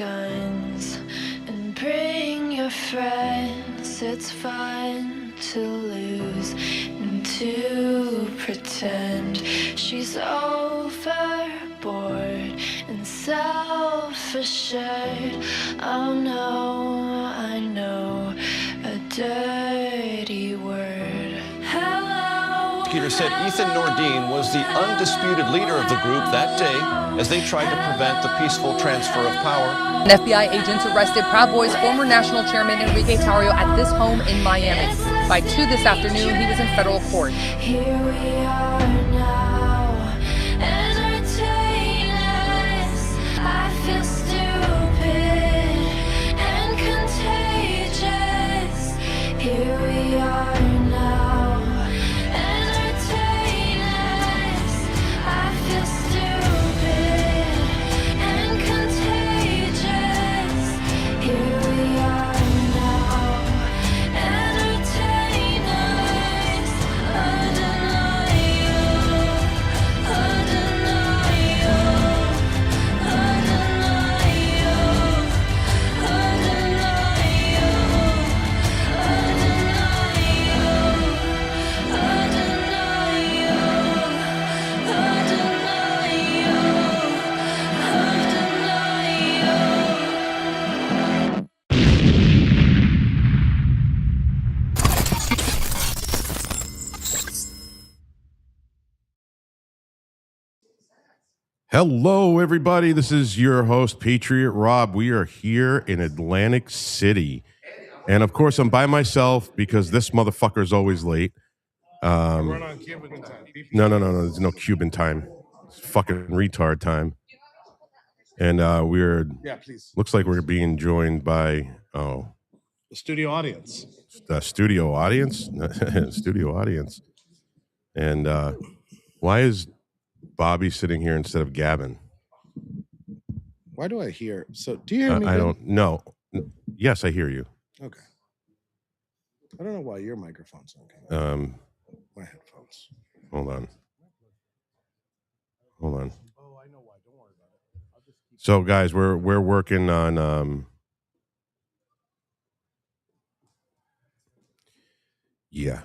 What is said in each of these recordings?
guns and bring your friends. It's fun to lose and to pretend she's overboard and self-assured. Oh no, I know a dirty word. Hello. Prosecutor said Ethan Nordine was the undisputed leader of the group that day as they tried to prevent the peaceful transfer of power. And FBI agents arrested Proud Boys former national chairman Enrique Tarrio at this home in Miami. By 2 this afternoon, he was in federal court. Here we are now, entertain us. I feel stupid and contagious. Here we are now, entertain us. I feel stupid and contagious. Here we are now, entertain us. Hello, everybody. This is your host, Patriot Rob. We are here in Atlantic City. And, of course, I'm by myself because this motherfucker is always late. Run on Cuban time. No. There's no Cuban time. It's fucking retard time. And Please. looks like we're being joined by, The studio audience. the studio audience. Studio audience. And why is Bobby sitting here instead of Gavin? Why do I hear? So, do you hear me? I Ben? don't know. Yes, I hear you. Okay. I don't know why your microphone's okay. My headphones. Hold on. Oh, I know why. Don't worry about it. I'll just keep. So, guys, we're working on yeah.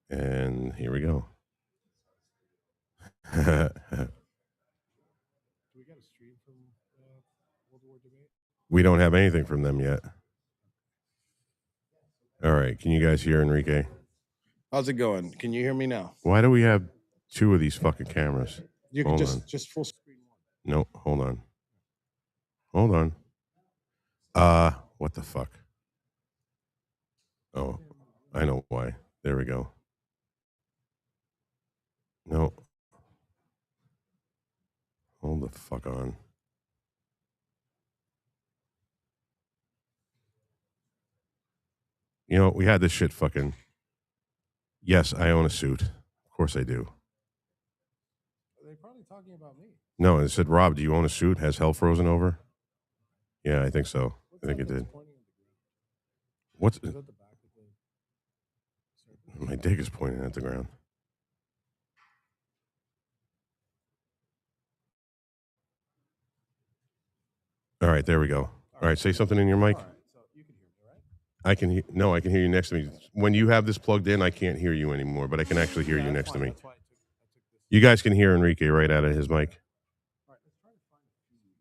And here we go. Do we got a stream from World War Debate? We don't have anything from them yet. All right, can you guys hear Enrique? How's it going? Can you hear me now? Why do we have 2 of these fucking cameras? You can Hold on. just full screen one. No, hold on. What the fuck? Oh, I know why. There we go. No. Hold the fuck on. You know, we had this shit fucking. Yes, I own a suit. Of course I do. Are they probably talking about me? No, it said, Rob, do you own a suit? Has hell frozen over? Yeah, I think so. I think it did. What's Is that the back of the... my dick is pointing at the ground. All right, there we go. All right, say something in your mic. All right, so you can hear me, right? I can hear. No, I can hear you next to me. When you have this plugged in, I can't hear you anymore, but I can actually hear you next to me. That's why I took this. You guys can hear Enrique right out of his mic. All right, let's try to find a feed.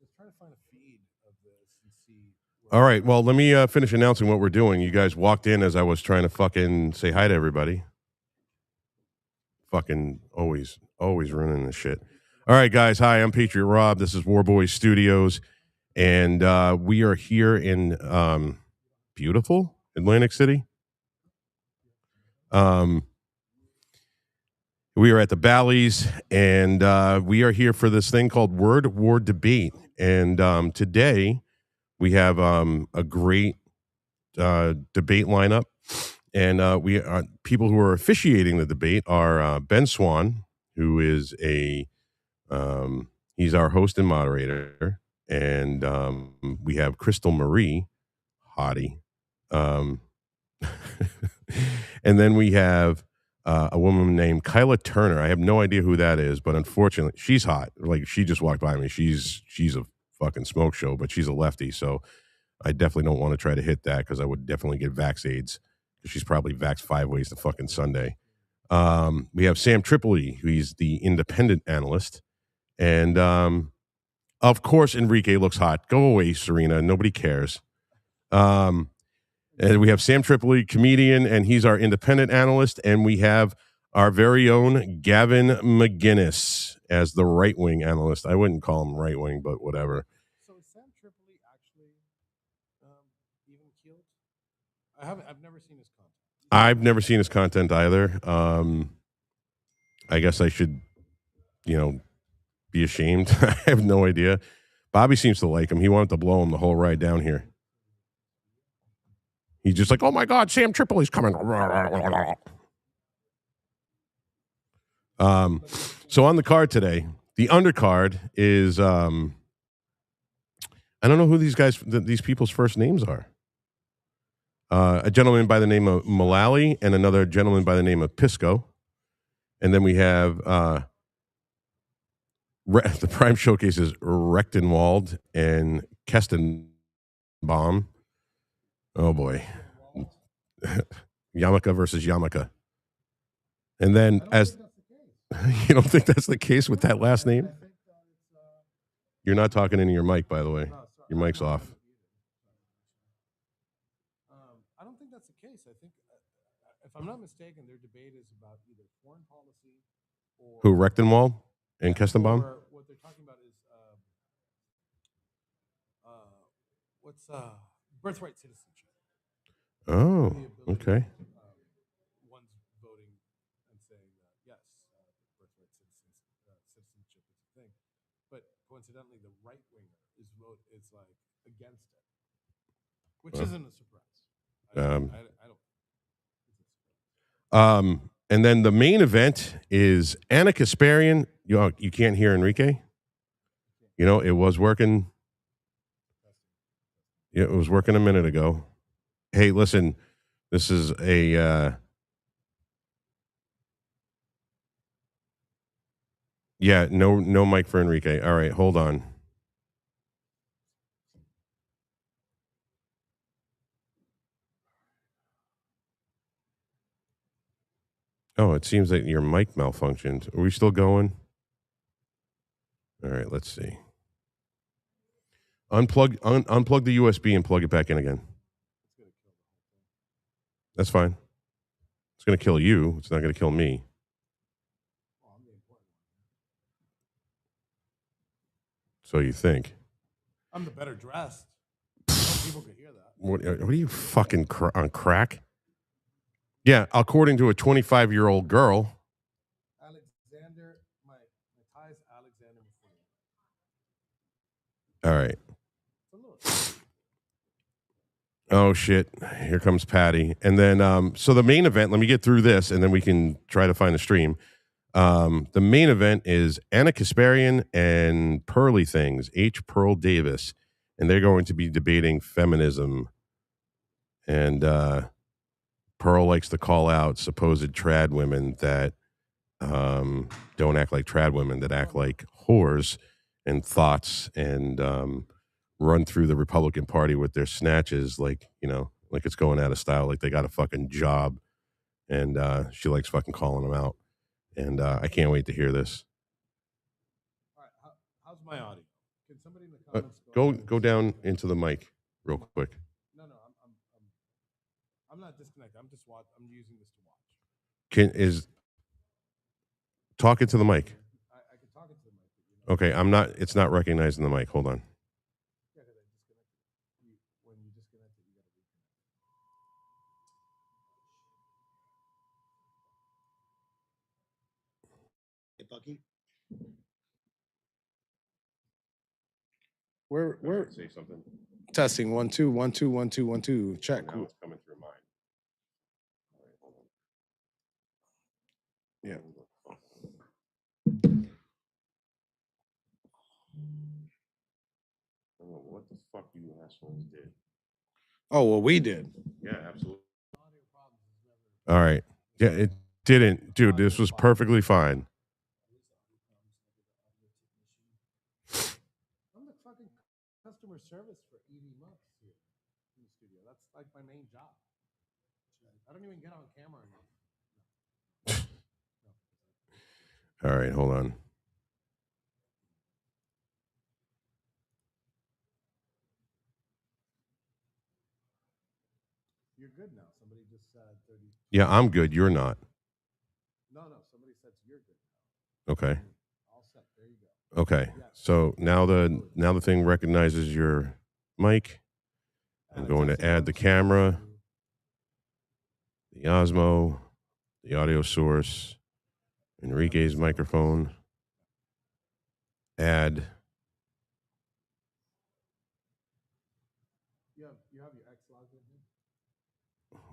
Let's try to find a feed of this and see. All right, well, let me finish announcing what we're doing. You guys walked in as I was trying to fucking say hi to everybody. Fucking always ruining this shit. All right, guys. Hi, I'm Patriot Rob. This is Warboys Studios, and we are here in beautiful Atlantic City. We are at the Bally's, and we are here for this thing called Word War Debate. And today we have a great debate lineup, and we are people who are officiating the debate are Ben Swan, who is he's our host and moderator, and we have Crystal Marie, hottie, and then we have a woman named Kyla Turner. I have no idea who that is, but unfortunately, she's hot. Like, she just walked by me. She's a fucking smoke show, but she's a lefty, so I definitely don't want to try to hit that because I would definitely get vax AIDS. She's probably vaxxed 5 ways to fucking Sunday. We have Sam Tripoli, who's the independent analyst, and of course Enrique looks hot. Go away, Serena. Nobody cares. And we have Sam Tripoli, comedian, and he's our independent analyst. And we have our very own Gavin McGinnis as the right wing analyst. I wouldn't call him right wing, but whatever. So is Sam Tripoli actually even keeled? I've never seen his content. I've never seen his content either. I guess I should, be ashamed. I have no idea. Bobby seems to like him. He wanted to blow him the whole ride down here. He's just like, oh my God, Sam Tripoli's coming. So on the card today, the undercard is, I don't know who these people's first names are. A gentleman by the name of Mullally and another gentleman by the name of Pisco. And then we have the Prime Showcase is Rechtenwald and Kestenbaum. Oh boy. Yamaka versus Yamaka. And then you don't think that's the case with that last name? You're not talking into your mic, by the way. Your mic's off. I don't think that's the case. I think, if I'm not mistaken, their debate is about either foreign policy or Who, Rechtenwald and Kestenbaum? or what they're talking about is what's birthright citizenship. Oh, The ability okay. to, one's voting and saying that yes, birthright citizenship is a thing, but coincidentally, the right winger is like against it, which isn't a surprise. I don't. And then the main event is Anna Kasparian. You can't hear Enrique? It was working. Yeah, it was working a minute ago. Hey, listen, this is a no mic for Enrique. All right, hold on. Oh, it seems that your mic malfunctioned. Are we still going? All right, let's see. Unplug the USB and plug it back in again. That's fine. It's going to kill you. It's not going to kill me. So you think? I'm the better dressed. I hope people could hear that. What are you fucking on crack? Yeah, according to a 25-year-old girl. Alexander, my tie is Alexander McQueen. All right. It's a little. Oh shit! Here comes Patty, and then so the main event. Let me get through this, and then we can try to find a stream. The main event is Anna Kasparian and Pearly Things, H. Pearl Davis, and they're going to be debating feminism. And Pearl likes to call out supposed trad women that don't act like trad women, that act like whores and thoughts, and run through the Republican Party with their snatches like it's going out of style, like they got a fucking job. And she likes fucking calling them out. And I can't wait to hear this. All right, how's my audio? Can somebody in the comments Go down into the mic real quick. No, I'm not disconnected. I'm using this to watch. Talk into the mic. I can talk into the mic. But Okay, it's not recognizing the mic. Hold on. Yeah, because I disconnected. When you disconnect it, you got to reconnect. Hey, Bucky. We're Say something. testing 1 2 1 2 1 2 1 2. Check. Now it's coming through mine. All right, hold on. Yeah. I don't know what the fuck you assholes did. Oh well, we did. Yeah, absolutely. All right. Yeah, Didn't, dude. This was perfectly fine. I'm the fucking customer service for EV Mux here in the studio. That's like my main job. I don't even get on camera enough. All right, hold on. You're good now. Somebody just said 30. Yeah, I'm good. You're not. No, somebody said you're good now. Okay. All set. There you go. Okay. So now the thing recognizes your mic. I'm going to add the camera, the Osmo, the audio source, Enrique's microphone. Add. You have your X logged in here?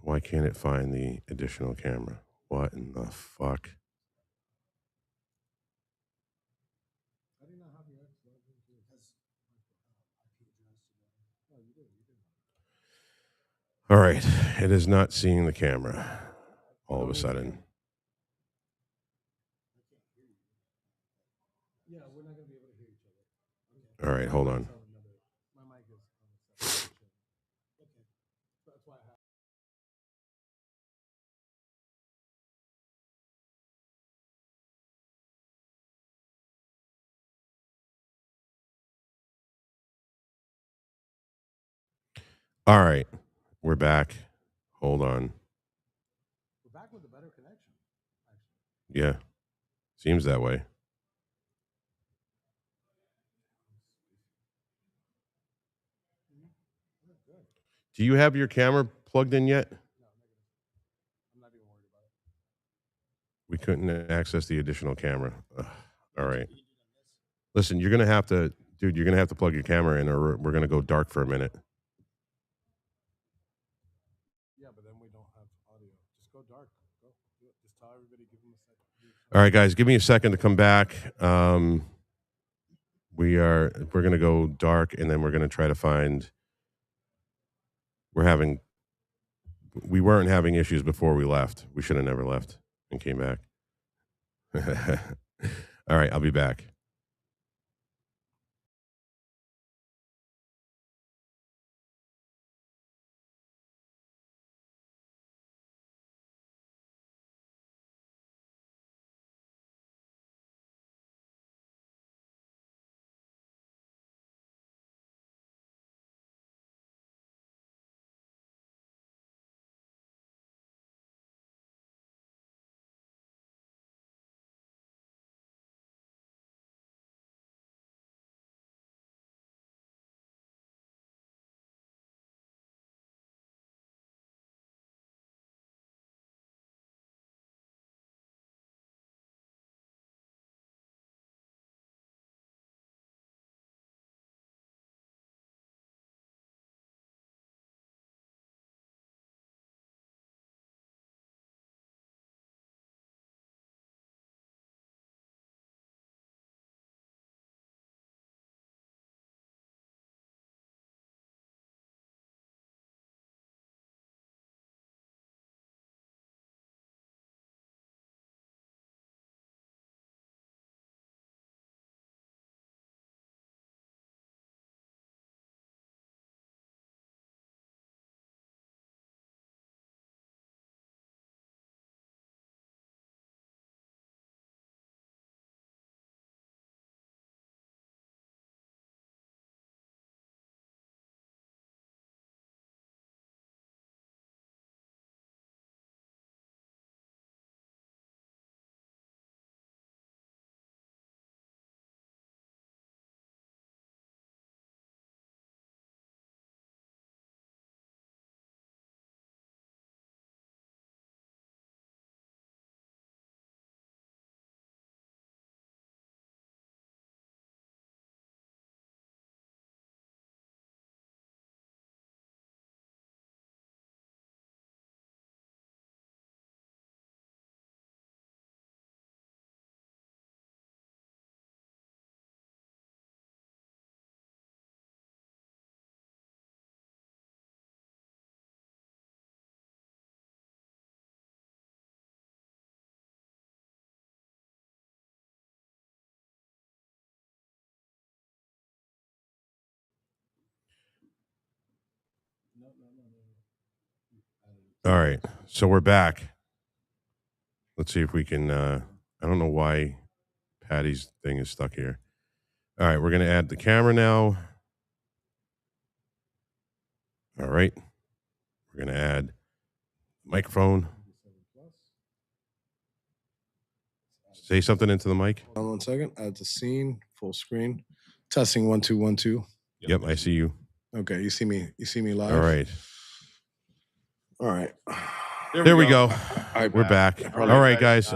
Why can't it find the additional camera? What in the fuck? I do not have your X logged in here. Because IP address. Oh, you did. All right. It is not seeing the camera all of a sudden. Yeah, we're not going to be able to hear each other. Okay. All right, hold on. My mic is on the second. Okay. That's why I have. All right. We're back. Hold on. We're back with a better connection, actually. Yeah. Seems that way. Good. Do you have your camera plugged in yet? No, negative. I'm not even worried about it. We couldn't access the additional camera. Ugh. All right. Listen, you're going to have to, dude, you're going to have to plug your camera in or we're going to go dark for a minute. Yeah, but then we don't have audio. Just go dark. Go. Do it. Just tell everybody, give them a second. All right, guys, give me a second to come back. We're going to go dark and then we're going to try to find, we weren't having issues before we left. We should have never left and came back. All right, I'll be back. All right. So we're back. Let's see if we can. I don't know why Patty's thing is stuck here. All right. We're going to add the camera now. All right. We're going to add microphone. Say something into the mic. Hold on 1 second. Add the scene, full screen. Testing 1 2 1 2. Yep, I see you. Okay, you see me. You see me live. All right. All right. There we go. All right, We're back. All right, guys.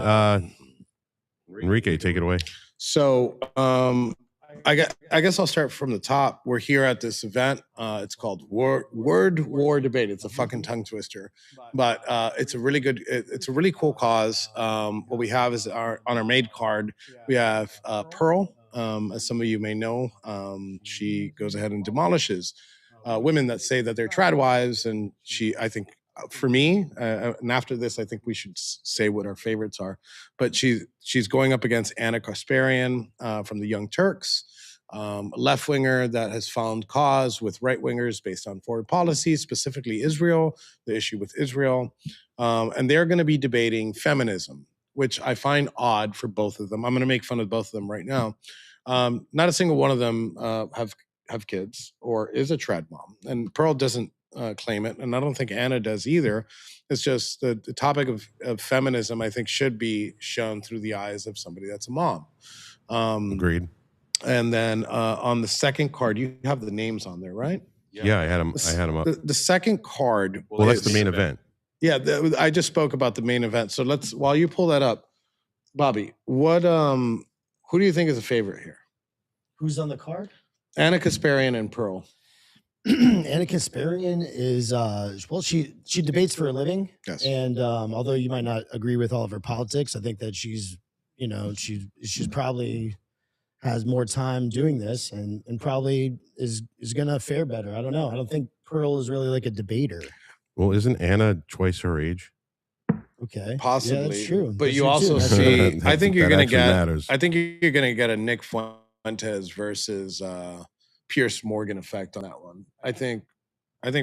Enrique, take it away. So I guess I'll start from the top. We're here at this event. It's called Word War Debate. It's a fucking tongue twister, but it's a really good. It's a really cool cause. What we have is on our maid card, we have Pearl. As some of you may know, she goes ahead and demolishes women that say that they're trad wives, and I think. For me, and after this, I think we should say what our favorites are. But she's going up against Anna Kasparian from the Young Turks, a left winger that has found cause with right wingers based on foreign policy, specifically Israel, the issue with Israel, and they're going to be debating feminism, which I find odd for both of them. I'm going to make fun of both of them right now. Not a single one of them have kids or is a trad mom, and Pearl doesn't claim it, and I don't think Anna does either. It's just the topic of feminism, I think, should be shown through the eyes of somebody that's a mom. Agreed. And then on the second card, you have the names on there, right? Yeah, I had them up. The second card. Well, that's the main event. Yeah, I just spoke about the main event. So while you pull that up, Bobby, who do you think is a favorite here? Who's on the card? Anna Kasparian and Pearl. Anna Kasparian is well, she debates for a living. Yes. And although you might not agree with all of her politics, I think that she's probably has more time doing this and probably is gonna fare better. I don't know. I don't think Pearl is really like a debater. Well, isn't Anna twice her age? Okay. Possibly. Yeah, that's true. But That's you true, also too. That's see, true. I think you're That going to actually get, matters. I think you're going to get a Nick Fuentes versus Pierce Morgan effect on that one. I think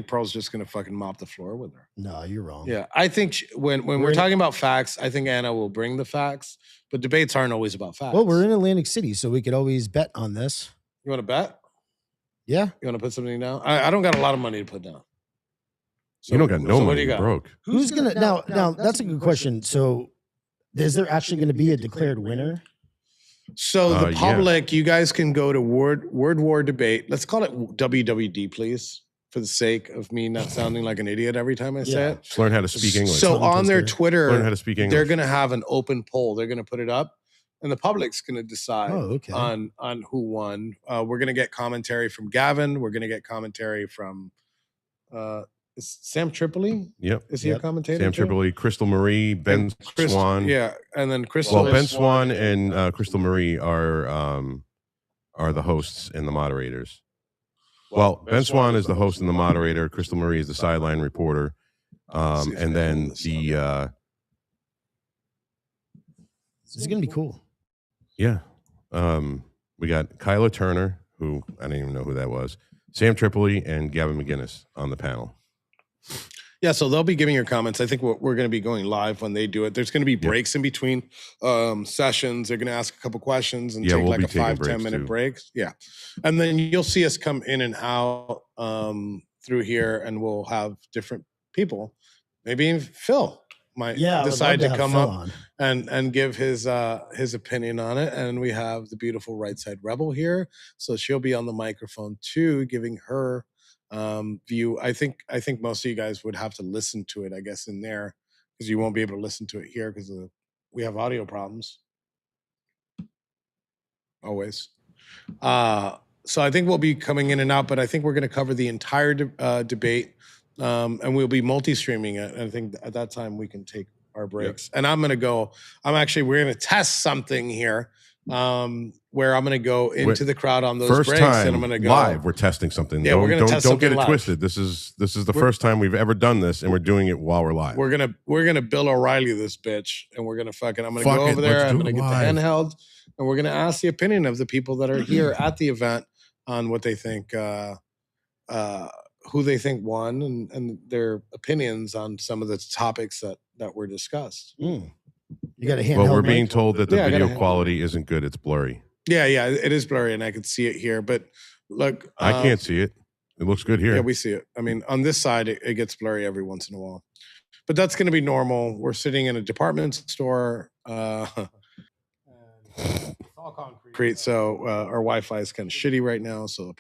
Pearl's just going to fucking mop the floor with her. No, you're wrong. Yeah. I think when we're talking about facts, I think Anna will bring the facts, but debates aren't always about facts. Well, we're in Atlantic City, so we could always bet on this. You want to bet? Yeah. You want to put something down? I don't got a lot of money to put down. You don't got no what money. do you You're got? broke. Who's gonna now? That's a good question. So, is there actually going to be a declared winner? So the Yeah. public, you guys can go to Word War Debate. Let's call it WWD, please, for the sake of me not sounding like an idiot every time I say Yeah. it. Just learn how to speak English. So Tongue on their twister. Twitter, Learn how to speak English. they're going to have an open poll. They're going to put it up, and the public's going to decide Oh, okay. on who won. We're going to get commentary from Gavin. We're going to get commentary from is Sam Tripoli. Yep. Is he a Yep. commentator? Sam too? Tripoli, Crystal Marie, Ben Chris- Swan. Yeah, and then Crystal. Well, Ben Swan and Crystal Marie are the hosts and the moderators. Well, Ben Swan is the host and the moderator. Crystal Marie is the sideline reporter. See if I And can then pull this the This is going to be cool. we got Kyla Turner, who I didn't even know who that was, Sam Tripoli, and Gavin McGinnis on the panel. Yeah, so they'll be giving your comments. I think we're going to be going live when they do it. There's going to be breaks in between sessions. They're going to ask a couple questions and Yeah, take we'll like be a taking 5-10 breaks, minute too. breaks. Yeah. And then you'll see us come in and out through here, and we'll have different people. Maybe even Phil might Yeah, I would decide to love have come Phil up on. and give his opinion on it. And we have the beautiful Right Side Rebel here. So she'll be on the microphone too, giving her view. I think most of you guys would have to listen to it, I guess, in there, because you won't be able to listen to it here because we have audio problems always. So I think we'll be coming in and out, but I think we're going to cover the entire debate, and we'll be multi-streaming it. And I think at that time we can take our breaks. And we're going to test something here where I'm going to go into the crowd on those First breaks, time and I'm going to go live. We're testing something. Yeah, we're gonna test don't get something it live. twisted. This is the first time we've ever done this, and we're doing it while we're live. We're gonna Bill O'Reilly this bitch, and we're gonna I'm gonna Fuck go it, over there. let's I'm do gonna it get live. the handheld, and we're gonna ask the opinion of the people that are here at the event on what they think who they think won and their opinions on some of the topics that were discussed. You got a handheld Well, we're mic? being told that the Yeah, I got a video hand- quality isn't good. It's blurry. Yeah, it is blurry, and I can see it here. But look, I can't see it. It looks good here. Yeah, we see it. I mean, on this side, it gets blurry every once in a while, but that's going to be normal. We're sitting in a department store. It's all concrete, so our Wi-Fi is kind of shitty right now. So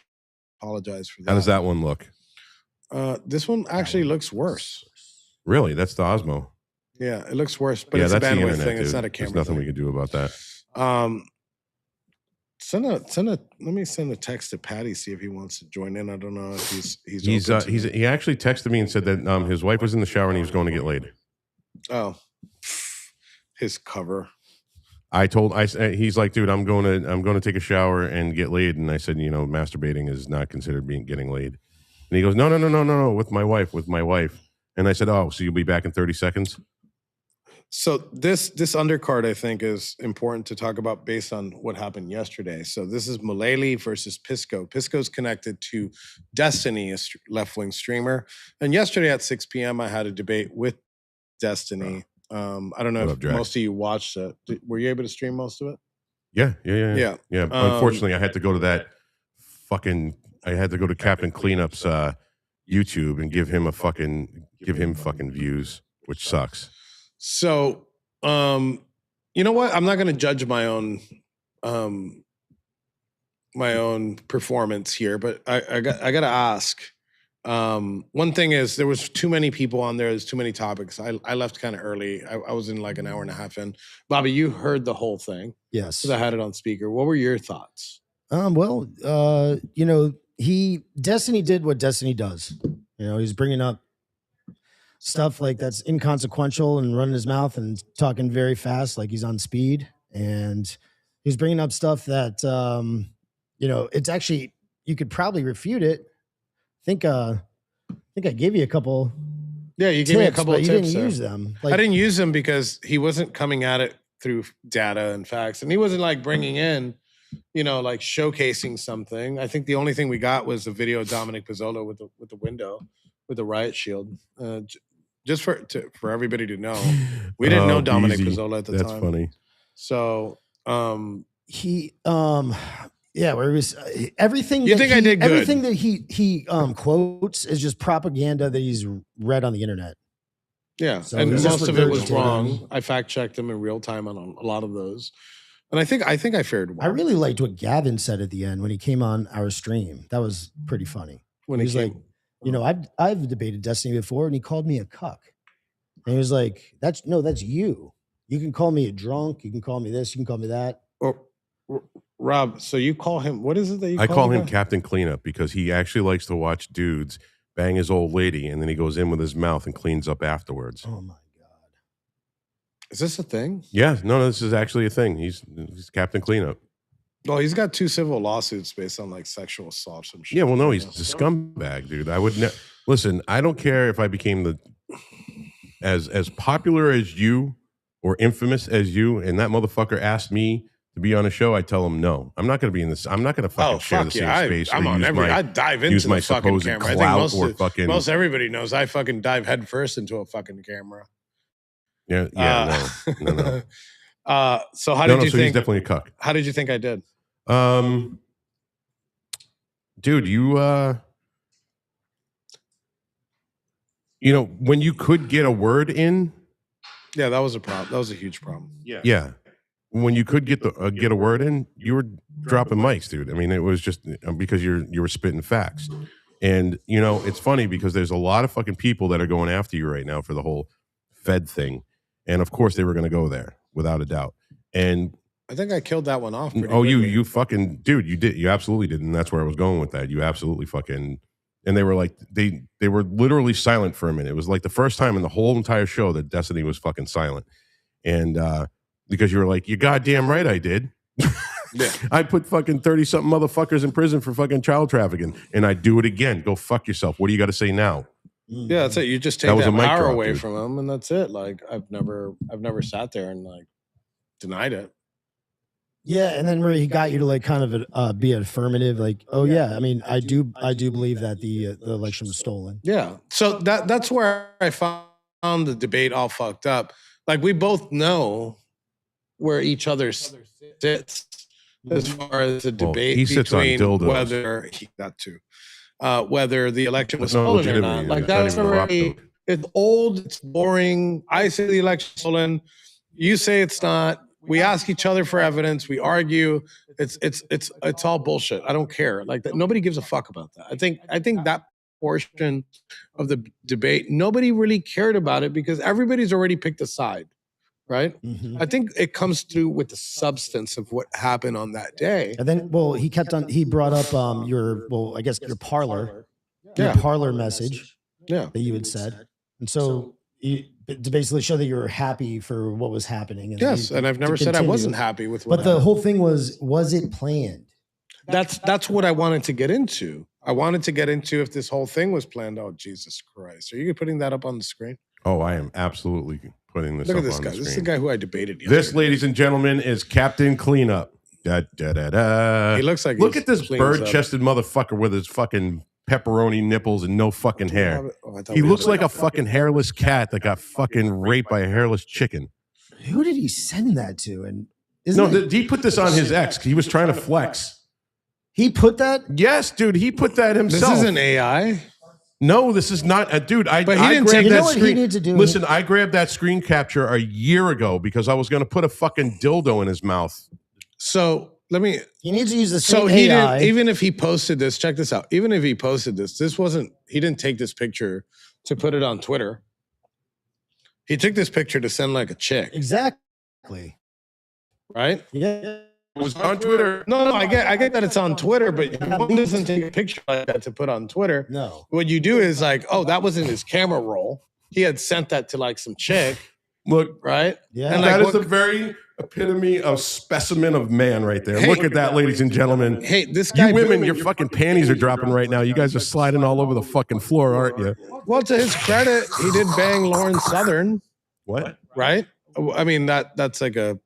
apologize for that. How does that one look? This one actually looks worse. Really? That's the Osmo. Yeah, it looks worse, but Yeah, it's a that's the bandwidth internet, thing. dude. It's not a camera. There's nothing we thing. can do about that. Let me send a text to Patty, see if he wants to join in. I don't know if he's He actually texted me and said that his wife was in the shower and he was going to get laid. Oh, his cover. He's like, dude, I'm going to take a shower and get laid. And I said, masturbating is not considered getting laid. And he goes, no, with my wife. And I said, oh, so you'll be back in 30 seconds? So this undercard, I think, is important to talk about based on what happened yesterday. So this is Mullally versus Pisco. Pisco's connected to Destiny, a left-wing streamer. And yesterday at 6 p.m., I had a debate with Destiny. I don't know What if up, Jack? most of you watched it. Were you able to stream most of it? Yeah. Yeah. Unfortunately, I had to go to that I had to go to Captain Cleanup's YouTube and give him fucking views, which sucks. So, you know what? I'm not going to judge my own performance here, but I got to ask. One thing is there was too many people on there. There's too many topics. I left kind of early. I was in like an hour and a half in. Bobby, you heard the whole thing Yes. because I had it on speaker. What were your thoughts? Well, Destiny did what Destiny does. He's bringing up stuff like that's inconsequential and running his mouth and talking very fast, like he's on speed. And he's bringing up stuff that, it's actually, you could probably refute it. I think I gave you a couple. Yeah, you gave me a couple but of you tips. didn't there. use them. I didn't use them because he wasn't coming at it through data and facts, and he wasn't like bringing in, like showcasing something. I think the only thing we got was the video of Dominic Pizzola with the window with the riot shield. Just for everybody to know, we didn't know Dominic Beezy. Pizzola at the That's time. funny. So He where he was everything. You that think I he- did good? Everything that he quotes is just propaganda that he's read on the internet. yeah, So and he's just most of it was regurgitating. wrong. I fact checked him in real time on a lot of those, and I think I fared well. I really liked what Gavin said at the end when he came on our stream. That was pretty funny. when He's like, I've debated Destiny before, and he called me a cuck. And he was like, that's you. You can call me a drunk. You can call me this. You can call me that. Rob, so you call him, what is it that you I call him him by? Captain Cleanup because he actually likes to watch dudes bang his old lady, and then he goes in with his mouth and cleans up afterwards. Oh my God. Is this a thing? Yeah, no, this is actually a thing. He's Captain Cleanup. Well, he's got 2 civil lawsuits based on like sexual assault. Some shit. Yeah, well, no, he's a scumbag, dude. I would listen. I don't care if I became as popular as you or infamous as you, and that motherfucker asked me to be on a show. I tell him no. I'm not going to be in this. I'm not going to fucking share the same space. I'm or on use every. my- I dive use into my the fucking supposed camera. I think clout most everybody knows I fucking dive headfirst into a fucking camera. no. So how No, did you so he's think? definitely a cuck. How did you think I did? Dude, when you could get a word in, Yeah, that was a problem. That was a huge problem. yeah, when you could get a word in, you were dropping mics, dude. I mean, it was just because you were spitting facts. And it's funny because there's a lot of fucking people that are going after you right now for the whole Fed thing. And of course they were going to go there without a doubt. And I think I killed that one off. Pretty you fucking dude, you did. You absolutely did. And that's where I was going with that. You absolutely fucking, and they were like, they were literally silent for a minute. It was like the first time in the whole entire show that Destiny was fucking silent. And because you were like, you're goddamn right I did. Yeah. I put fucking 30-something motherfuckers in prison for fucking child trafficking, and I do it again. Go fuck yourself. What do you got to say now? Yeah, that's it. You just take That was that a mic power drop, away dude. from him, and that's it. Like I've never sat there and like denied it. Yeah, and then where he got you to like kind of be affirmative, like, oh yeah, I mean, I do believe that the election was stolen. Yeah. So that's where I found the debate all fucked up. Like we both know where each other sits as far as the debate he sits on between dildos. whether whether the election was No, stolen or legitimately, not. Like it's not that's even already corrupt. it's old, it's boring. I say the election stolen. You say it's not. We ask each other for evidence. We argue. It's all bullshit. I don't care. Like that. Nobody gives a fuck about that. I think that portion of the debate, nobody really cared about it because everybody's already picked a side, right? Mhm. I think it comes through with the substance of what happened on that day. And then, well, he brought up I guess your parlor message Yeah. that you had said, and so to basically show that you were happy for what was happening. Yes, and I've never said I wasn't happy with what But the happened. whole thing was it planned? That's what I wanted to get into. I wanted to get into if this whole thing was planned. Oh, Jesus Christ. Are you putting that up on the screen? Oh, I am absolutely putting this Look up at this on guy. the This is the screen. guy who I debated This, yesterday. ladies and gentlemen, is Captain Cleanup. Da, da, da, da. He looks like Look he's at this cleans up. bird-chested motherfucker with his fucking pepperoni nipples and no fucking hair. Oh, I thought He we looks had- like a fucking hairless cat that got fucking raped by a hairless chicken. Who did he send that to? And No, he put this on his ex. He was trying to flex. he put that. Yes, dude, he put that This himself. isn't AI. No, this is not. Dude, But he I didn't grabbed take- You know that what he screen. needs to do? Listen, I grabbed that screen capture a year ago because I was going to put a fucking dildo in his mouth. So let me. He needs to use the same So he AI. didn't. Even if he posted this, check this out. Even if he posted this wasn't. He didn't take this picture to put it on Twitter. He took this picture to send like a chick, Exactly. right? Yeah. It was on Twitter. No, I get that it's on Twitter, but one doesn't take a picture like that to put on Twitter. No. What you do is like, oh, that was in his camera roll. He had sent that to like some chick, Look, right? Yeah. And that like, is what- the very epitome of specimen of man right there. Hey- Look at that, ladies and gentlemen. Hey, this guy. You women, your fucking panties are dropping right now. You guys are sliding all over the fucking floor, aren't you? Well, to his credit, he did bang Lauren Southern, What? right? I mean that's like a.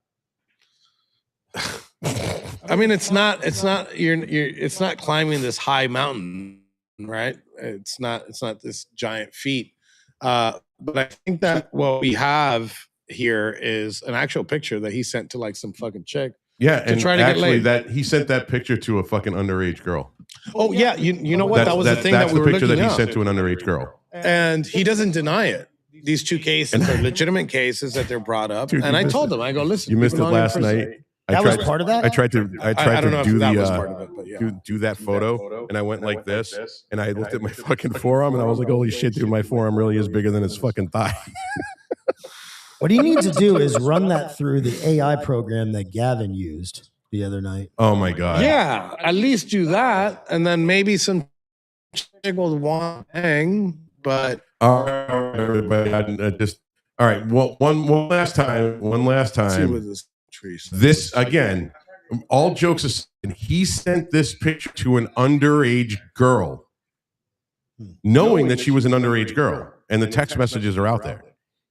I mean, it's not it's not climbing this high mountain, right? It's not this giant feat. But I think that what we have here is an actual picture that he sent to like some fucking chick. Yeah, and try to get actually, laid. that he sent that picture to a fucking underage girl. Oh yeah, you know what? That was the thing that's that we the were picture that looking he up. sent to an underage girl. And he doesn't deny it. These two cases are legitimate cases that they're brought up. Dude, you and I missed told it. them, I go, listen, You missed it you've been on here last for- night. That was part of that? I tried to I don't know if do that the was part of it, but yeah. do that photo, and I went like this, and I looked at my fucking forearm, and I was like, "Holy shit, dude, my forearm really is bigger than his fucking thigh." What he needs to do is run that through the AI program that Gavin used the other night. Oh my god! Yeah, at least do that, and then maybe some chick will want to hang. But All right, everybody, all right. Well, one last time. let's see what this tree says. This again. All jokes aside, he sent this picture to an underage girl, knowing that she was an underage girl, and the text messages are out there.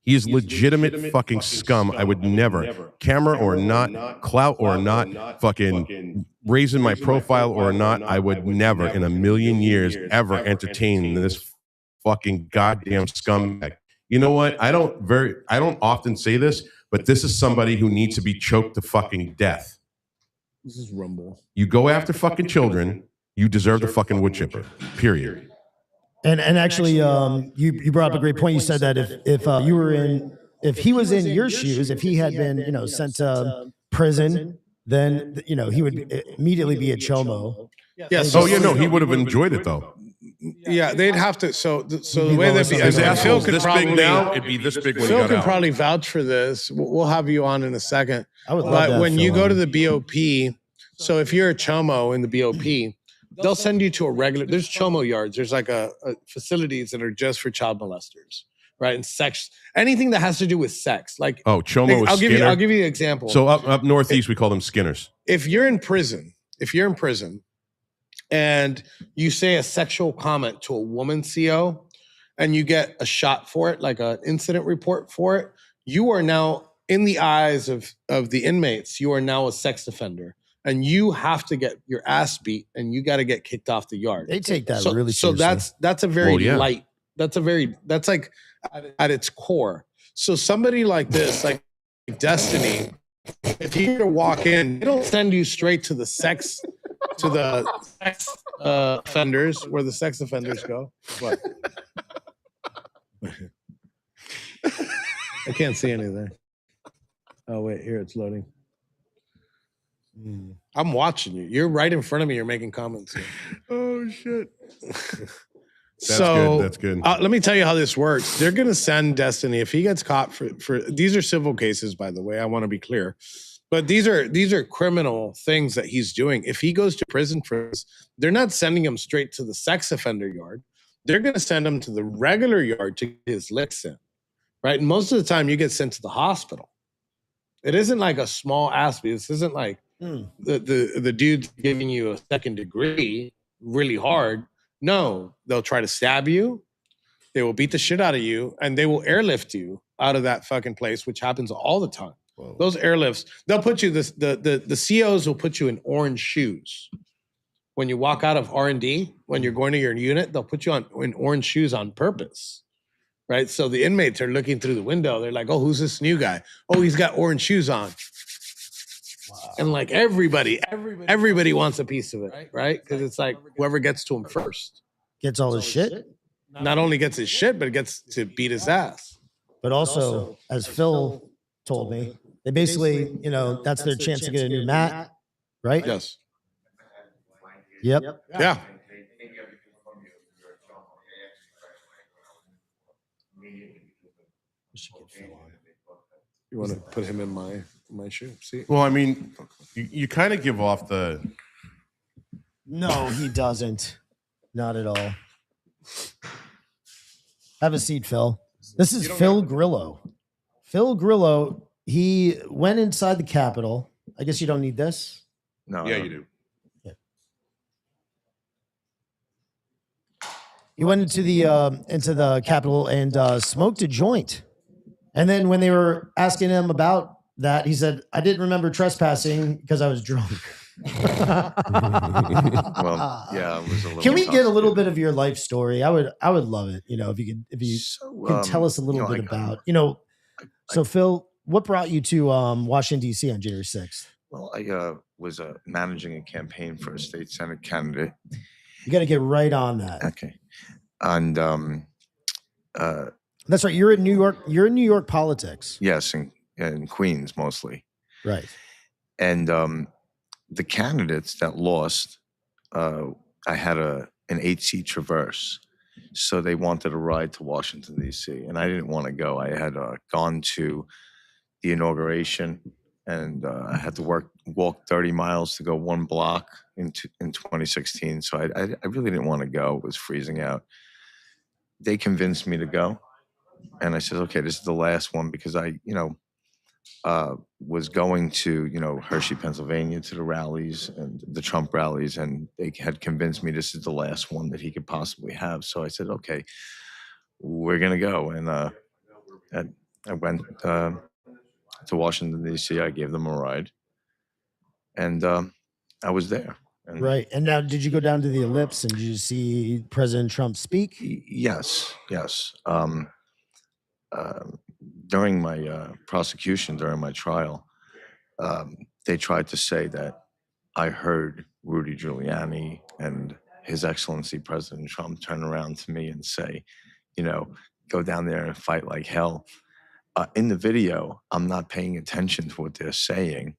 He is legitimate fucking scum. I would never, camera or not, clout or not, fucking raising my profile or not, I would never in a million years ever entertain this fucking goddamn scumbag. You know what? I don't often say this, but this is somebody who needs to be choked to fucking death. This is Rumble. You go after fucking children, you deserve the fucking wood chipper. Period. And actually, you brought up a great point. You said that if he was in your shoes, if he had been sent to prison, then he would immediately be a chomo. Yeah. Oh yeah, no, he would have enjoyed it though. Yeah, they'd have to. So the be way lower that something. His Yeah, asshole is this big now. It'd be this big when he Phil got can out. probably vouch for this. We'll have you on in a second. I would love But that, when you Phil. go to the BOP, so if you're a chomo in the BOP, they'll send you to a regular. There's chomo yards. There's like a facilities that are just for child molesters, right? And sex, anything that has to do with sex. Like, Oh, Chomo was I'll give Skinner. you an example. So up northeast, we call them Skinners. If you're in prison, and you say a sexual comment to a woman CO, and you get a shot for it, like an incident report for it, you are now in the eyes of the inmates, you are now a sex offender, and you have to get your ass beat, and you got to get kicked off the yard. They take that so, really so seriously. that's a very Well, yeah. light. That's like at its core. So somebody like this, like Destiny, if you were to walk in, they don't send you straight to the sex offenders, where the sex offenders go. What? I can't see anything. Oh wait, here it's loading. I'm watching you. You're right in front of me. You're making comments here. Oh shit. That's So good. That's good. let me tell you how this works. They're going to send Destiny if he gets caught for these are civil cases, by the way. I want to be clear, but these are criminal things that he's doing. If he goes to prison for this, they're not sending him straight to the sex offender yard. They're going to send him to the regular yard to get his licks in, right? And most of the time, you get sent to the hospital. It isn't like a small ass beat. This isn't like the dude giving you a second degree really hard. No, they'll try to stab you. They will beat the shit out of you, and they will airlift you out of that fucking place, which happens all the time. Whoa. Those airlifts, they'll put you the COs will put you in orange shoes. When you walk out of R&D, when you're going to your unit, they'll put you in orange shoes on purpose, right? So the inmates are looking through the window. They're like, "Oh, who's this new guy? Oh, he's got orange shoes on." Wow. And like everybody wants a piece of it, right? Because it's like whoever gets to him first Gets all his shit. not only gets his shit, but gets to beat his ass. But also, as Phil told me, they basically, that's their chance to get a new mat, right? Yes. Yep. Yeah. You want to put him in my shoe? See? Well, I mean, you kind of give off the. No, he doesn't. Not at all. Have a seat, Phil. This is Phil Grillo. Phil Grillo, he went inside the Capitol. I guess you don't need this. No. Yeah, you do. He went into the Capitol and smoked a joint. And then when they were asking him about that, he said, "I didn't remember trespassing because I was drunk." Well, yeah, it was a little. Can we get a little complicated. bit of your life story? I would love it. If you So, could tell us a little bit about, So Phil, what brought you to Washington D.C. on January 6th? Well, I was managing a campaign for a state senate candidate. You got to get right on that. Okay, and That's right. You're in New York. You're in New York politics, yes, in Queens mostly, right? and the candidates that lost, I had an 8-seat Traverse, so they wanted a ride to Washington D.C. and I didn't want to go. I had gone to the inauguration, and I had to walk 30 miles to go 1 block in 2016. So I really didn't want to go. It was freezing out. They convinced me to go, and I said, "Okay, this is the last one," because I, was going to, Hershey, Pennsylvania, to the rallies and the Trump rallies, and they had convinced me this is the last one that he could possibly have. So I said, "Okay, we're gonna go," and I went to Washington D.C. I gave them a ride, and I was there. And Right. And now, did you go down to the Ellipse and did you see President Trump speak? Yes. During my prosecution, during my trial, they tried to say that I heard Rudy Giuliani and His Excellency President Trump turn around to me and say, go down there and fight like hell. In the video, I'm not paying attention to what they're saying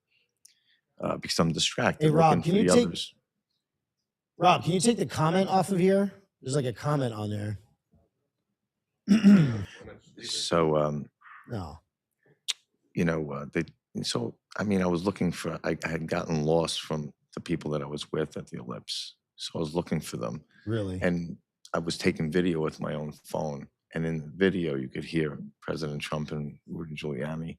because I'm distracted. Hey, Rob, looking can for you the take- others. Rob, can you take the comment off of here? There's like a comment on there. So, No. I was looking for, I had gotten lost from the people that I was with at the Ellipse. So I was looking for them. Really? And I was taking video with my own phone. And in the video, you could hear President Trump and Rudy Giuliani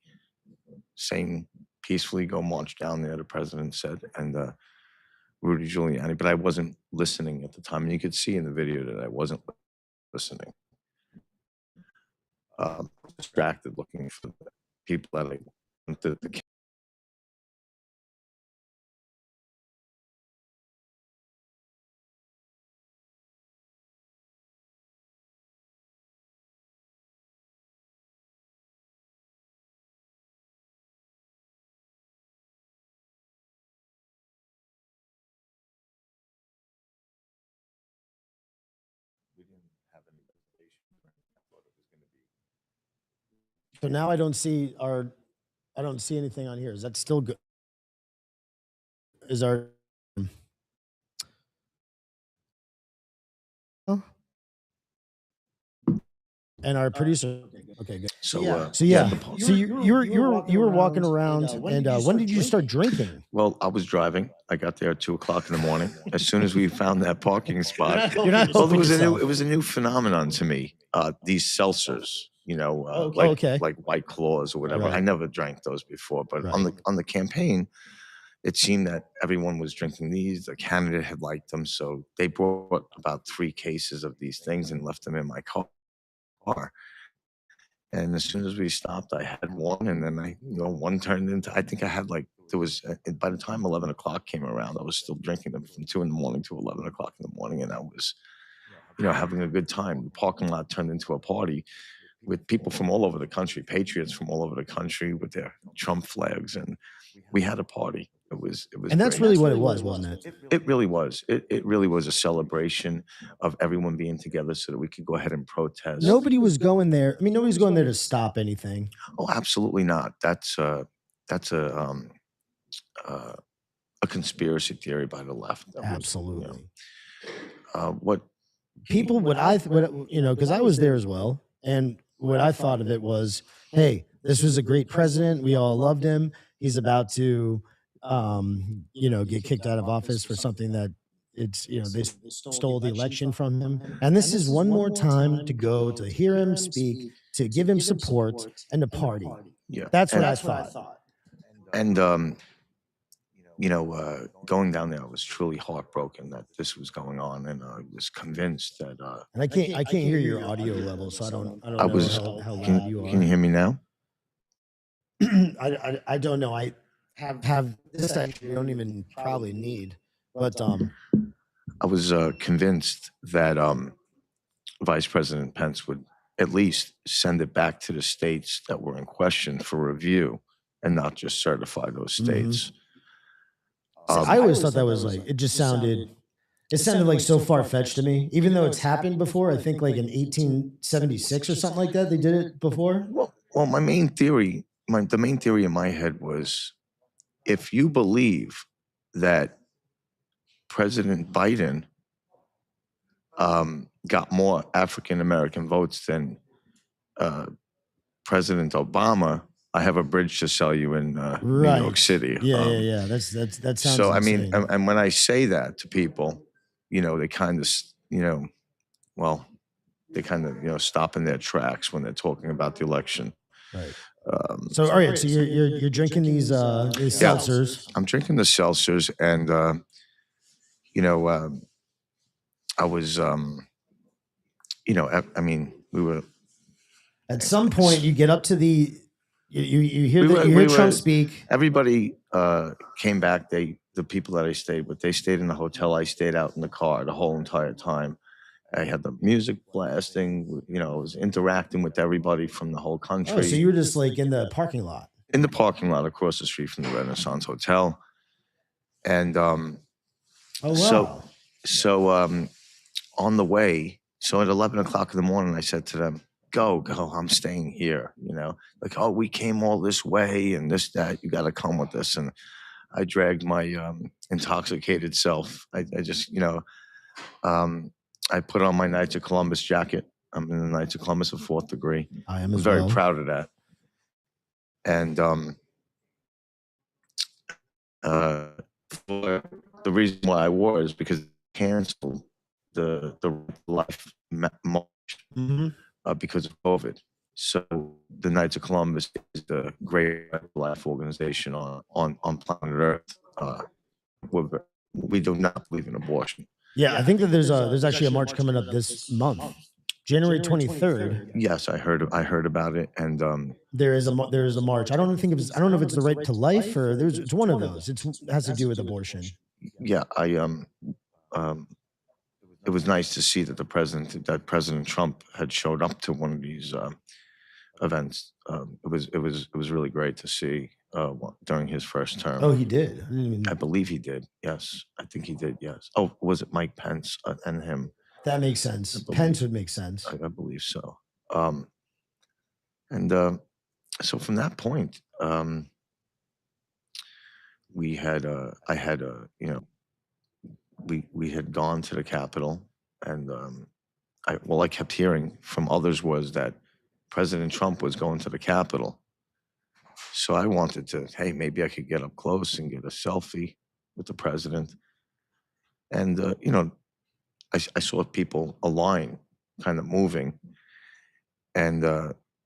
saying peacefully, "Go march down there," the president said, and Rudy Giuliani. But I wasn't listening at the time. And you could see in the video that I wasn't listening. Distracted looking for the people that I the we didn't have any reservation. I thought it was going to be. So now I don't see anything on here. Is that still good? Is our and our producer? Okay, good. So, So yeah, the pause. so you were walking around, and when did you start drinking? Well, I was driving. I got there at 2:00 in the morning. As soon as we found that parking spot, You're not well, helping yourself. it was a new phenomenon to me. These seltzers, Okay. Okay. like White Claws or whatever. I Right. never drank those before, but Right. on the campaign, it seemed that everyone was drinking these. The candidate had liked them, so they brought about 3 cases of these things and left them in my car. And as soon as we stopped, I had one, and then one turned into. I think I had there was by the time 11 o'clock came around, I was still drinking them from 2 in the morning to 11 o'clock in the morning, and I was, having a good time. The parking lot turned into a party with people from all over the country, patriots from all over the country with their Trump flags, and we had a party. It was And that's great. really what it was, wasn't it? It really was. It really was a celebration of everyone being together so that we could go ahead and protest. Nobody was going there. I mean, nobody's going there to stop anything. Oh, absolutely not. That's a conspiracy theory by the left. That was, Absolutely. what People, because I was there as well, and what I thought of it was, hey, this was a great president. We all loved him. He's about to, get kicked out of office for something that they stole the election from him. And this is one more time to go to hear him speak, to give him support, and to party. Yeah, That's what I thought. and going down there, I was truly heartbroken that this was going on, and I was convinced that And I can't hear your audio level, so I don't I know was. how loud Can, you are. can you hear me now? I don't know. I have this actually. We don't even probably need, but I was convinced that Vice President Pence would at least send it back to the states that were in question for review and not just certify those states. I always thought that was it sounded like so far fetched to me, even though it's happened before. I think like in 1876 or something like that, they did it before. Well, the main theory in my head was, if you believe that President Biden got more African American votes than President Obama, I have a bridge to sell you in New York City. Yeah. That sounds So I mean, insane. and when I say that to people, they kind of, they kind of, stop in their tracks when they're talking about the election. Right. So all right, so you're drinking these seltzers. I'm drinking the seltzers, and I was, I mean, we were. At some point, you get up to the you hear We you hear were- Trump speak. Everybody came back. The people that I stayed with, they stayed in the hotel. I stayed out in the car the whole entire time. I had the music blasting. I was interacting with everybody from the whole country. Oh, so you were just like in the parking lot. In the parking lot across the street from the Renaissance Hotel, and Oh wow. so on the way, so at 11 o'clock in the morning, I said to them, go, I'm staying here, like, oh, we came all this way and this, that, you got to come with us. And I dragged my intoxicated self. I just, I put on my Knights of Columbus jacket. I'm in the Knights of Columbus of 4th degree. I am I'm as very well. proud of that. And for the reason why I wore is because they canceled the life march Mhm. because of COVID. So the Knights of Columbus is the great life organization on planet Earth. We do not believe in abortion. Yeah, I think that there's actually a march coming up this month. January 23rd. Yes, I heard about it, and There is a march. I don't know if it's the right to life or it's one of those. It has to do with abortion. yeah, um, it was nice to see that President Trump had showed up to one of these events. It was really great to see during his first term. Oh, he did. I didn't even- I believe he did. Yes, I think he did. Yes. Oh, was it Mike Pence and him? That makes sense. Pence would make sense. I believe so. And so from that point, we had I had we had gone to the Capitol, and I kept hearing from others was that President Trump was going to the Capitol. So I wanted to, hey, maybe I could get up close and get a selfie with the president. And I saw people, a line kind of moving. And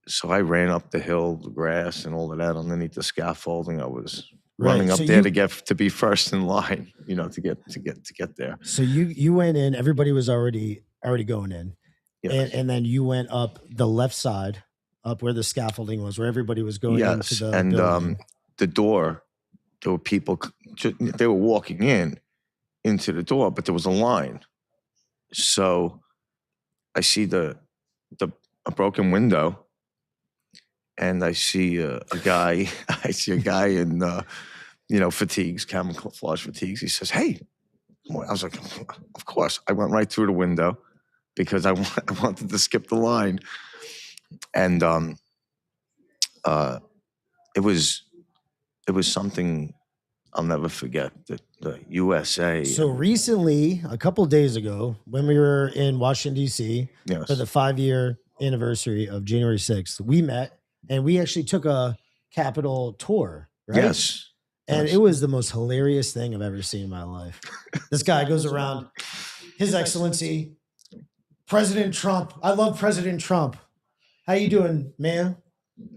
so I ran up the hill, the grass and all of that underneath the scaffolding. I was running up so there you- to be first in line, to get there. So you went in. Everybody was already going in, Yes. and then you went up the left side, up where the scaffolding was, where everybody was going into Yes, the and building. the door, there were people, they were walking into the door, but there was a line. So I see a broken window, and I see a guy. I see a guy in fatigues, camouflage fatigues. He says, "Hey," I was like, "Of course." I went right through the window because I wanted to skip the line, and it was something I'll never forget. That the USA. So recently, a couple days ago, when we were in Washington D.C. Yes. for the 5-year anniversary of January 6th, we met and we actually took a Capitol tour. Right? Yes. And Yes. it was the most hilarious thing I've ever seen in my life. This guy goes around, His Excellency, President Trump. I love President Trump. How you doing, man?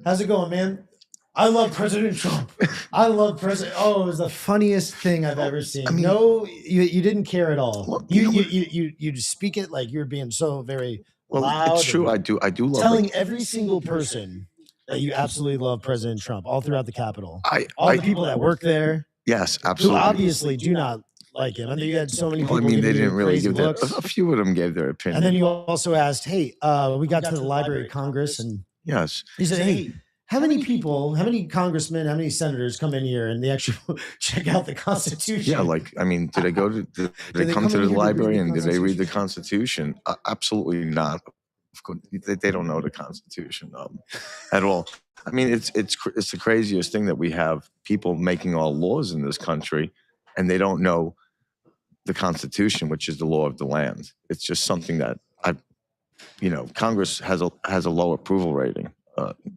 How's it going, man? I love President Trump. I love President. Oh, it was the funniest thing I've ever seen. I mean- No, you didn't care at all. Well, You just speak it like you're being so very Well, loud. it's true. and I do love telling it. every single person that you absolutely love President Trump all throughout the Capitol. All I the people that work there yes, who absolutely. obviously do not like him. I mean, you had so many Well, people. I mean, they giving you didn't really crazy give that. looks. A few of them gave their opinion. And then you also asked, "Hey, we got to the Library of Congress, and yes. he said, hey, how many congressmen, how many senators come in here and they actually check out the Constitution?" Yeah, like I mean, did they go to? Did they they come come to in the here to read library the and did they read the Constitution? Constitution? Absolutely not. Of course, they don't know the Constitution at all. I mean, it's the craziest thing that we have people making our laws in this country, and they don't know the Constitution, which is the law of the land. It's just something that Congress has a low approval rating.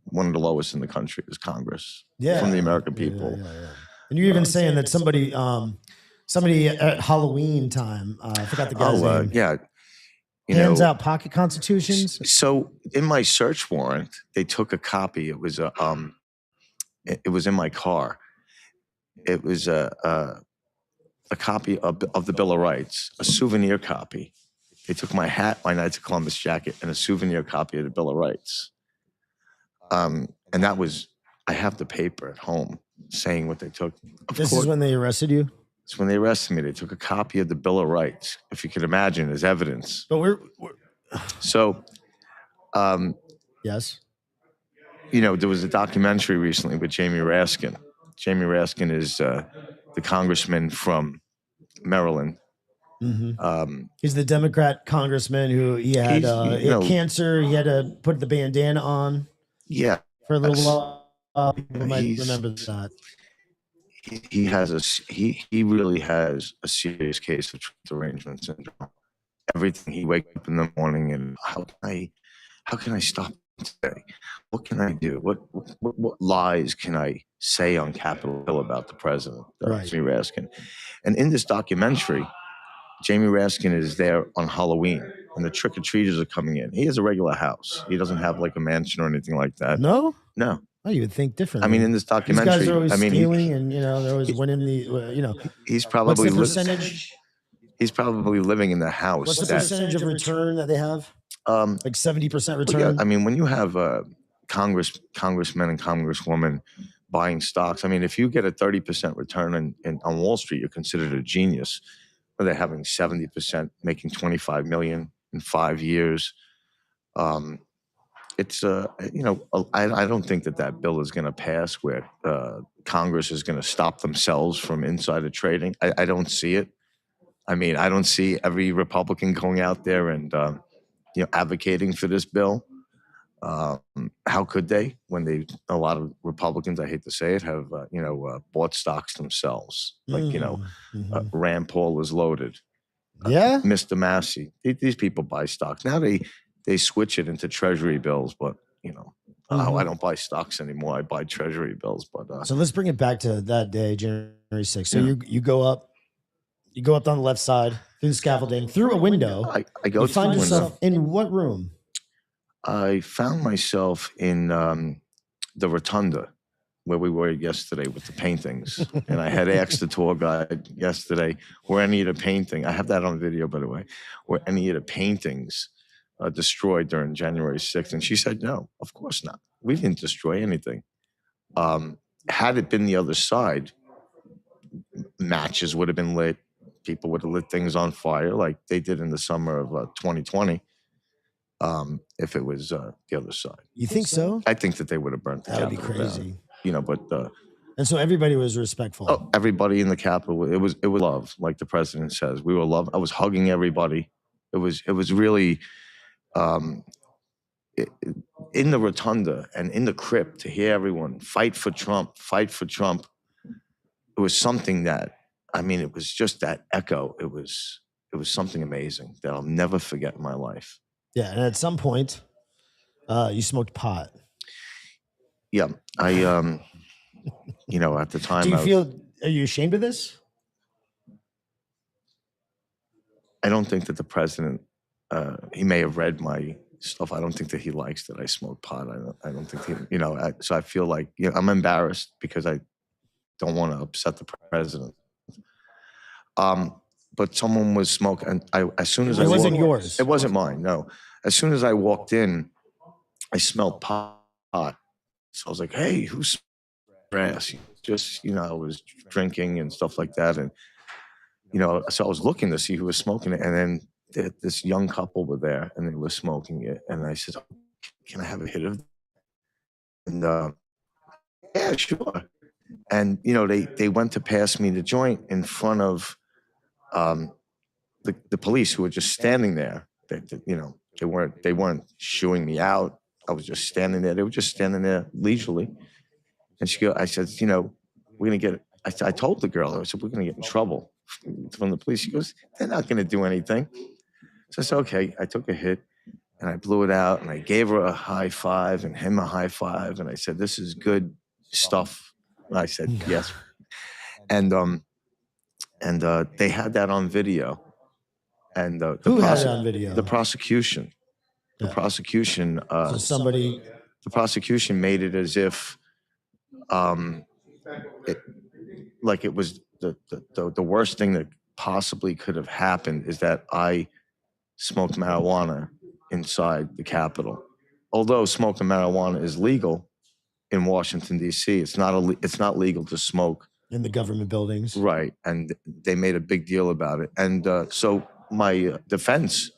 One of the lowest in the country is Congress from the American people. Yeah. And you're even saying that somebody at Halloween time, I forgot the guy's name, Yeah. hands out pocket constitutions. So in my search warrant, they took a copy. It was it was in my car. It was a copy of the Bill of Rights, a souvenir copy. They took my hat, my Knights of Columbus jacket, and a souvenir copy of the Bill of Rights. And that was, I have the paper at home saying what they took. This is when they arrested you. It's when they arrested me. They took a copy of the Bill of Rights, if you can imagine, as evidence. But we're So, yes. there was a documentary recently with Jamie Raskin. Jamie Raskin is the congressman from Maryland. Mm-hmm. He's the Democrat congressman who he had cancer. He had to put the bandana on Yeah, for a little while. People might He's- remember that. he really has a serious case of truth derangement syndrome. Everything, he wakes up in the morning and how can I stop today? What can I do? What lies can I say on Capitol Hill about the president? Right. Jamie Raskin. And in this documentary, Jamie Raskin is there on Halloween, and the trick-or-treaters are coming in. He has a regular house. He doesn't have like a mansion or anything like that. No, No. oh, you would think differently. I mean, in this these documentary, guys are always I mean, stealing, and they're always winning the. he's What's probably the percentage? he's probably living in the house What's the that percentage of return that they have? Like 70% Well, return? yeah, I mean, when you have congressmen and congresswomen buying stocks, I mean, if you get a 30% return on Wall Street, you're considered a genius. Or they're having 70%, making 25 million in 5 years. It's I don't think that bill is going to pass where Congress is going to stop themselves from insider trading. I don't see it. I mean, I don't see every Republican going out there and advocating for this bill. How could they when a lot of Republicans, I hate to say it, have bought stocks themselves, like Mhm. Rand Paul is loaded, Yeah. Mr. Massey. These people buy stocks now. They switch it into Treasury bills, but I don't buy stocks anymore. I buy Treasury bills. But So let's bring it back to that day, January 6th. So Yeah. you go up on the left side through the scaffolding, through a window. I go You to find the window. yourself in what room? I found myself in the rotunda where we were yesterday with the paintings. And I had asked the tour guide yesterday, were any of the painting, I have that on video, by the way, were any of the paintings destroyed during January 6th? And she said, no, of course not. We didn't destroy anything. Had it been the other side, matches would have been lit. People would have lit things on fire like they did in the summer of 2020. If it was the other side, You think so? I think that they would have burnt the That would be Capitol down. crazy. But And so everybody was respectful. everybody in the Capitol, it was love, like the president says. We were love. I was hugging everybody. It was really in the rotunda and in the crypt to hear everyone fight for Trump, fight for Trump. It was something that, I mean, it was just that echo. It was something amazing that I'll never forget in my life. Yeah. And at some point, you smoked pot. Yeah, I at the time, Are you ashamed of this? I don't think that the president, he may have read my stuff. I don't think that he likes that I smoke pot. I don't think he, so I feel like, I'm embarrassed because I don't want to upset the president. But someone was smoking, and as soon as It I wasn't walked- yours. It wasn't mine, no. As soon as I walked in, I smelled pot. So I was like, hey, who's grass? Just, I was drinking and stuff like that. And, so I was looking to see who was smoking it. And then this young couple were there and they were smoking it. And I said, can I have a hit of it? And yeah, sure. And, they went to pass me the joint in front of the police who were just standing there. They weren't shooing me out. I was just standing there. They were just standing there leisurely. And I said, we're going to get, I told the girl, I said, we're going to get in trouble from the police. She goes, they're not going to do anything. So I said, okay. I took a hit and I blew it out and I gave her a high five and him a high five. And I said, this is good stuff. And I said, yes. And they had that on video. And Who had it on video? The prosecution. The Yeah. prosecution. So somebody. The prosecution made it as if, it was the worst thing that possibly could have happened is that I smoked marijuana inside the Capitol. Although smoking marijuana is legal in Washington D.C., it's not legal to smoke In the government buildings. right, and they made a big deal about it. And so my defense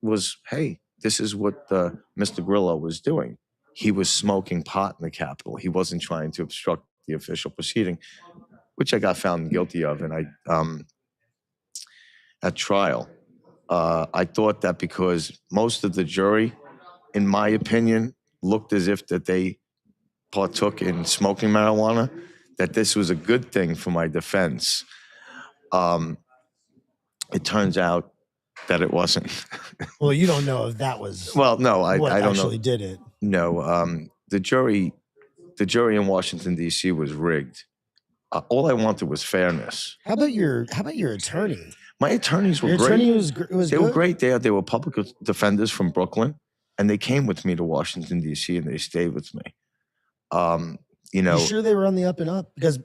was, hey, this is what Mr. Grillo was doing. He was smoking pot in the Capitol. He wasn't trying to obstruct the official proceeding, which I got found guilty of. And at trial, I thought that because most of the jury, in my opinion, looked as if that they partook in smoking marijuana, that this was a good thing for my defense. It turns out that it wasn't. Well, you don't know if that was Well, no, I what don't actually know. did it. No, the jury in Washington D.C. was rigged. All I wanted was fairness. How about your attorney? My attorneys were Your great. attorney was They were good? great. They were public defenders from Brooklyn, and they came with me to Washington D.C. and they stayed with me. You sure they were on the up and up? Because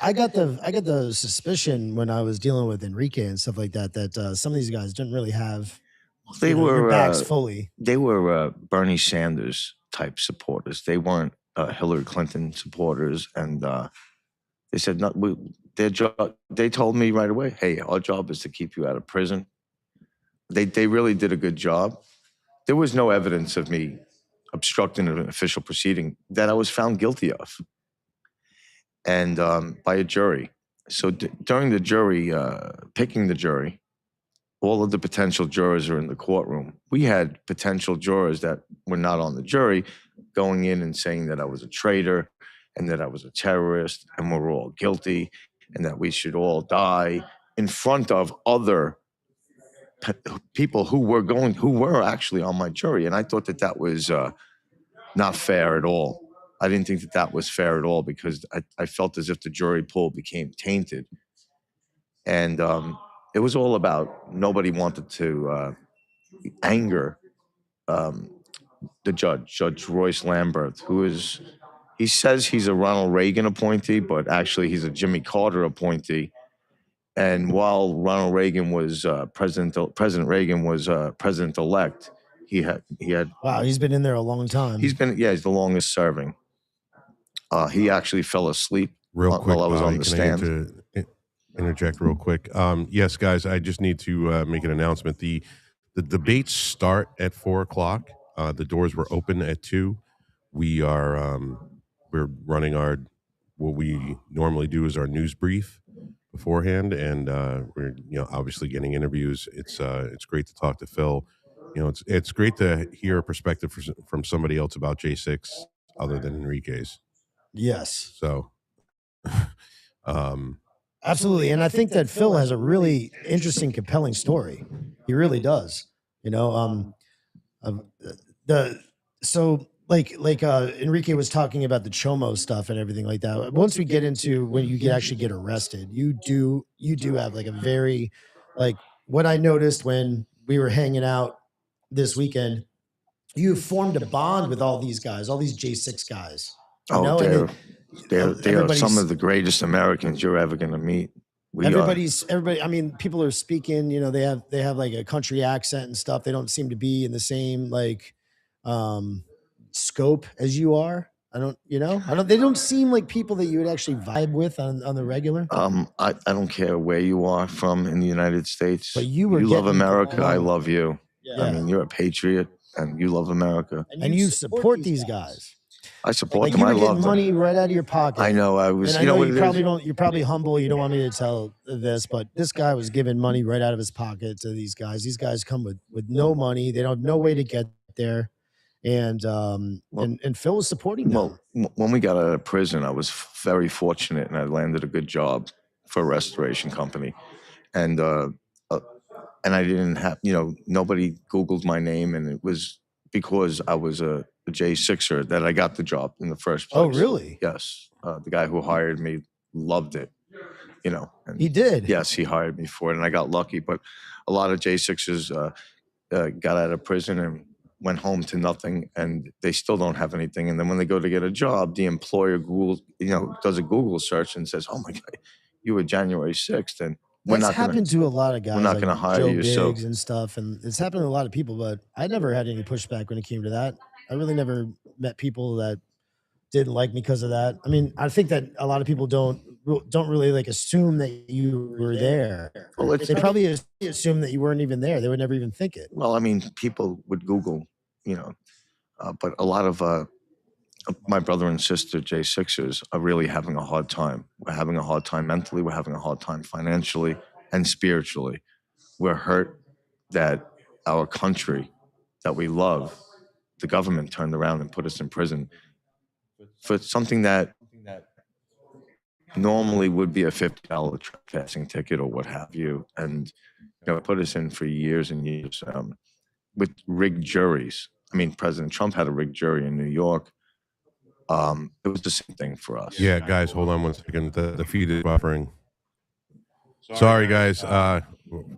I got the suspicion when I was dealing with Enrique and stuff like that that some of these guys didn't really have They you know, your were back's fully. Bernie Sanders type supporters. They weren't Hillary Clinton supporters, and they said not. Their job. They told me right away, "Hey, our job is to keep you out of prison." They really did a good job. There was no evidence of me obstructing an official proceeding that I was found guilty of, and by a jury. So during the jury picking the jury, all of the potential jurors are in the courtroom. We had potential jurors that were not on the jury going in and saying that I was a traitor and that I was a terrorist and we're all guilty and that we should all die in front of other people who were actually on my jury. And I thought that that was not fair at all. I didn't think that that was fair at all because I felt as if the jury pool became tainted. And it was all about nobody wanted to anger the Judge Royce Lamberth, he says he's a Ronald Reagan appointee, but actually he's a Jimmy Carter appointee. And while Ronald Reagan was President Reagan was president-elect, he had Wow, he's been in there a long time. he's the longest serving. He actually fell asleep Real quick, while I was Bobby, on the can stand. I interject real quick? Yes, guys, I just need to make an announcement. The debates start at 4:00. The doors were open at 2:00. We are we're running what we normally do is our news brief beforehand, and we're obviously getting interviews. It's great to talk to Phil. It's great to hear a perspective from somebody else about J6 other than Enrique's. Yes, So, absolutely. And I think that Phil has a really interesting, compelling story. He really does. Enrique was talking about the Chomo stuff and everything like that. Once we get into when you actually get arrested, you do have like a very, like, what I noticed when we were hanging out this weekend, you formed a bond with all these guys, all these J6 guys. They are some of the greatest Americans you're ever going to meet. Everybody. I mean, people are speaking. They have like a country accent and stuff. They don't seem to be in the same scope as you are. They don't seem like people that you would actually vibe with on the regular. I don't care where you are from in the United States. But you love America. I love you. Yeah. I mean, you're a patriot and you love America. And you support these guys. I support Like them. you I were love getting them. money right out of your pocket. I know. I was. And I know you probably don't. You're probably humble. You don't want me to tell this, but this guy was giving money right out of his pocket to these guys. These guys come with no money. They don't have no way to get there, and Phil was supporting them. Well, when we got out of prison, I was very fortunate, and I landed a good job for a restoration company, and I didn't have, nobody Googled my name, and it was because I was a J6er that I got the job in the first place. Oh, really? Yes. The guy who hired me loved it, and He did. yes, he hired me for it, and I got lucky. But a lot of J6ers got out of prison and went home to nothing, and they still don't have anything. And then when they go to get a job, the employer does a Google search and says, "Oh my God, you were January 6th," and we're That's not going happened to a lot of guys. we're not like gonna hire Joe you, so- Biggs and stuff, and it's happened to a lot of people. But I never had any pushback when it came to that. I really never met people that didn't like me because of that. I mean, I think that a lot of people don't really assume that you were there. Well, They probably assume that you weren't even there. They would never even think it. Well, I mean, people would Google, but a lot of my brother and sister J6ers are really having a hard time. We're having a hard time mentally. We're having a hard time financially and spiritually. We're hurt that our country that we love, the government turned around and put us in prison for something that normally would be a $50 trespassing ticket or what have you, and put us in for years and years with rigged juries. I mean, President Trump had a rigged jury in New York. It was the same thing for us. yeah, guys, hold on one second. The feed is buffering. Sorry, guys.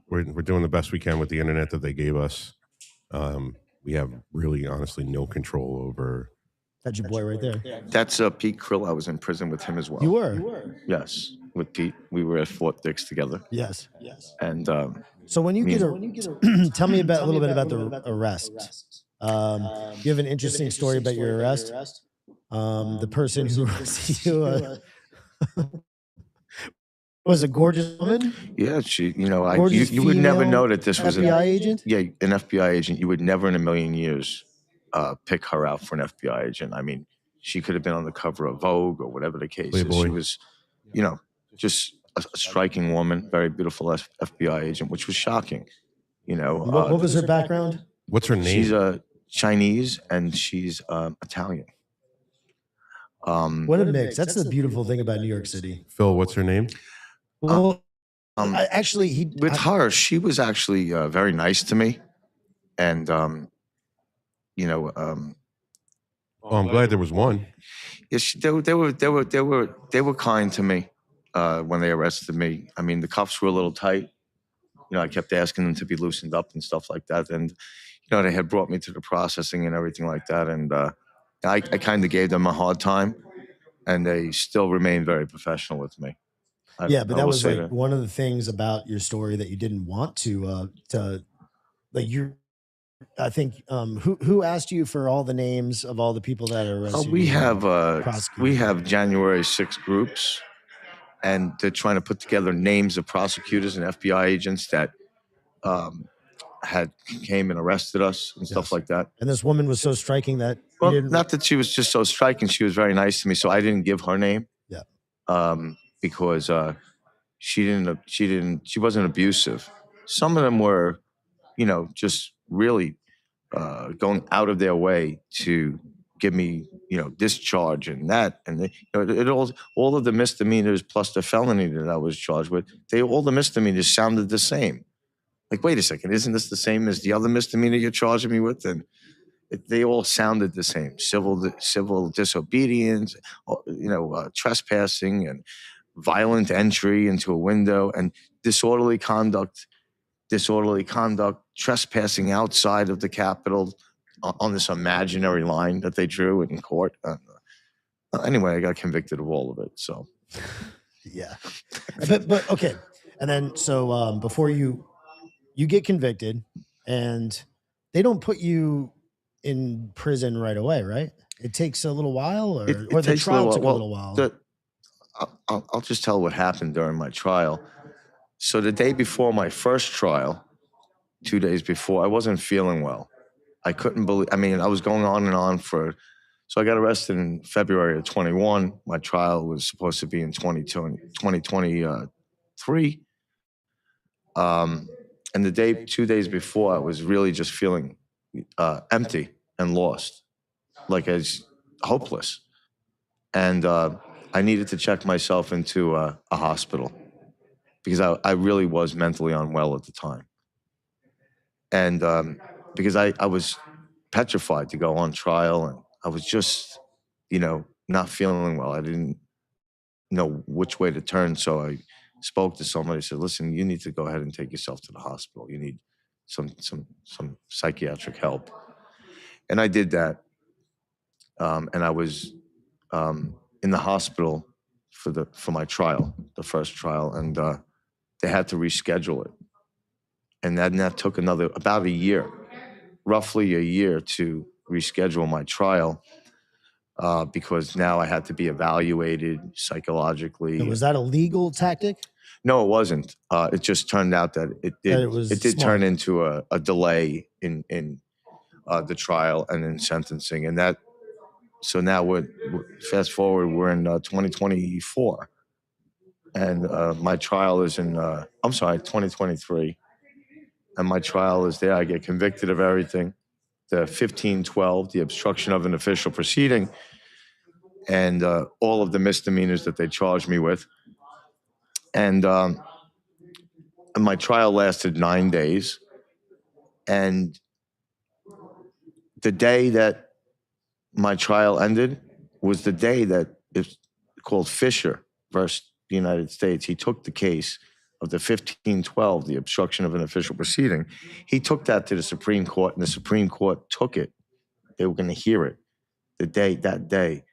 We're doing the best we can with the internet that they gave us. We have really, honestly, no control over. That's your boy right there. That's Pete Krill. I was in prison with him as well. You were. Yes. with Pete. We were at Fort Dix together, Yes. and So when you Me- get tell me about a little bit about the arrest. You have an interesting story about your arrest. The person who arrested you was a gorgeous woman, yeah, she, you know, gorgeous you would never female know that this was FBI agent. yeah, an FBI agent. You would never in a million years pick her out for an FBI agent. I mean, she could have been on the cover of Vogue or whatever the case is. Playboy. She was, you know, just a striking woman, very beautiful FBI agent, which was shocking. You know, What was her background? What's her name? she's Chinese and she's Italian. What a mix. That's the beautiful thing about New York City. Phil, what's her name? Well, Um, actually, with her, she was actually very nice to me, and you know, Oh, I'm glad there was one. yeah, they were kind to me when they arrested me. I mean, the cuffs were a little tight. You know, I kept asking them to be loosened up and stuff like that, and you know, they had brought me to the processing and everything like that, and I kind of gave them a hard time, and they still remained very professional with me. yeah, but I that will was say like one of the things about your story that you didn't want to like you. I think who asked you for all the names of all the people that are arrested? we you? have prosecuted. we have January 6 groups, and they're trying to put together names of prosecutors and FBI agents that had came and arrested us and stuff Yes. like that. And this woman was so striking that you Well, didn't. not that she was just so striking; she was very nice to me, so I didn't give her name. Yeah. Because she wasn't abusive. Some of them were, you know, just really going out of their way to give me, you know, discharge and that, and they, you know, all of the misdemeanors plus the felony that I was charged with, all the misdemeanors sounded the same. Like, wait a second, isn't this the same as the other misdemeanor you're charging me with? And they all sounded the same: civil disobedience, you know, trespassing and violent entry into a window, and disorderly conduct, trespassing outside of the Capitol on this imaginary line that they drew in court. Anyway, I got convicted of all of it. So, Yeah, but okay, and then so before you get convicted, and they don't put you in prison right away, right? It takes a little while, or it the takes trial took a Well, little while. I'll just tell what happened during my trial. So the day before my first trial, 2 days before, I wasn't feeling well. I couldn't believe, I mean, I was going on and on so I got arrested in February of 21. My trial was supposed to be in 2023. And the 2 days before, I was really just feeling empty and lost, like as hopeless. And I needed to check myself into a hospital because I really was mentally unwell at the time. And because I was petrified to go on trial, and I was just, you know, not feeling well. I didn't know which way to turn. So I spoke to somebody, said, listen, you need to go ahead and take yourself to the hospital. You need some psychiatric help. And I did that. And I was in the hospital for my trial, the first trial, and they had to reschedule it. And that took about a year, roughly a year, to reschedule my trial because now I had to be evaluated psychologically. Was that a legal tactic? No, it wasn't. It just turned out that it did turn into a delay in the trial and in sentencing, and that. So now we're fast forward. We're in 2024, and my trial is in 2023, and my trial is there. I get convicted of everything: the 1512, the obstruction of an official proceeding, and all of the misdemeanors that they charged me with. And my trial lasted 9 days, and the day that my trial ended was the day that it's called Fisher versus the United States. He took the case of the 1512, the obstruction of an official proceeding. He took that to the Supreme Court, and the Supreme Court took it. They were going to hear it that day.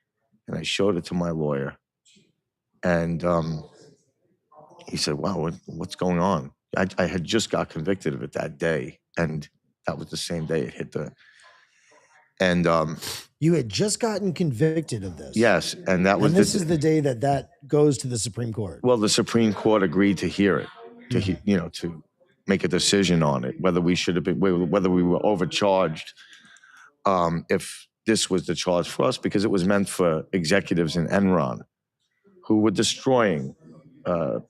And I showed it to my lawyer. And he said, wow, what's going on? I had just got convicted of it that day. And that was the same day it hit the, and You had just gotten convicted of this. yes, and that was And this is the day that goes to the Supreme Court. well, the Supreme Court agreed to hear it, to make a decision on it, whether we should have been, whether we were overcharged, if this was the charge for us, because it was meant for executives in Enron who were destroying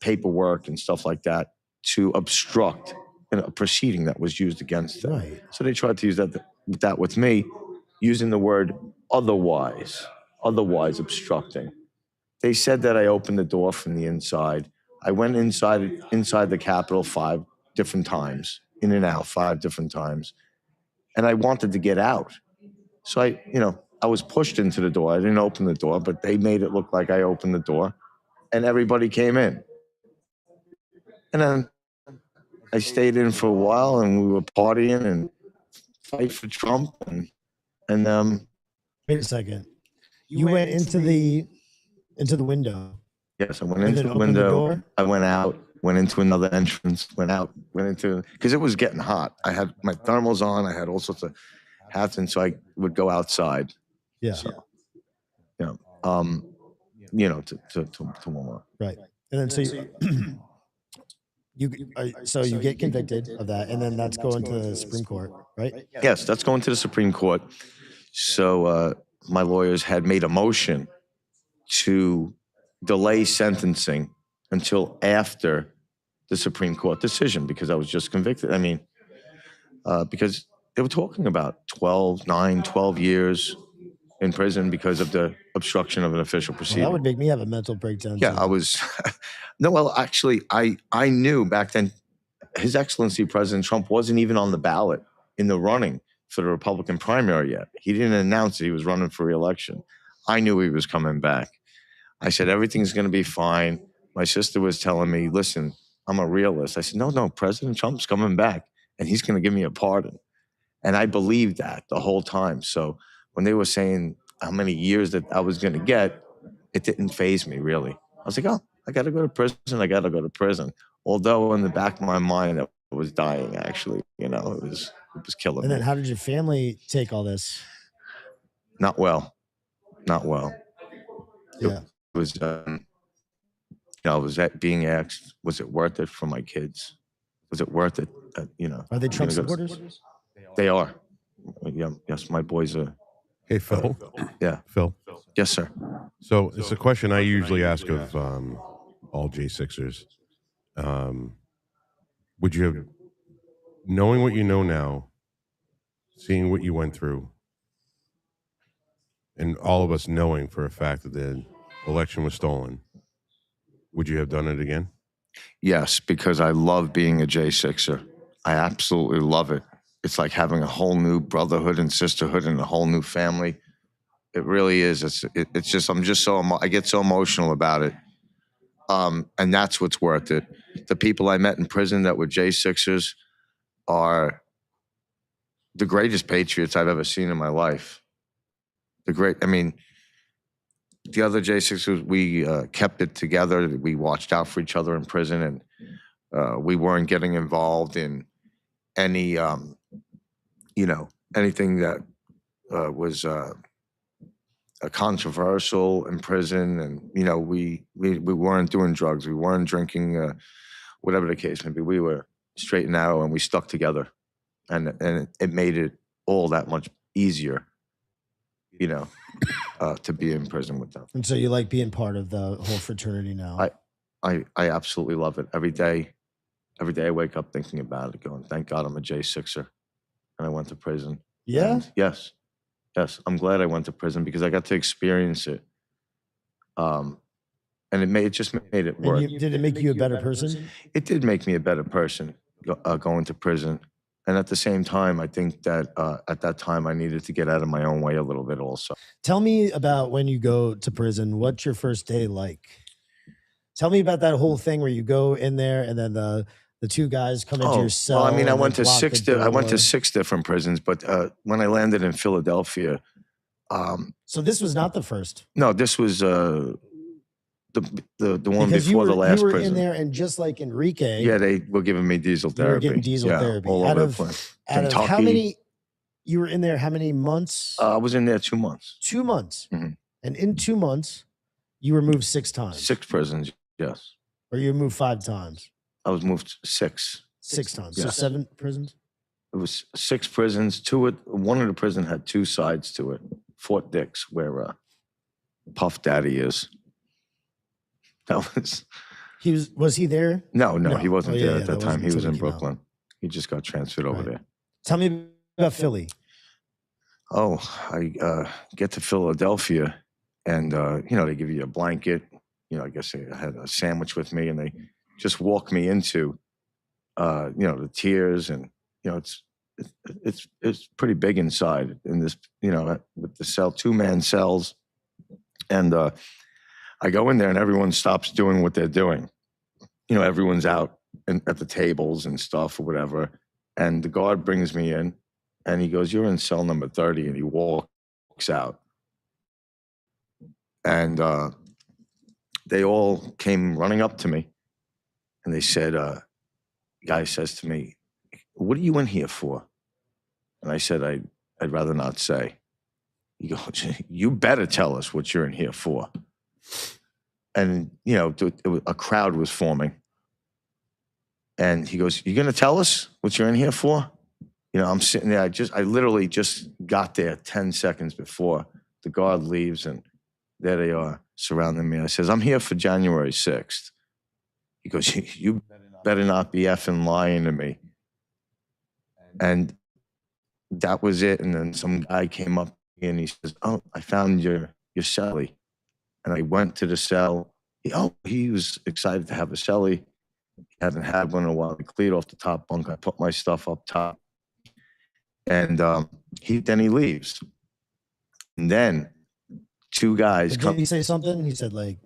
paperwork and stuff like that to obstruct a proceeding that was used against them. Right. So they tried to use that with me, using the word otherwise obstructing. They said that I opened the door from the inside. I went inside the Capitol 5 different times, in and out 5 different times, and I wanted to get out. So I was pushed into the door. I didn't open the door, but they made it look like I opened the door, and everybody came in. And then I stayed in for a while, and we were partying and fight for Trump, and Wait a second. You went into the window. yes, I went And into then the opened the window. door? I went out, went into another entrance, went into, because it was getting hot. I had my thermals on. I had all sorts of hats, and so I would go outside. Yeah. So, to warm up. Right. And then so you get convicted of that, and then that's going to the Supreme Court, right? Yes, that's going to the Supreme Court. So my lawyers had made a motion to delay sentencing until after the Supreme Court decision, because I was just convicted. I mean, because they were talking about 12 years in prison because of the obstruction of an official Well, proceeding. that would make me have a mental breakdown. Yeah, too. I was. No, well, actually, I knew back then His Excellency President Trump wasn't even on the ballot in the running for the Republican primary yet. He didn't announce that he was running for re-election. I knew he was coming back. I said, everything's going to be fine. My sister was telling me, listen, I'm a realist. I said, no, President Trump's coming back, and he's going to give me a pardon. And I believed that the whole time. So when they were saying how many years that I was going to get, it didn't faze me, really. I was like, oh, I got to go to prison. I got to go to prison. Although in the back of my mind, I was dying, actually. It was killing And then me. how did your family take all this? Not well. Yeah. It was, I was being asked, was it worth it for my kids? Was it worth it? Are they Trump I'm gonna go- supporters? They are. Yeah, yes, my boys are. Hey, Phil. Yeah. Phil. Yes, sir. So it's a question I usually ask of all J6ers. Would you have, knowing what you know now, seeing what you went through, and all of us knowing for a fact that the election was stolen, would you have done it again? Yes, because I love being a J6er. I absolutely love it. It's like having a whole new brotherhood and sisterhood and a whole new family. It really is. It's just, I get so emotional about it. And that's what's worth it. The people I met in prison that were J6ers are the greatest patriots I've ever seen in my life. The other J6ers, we kept it together. We watched out for each other in prison, and we weren't getting involved in any, anything that was controversial in prison. And, we weren't doing drugs. We weren't drinking, whatever the case may be. We were straight and narrow, and we stuck together. And it made it all that much easier, to be in prison with them. And so you like being part of the whole fraternity now? I absolutely love it. Every day I wake up thinking about it, going, thank God I'm a J6er and I went to prison. Yeah? And yes. I'm glad I went to prison because I got to experience it. And it just made it work. Did it make you a better person? It did make me a better person going to prison. And at the same time, I think that at that time I needed to get out of my own way a little bit also. Tell me about when you go to prison. What's your first day like? Tell me about that whole thing where you go in there and then the two guys come into your cell. Well, I mean, I and went they to block six. the I went to door. 6 different prisons, but when I landed in Philadelphia, So this was not the first. no, this was the one Because before the last you were prison. in there, and just like Enrique, Yeah, they were giving me diesel you were therapy. getting diesel Yeah, therapy. all Out over of, the place. out of how Kentucky. many? You were in there how many months? I was in there 2 months. 2 months. Mhm. And in 2 months, you were moved 6 times. 6 prisons, yes. Or you were moved 5 times. I was moved 6. 6 times. So Yes. 7 prisons. It was 6 prisons. One of the prison had 2 sides to it. Fort Dix, where Puff Daddy is. That was Was he there? no, No. he wasn't Oh, yeah, there yeah, at that that time. wasn't He was until in he came out. Brooklyn. He just got transferred over Right. there. Tell me about Philly. Oh, I get to Philadelphia, and they give you a blanket. I guess I had a sandwich with me, and they just walk me into, the tiers, and it's pretty big inside in this, with the cell, 2-man cells, and I go in there, and everyone stops doing what they're doing. Everyone's out at the tables and stuff or whatever, and the guard brings me in, and he goes, "You're in cell number 30," and he walks out. And they all came running up to me, and they said, the guy says to me, "What are you in here for?" And I said, I'd rather not say. He goes, "You better tell us what you're in here for." And, a crowd was forming. And he goes, "You're going to tell us what you're in here for?" I'm sitting there. I literally just got there 10 seconds before the guard leaves, and there they are surrounding me. I says, "I'm here for January 6th. He goes, "You better not be effing lying to me." And that was it. And then some guy came up and he says, "Oh, I found your cellie." And I went to the cell. He was excited to have a cellie. He hadn't had one in a while. I cleared off the top bunk. I put my stuff up top. And he leaves. And then 2 guys Did come. he say something? He said like,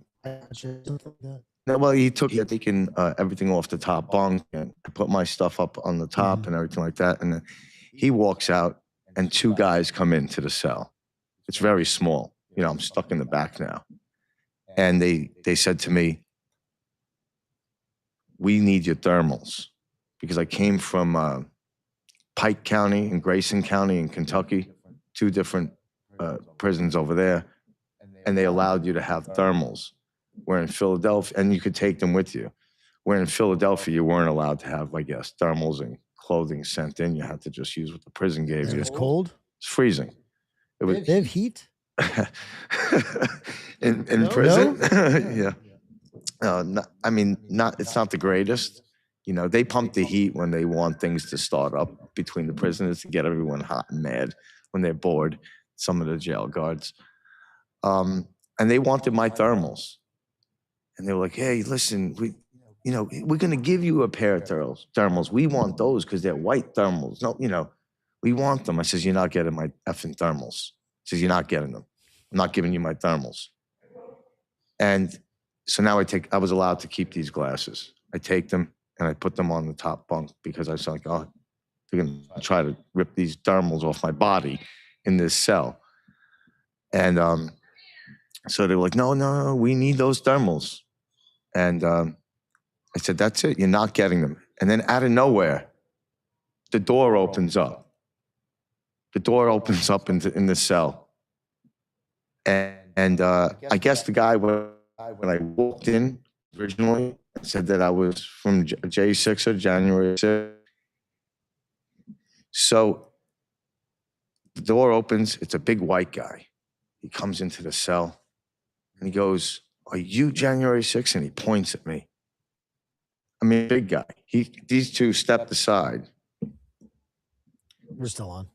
something like that. No, well, he had taken everything off the top bunk, and I put my stuff up on the top and everything like that. And then he walks out, and 2 guys come into the cell. It's very small. I'm stuck in the back now. And they said to me, "We need your thermals," because I came from Pike County and Grayson County in Kentucky, 2 different prisons over there, and they allowed you to have thermals. Where in Philadelphia, and you could take them with you. Where in Philadelphia, you weren't allowed to have, I guess, thermals and clothing sent in. You had to just use what the prison gave you. It's cold. It's freezing. It was They have heat. in No? prison. Yeah. It's not the greatest. They pump the heat when they want things to start up between the prisoners to get everyone hot and mad when they're bored. Some of the jail guards, and they wanted my thermals, and they were like, "Hey, listen, we're going to give you a pair of thermals. We want those because they're white thermals. No, we want them." I says, "You're not getting my effing thermals." He says, "You're not getting them. I'm not giving you my thermals." And so now I was allowed to keep these glasses. I take them and I put them on the top bunk because I was like, "Oh, they're going to try to rip these thermals off my body in this cell." And so they were like, no, we need those thermals. And I said, "That's it. You're not getting them." And then out of nowhere, the door opens up. The door opens up in the cell. And I guess the guy, when I walked in originally, said that I was from J6 or January 6th. So the door opens. It's a big white guy. He comes into the cell and he goes, "Are you January 6th?" And he points at me. Big guy. These 2 stepped aside. We're still on.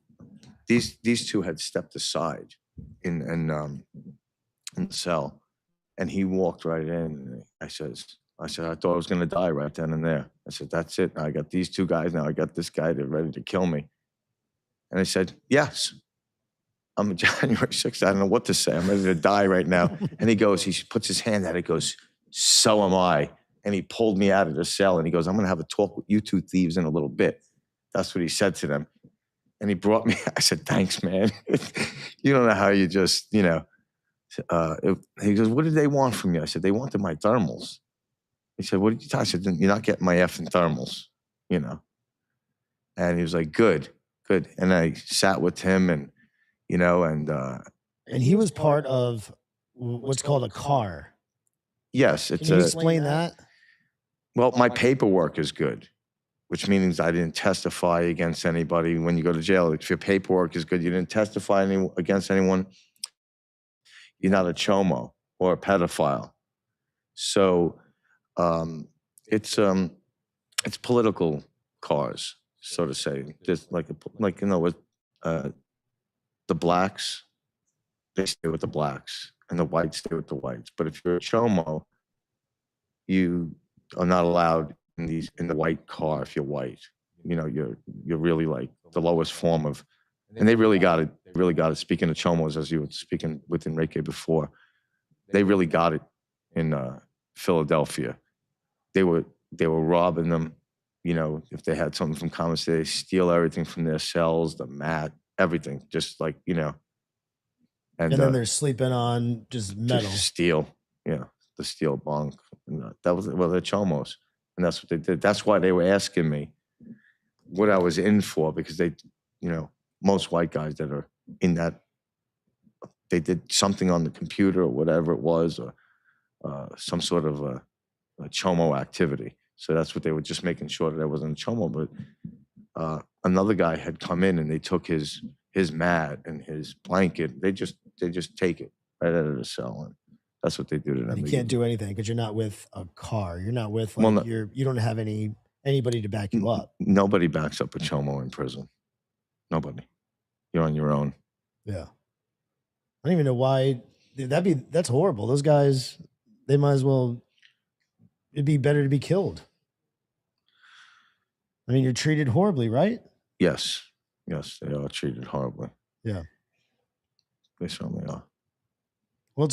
These 2 had stepped aside in the cell, and he walked right in. And I said, "I thought I was going to die right then and there." I said, "That's it. Now I got these 2 guys. Now I got this guy. They're ready to kill me." And I said, "Yes, I'm January 6th. I don't know what to say. I'm ready to die right now." And he puts his hand out. He goes, "So am I." And he pulled me out of the cell, and he goes, "I'm going to have a talk with you 2 thieves in a little bit." That's what he said to them. And he brought me, I said, "Thanks, man." You don't know how you just, He goes, what did they want from you? I said, they wanted my thermals. He said, what did you tell? I said, you're not getting my effing thermals, you know? And he was like, good. And I sat with him and, you know, and he was part of what's called a CAR. yes, it's Can you explain that? well, my paperwork is good, which means I didn't testify against anybody when you go to jail. If your paperwork is good, you didn't testify against anyone, you're not a chomo or a pedophile. So it's political cars, so to say. Just like you know, with the blacks, they stay with the blacks, and the whites stay with the whites. But if you're a chomo, you are not allowed in the white car if you're white. You know, you're really like the lowest form of, and they really got it. Really got it. Speaking of chomos, as you were speaking with Enrique before, they really got it in Philadelphia. They were robbing them. You know, if they had something from commissary, they steal everything from their cells, the mat, everything, just like, you know. And then they're sleeping on just metal. Just steel, yeah, the steel bunk. And that was, well, they're chomos, and that's what they did. That's why they were asking me what I was in for, because they, you know, most white guys that are in that, they did something on the computer or whatever it was, or some sort of a chomo activity. So that's what they were just making sure that I wasn't a chomo. But another guy had come in and they took his mat and his blanket. They just take it right out of the cell, and that's what they do to them. You can't do anything because you're not with a car. You're not with like Well, no. you don't have anybody to back you up. Nobody backs up a chomo in prison. Nobody. You're on your own. Yeah. I don't even know why that's horrible. Those guys, they might as well, it'd be better to be killed. I mean, you're treated horribly, right? Yes, they are treated horribly. Yeah. They certainly are. Well,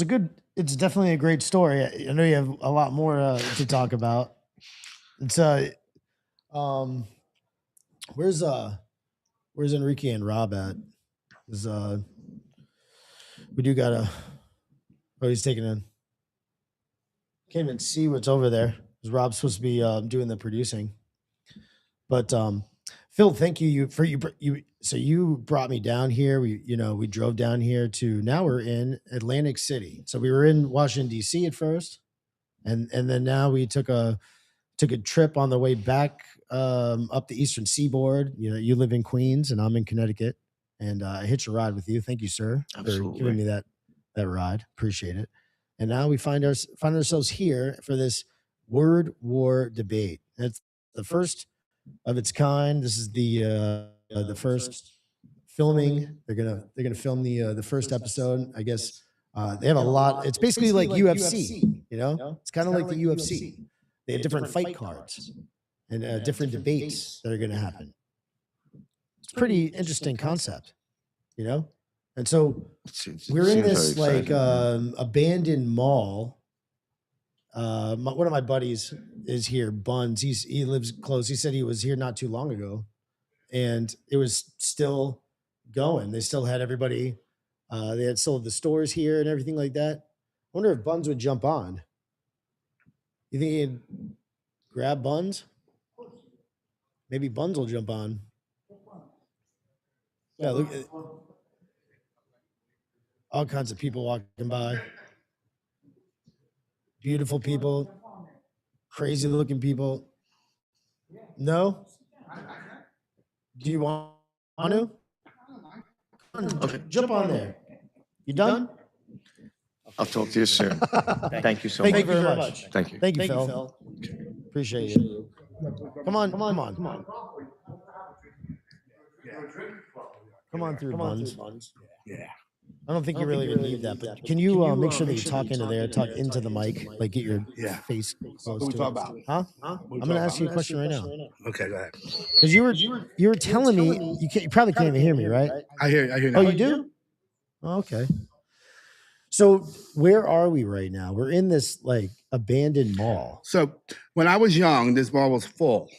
it's definitely a great story. I know you have a lot more to talk about. It's where's Enrique and Rob at? We do gotta. Oh, he's taking in. Can't even see what's over there. Rob's supposed to be doing the producing. But Phil, thank you for you. So you brought me down here. We drove down here to, now we're in Atlantic City. So we were in Washington D.C. at first, and then now we took a trip on the way back up the Eastern Seaboard. You know, you live in Queens and I'm in Connecticut, and I hitched a ride with you. Thank you, sir, Absolutely. for giving me that ride. Appreciate it. And now we find ourselves here for this word war debate. It's the first of its kind. This is the first filming. They're gonna film the first episode. I guess they have a lot. It's basically like UFC. You know, it's kind of like the UFC. They have different fight cards and different debates that are going to happen. It's a pretty interesting concept, you know. And so we're in this like abandoned mall. One of my buddies is here, Buns. He lives close. He said he was here not too long ago, and it was still going. They still had everybody. They had still the stores here and everything like that. I wonder if Buns would jump on. You think he'd grab Buns? Maybe Buns will jump on. Yeah, look at all kinds of people walking by. Beautiful people, crazy looking people. No? Do you want to? Okay. Jump on there. You done? I'll talk to you soon. Thank you so Thank much. you very much. Thank you. Thank you, Phil. Appreciate you. Come on. Come on through, Buns. Yeah. I don't think you really would need that, but can you make sure that you talk into there, talk into the mic, like get your face close What we to talk it. about? Huh? I'm gonna ask you a question right now. Okay, go ahead. Because you were telling me you probably can't even hear me, right? I hear you. Oh, you do? Oh, okay. So where are we right now? We're in this like abandoned mall. So when I was young, this mall was full.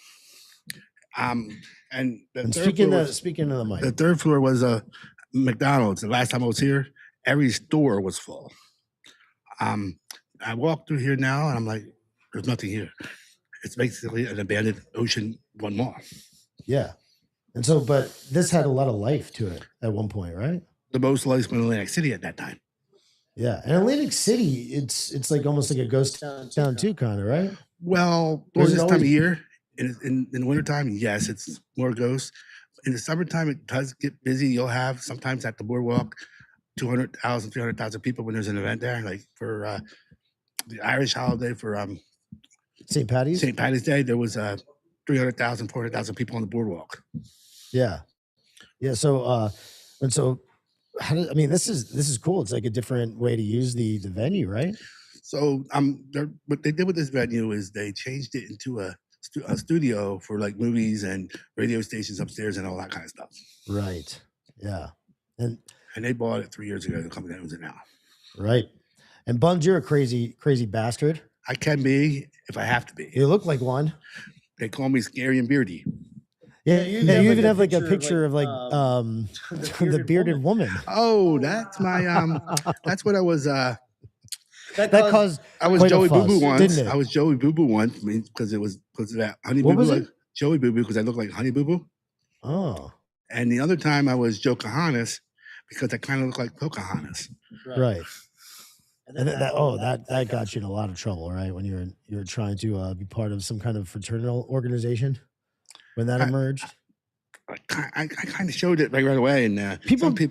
And And speaking of the the mic, third floor was a McDonald's. The last time I was here, every store was full. I walk through here now and I'm like, there's nothing here. It's basically an abandoned Ocean One Mall. Yeah. And so, but this had a lot of life to it at one point, right? The most life in Atlantic City at that time. Yeah. And Atlantic City, it's like almost like a ghost town too, kind of, right? Well, Or during is it this time of always- year, in the wintertime, yes, it's more ghosts. In the summertime, it does get busy. You'll have sometimes at the boardwalk 200,000, 300,000 people when there's an event there, like for the Irish holiday for St. Patty's? St. Patty's Day. There was 300,000, 400,000 people on the boardwalk. Yeah. Yeah. So, and so, how did, I mean, this is cool. It's like a different way to use the venue, right? So what they did with this venue is they changed it into a studio for like movies and radio stations upstairs and all that kind of stuff. Right. Yeah. And they bought it 3 years ago. The company that owns it now. right. And Buns, you're a crazy bastard. I can be if I have to be. You look like one. They call me Scary and Beardy. Yeah. You even have like a picture of like the bearded woman. Oh, that's my that's what I was. That caused I was quite a Joey Boo Boo fuss, once. didn't it? I was Joey Boo Boo once because it was because of that Honey What Boo was Boo. it? Like, Joey Boo Boo because I look like Honey Boo Boo. Oh, And the other time I was Joe Kahanas because I kind of look like Pocahontas. right. And that got you in a lot of trouble, right? When you were trying to be part of some kind of fraternal organization when that I- emerged. I kind of showed it right away, and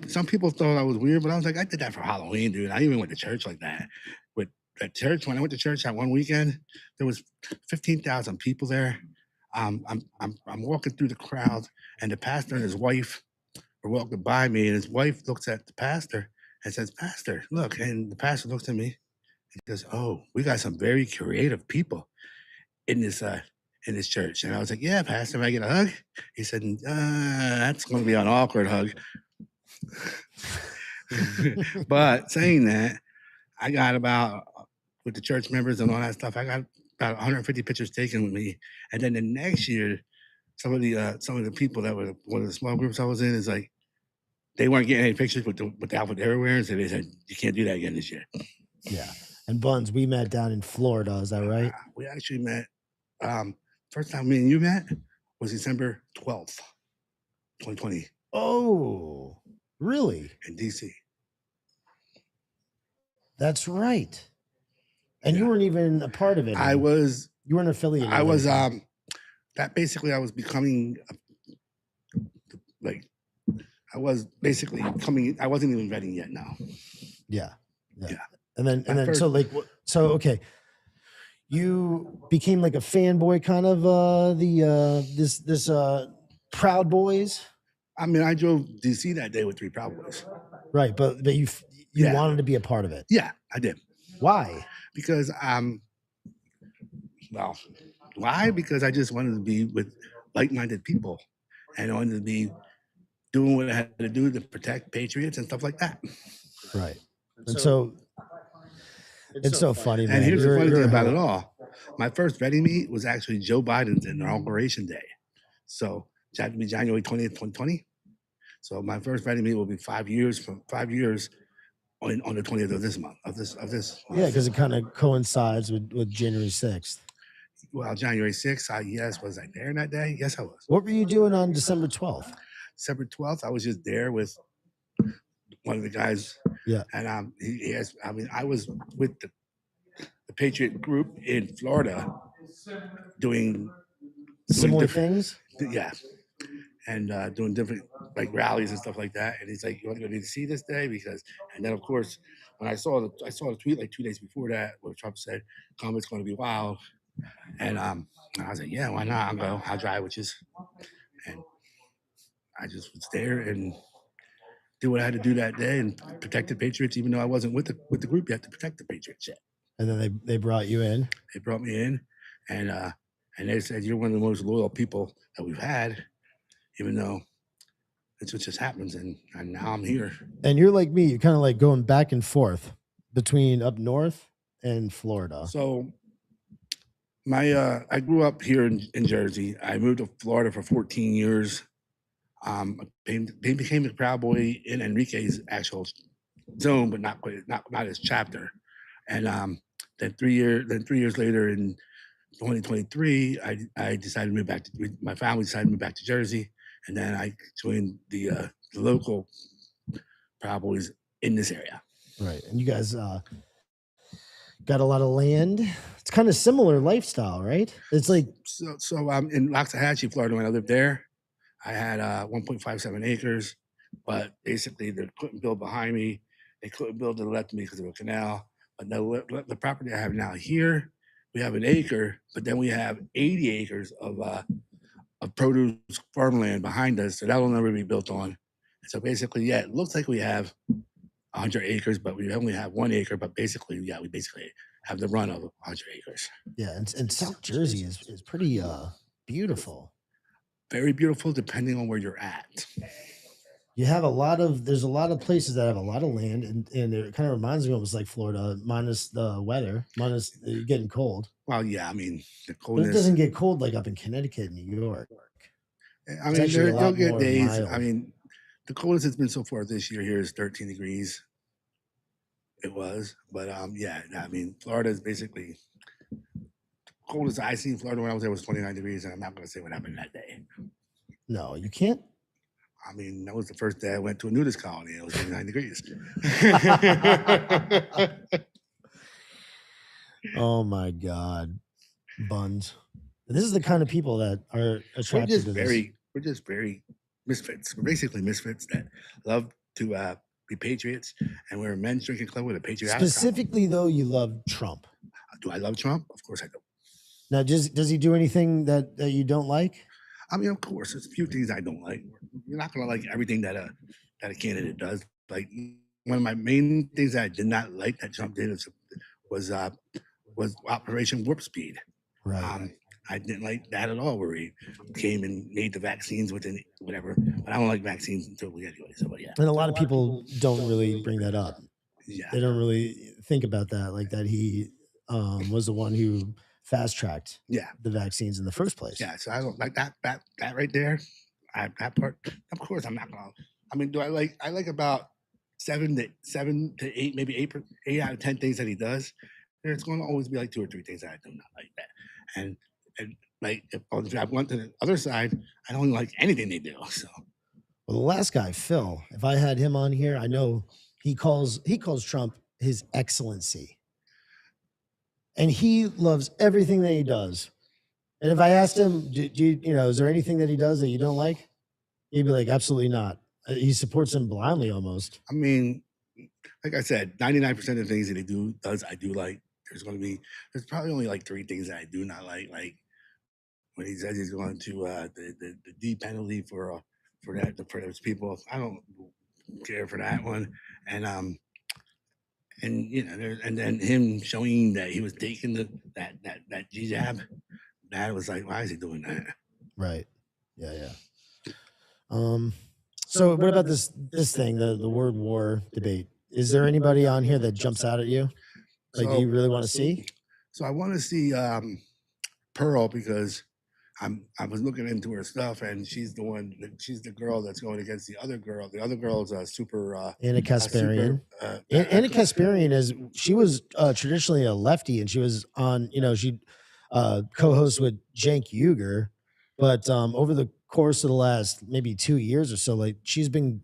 some people thought I was weird, but I was like, I did that for Halloween, dude. I even went to church like that. With at church, when I went to church that one weekend, there was 15,000 people there. I'm walking through the crowd, and the pastor and his wife are walking by me, and his wife looks at the pastor and says, "Pastor, look." And the pastor looks at me and goes, "Oh, we got some very creative people in this church." And I was like, "Yeah, Pastor, may I get a hug?" He said, "That's going to be an awkward hug." But saying that, I got about with the church members and all that stuff. I got about 150 pictures taken with me, and then the next year, some of the people that were one of the small groups I was in is like they weren't getting any pictures with the outfit they were wearing, so they said, "You can't do that again this year." Yeah. And Buns, we met down in Florida. Is that right? We actually met. First time me and you met was December 12th, 2020 Oh, really? in DC. That's right. And you weren't even a part of it. I was You weren't affiliated. I with was anything. that basically I was becoming like I was basically coming. I wasn't even vetting yet now. Yeah. Yeah. And then At first- so like so okay. You became like a fanboy kind of this Proud Boys. I mean, I drove DC that day with 3 Proud Boys. Right, but you Yeah. wanted to be a part of it. Yeah, I did Why? because well, why? Because I just wanted to be with like-minded people, and I wanted to be doing what I had to do to protect patriots and stuff like that. Right. And so it's so funny, man. And here's the You're- funny you're thing a about it hell- all. My first vetting meet was actually Joe Biden's inauguration day. So it had to be January 20th, 2020. So my first vetting meet will be 5 years on the 20th of this month, of this Yeah, because it kind of coincides with January 6th. well, January 6th, was I there that day? Yes, I was. What were you doing on December 12th? December 12th, I was just there with one of the guys. Yeah. And I was with the Patriot group in Florida doing Similar different- things? yeah, and doing different like rallies and stuff like that. And he's like, "You want to go to DC this day?" And then of course, when I saw the tweet like 2 days before that, where Trump said, "COVID's going to be wild," and I was like, "Yeah, why not? I'll drive with you." And I just was there and did what I had to do that day and protect the Patriots, even though I wasn't with the group yet to protect the Patriots yet. And then they brought you in. They brought me in, and they said, "You're one of the most loyal people that we've had," even though it's what just happens. And now I'm here. And you're like me, you're kind of like going back and forth between up north and Florida. So I grew up here in Jersey. I moved to Florida for 14 years. Became a Proud Boy in Enrique's actual zone, but not his chapter. And then 3 years later in 2023, I decided to move back to my family decided to move back to Jersey, and then I joined the local Proud Boys in this area. Right. And you guys got a lot of land. It's kind of similar lifestyle, right? It's like So in Loxahatchee, Florida, when I lived there, I had 1.57 acres, but basically they couldn't build behind me. They couldn't build to the left of me because of a canal. But the property I have now here, we have an acre, but then we have 80 acres of produce farmland behind us, so that will never be built on. So basically, yeah, it looks like we have 100 acres, but we only have 1 acre. But basically, yeah, we basically have the run of 100 acres. yeah, and South Jersey is pretty beautiful. Very beautiful, depending on where you're at. You have there's a lot of places that have a lot of land, and it kind of reminds me almost like Florida, minus the weather, minus getting cold. Well, yeah, I mean the But it coldness. doesn't get cold like up in Connecticut and New York. I It's mean, actually a they'll lot get more days. I mild. mean, the coldest it's been so far this year here is 13 degrees. It was, but yeah, I mean, Florida is basically coldest I seen Florida when I was there was 29 degrees, and I'm not going to say what happened that day. No, you can't. I mean, that was the first day I went to a nudist colony. It was 29 degrees. Oh my God, buns. This is the kind of people that are attracted to this. We're just very misfits. We're basically misfits that love to be patriots, and we're a men's drinking club with a patriotic. Specifically, though, you love Trump. Do I love Trump? Of course I do. Now, does he do anything that you don't like? I mean, of course, there's a few things I don't like. You're not gonna like everything that a candidate does. Like one of my main things that I did not like that Trump did was Operation Warp Speed. Right. I didn't like that at all, where he came and made the vaccines within whatever. But I don't like vaccines until we anyway. So, but yeah, And a lot of people don't really bring that up. yeah. They don't really think about that, like that he was the one who fast tracked Yeah. the vaccines in the first place. Yeah, so I don't like that right there. That part. Of course, I'm not gonna. I mean, I like about 7 to 8, maybe 8 out of 10 things that he does. There's going to always be like 2 or 3 things that I do not like that. And like if I went to the other side, I don't like anything they do. So Well, the last guy, Phil, if I had him on here, I know he calls Trump his excellency. And he loves everything that he does. And if I asked him, is there anything that he does that you don't like? He'd be like, absolutely not. He supports him blindly almost. I mean, like I said, 99% of the things that he does I do like. There's probably only like 3 things that I do not like. Like when he says he's going to the D penalty for those people. I don't care for that one. And and then him showing that he was taking that G-jab, that was like, why is he doing that? Right. Yeah. So what about this thing, the word war debate? Is there anybody on here that jumps out at you? Like, do you really want to see? So I want to see Pearl, because I was looking into her stuff, and she's the girl that's going against the other girl. The other girl's a super Anna Kasparian. Anna Kasparian she was traditionally a lefty, and she was on, she co-hosts with Cenk Uygur, but over the course of the last maybe 2 years or so, like she's been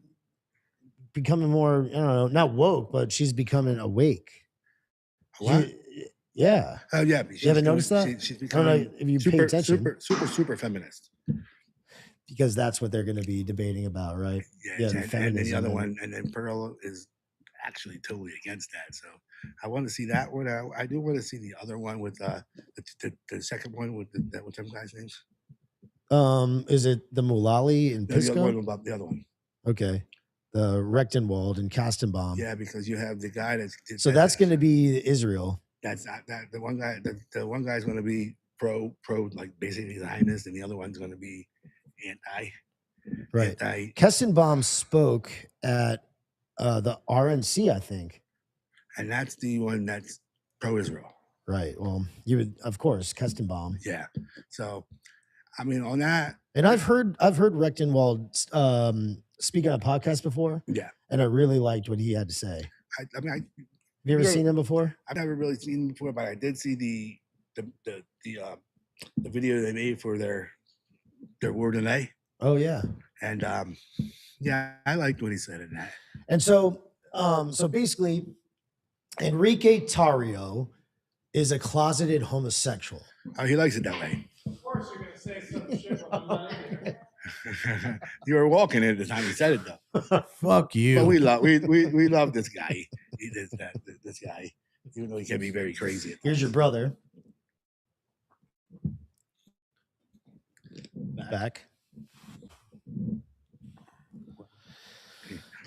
becoming more, I don't know, not woke, but she's becoming awake. What? Yeah. Oh yeah, You haven't noticed that? She's I don't know becoming if you pay attention, super feminist. because that's what they're going to be debating about, right? Yeah, the and then the feminism other and- one, and then Pearl is actually totally against that. So I want to see that one. I do want to see the other one with the second one with what's them guys' names? Is it the Mulally and No, the other one Pisco? about the other one. Okay. The Rechtenwald and Kastenbaum. Yeah, because you have the guy So that's going to be Israel. that's not that the one guy the one guy's going to be pro like basically Zionist, and the other one's going to be Right. anti. Kestenbaum spoke at the RNC, I think. And that's the one that's pro-Israel. Right. Well, you would, of course, Kestenbaum. Yeah. So, I mean, on that, And I've heard Rechtenwald speak on a podcast before, yeah. and I really liked what he had to say. I mean, you ever Yeah. seen him before? I've never really seen them before, but I did see the video they made for their word today, Oh yeah. and yeah, I liked what he said in that. And so basically, Enrique Tarrio is a closeted homosexual. Oh, he likes it that way. Of course, you're gonna say some shit about You were walking it at the time he said it, though. Fuck you. But we love this guy. He did that. This guy, even though he can be very crazy. at Here's your times. brother. Back.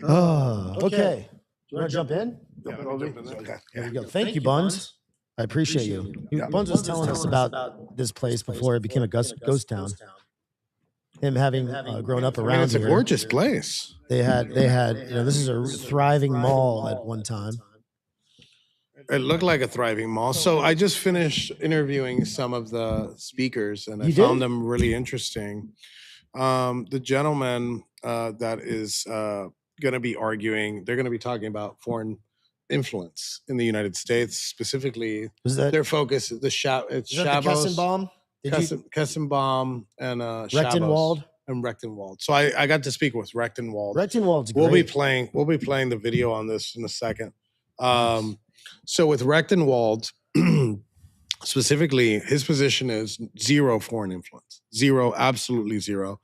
Oh, okay. Do you want to jump in? Yeah, let me jump in there. Okay. Here Yeah. we go. Thank you, Buns. I appreciate you. Buns was telling us about this place before it became a ghost town. Him having grown up I mean, around it's a here. gorgeous place. They had, this is a thriving mall at one time. It looked like a thriving mall. So I just finished interviewing some of the speakers, and I You found did? them really interesting. The gentleman that is going to be arguing, they're going to be talking about foreign influence in the United States, specifically. Was that, Their focus is the it's is that the Shabos, Kessenbaum? Did you, Kessenbaum, and Shabos Rechtenwald? and Rechtenwald. So I got to speak with Rechtenwald. Rechtenwald's We'll be great. playing the video on this in a second. So with Rechtenwald, specifically, his position is zero foreign influence, zero, absolutely zero.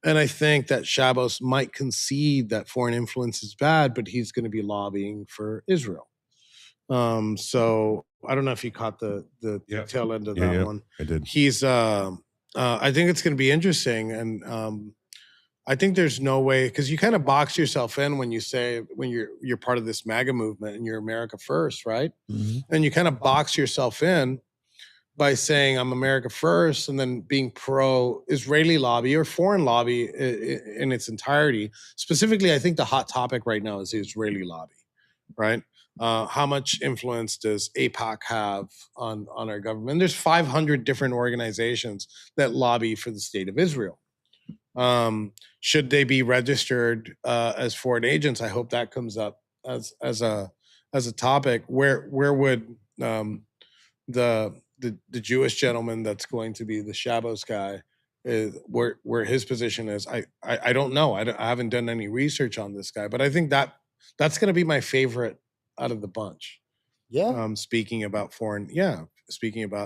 And I think that Shabos might concede that foreign influence is bad, but he's going to be lobbying for Israel. So I don't know if you caught the Yeah. tail end of Yeah, that yeah. one. I did. He's I think it's going to be interesting, and I think there's no way, because you kind of box yourself in when you say, when you're part of this MAGA movement and you're America first, right? Mhm. And you kind of box yourself in by saying I'm America first, and then being pro-Israeli lobby or foreign lobby in its entirety. Specifically, I think the hot topic right now is the Israeli lobby, right? How much influence does AIPAC have on our government? There's 500 different organizations that lobby for the state of Israel. Should they be registered as foreign agents? I hope that comes up as a topic. Where would the Jewish gentleman that's going to be the Shabos guy, where his position is? I don't know. I haven't done any research on this guy, but I think that's going to be my favorite out of the bunch. Yeah. Speaking about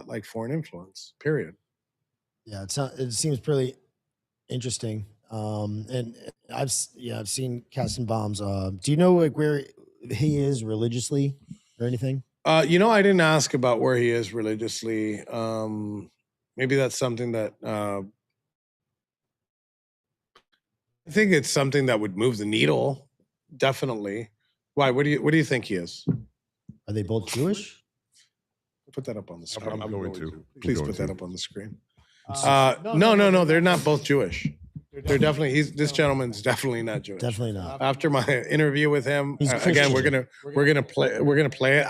like foreign influence, period. Yeah. It seems pretty interesting. And I've seen Kassenbaum's. Do you know like where he is religiously or anything? I didn't ask about where he is religiously. Maybe that's something that I think it's something that would move the needle. Definitely. Why? What do you think he is? Are they both Jewish? Put that up on the screen. I'm going to. Please I'm put going that to. up on the screen. No. They're not both Jewish. They're definitely. This gentleman's definitely not Jewish. Definitely not. After my interview with him, He's again, we're Christian. gonna play it.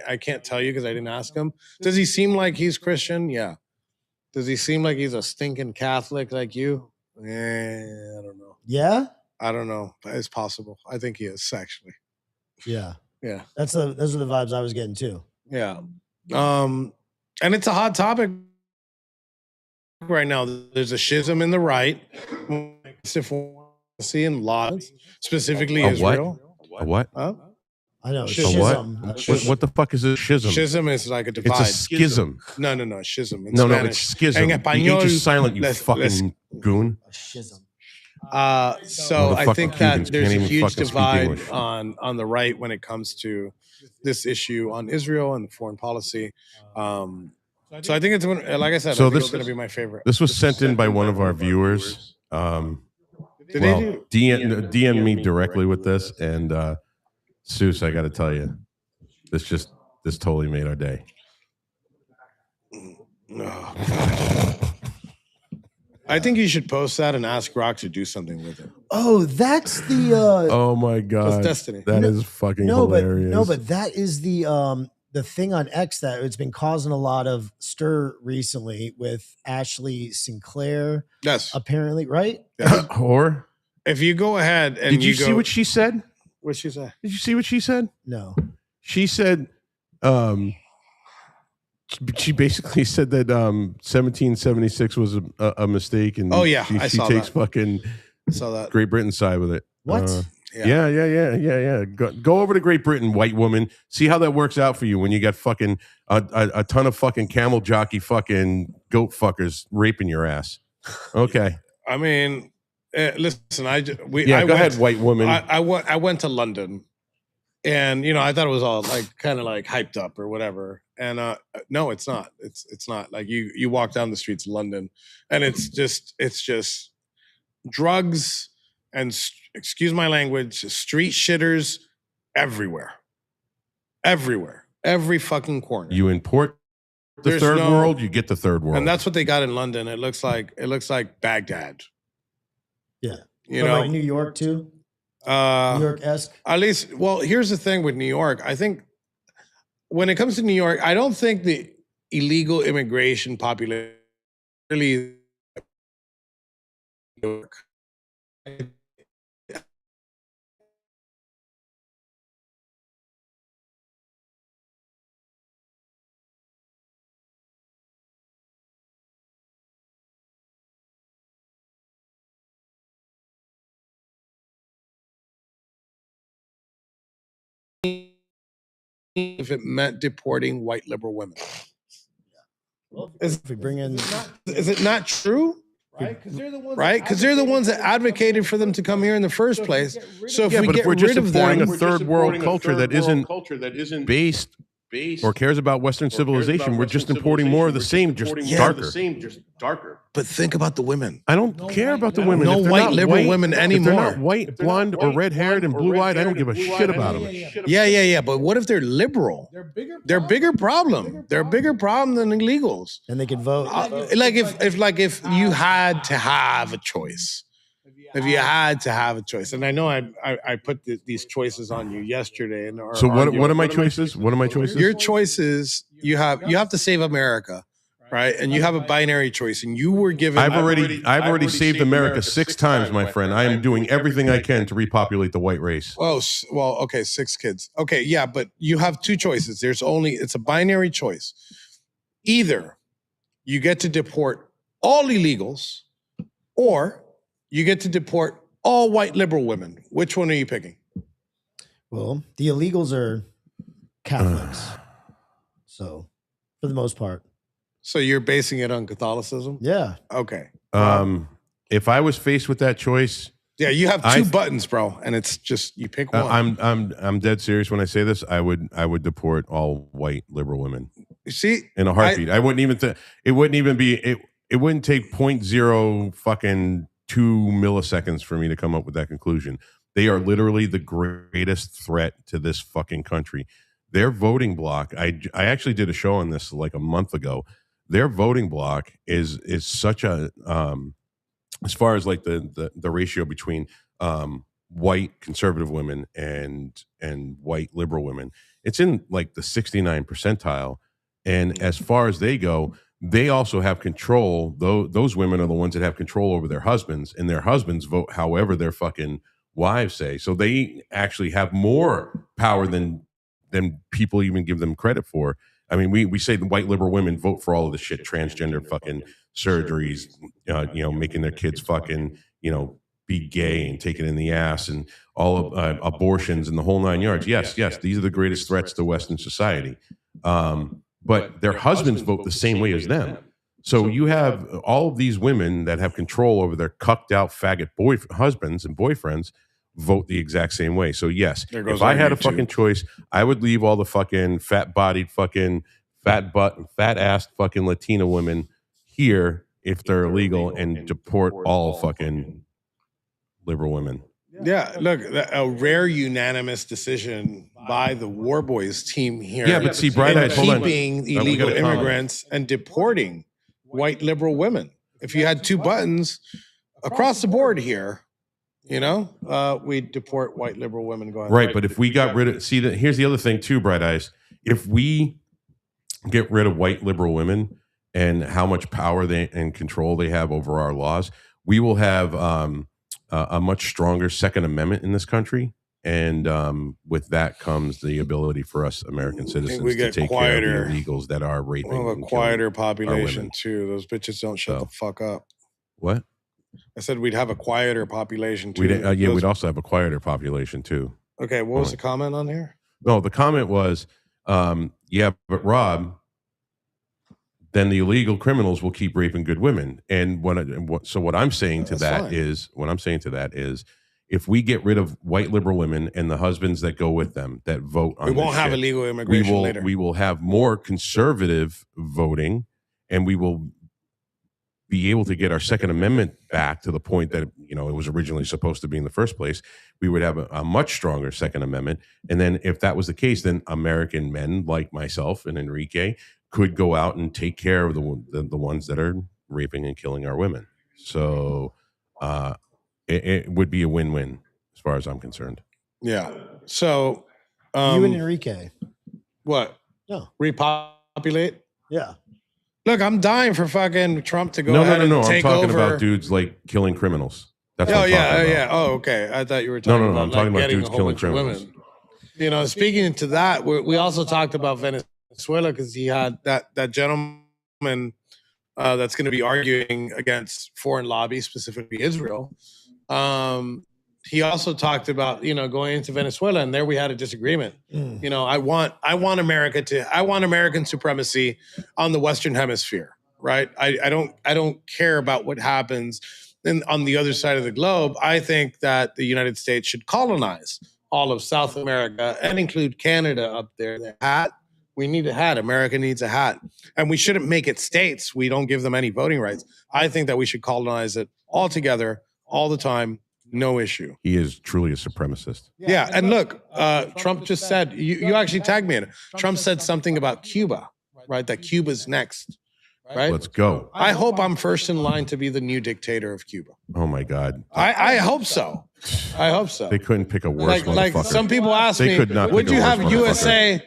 I can't tell you because I didn't ask him. Does he seem like he's Christian? Yeah. Does he seem like he's a stinking Catholic like you? I don't know. Yeah. I don't know. It's possible. I think he is actually. Yeah. Yeah. Those are the vibes I was getting too. Yeah. And it's a hot topic right now. There's a schism in the right. Seeing lots, specifically A what? Israel. A what? Huh? I know. A Schism. what? What the fuck is a schism? Schism is like a divide. It's a schism. No, schism. In No, Spanish. it's schism. En You español, ain't just silent, you let's- fucking goon. A schism. So Well, the I fucking think Cubans that there's can't a even huge fucking speak divide English. on the right when it comes to this issue on Israel and foreign policy. So I think it's like I said. So I think this- it's going to be my favorite. This was sent in by one of our viewers. Did Well, they do? DM me directly with this, and Seuss, I got to tell you, this totally made our day. I think you should post that and ask Rock to do something with it. Oh, that's the Oh my god, Destiny. that is fucking no, hilarious. but that is the thing on X that it's been causing a lot of stir recently with Ashley Sinclair, Yes. apparently, right? Or If you go ahead and did you see go, what she said? what she say? Did you see what she said? No. She said, she basically said that 1776 was a mistake, and Oh, yeah, she I saw takes that. fucking I saw that. Great Britain's side with it. What? Yeah. Go over to Great Britain, white woman. See how that works out for you when you got fucking a ton of fucking camel jockey fucking goat fuckers raping your ass. Okay. I mean, listen, Go ahead, white woman. I went to London, and I thought it was all like kind of like hyped up or whatever. And no, it's not. It's not like you walk down the streets of London, and it's just drugs and excuse my language, street shitters everywhere, every fucking corner. You import the There's third no- world, you get the third world. And that's what they got in London. It looks like Baghdad. Yeah. You But know, like New York too. New uh, York-esque. at least. Well, here's the thing with New York. I think when it comes to New York, I don't think the illegal immigration population really. New York. If it meant deporting white liberal women. Is If we bring in, it not true? Right? Because they're the ones that advocated for them to come here in the first place. So if we but get if we're just rid of importing them, a third world culture that isn't based or cares about Western civilization, we're just importing more of the same, just darker. but think about the women. I don't care about the women. No If they're white not liberal women If they're anymore. not white, blonde, or red-haired and blue-eyed, I don't give a shit about them. Yeah. But what if they're liberal? They're a bigger problem. They're a bigger problem than illegals. and they could vote. Like if you had to have a choice. If you had to have a choice, and I know I put these choices on you yesterday, and So what are my choices? What are my choices? Your choices, you have to save America, right? And you have a binary choice, and you were given. I've already saved America 6 times, my friend. I am doing everything I can to repopulate the white race. well, okay, 6 kids. Okay, yeah, but you have 2 choices. It's a binary choice. Either you get to deport all illegals, or you get to deport all white liberal women. Which one are you picking? Well, the illegals are Catholics, so for the most part, So you're basing it on Catholicism? yeah. Okay. If I was faced with that choice, Yeah, you have 2 buttons, bro, and it's just you pick one. I'm dead serious when I say this. I would deport all white liberal women You see, in a heartbeat. I wouldn't even it wouldn't even be it wouldn't take 0.0 fucking 2 milliseconds for me to come up with that conclusion. They are literally the greatest threat to this fucking country. Their voting block, I actually did a show on this like a month ago. Their voting block is such a as far as like the ratio between white conservative women and white liberal women, it's in like the 69 percentile. And as far as they go, they also have control. Those women are the ones that have control over their husbands, and their husbands vote however their fucking wives say. So they actually have more power than people even give them credit for. I mean, we say the white liberal women vote for all of this shit, transgender fucking surgeries, making their kids fucking, be gay and take it in the ass, and all of abortions and the whole 9 yards. Yes, these are the greatest threats to Western society. But their husbands vote the same way as them. So you have all of these women that have control over their cucked out faggot husbands and boyfriends vote the exact same way. So yes, if I had a fucking choice, I would leave all the fucking fat bodied fucking fat assed fucking Latina women here if they're illegal, and deport all fucking liberal women. yeah, look, a rare unanimous decision by the War Boys team here. Yeah, but see, Bright Eyes, hold on. keeping We illegal got a comment. immigrants and deporting white liberal women. If you had 2 buttons across the board here, we deport white liberal women. Go ahead. Right, but if we got rid of, here's the other thing too, Bright Eyes. If we get rid of white liberal women and how much power and control they have over our laws, we will have a much stronger Second Amendment in this country. And with that comes the ability for us American citizens we to get take quieter. care of the illegals that are raping. We'll have a and killing quieter our population women. too. Those bitches don't shut So. the fuck up. What? I said we'd have a quieter population too. We'd also have a quieter population too. Okay, what was the comment on here? No, the comment was, yeah, but Rob, then the illegal criminals will keep raping good women. And what I'm saying to That's that is, if we get rid of white liberal women and the husbands that go with them that vote on We won't this have shit, illegal immigration later. we will have more conservative voting, and we will be able to get our Second Amendment back to the point that it was originally supposed to be in the first place. We would have a much stronger Second Amendment, and then if that was the case, then American men like myself and Enrique could go out and take care of the ones that are raping and killing our women. So it would be a win-win as far as I'm concerned. Yeah. So you and Enrique. what? No. Repopulate? Yeah. Look, I'm dying for fucking Trump to go ahead No. and I'm take talking over. about dudes like killing criminals. That's what Oh I'm yeah, talking about. yeah. Oh, okay. I thought you were talking No. about I'm talking about getting dudes a whole killing bunch of criminals. women. Speaking to that, we also talked about Venezuela because he had that gentleman that's going to be arguing against foreign lobbies, specifically Israel. He also talked about going into Venezuela, and there we had a disagreement. I want American supremacy on the Western Hemisphere, right? I don't care about what happens on the other side of the globe. I think that the United States should colonize all of South America and include Canada up there. The hat, we need a hat. America needs a hat. And we shouldn't make it states. We don't give them any voting rights. I think that we should colonize it all together, all the time, no issue. He is truly a supremacist. Yeah. And look, Trump just said, you actually tagged me in it. Trump said something about Cuba, right? That Cuba's next, right? Let's go. I hope I'm first in line to be the new dictator of Cuba. Oh my God. I hope so. I hope so. They couldn't pick a worse Like motherfucker. some people ask They me, could not would pick a you worse have motherfucker. USA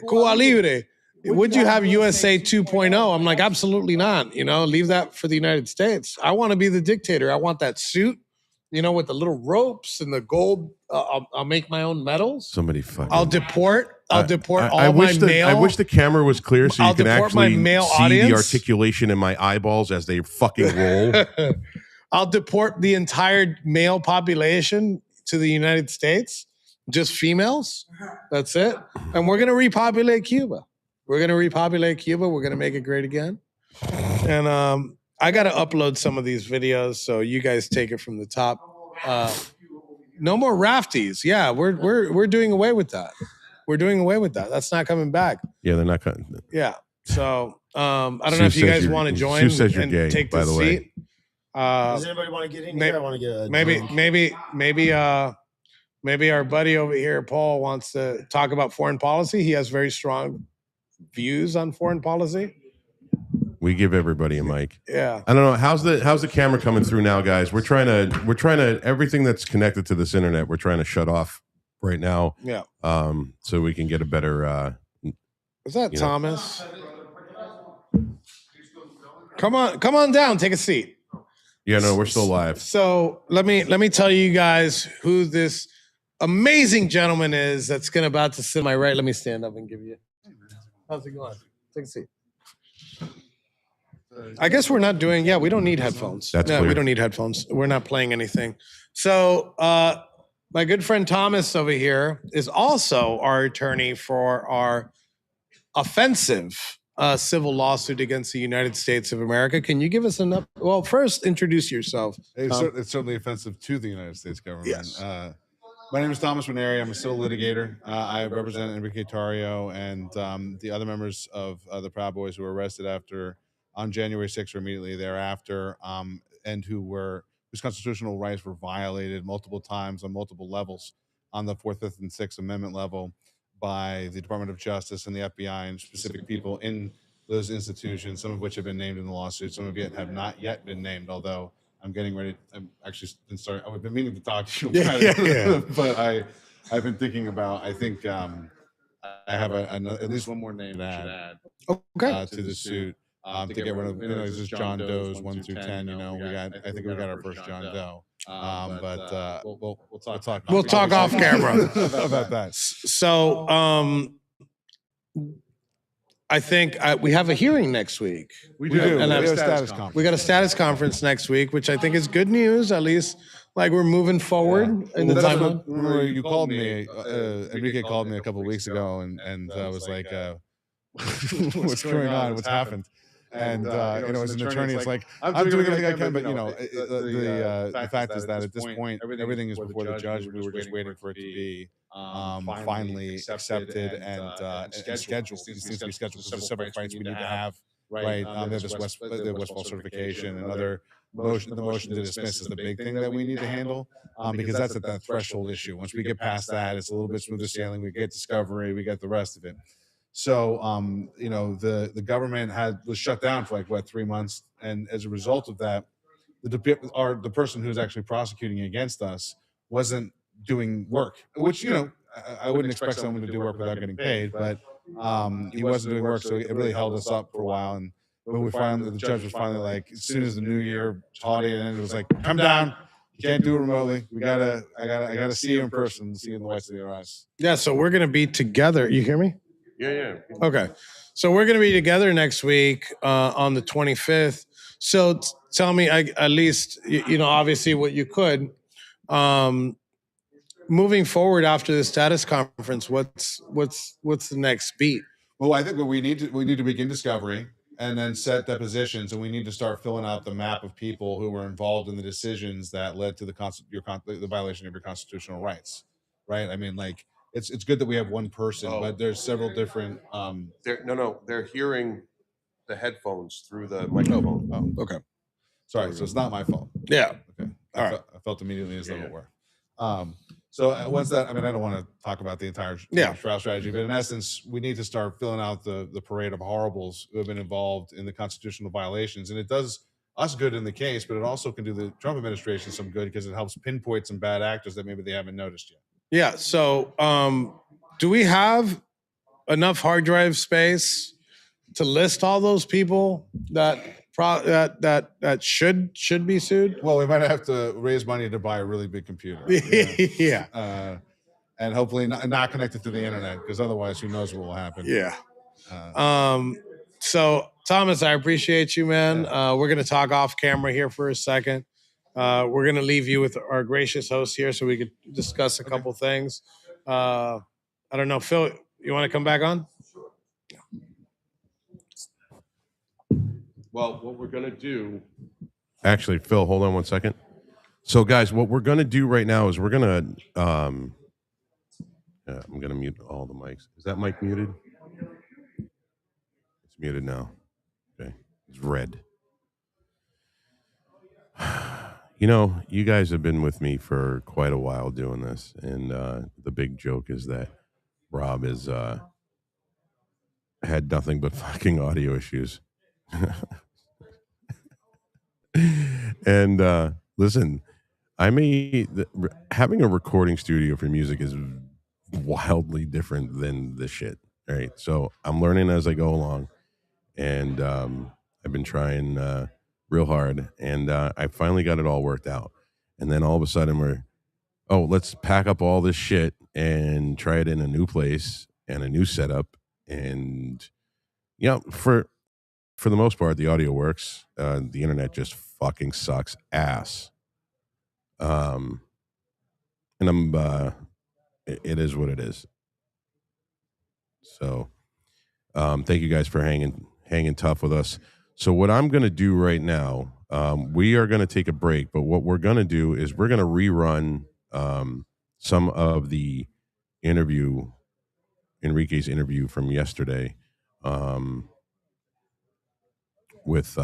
Cuba Libre? Would you have USA 2.0? I'm like, absolutely not. Leave that for the United States. I want to be the dictator. I want that suit, with the little ropes and the gold. I'll make my own medals. Somebody fucking. I'll deport all I my wish mail. I wish the camera was clear so you I'll can deport my actually male see the audience. articulation in my eyeballs as they fucking roll. I'll deport the entire male population to the United States, just females. That's it. And we're going to repopulate Cuba. We're going to repopulate Cuba. We're going to make it great again. And I got to upload some of these videos so you guys take it from the top. No more rafties. Yeah, we're doing away with that. We're doing away with that. That's not coming back. Yeah, they're not coming. Yeah. So I don't Sue know if you says guys you're- want to Sue join says you're and gay, take by the the way. seat. Does anybody want to get in here? I want to get a drink. Maybe our buddy over here, Paul, wants to talk about foreign policy. He has very strong views on foreign policy. We give everybody a mic. Yeah. I don't know how's the camera coming through now, guys. We're trying to everything that's connected to this internet. We're trying to shut off right now. Yeah. So we can get a better. Is that you know. Thomas? Come on down. Take a seat. Yeah, no, we're still live. So let me tell you guys who this amazing gentleman is that's about to sit to my right. Let me stand up and give you. How's it going? Take a seat. I guess we're not doing. Yeah, we don't need headphones. That's no, clear. we don't need headphones. We're not playing anything. So my good friend Thomas over here is also our attorney for our offensive civil lawsuit against the United States of America. Can you give us an up? Well, first introduce yourself. It's certainly offensive to the United States government. Yes. My name is Thomas Ranieri. I'm a civil litigator. I represent Enrique Tarrio and the other members of the Proud Boys who were arrested on January 6th or immediately thereafter, and whose constitutional rights were violated multiple times on multiple levels on the 4th, 5th, and 6th Amendment level by the Department of Justice and the FBI and specific people in those institutions, some of which have been named in the lawsuit, some of it have not yet been named, although I'm getting ready. I'm actually been starting. I've been meaning to talk to you about it, but I've been thinking about. I think I have at least one more name to add Okay. to the suit. to get rid of. This is John Doe's 1 through 10. I think we got our first John Doe. But we'll talk. We'll talk off camera about that. So, I think we have a hearing next week. We do. And We have have a status conference. We got a status conference next week, which I think is good news. At least, like, we're moving forward in the That's timeline. what- remember you called me. Enrique called me a couple of weeks ago, and I was like, "What's going on? What's happened?" And as an attorney, it's like I'm doing everything I can, but the fact is that at this point, everything is before the judge. We were just waiting for it to be finally accepted and scheduled. These things to be scheduled because there's several fights we need to have. Right, there's this the Westfall certification and other motion. The motion to dismiss is the big thing that we need to handle because that's at that threshold issue. Once we get past that, it's a little bit smoother sailing. We get discovery, we get the rest of it. So, the government was shut down for 3 months, and as a result of that, the person who's actually prosecuting against us wasn't doing work, which I wouldn't expect someone to do work without getting paid, but he wasn't doing work, so it really held us up for a while. And when the judge was finally like, as soon as the New Year holiday ended, it was like, come down. You can't do it remotely. I gotta see you in person, see you in the whites of your eyes. Yeah, so we're going to be together. You hear me? Yeah. Okay. So we're going to be together next week on the 25th. So tell me, at least, obviously what you could. Moving forward after the status conference, what's the next beat? Well, I think we need to begin discovery and then set depositions, and we need to start filling out the map of people who were involved in the decisions that led to the violation of your constitutional rights. Right? I mean, it's good that we have one person, but there's several different. They're hearing the headphones through the microphone. Oh, okay. Sorry, so it's not my fault. Yeah. Okay. All right. I felt immediately as though it were. So once that, I don't want to talk about the entire trial strategy, but in essence, we need to start filling out the parade of horribles who have been involved in the constitutional violations. And it does us good in the case, but it also can do the Trump administration some good because it helps pinpoint some bad actors that maybe they haven't noticed yet. Yeah. So do we have enough hard drive space to list all those people that should be sued? Well, we might have to raise money to buy a really big computer. Yeah. And hopefully not connected to the internet, because otherwise, who knows what will happen. Yeah. So Thomas, I appreciate you, man. We're going to talk off camera here for a second. We're going to leave you with our gracious host here so we could discuss a couple things. I don't know, Phil, you want to come back on? Well, what we're going to do. Actually, Phil, hold on one second. So, guys, what we're going to do right now is we're going to. I'm going to mute all the mics. Is that mic muted? It's muted now. Okay. It's red. You guys have been with me for quite a while doing this. And the big joke is that Rob is had nothing but fucking audio issues. And listen, having a recording studio for music is wildly different than this shit. All right, so I'm learning as I go along, and I've been trying real hard, and I finally got it all worked out. And then all of a sudden let's pack up all this shit and try it in a new place and a new setup. And for the most part, the audio works. The internet just fucking sucks ass. And it is what it is. So, thank you guys for hanging tough with us. So what I'm going to do right now, we are going to take a break, but what we're going to do is we're going to rerun some of the Enrique's interview from yesterday. With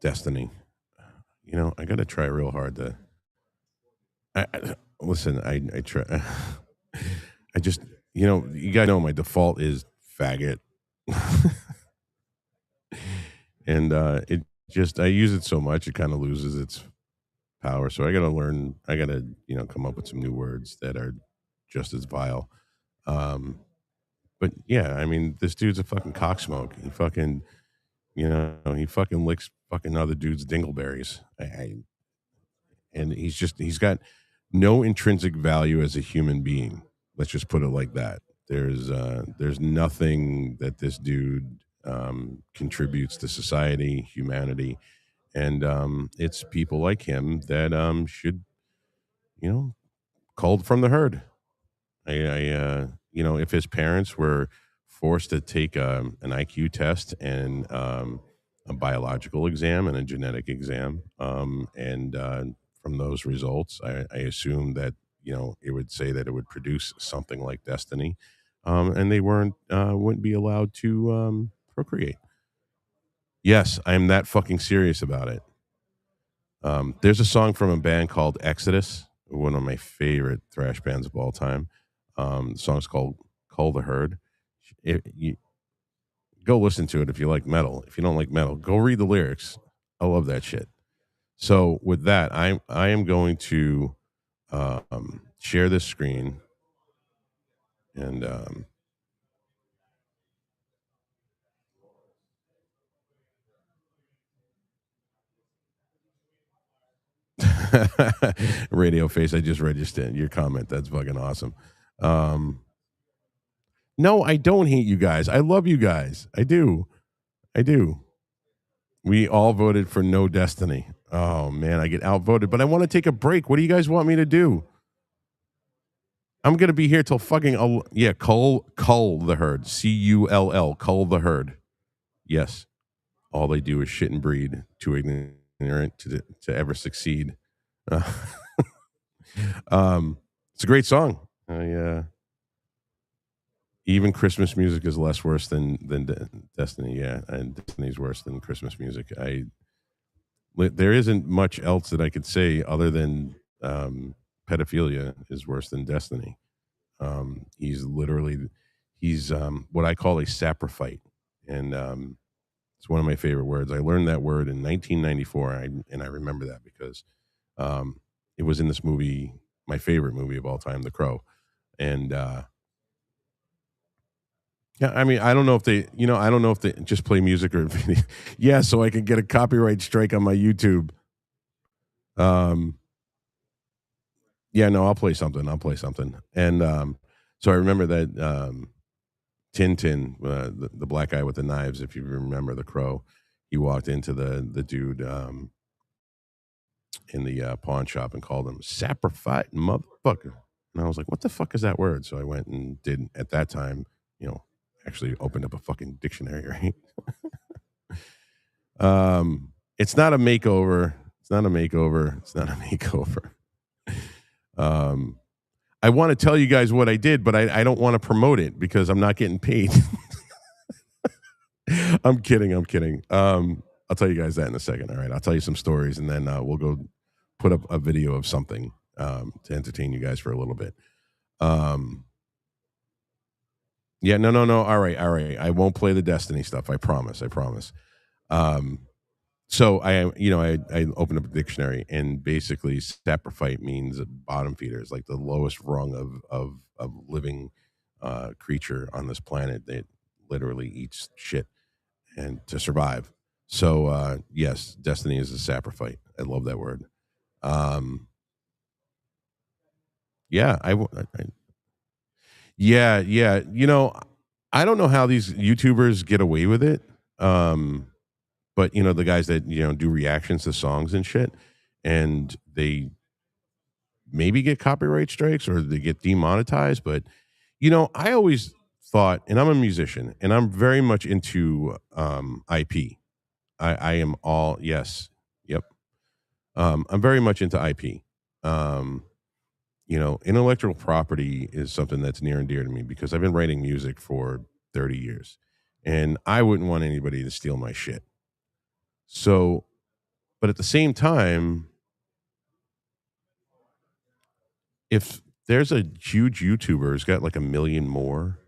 Destiny. I got to try real hard to listen. I try. I just, you guys know my default is faggot. And I use it so much, it kind of loses its power. So I got to come up with some new words that are just as vile. But yeah, I mean, this dude's a fucking cocksmoke. He fucking, he fucking licks fucking other dudes' dingleberries. And he's got no intrinsic value as a human being. Let's just put it like that. There's nothing that this dude contributes to society, humanity, and it's people like him that should, culled from the herd. If his parents were forced to take an IQ test and a biological exam and a genetic exam, and from those results, I assume that it would say that it would produce something like destiny, and they wouldn't be allowed to procreate. Yes, I'm that fucking serious about it. There's a song from a band called Exodus, one of my favorite thrash bands of all time. The song's called "Cull the Herd." You go listen to it if you like metal. If you don't like metal, go read the lyrics. I love that shit. So with that, I am going to share this screen and Radio Face. I just registered your comment. That's fucking awesome. No, I don't hate you guys. I love you guys. I do. We all voted for no Destiny. Oh man, I get outvoted, but I want to take a break. What do you guys want me to do? I'm gonna be here till fucking cull the herd. Cull, cull the herd. Yes, all they do is shit and breed. Too ignorant to ever succeed. It's a great song. Even Christmas music is less worse than Destiny. Yeah, and Destiny's worse than Christmas music. There isn't much else that I could say other than pedophilia is worse than Destiny. He's what I call a saprophyte, and it's one of my favorite words. I learned that word in 1994, and I remember that because it was in this movie, my favorite movie of all time, The Crow, and yeah, I mean, I don't know if they just play music or video. Yeah, so I can get a copyright strike on my YouTube. Yeah, no, I'll play something. And so I remember that Tintin, the black guy with the knives, if you remember The Crow, he walked into the dude in the pawn shop and called him saprophyte motherfucker. And I was like, what the fuck is that word? So I went and did, at that time, actually opened up a fucking dictionary, right? It's not a makeover. I want to tell you guys what I did, but I don't want to promote it because I'm not getting paid. I'm kidding. I'll tell you guys that in a second. All right. I'll tell you some stories and then we'll go put up a video of something to entertain you guys for a little bit. Yeah, no. All right. I won't play the Destiny stuff. I promise. So I opened up a dictionary, and basically saprophyte means bottom feeders, like the lowest rung of living creature on this planet that literally eats shit and to survive. So yes, Destiny is a saprophyte. I love that word. Yeah, yeah. I don't know how these YouTubers get away with it. But the guys that do reactions to songs and shit, and they maybe get copyright strikes or they get demonetized. But I always thought, and I'm a musician, and I'm very much into IP. I am all yes, yep. I'm very much into IP. Intellectual property is something that's near and dear to me because I've been writing music for 30 years, and I wouldn't want anybody to steal my shit. So, but at the same time, if there's a huge YouTuber who's got like a million more,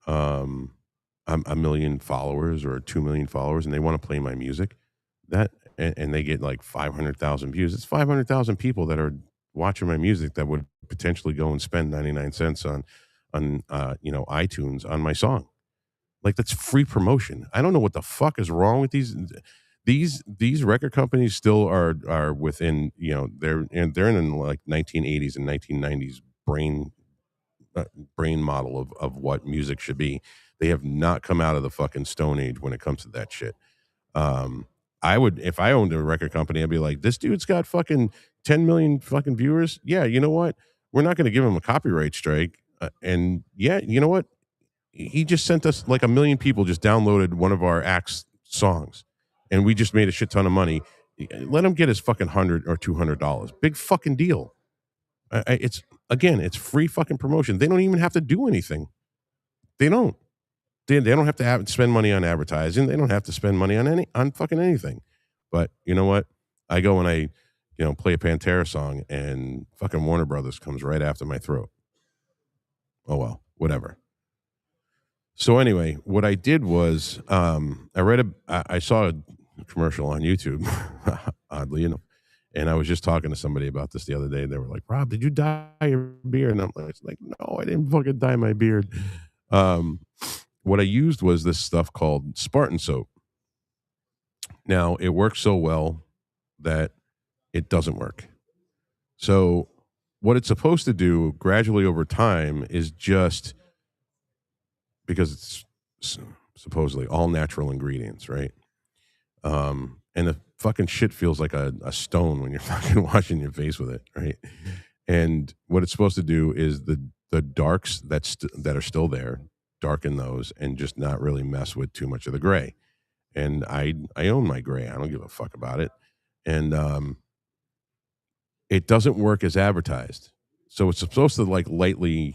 a million followers or 2 million followers, and they want to play my music, and they get like 500,000 views, it's 500,000 people that are watching my music that would potentially go and spend 99 cents on iTunes on my song. Like, that's free promotion. I don't know what the fuck is wrong with these record companies. Still are within, they're in like 1980s and 1990s brain model of what music should be. They have not come out of the fucking Stone Age when it comes to that shit. I would, if I owned a record company, I'd be like, this dude's got fucking 10 million fucking viewers. Yeah, you know what? We're not going to give him a copyright strike. And yeah, you know what? He just sent us like 1 million people just downloaded one of our acts songs, and we just made a shit ton of money. Let him get his fucking $100 or $200. Big fucking deal. It's free fucking promotion. They don't even have to do anything. They don't. They don't have to spend money on advertising. They don't have to spend money on fucking anything. But you know what? I go and I, play a Pantera song, and fucking Warner Brothers comes right after my throat. Oh well, whatever. So anyway, what I did was I saw a commercial on YouTube, oddly enough, and I was just talking to somebody about this the other day. They were like, "Rob, did you dye your beard?" And I'm like, "No, I didn't fucking dye my beard." What I used was this stuff called Spartan soap. Now, it works so well that it doesn't work. So what it's supposed to do gradually over time is just, because it's supposedly all natural ingredients, right? And the fucking shit feels like a stone when you're fucking washing your face with it, right? And what it's supposed to do is the darks that are still there, darken those and just not really mess with too much of the gray. And I own my gray. I don't give a fuck about it. And it doesn't work as advertised. So it's supposed to like lightly,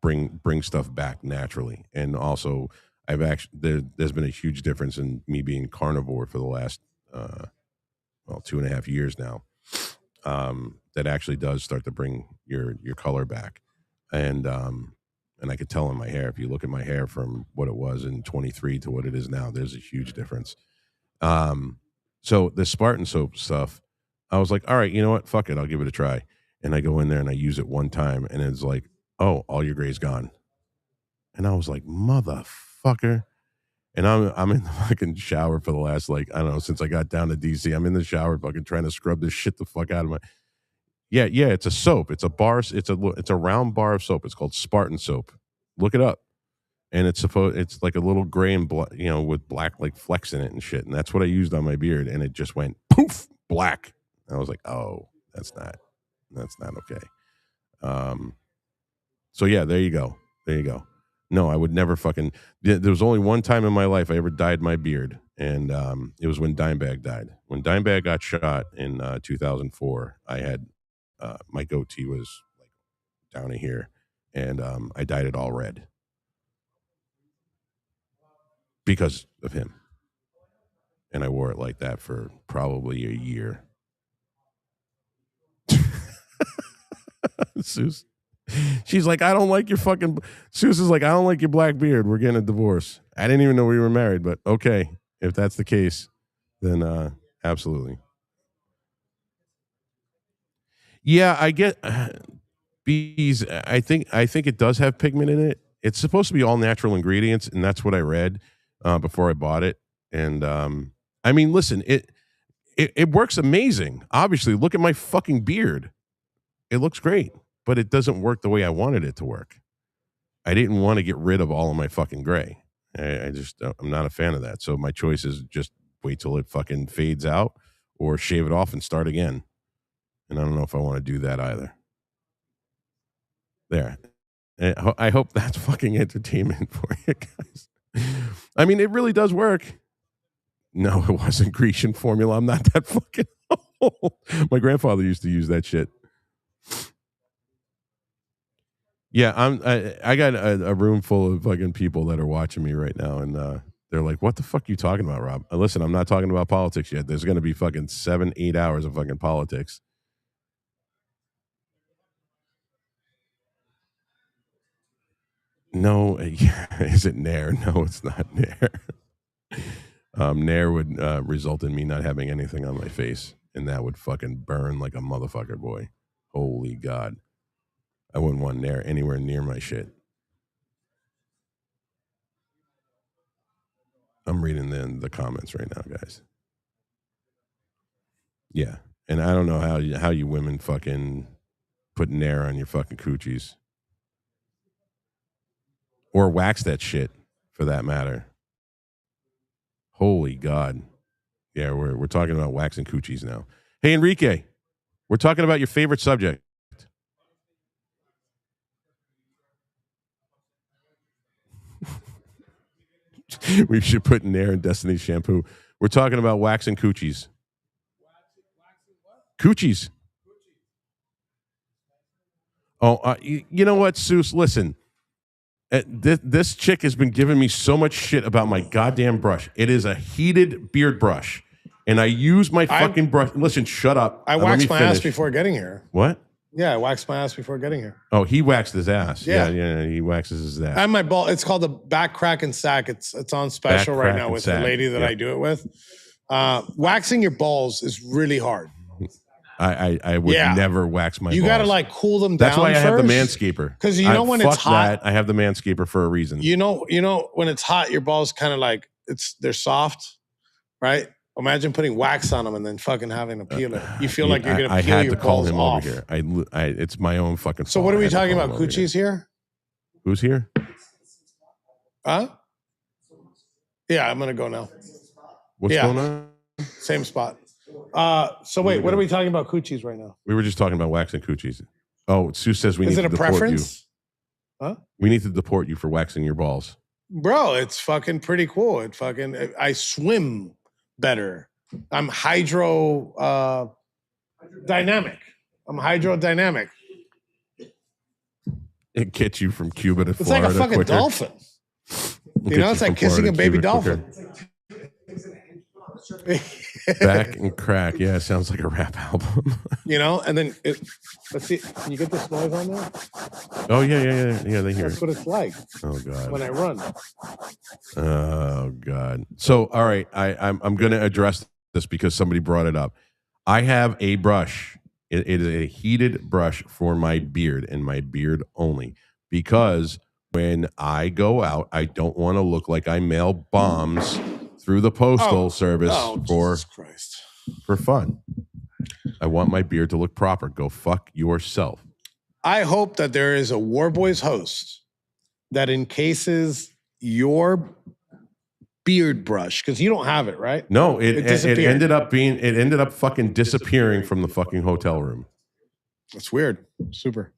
bring stuff back naturally. And also there's been a huge difference in me being carnivore for the last 2.5 years now. That actually does start to bring your color back. And I could tell in my hair, if you look at my hair from what it was in 23 to what it is now, there's a huge difference. So the Spartan soap stuff, I was like, all right, you know what? Fuck it. I'll give it a try. And I go in there and I use it one time, and it's like, oh, all your gray's gone. And I was like, motherfucker. And I'm in the fucking shower for the last, since I got down to DC, I'm in the shower fucking trying to scrub this shit the fuck out of my. Yeah, it's a soap. It's a round bar of soap. It's called Spartan soap. Look it up. And it's like a little gray and with black like flecks in it and shit. And that's what I used on my beard, and it just went poof, black. And I was like, oh, that's not okay. So yeah, there you go. No, I would never fucking. There was only one time in my life I ever dyed my beard, and it was when Dimebag died. When Dimebag got shot in 2004, I had my goatee was like down in here, and I dyed it all red because of him, and I wore it like that for probably a year. Seuss. She's like, I don't like your fucking. Seuss is like, I don't like your black beard. We're getting a divorce. I didn't even know we were married, but okay, if that's the case, then absolutely. Yeah, I get bees. I think it does have pigment in it. It's supposed to be all natural ingredients, and that's what I read before I bought it. And I mean, listen, it works amazing. Obviously, look at my fucking beard. It looks great, but it doesn't work the way I wanted it to work. I didn't want to get rid of all of my fucking gray. I'm not a fan of that. So my choice is just wait till it fucking fades out or shave it off and start again. And I don't know if I want to do that either. There. And I hope that's fucking entertainment for you guys. I mean, it really does work. No, it wasn't Grecian formula. I'm not that fucking old. My grandfather used to use that shit. Yeah, I got a room full of fucking people that are watching me right now, and they're like, "What the fuck are you talking about, Rob?" Listen, I'm not talking about politics yet. There's going to be fucking 7-8 hours of fucking politics. No, is it Nair? No, it's not Nair. Nair would result in me not having anything on my face, and that would fucking burn like a motherfucker, boy. Holy God. I wouldn't want Nair anywhere near my shit. I'm reading the comments right now, guys. Yeah, and I don't know how you women fucking put Nair on your fucking coochies. Or wax that shit, for that matter. Holy God. Yeah, we're talking about waxing coochies now. Hey, Enrique, we're talking about your favorite subject. We should put Nair in Destiny's shampoo. We're talking about waxing coochies. Coochies. Oh, you know what, Seuss? Listen. This chick has been giving me so much shit about my goddamn brush. It is a heated beard brush. And I use my fucking brush. Listen, shut up. I waxed my ass before getting here. What? Yeah, I waxed my ass before getting here. Oh, he waxed his ass. Yeah. Yeah, he waxes his ass. And my ball, it's called the back crack and sack. It's on special Back right crack now and with sack. the lady that Yeah. I do it with. Waxing your balls is really hard. I would never wax my balls. You got to like cool them down. That's why I have the first. manscaper. Because you know when it's fuck hot, that, I have the manscaper for a reason. you know when it's hot, your balls kind of like they're soft, right? Imagine putting wax on them and then fucking having to peel it. You feel like you're gonna I peel had your to call balls him off. over here. It's my own fucking So fault. what are I we had to talking call about? him over Coochies here? Who's here? Huh? Yeah, I'm gonna go now. What's Yeah. going on? Same spot. So wait, what are we talking about coochies right now? We were just talking about waxing coochies. Oh, Sue says we Is need it to a deport preference? Huh? you. We need to deport you for waxing your balls. Bro, it's fucking pretty cool. I swim better. I'm hydrodynamic. I'm hydrodynamic. It gets you from Cuba to It's Florida like a fucking quicker. dolphin. It You know, gets it's like from kissing Florida a to baby Cuba dolphin. Back and crack. Yeah, it sounds like a rap album. You know, and then let's see. Can you get this noise on there? Oh yeah. They hear That's it. what it's like Oh god. when I run. Oh god. So all right, I'm going to address this because somebody brought it up. I have a brush. It is a heated brush for my beard and my beard only because when I go out, I don't want to look like I mail bombs through the postal service Jesus Christ. for fun. I want my beard to look proper. Go fuck yourself. I hope that there is a War Boys host that encases your beard brush because you don't have it, right? No, it disappeared. ended up fucking disappearing from the fucking hotel room. That's weird. Super.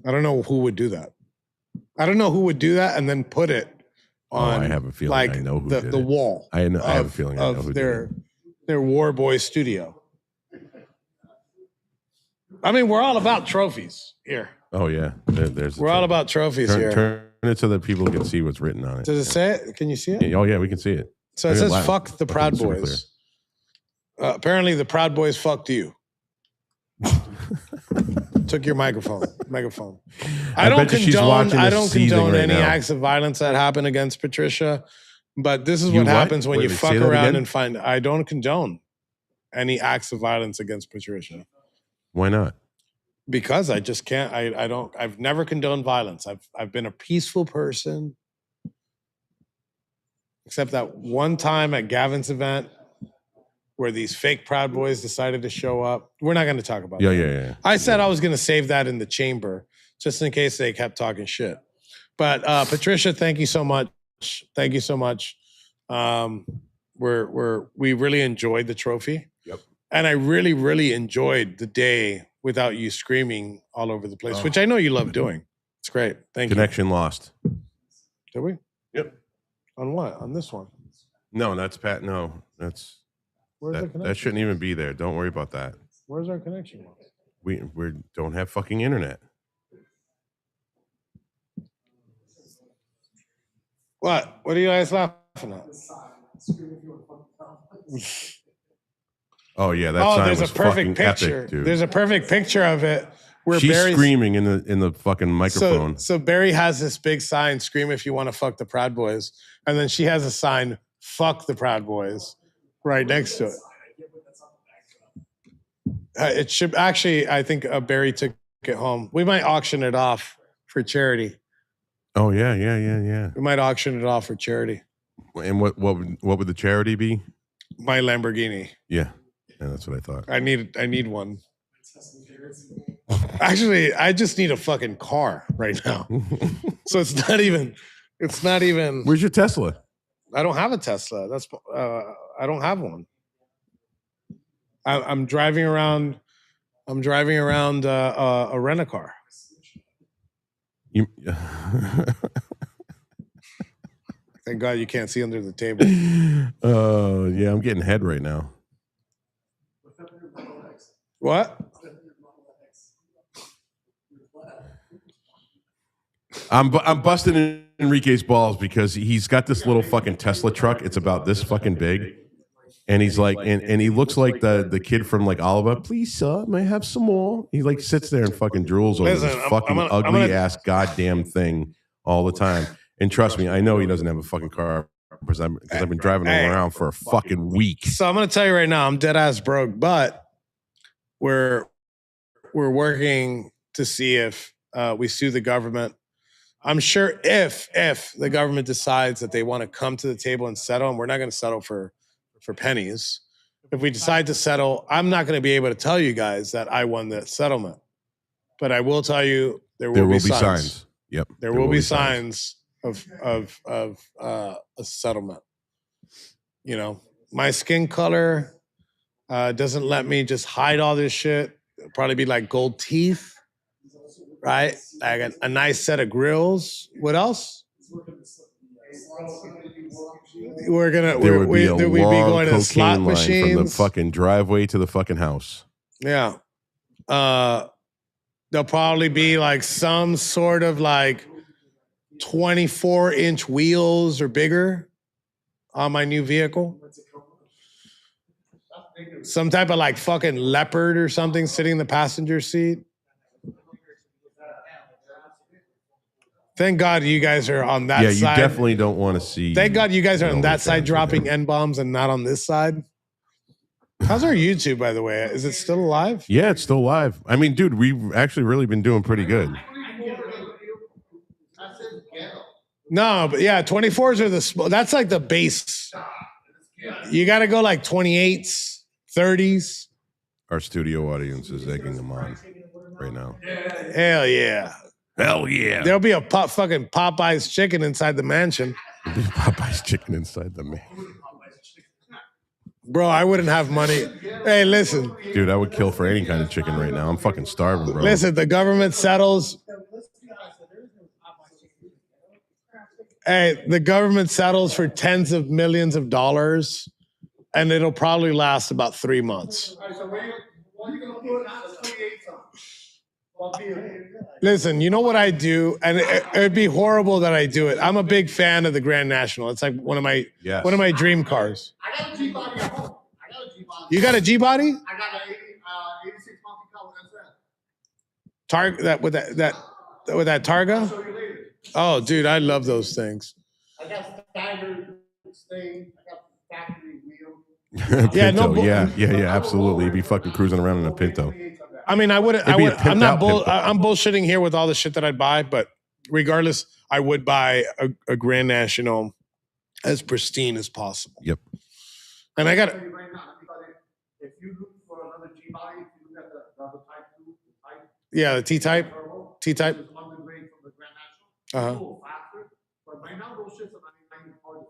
I don't know who would do that. I don't know who would do that and then put it on. I have a feeling like I know who the, did the it. wall. I have a feeling I know of who their did it. their War Boys studio. I mean, we're all about trophies here. Oh yeah, there's. We're all about trophies here. Turn it so that people can see what's written on it. Does it say it? Can you see it? Oh yeah, we can see it. So it Look at says that. "fuck the Proud Super Boys." Apparently, the Proud Boys fucked you. Took your megaphone. I don't bet you she's condone. watching I this don't seething condone right any now. acts of violence that happen against Patricia, but this is You what what? happens when Wait, you wait, fuck say that around again? and find. I don't condone any acts of violence against Patricia Why not? because I just can't. I don't. I've never condoned violence. I've been a peaceful person, except that one time at Gavin's event where these fake Proud Boys decided to show up. We're not going to talk about that. Yeah. I said I was going to save that in the chamber just in case they kept talking shit. But Patricia, thank you so much. Thank you so much. We really enjoyed the trophy. Yep. And I really, really enjoyed the day without you screaming all over the place, which I know you love doing. It's great. Thank Connection lost. you. Did we? Yep. On what? On this one? No, that's Pat. No, that's Where's the that connection? shouldn't even be there. Don't worry about that. Where's our connection? We don't have fucking internet. What? What are you guys laughing at? Oh yeah, that Oh, sign there's a was perfect fucking picture. epic, dude. There's a perfect picture of it where She's Barry's screaming in the fucking microphone. So Barry has this big sign, "Scream if you want to fuck the Proud Boys," and then she has a sign, "Fuck the Proud Boys," right next to it. It should actually. I think Barry took it home. We might auction it off for charity. Oh yeah. We might auction it off for charity. And what would the charity be? My Lamborghini. Yeah, that's what I thought. I need one. Actually, I just need a fucking car right now. So it's not even. Where's your Tesla? I don't have a Tesla. I don't have one. I'm driving around. I'm driving around a rent-a-car. You. Thank God you can't see under the table. Oh yeah, I'm getting head right now. What? I'm busting Enrique's balls because he's got this little fucking Tesla truck. It's about this fucking big, and he's like, and he looks like the kid from like Oliver. Please, sir, may I have some more? He like sits there and fucking drools over Listen, this fucking ugly ass goddamn thing all the time. And trust me, I know he doesn't have a fucking car because I've been driving him around for a fucking week. So I'm gonna tell you right now, I'm dead ass broke, but we're working to see if we sue the government. I'm sure if the government decides that they want to come to the table and settle, and we're not going to settle for pennies. If we decide to settle, I'm not going to be able to tell you guys that I won the settlement, but I will tell you there will be signs. Yep, there will be signs of a settlement. You know, my skin color doesn't let me just hide all this shit. It'll probably be like gold teeth, right? Like a nice set of grills. What else? We'd be going to slot machines from the fucking driveway to the fucking house. Yeah. There'll probably be like some sort of like 24-inch wheels or bigger on my new vehicle. Some type of like fucking leopard or something sitting in the passenger seat. Thank God you guys are on that side. Yeah, you definitely don't want to see. Thank God you guys are on that side dropping N-bombs and not on this side. How's our YouTube, by the way? Is it still alive? Yeah, it's still live. I mean, dude, we've actually really been doing pretty good. No, but yeah, 24s are the small. That's like the base. You got to go like 28s, 30s. Our studio audience is egging them on right now. Hell yeah. Hell yeah. There'll be a fucking Popeye's chicken inside the mansion. Popeye's chicken inside the mansion. Bro, I wouldn't have money. Hey, listen. Dude, I would kill for any kind of chicken right now. I'm fucking starving, bro. Listen, the government settles. Hey, the government settles for tens of millions of dollars, and it'll probably last about 3 months. Listen, you know what I do, and it'd be horrible that I do it. I'm a big fan of the Grand National. It's like one of my dream cars. I got a G-Body at home. You got a G-Body? I got an 86 Monte Carlo. With that Targa? I'll show you later. Oh, dude, I love those things. I got standard stain. I got factory wheel. Pinto, yeah, absolutely. You'd be fucking cruising around in a Pinto. I mean, I'm bullshitting here with all the shit that I'd buy, but regardless, I would buy a Grand National as pristine as possible. Yep. And I got it. Right now, if you look for another G-Body, if you look at the Type 2, Type. Yeah, the T-Type. T-Type. It's underrated from the Grand National. Uh-huh. It's a little faster, but right now those shits are not hard.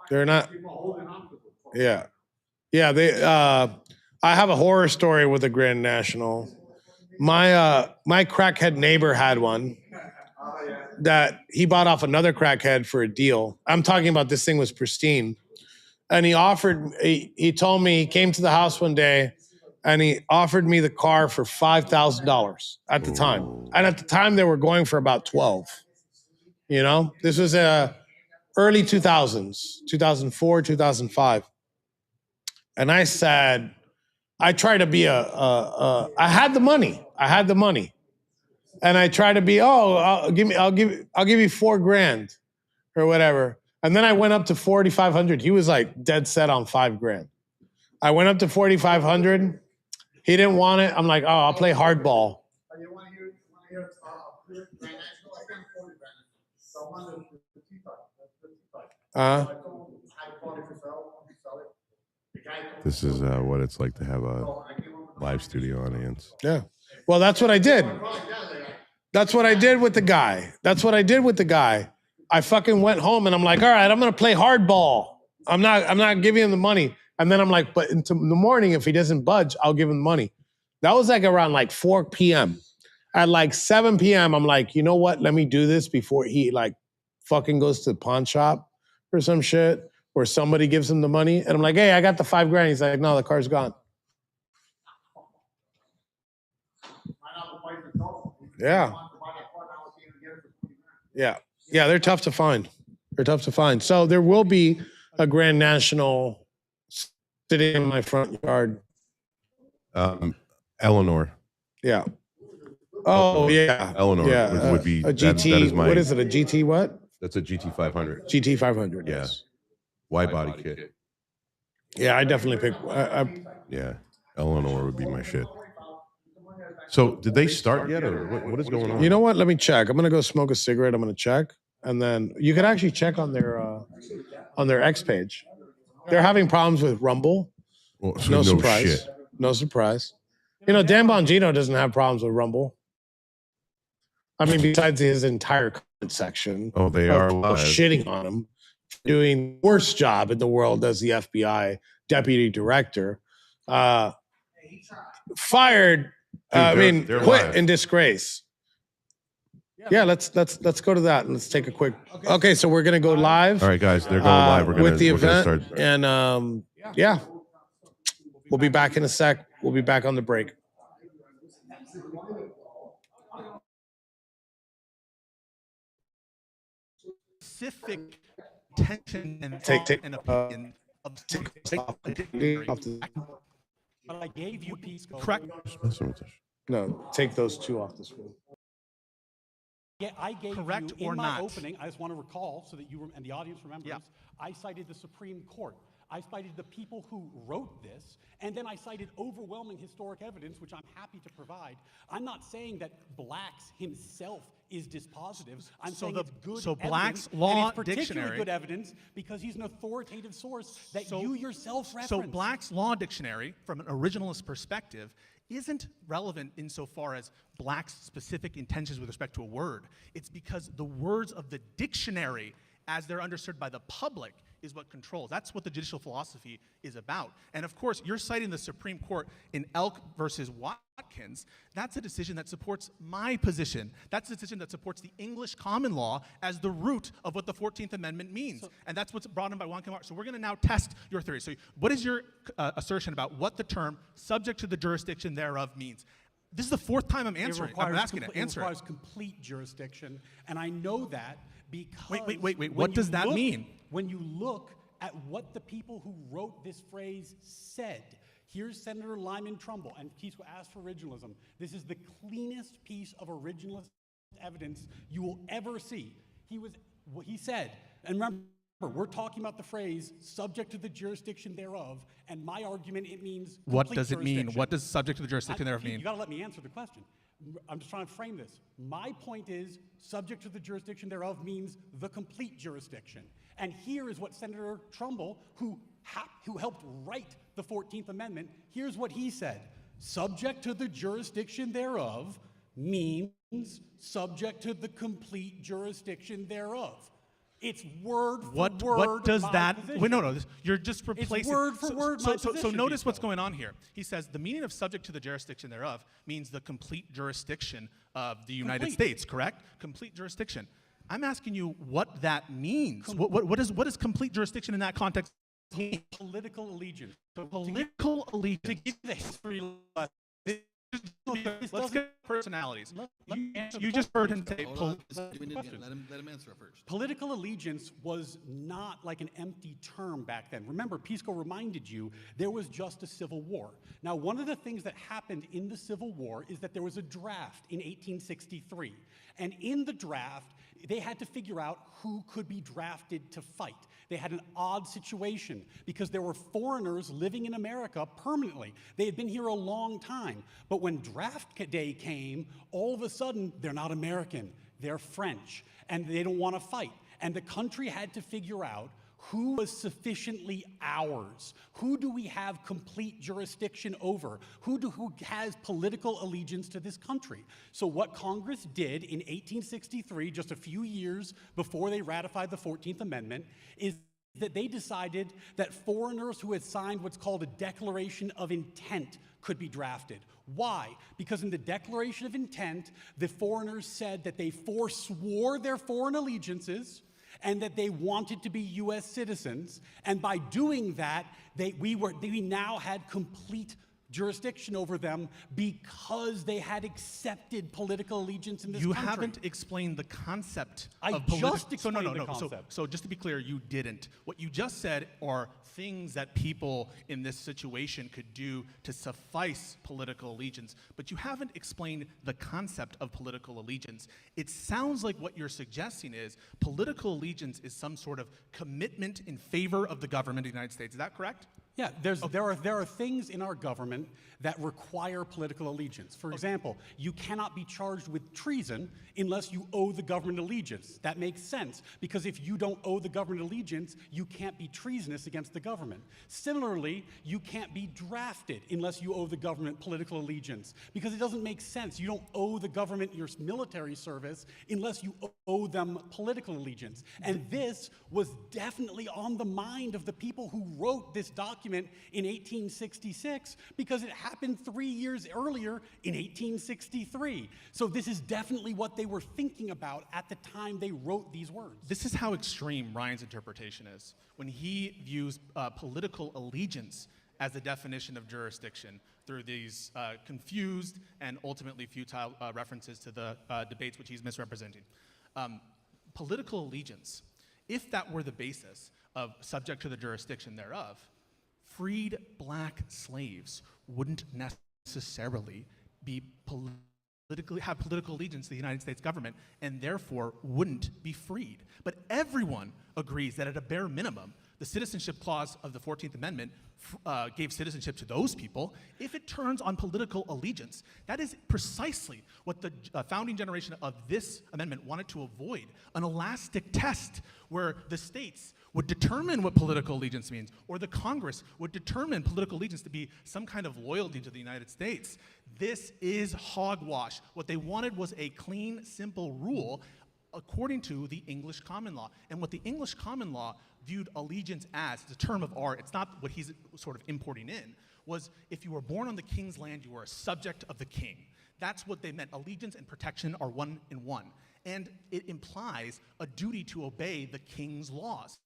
They're not. People are holding on to them. Yeah. Yeah, I have a horror story with the Grand National. My crackhead neighbor had one that he bought off another crackhead for a deal. I'm talking about this thing was pristine. And he told me, he came to the house one day and he offered me the car for $5,000 at the time. And at the time they were going for about 12. You know, this was early 2000s, 2004, 2005. And I said, I try to be I had the money. And I try to be, I'll give you $4,000 or whatever. And then I went up to 4,500. He was like dead set on $5,000. I went up to 4,500. He didn't want it. I'm like, I'll play hardball. You want to hear Grand National? I spent $40,000. So I wanted the T-Type. Uh-huh. So I told him, This is what it's like to have a live studio audience. Yeah. Well, that's what I did. That's what I did with the guy. I fucking went home and I'm like, all right, I'm gonna play hardball. I'm not giving him the money. And then I'm like, but in the morning, if he doesn't budge, I'll give him the money. That was like around like 4 p.m. At like 7 p.m., I'm like, you know what? Let me do this before he like fucking goes to the pawn shop or some shit, or somebody gives him the money. And I'm like, hey, I got the $5,000. He's like, no, the car's gone. Yeah. Yeah. Yeah, they're tough to find. So there will be a Grand National sitting in my front yard. Eleanor. Yeah. Oh, yeah. Eleanor would be a GT. that is my, what is it? A GT what? That's a GT 500. GT 500. Yeah. Yes. Wide body kit. Yeah, I definitely pick. Yeah. Eleanor would be my shit. So did they start yet, or what is going on? You know what? Let me check. I'm gonna go smoke a cigarette. I'm gonna check, and then you could actually check on their X page. They're having problems with Rumble. Well, No surprise. shit. No surprise. You know, Dan Bongino doesn't have problems with Rumble. I mean, besides his entire comment section. Oh, they of are live. shitting on him, doing the worst job in the world as the FBI deputy director. Fired. They're quit live. in disgrace. Yeah, let's go to that and let's take a quick. Okay, so we're gonna go live. All right, guys, they're going live. We're with the we're gonna event, start. and yeah, we'll be back in a sec. We'll be back on the break. Specific tension and Take- thought and opinion of but I gave you peace. Correct. No, take those two off the screen. Yeah, I gave Correct you or in my not? opening. I just want to recall so that you and the audience remembers. I cited the Supreme Court. I cited the people who wrote this, and then I cited overwhelming historic evidence, which I'm happy to provide. I'm not saying that Black's himself is dispositive. I'm So saying the- it's good so evidence, Black's and Law it's particularly Dictionary- good evidence because he's an authoritative source that you yourself referenced. So Black's Law Dictionary, from an originalist perspective, isn't relevant insofar as Black's specific intentions with respect to a word. It's because the words of the dictionary, as they're understood by the public, is what controls. That's what the judicial philosophy is about. And of course, you're citing the Supreme Court in Elk versus Watkins. That's a decision that supports my position. That's a decision that supports the English common law as the root of what the 14th Amendment means. And that's what's brought in by Watkins. So we're going to now test your theory. So what is your assertion about what the term subject to the jurisdiction thereof means? This is the fourth time I'm answering. I'm asking it. Answer It it. requires complete jurisdiction, and I know that because Wait. when What you does that look- mean? When you look at what the people who wrote this phrase said, here's Senator Lyman Trumbull, and Keisco asked for originalism. This is the cleanest piece of originalist evidence you will ever see. He said, and remember, we're talking about the phrase subject to the jurisdiction thereof, and my argument, it means What complete does it mean? jurisdiction. What does subject to the jurisdiction thereof You mean? gotta let me answer the question. I'm just trying to frame this. My point is, subject to the jurisdiction thereof means the complete jurisdiction. And here is what Senator Trumbull, who helped write the 14th Amendment, here's what he said. Subject to the jurisdiction thereof means subject to the complete jurisdiction thereof. It's word for word. What does my that? position. Wait, no. You're just It's replacing. word for word my So position, notice Keisco. what's going on here. He says the meaning of subject to the jurisdiction thereof means the complete jurisdiction of the United Complete. States. Correct? Complete jurisdiction. I'm asking you what that means. What is complete jurisdiction in that context mean? Political allegiance. Political allegiance. To give the history lesson. Let's get personalities. Let me answer the You just heard him question. say. Hold on. Let him answer it first. Political allegiance was not like an empty term back then. Remember, Pisco reminded you there was just a civil war. Now, one of the things that happened in the Civil War is that there was a draft in 1863. And in the draft, they had to figure out who could be drafted to fight. They had an odd situation because there were foreigners living in America permanently. They had been here a long time. But when draft day came, all of a sudden, they're not American, they're French, and they don't want to fight. And the country had to figure out Who was sufficiently ours? Who do we have complete jurisdiction over? Who has political allegiance to this country? So what Congress did in 1863, just a few years before they ratified the 14th Amendment, is that they decided that foreigners who had signed what's called a Declaration of Intent could be drafted. Why? Because in the Declaration of Intent, the foreigners said that they forswore their foreign allegiances and that they wanted to be U.S. citizens. And by doing that, we now had complete jurisdiction over them because they had accepted political allegiance in this country. You haven't explained the concept I of just explained the concept. So just to be clear, you didn't. What you just said are things that people in this situation could do to suffice political allegiance, but you haven't explained the concept of political allegiance. It sounds like what you're suggesting is political allegiance is some sort of commitment in favor of the government of the United States. Is that correct? Yeah, there are things in our government that require political allegiance. For example, you cannot be charged with treason unless you owe the government allegiance. That makes sense, because if you don't owe the government allegiance, you can't be treasonous against the government. Similarly, you can't be drafted unless you owe the government political allegiance, because it doesn't make sense. You don't owe the government your military service unless you owe them political allegiance. And this was definitely on the mind of the people who wrote this document in 1866, because it happened 3 years earlier in 1863. So this is definitely what they were thinking about at the time they wrote these words. This is how extreme Ryan's interpretation is. When he views political allegiance as the definition of jurisdiction through these confused and ultimately futile references to the debates which he's misrepresenting. Political allegiance, if that were the basis of subject to the jurisdiction thereof, freed black slaves wouldn't necessarily be have political allegiance to the United States government and therefore wouldn't be freed. But everyone agrees that at a bare minimum, the citizenship clause of the 14th Amendment gave citizenship to those people. If it turns on political allegiance, that is precisely what the founding generation of this amendment wanted to avoid, an elastic test where the states would determine what political allegiance means, or the Congress would determine political allegiance to be some kind of loyalty to the United States. This is hogwash. What they wanted was a clean, simple rule according to the English common law. And what the English common law viewed allegiance as, it's a term of art, it's not what he's sort of importing in, was if you were born on the king's land, you were a subject of the king. That's what they meant. Allegiance and protection are one in one. And it implies a duty to obey the king's laws.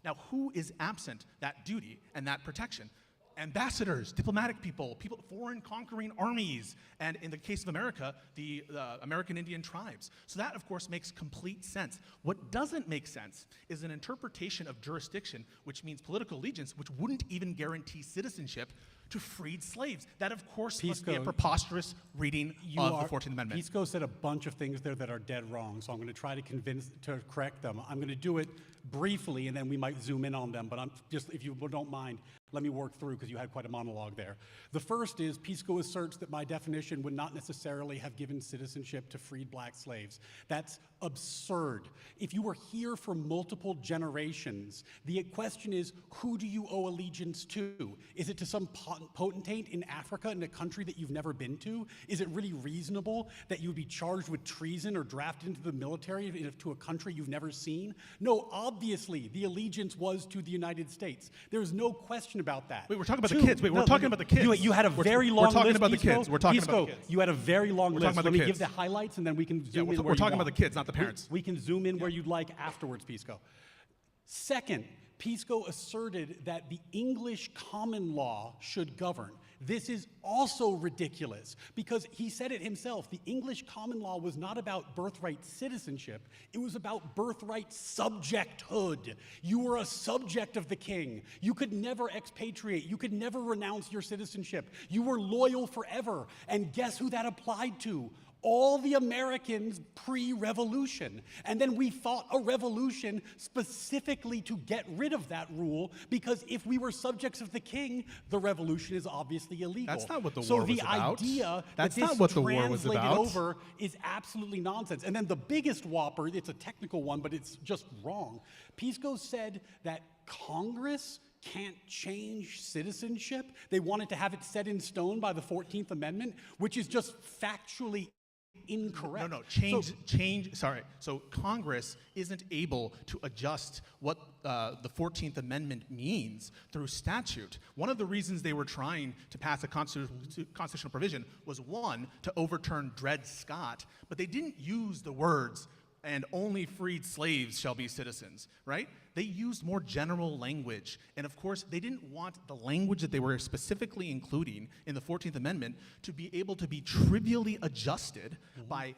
Now, who is absent that duty and that protection? Ambassadors, diplomatic people, foreign conquering armies, and in the case of America, the American Indian tribes. So that, of course, makes complete sense. What doesn't make sense is an interpretation of jurisdiction, which means political allegiance, which wouldn't even guarantee citizenship to freed slaves. That, of course, must be a preposterous reading of the 14th Amendment. Pisco said a bunch of things there that are dead wrong, so I'm going to try to correct them. I'm going to do it briefly, and then we might zoom in on them, but if you don't mind, let me work through, because you had quite a monologue there. The first is, Pisco asserts that my definition would not necessarily have given citizenship to freed black slaves. That's absurd. If you were here for multiple generations, the question is, who do you owe allegiance to? Is it to some potentate in Africa, in a country that you've never been to? Is it really reasonable that you would be charged with treason or drafted into the military to a country you've never seen? No, obviously, the allegiance was to the United States. There's no question about that. Wait, we're talking about the kids. Wait, we're talking about the kids. You had a very long list. We're talking about the kids. We're talking about the kids. You had a very long list. Let me kids. give the highlights, and then we can zoom in. We're talking about the kids, not the parents. We can zoom in where you'd like afterwards, Pisco. Second, Pisco asserted that the English common law should govern. This is also ridiculous, because he said it himself. The English common law was not about birthright citizenship. It was about birthright subjecthood. You were a subject of the king. You could never expatriate. You could never renounce your citizenship. You were loyal forever. And guess who that applied to? all the Americans pre-revolution. And then we fought a revolution specifically to get rid of that rule, because if we were subjects of the king, the revolution is obviously illegal. That's not what the so war was about. So the idea That's that not this what the war was translated about. over is absolutely nonsense. And then the biggest whopper, it's a technical one, but it's just wrong. Pisco said that Congress can't change citizenship. They wanted to have it set in stone by the 14th Amendment, which is just factually incorrect. No, change. Sorry. So Congress isn't able to adjust what the 14th Amendment means through statute. One of the reasons they were trying to pass a constitutional provision was, one, to overturn Dred Scott, but they didn't use the words "and only freed slaves shall be citizens," right? They used more general language. And of course, they didn't want the language that they were specifically including in the 14th Amendment to be able to be trivially adjusted by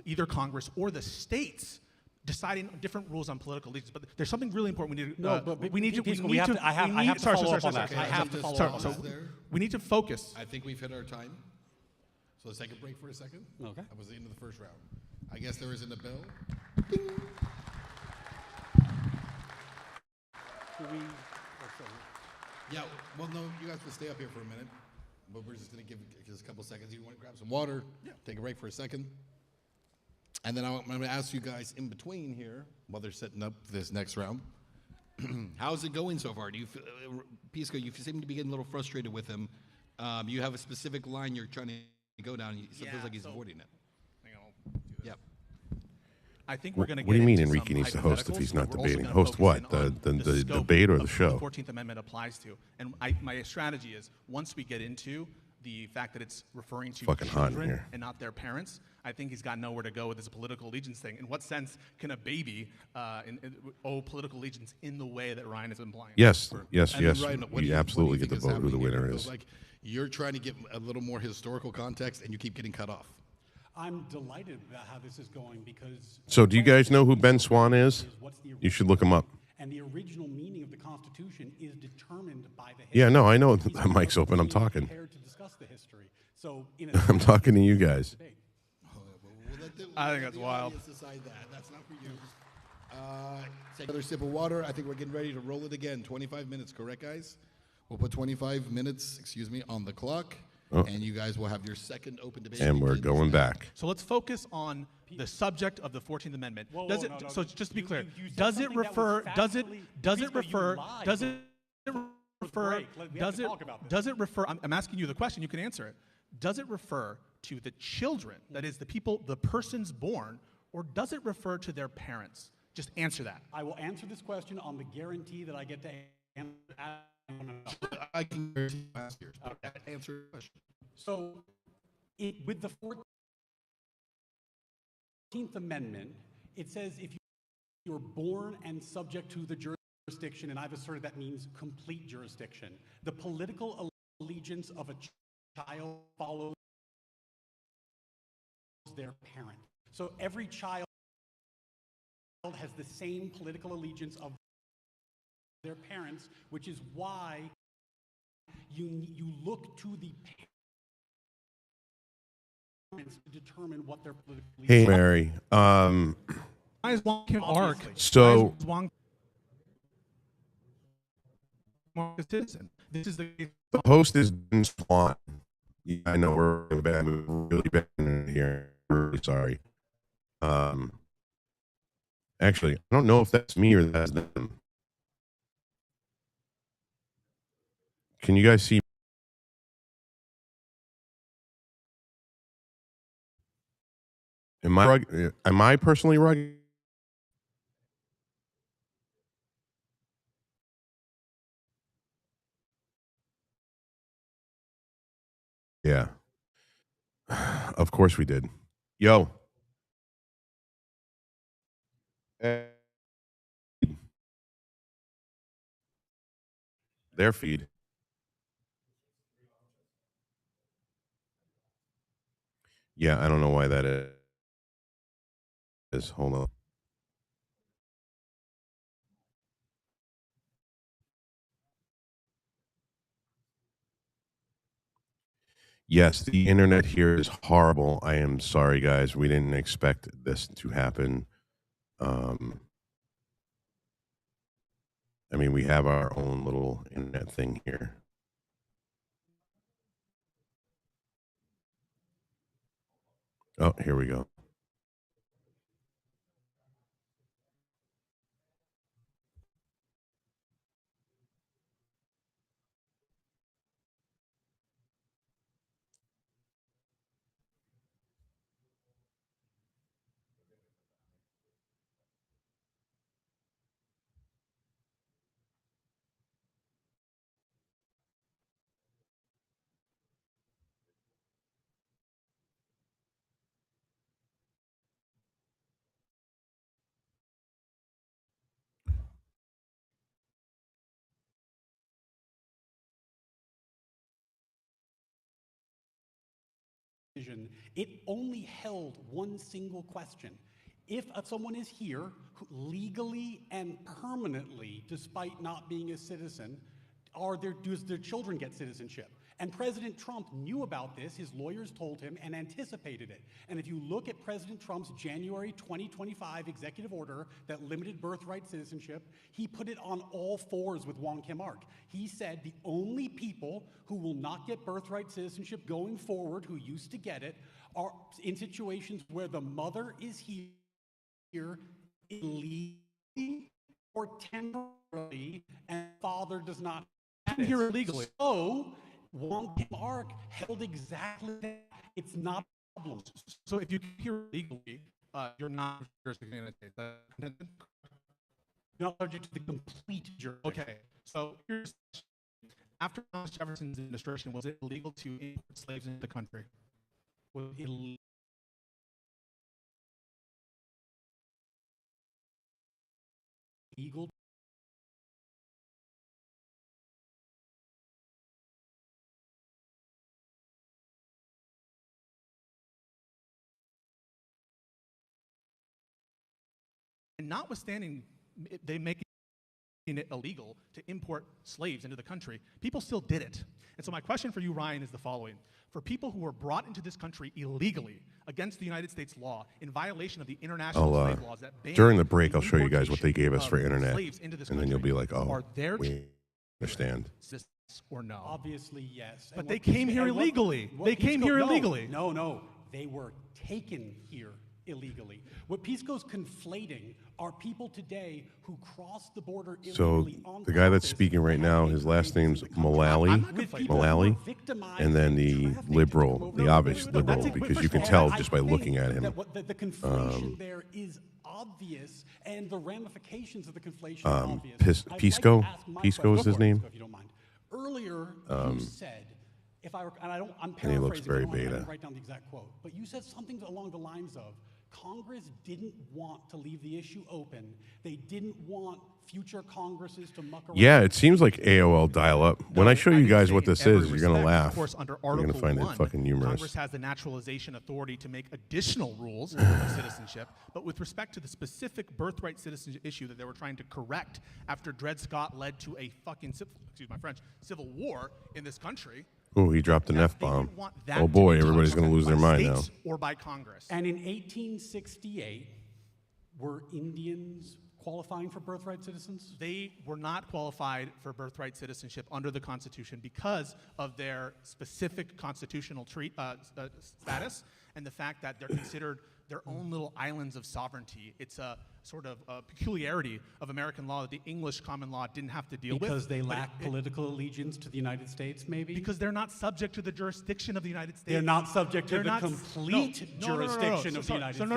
either Congress or the states deciding different rules on political allegiance. But there's something really important we need to, we need to follow up on that. I have to follow up on that. We need to focus. I think we've hit our time. So let's take a break for a second. Okay. That was the end of the first round. I guess there isn't a bell. Yeah, well, no, you guys can stay up here for a minute. But we're just going to give just a couple seconds. You want to grab some water, take a break for a second. And then I'm going to ask you guys in between here, while they're setting up this next round, how's it going so far? Do you feel, Pisco, you seem to be getting a little frustrated with him. You have a specific line you're trying to go down. It feels like he's avoiding it. Yep. I think we're going to get What do you mean into Enrique some needs to host if hypotheticals, he's but not we're also debating? gonna Host focus what? in on The scope debate or the of show? The 14th Amendment applies to. And my strategy is, once we get into the fact that it's referring to Fucking hot in children here. and not their parents, I think he's got nowhere to go with his political allegiance thing. In what sense can a baby owe political allegiance in the way that Ryan is implying? Yes, And yes. then, Ryan, what do You you absolutely think get to is vote who the happening here? winner It feels is. like you're trying to give a little more historical context, and you keep getting cut off. I'm delighted about how this is going, because So do you guys know who Ben Swan is? You should look him up. and the original meaning of the Constitution is determined by the history. Yeah, no, I know the mic's open. I'm talking. Prepared to discuss the history. So in a I'm talking to you guys. I think that's wild. Decide that. That's not for you. Take another sip of water. I think we're getting ready to roll it again. 25 minutes, correct, guys? We'll put 25 minutes, on the clock, and you guys will have your second open debate. And we're going back. So let's focus on the subject of the 14th Amendment. Whoa, Does whoa, it? no, no, So no. just to be You- clear, you said does it something that was refer? Does it? factually- Does it Pisco, you refer? lied. Does it refer? break. We have Does to it? talk about this. Does it refer? I'm asking you the question. You can answer it. Does it refer to the children? That is, the people, the persons born, or does it refer to their parents? Just answer that. I will answer this question on the guarantee that I get to answer. I can guarantee you answer the question. So, with the 14th Amendment, it says if you're born and subject to the jurisdiction, and I've asserted that means complete jurisdiction, the political allegiance of a child follows their parent. So every child has the same political allegiance of their parents, which is why you look to the parents to determine what their political Hey, allegiance Mary. Why is Wong arc? So- Why is Wong a citizen? This is the The host is Ben Swan. Yeah, I know we're in a bad mood, really bad in here. Really sorry. Actually, I don't know if that's me or that's them. Can you guys see? Am I personally rugged? Yeah. Of course we did. Yo. Their feed. Yeah, I don't know why that is. Hold on. Yes, the internet here is horrible. I am sorry, guys. We didn't expect this to happen. Um, I mean, we have our own little internet thing here. Oh, here we go. It only held one single question. If someone is here who legally and permanently, despite not being a citizen, does their children get citizenship? And President Trump knew about this, his lawyers told him, and anticipated it. And if you look at President Trump's January 2025 executive order that limited birthright citizenship, he put it on all fours with Wong Kim Ark. He said the only people who will not get birthright citizenship going forward, who used to get it, are in situations where the mother is here illegally or temporarily, and father does not have it. Here illegally. So Wong Kim Ark held exactly that. It's not a problem. So if you hear legally, you're not jurisdiction in the United States. You're not subject to the complete jurisdiction. Okay. So here's after Thomas Jefferson's administration, was it illegal to import slaves into the country? Was it illegal? And notwithstanding they making it illegal to import slaves into the country, people still did it. And so my question for you, Ryan, is the following. For people who were brought into this country illegally against the United States law in violation of the international slave laws that ban During the break, I'll show you guys what they gave us for internet, slaves into this and then you'll be like, oh, are their we understand. or no? Obviously, yes. But they came here illegally. They came here illegally. No, they were taken here illegally. What PISCO's conflating are people today who cross the border So illegally on the guy that's purpose. speaking right now, his last name's Mullally, and then the liberal, the obvious liberal, because you can tell just by looking at him. The conflation there is obvious, and the ramifications of the conflation are obvious. Pisco? Pisco is his name? If you don't mind. Earlier, you said, if I, and I don't, I'm And he looks paraphrasing, very I don't beta. write down the exact quote, but you said something along the lines of, Congress didn't want to leave the issue open. They didn't want future Congresses to muck around. Yeah, it seems like AOL dial-up. When I show you guys what this is, you're going to laugh. Of course, under You're going Article to find 1, it fucking humorous. Congress has the naturalization authority to make additional rules of citizenship. But with respect to the specific birthright citizenship issue that they were trying to correct after Dred Scott led to a fucking, excuse my French, civil war in this country. Oh, he dropped an F-bomb. Oh boy, everybody's going to lose their mind now. Or by Congress. And in 1868, were Indians qualifying for birthright citizens? They were not qualified for birthright citizenship under the Constitution because of their specific constitutional status and the fact that they're considered their own little islands of sovereignty. It's a sort of a peculiarity of American law that the English common law didn't have to deal with. Because they lack political allegiance to the United States, maybe? Because they're not subject to the jurisdiction of the United States. They're not subject to They're the not- complete jurisdiction of the United States.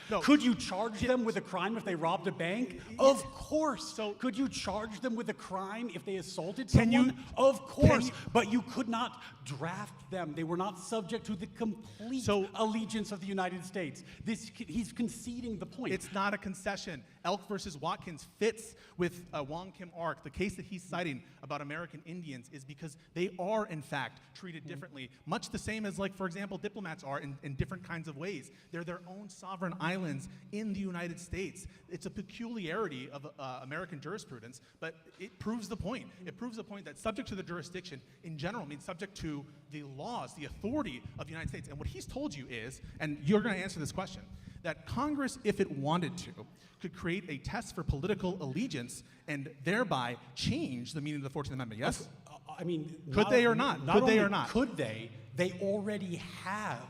No. Could you charge them with a crime if they robbed a bank? Of course. So could you charge them with a crime if they assaulted someone? Of course. But you could not draft them. They were not subject to the complete allegiance of the United States. he's conceding the point. It's not a concession. Elk versus Watkins fits with Wong Kim Ark. The case that he's citing about American Indians is because they are, in fact, treated differently, much the same as, like, for example, diplomats are in different kinds of ways. They're their own sovereign islands in the United States. It's a peculiarity of American jurisprudence, but it proves the point. It proves the point that subject to the jurisdiction in general means subject to the laws, the authority of the United States. And what he's told you is, and you're going to answer this question, that Congress, if it wanted to, could create a test for political allegiance and thereby change the meaning of the 14th Amendment. Yes? I mean, could they or not? Could they or not? Could they? They already have.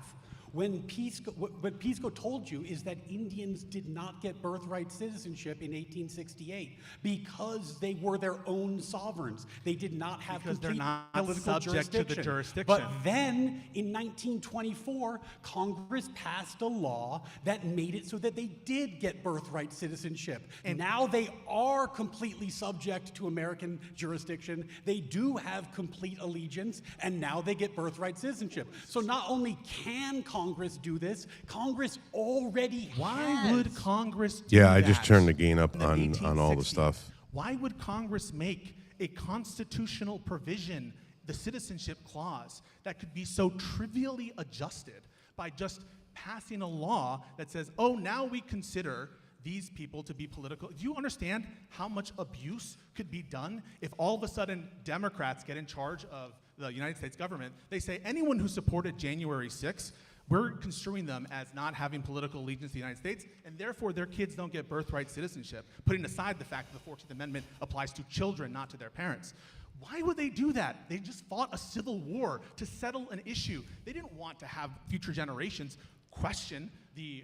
What Pisco told you is that Indians did not get birthright citizenship in 1868 because they were their own sovereigns. They did not have because they're complete not political subject to the jurisdiction. But then, in 1924, Congress passed a law that made it so that they did get birthright citizenship. And now they are completely subject to American jurisdiction. They do have complete allegiance, and now they get birthright citizenship. So not only can Congress do this, Congress already has. Why would Congress do Yeah, I that just turned the gain up in the on all the 1860s? stuff. Why would Congress make a constitutional provision, the Citizenship Clause, that could be so trivially adjusted by just passing a law that says, oh, now we consider these people to be political? Do you understand how much abuse could be done if all of a sudden Democrats get in charge of the United States government? They say anyone who supported January 6th, we're construing them as not having political allegiance to the United States, and therefore their kids don't get birthright citizenship, putting aside the fact that the 14th Amendment applies to children, not to their parents. Why would they do that? They just fought a civil war to settle an issue. They didn't want to have future generations question the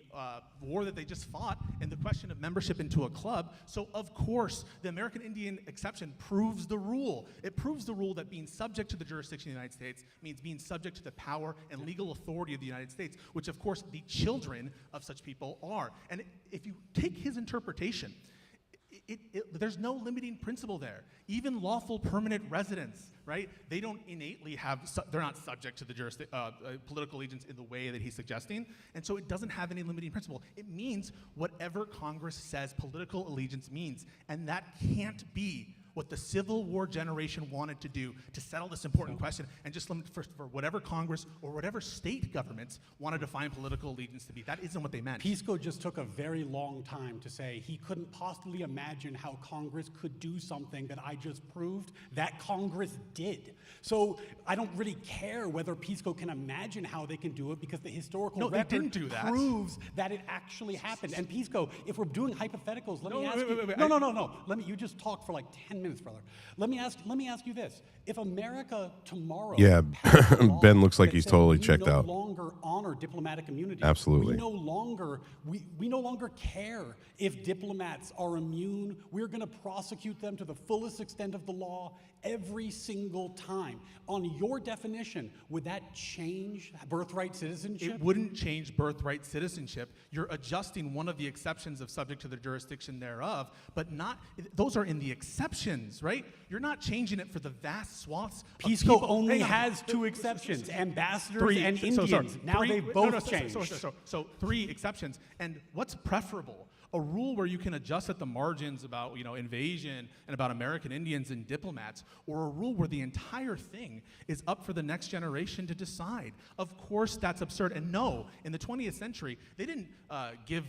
war that they just fought and the question of membership into a club. So of course, the American Indian exception proves the rule. It proves the rule that being subject to the jurisdiction of the United States means being subject to the power and legal authority of the United States, which of course the children of such people are. And if you take his interpretation, there's no limiting principle there. Even lawful permanent residents, right? They don't innately they're not subject to the political allegiance in the way that he's suggesting. And so it doesn't have any limiting principle. It means whatever Congress says political allegiance means. And that can't be what the Civil War generation wanted to do to settle this important question and just limit for whatever Congress or whatever state governments want to define political allegiance to be. That isn't what they meant. Pisco just took a very long time to say he couldn't possibly imagine how Congress could do something that I just proved that Congress did. So I don't really care whether Pisco can imagine how they can do it because the historical record proves that it actually happened. And Pisco, if we're doing hypotheticals, let me ask you. No. You just talk for like 10 minutes, brother. Let me ask you this. If America tomorrow Ben looks like he's totally checked out. We no longer honor diplomatic immunity. Absolutely. We no longer care if diplomats are immune. We're going to prosecute them to the fullest extent of the law every single time. On your definition, would that change birthright citizenship? It wouldn't change birthright citizenship. You're adjusting one of the exceptions of subject to the jurisdiction thereof, but those are in the exceptions, right? You're not changing it for the vast swaths of Pisco people. only has two exceptions, ambassadors and Indians. They've both changed. So three exceptions. And what's preferable? A rule where you can adjust at the margins about invasion and about American Indians and diplomats, or a rule where the entire thing is up for the next generation to decide. Of course, that's absurd. And no, in the 20th century, they didn't give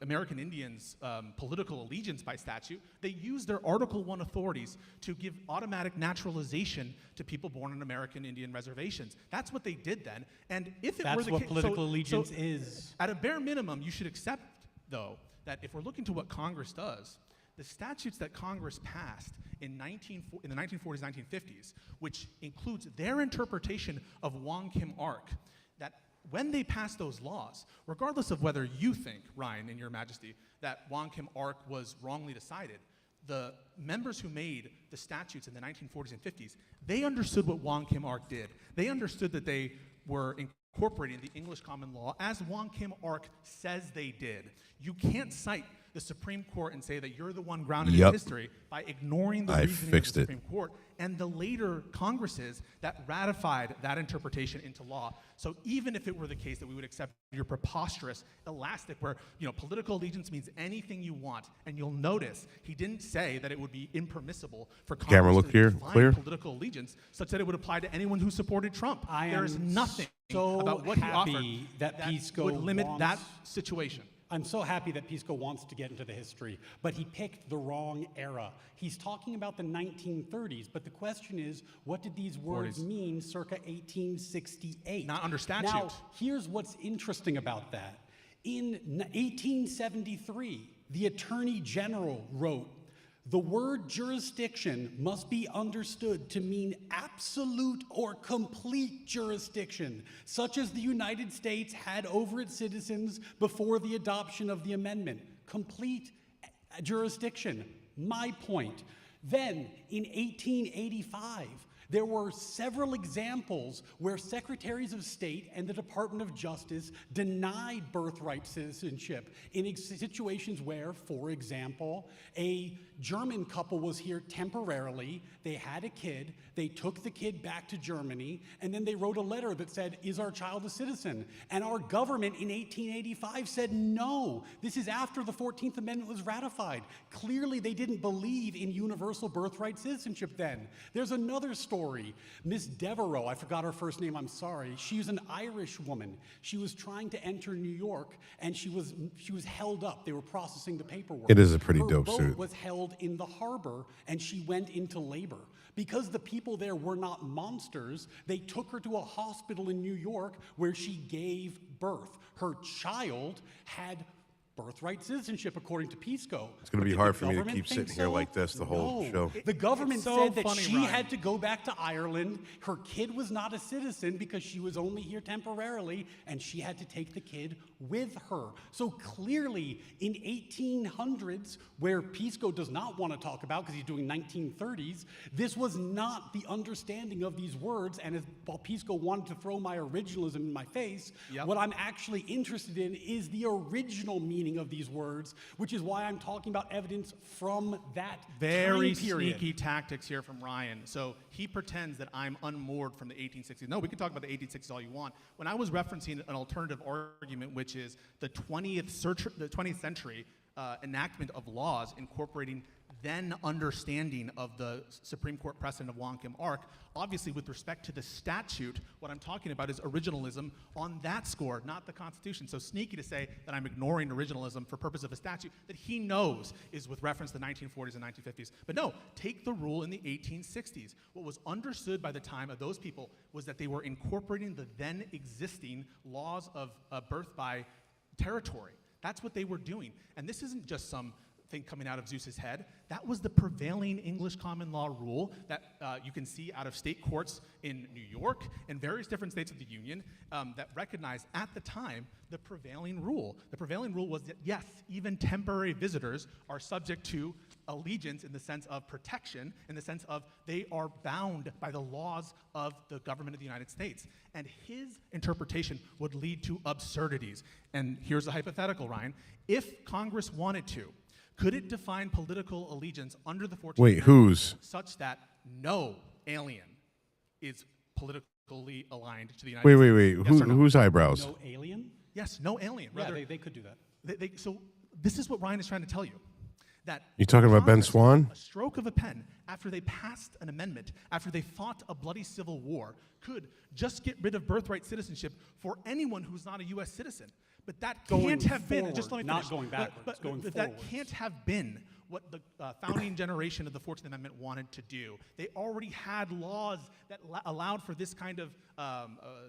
American Indians political allegiance by statute. They used their Article I authorities to give automatic naturalization to people born on American Indian reservations. That's what they did then. And if it were the what case, political allegiance is. At a bare minimum, you should accept, though, that if we're looking to what Congress does, the statutes that Congress passed in the 1940s, 1950s, which includes their interpretation of Wong Kim Ark, that when they passed those laws, regardless of whether you think, Ryan, in your majesty, that Wong Kim Ark was wrongly decided, the members who made the statutes in the 1940s and 50s, they understood what Wong Kim Ark did. They understood that they were incorporating the English common law as Wong Kim Ark says they did. You can't cite the Supreme Court and say that you're the one grounded Yep. in history by ignoring the I reasoning fixed of it. the Supreme Court and the later Congresses that ratified that interpretation into law. So even if it were the case that we would accept your preposterous, elastic, where political allegiance means anything you want, and you'll notice he didn't say that it would be impermissible for Camera, Congress look to here, define clear. political allegiance such that it would apply to anyone who supported Trump. There is nothing so about what he offered happy that Pisco would limit wants- that situation. I'm so happy that Pisco wants to get into the history, but he picked the wrong era. He's talking about the 1930s, but the question is, what did these words 40s. mean circa 1868? Not under statute. Now, here's what's interesting about that. In 1873, the Attorney General wrote, "The word jurisdiction must be understood to mean absolute or complete jurisdiction, such as the United States had over its citizens before the adoption of the amendment." Complete jurisdiction. My point. Then, in 1885, there were several examples where secretaries of state and the Department of Justice denied birthright citizenship in situations where, for example, a German couple was here temporarily, they had a kid, they took the kid back to Germany, and then they wrote a letter that said, "Is our child a citizen?" And our government in 1885 said, "No, this is after the 14th Amendment was ratified." Clearly, they didn't believe in universal birthright citizenship then. There's another story. Miss Devereaux, I forgot her first name, I'm sorry. She's an Irish woman. She was trying to enter New York, and she was held up. They were processing the paperwork. It is a pretty Her dope boat suit. was held in the harbor, and she went into labor. Because the people there were not monsters, they took her to a hospital in New York where she gave birth. Her child had birthright citizenship, according to Pisco. It's going to But be did hard the for me to government keep think sitting here so? like this the whole No. show. The government It's so said that funny, she Ryan. had to go back to Ireland. Her kid was not a citizen because she was only here temporarily, and she had to take the kid with her. So clearly, in 1800s, where Pisco does not want to talk about because he's doing 1930s, this was not the understanding of these words. And as while Pisco wanted to throw my originalism in my face, what I'm actually interested in is the original meaning of these words, which is why I'm talking about evidence from that Very time period. sneaky tactics here from Ryan. So he pretends that I'm unmoored from the 1860s. No, we can talk about the 1860s all you want. When I was referencing an alternative argument, which is the 20th century enactment of laws incorporating then understanding of the Supreme Court precedent of Wong Kim Ark, obviously with respect to the statute, what I'm talking about is originalism on that score, not the Constitution. So sneaky to say that I'm ignoring originalism for purpose of a statute that he knows is with reference to the 1940s and 1950s. But no, take the rule in the 1860s. What was understood by the time of those people was that they were incorporating the then existing laws of birth by territory. That's what they were doing. And this isn't just some thing coming out of Zeus's head. That was the prevailing English common law rule that you can see out of state courts in New York and various different states of the Union that recognized at the time the prevailing rule. The prevailing rule was that, yes, even temporary visitors are subject to allegiance in the sense of protection, in the sense of they are bound by the laws of the government of the United States. And his interpretation would lead to absurdities. And here's a hypothetical, Ryan. If Congress wanted to, could it define political allegiance under the 14th Wait, Amendment whose? such that no alien is politically aligned to the United Wait. States? Yes or no? Whose eyebrows? No alien? Yes, no alien. Yeah, Rather, they could do that. so this is what Ryan is trying to tell you. That You talking about Ben Congress, Swan? a stroke of a pen, after they passed an amendment, after they fought a bloody civil war, could just get rid of birthright citizenship for anyone who's not a U.S. citizen. But that Going can't have been, forward, just let me not finish. going backwards, going but that forwards. can't have been what the founding generation of the 14th Amendment wanted to do. They already had laws that allowed for this kind of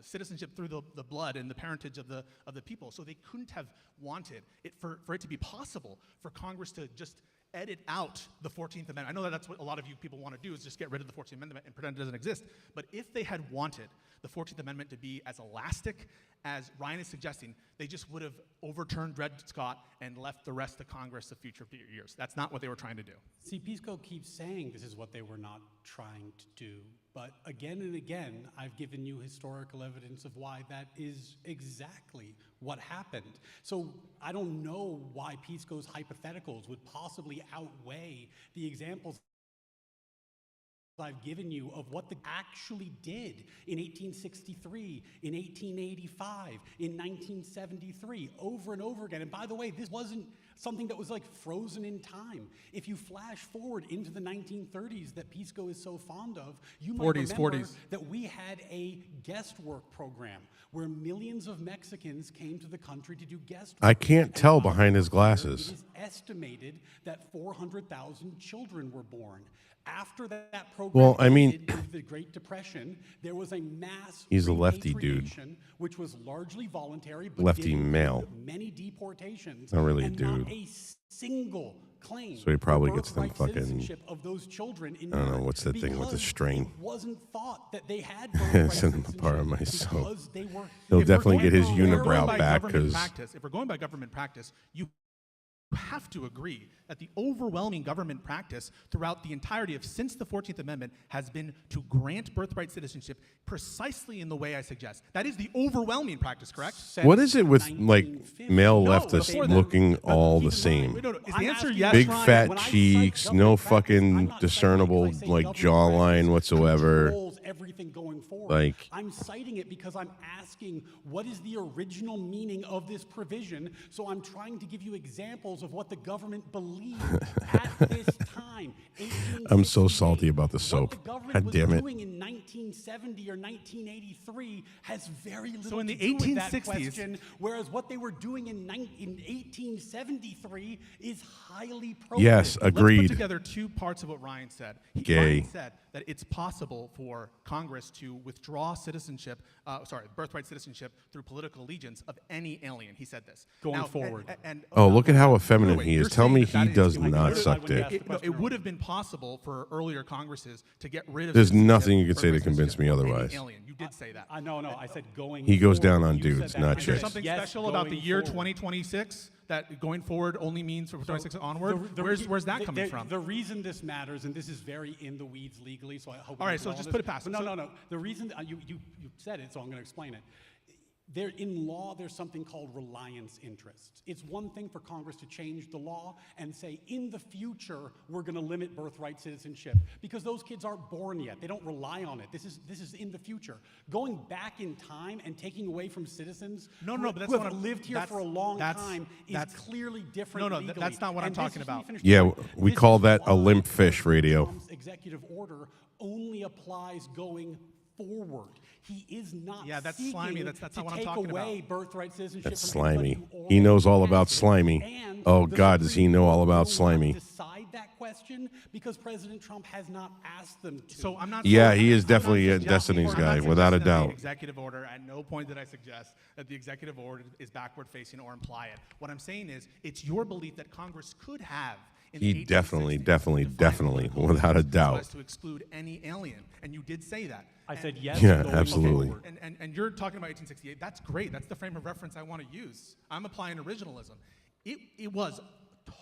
citizenship through the blood and the parentage of the people. So they couldn't have wanted it for it to be possible for Congress to just edit out the 14th Amendment. I know that that's what a lot of you people want to do, is just get rid of the 14th Amendment and pretend it doesn't exist. But if they had wanted the 14th Amendment to be as elastic as Ryan is suggesting, they just would have overturned Dred Scott and left the rest of Congress to future years. That's not what they were trying to do. See, PISCO keeps saying this is what they were not trying to do, but again and again, I've given you historical evidence of why that is exactly what happened. So I don't know why PISCO's hypotheticals would possibly outweigh the examples I've given you of what they actually did in 1863, in 1885, in 1973, over and over again. And by the way, this wasn't something that was like frozen in time. If you flash forward into the 1930s that PISCO is so fond of, you might remember that we had a guest work program where millions of Mexicans came to the country to do guest work. I can't tell behind his glasses. It is estimated that 400,000 children were born. After that program, Well, I mean, ended, the Great Depression, there was a mass he's a lefty dude. repatriation, which was largely voluntary, but Lefty did include male. many deportations. Not really a and dude. Not a single claim. So he probably for gets them birthright fucking, citizenship of those children in I don't know, Europe what's that thing with the because string? It wasn't thought that they had It's in the part of my soap. He'll definitely get his unibrow back because If we're going by government practice, you have to agree that the overwhelming government practice throughout the entirety of since the 14th Amendment has been to grant birthright citizenship precisely in the way I suggest. That is the overwhelming practice, correct? what is it with like male leftists looking all the same? Is the answer yes? Big fat cheeks, no fucking discernible like jawline whatsoever. Everything going forward. Like, I'm citing it because I'm asking what is the original meaning of this provision. So I'm trying to give you examples of what the government believed at this time. I'm so salty about the soap. What the government God was damn it. doing in 1970 or 1983 has very little So in the to do with that 1860s question, whereas what they were doing in 1873 is highly probative. Yes, agreed. Let's put together two parts of what Ryan said. Gay. Ryan said that it's possible for Congress to withdraw citizenship, birthright citizenship through political allegiance of any alien. He said this. Going forward. Oh, look at how effeminate he You're is. Tell saying me that he does not suck dick. It would have been possible for earlier Congresses to get rid of. There's citizenship nothing you could say to birthright convince me citizenship of any otherwise. alien. You did say that. No, I said going He goes down forward. on You said dudes, that. not I Is said there chicks. something yes, special about the going year forward. 2026 that going forward only means from 26 onward? Where's that coming from? The reason this matters, and this is very in the weeds legally, so I hope. All right, so just put it past But us. no. The reason you said it, so I'm going to explain it. There, in law, there's something called reliance interests. It's one thing for Congress to change the law and say, in the future, we're going to limit birthright citizenship because those kids aren't born yet. They don't rely on it. This is in the future. Going back in time and taking away from citizens but that's who what have I'm- lived here that's- for a long that's- time is that's- clearly different. No, legally. that's not what I'm And this talking is- let me about. finish Yeah, the point. we This call is that a why limp fish radio. Trump's executive order only applies going forward. He is not Yeah, that's seeking slimy. That's not to what I'm take talking away about. birthright citizenship That's from anybody slimy. who He already knows all has about it. slimy. And Oh the God, does he Supreme know all Court about will not slimy? decide that question because President Trump has not asked them to. So I'm not. Yeah, saying- he is I'm not definitely a suggesting- Destiny's I'm not guy, without a suggesting that the doubt. Executive order. At no point did I suggest that the executive order is backward facing or imply it. What I'm saying is, it's your belief that Congress could have. In He the definitely, 1860s definitely, defined definitely, political without a allegiance doubt. as to exclude any alien, and you did say that. I said yes. Yeah, going absolutely. forward. And you're talking about 1868. That's great. That's the frame of reference I want to use. I'm applying originalism. It was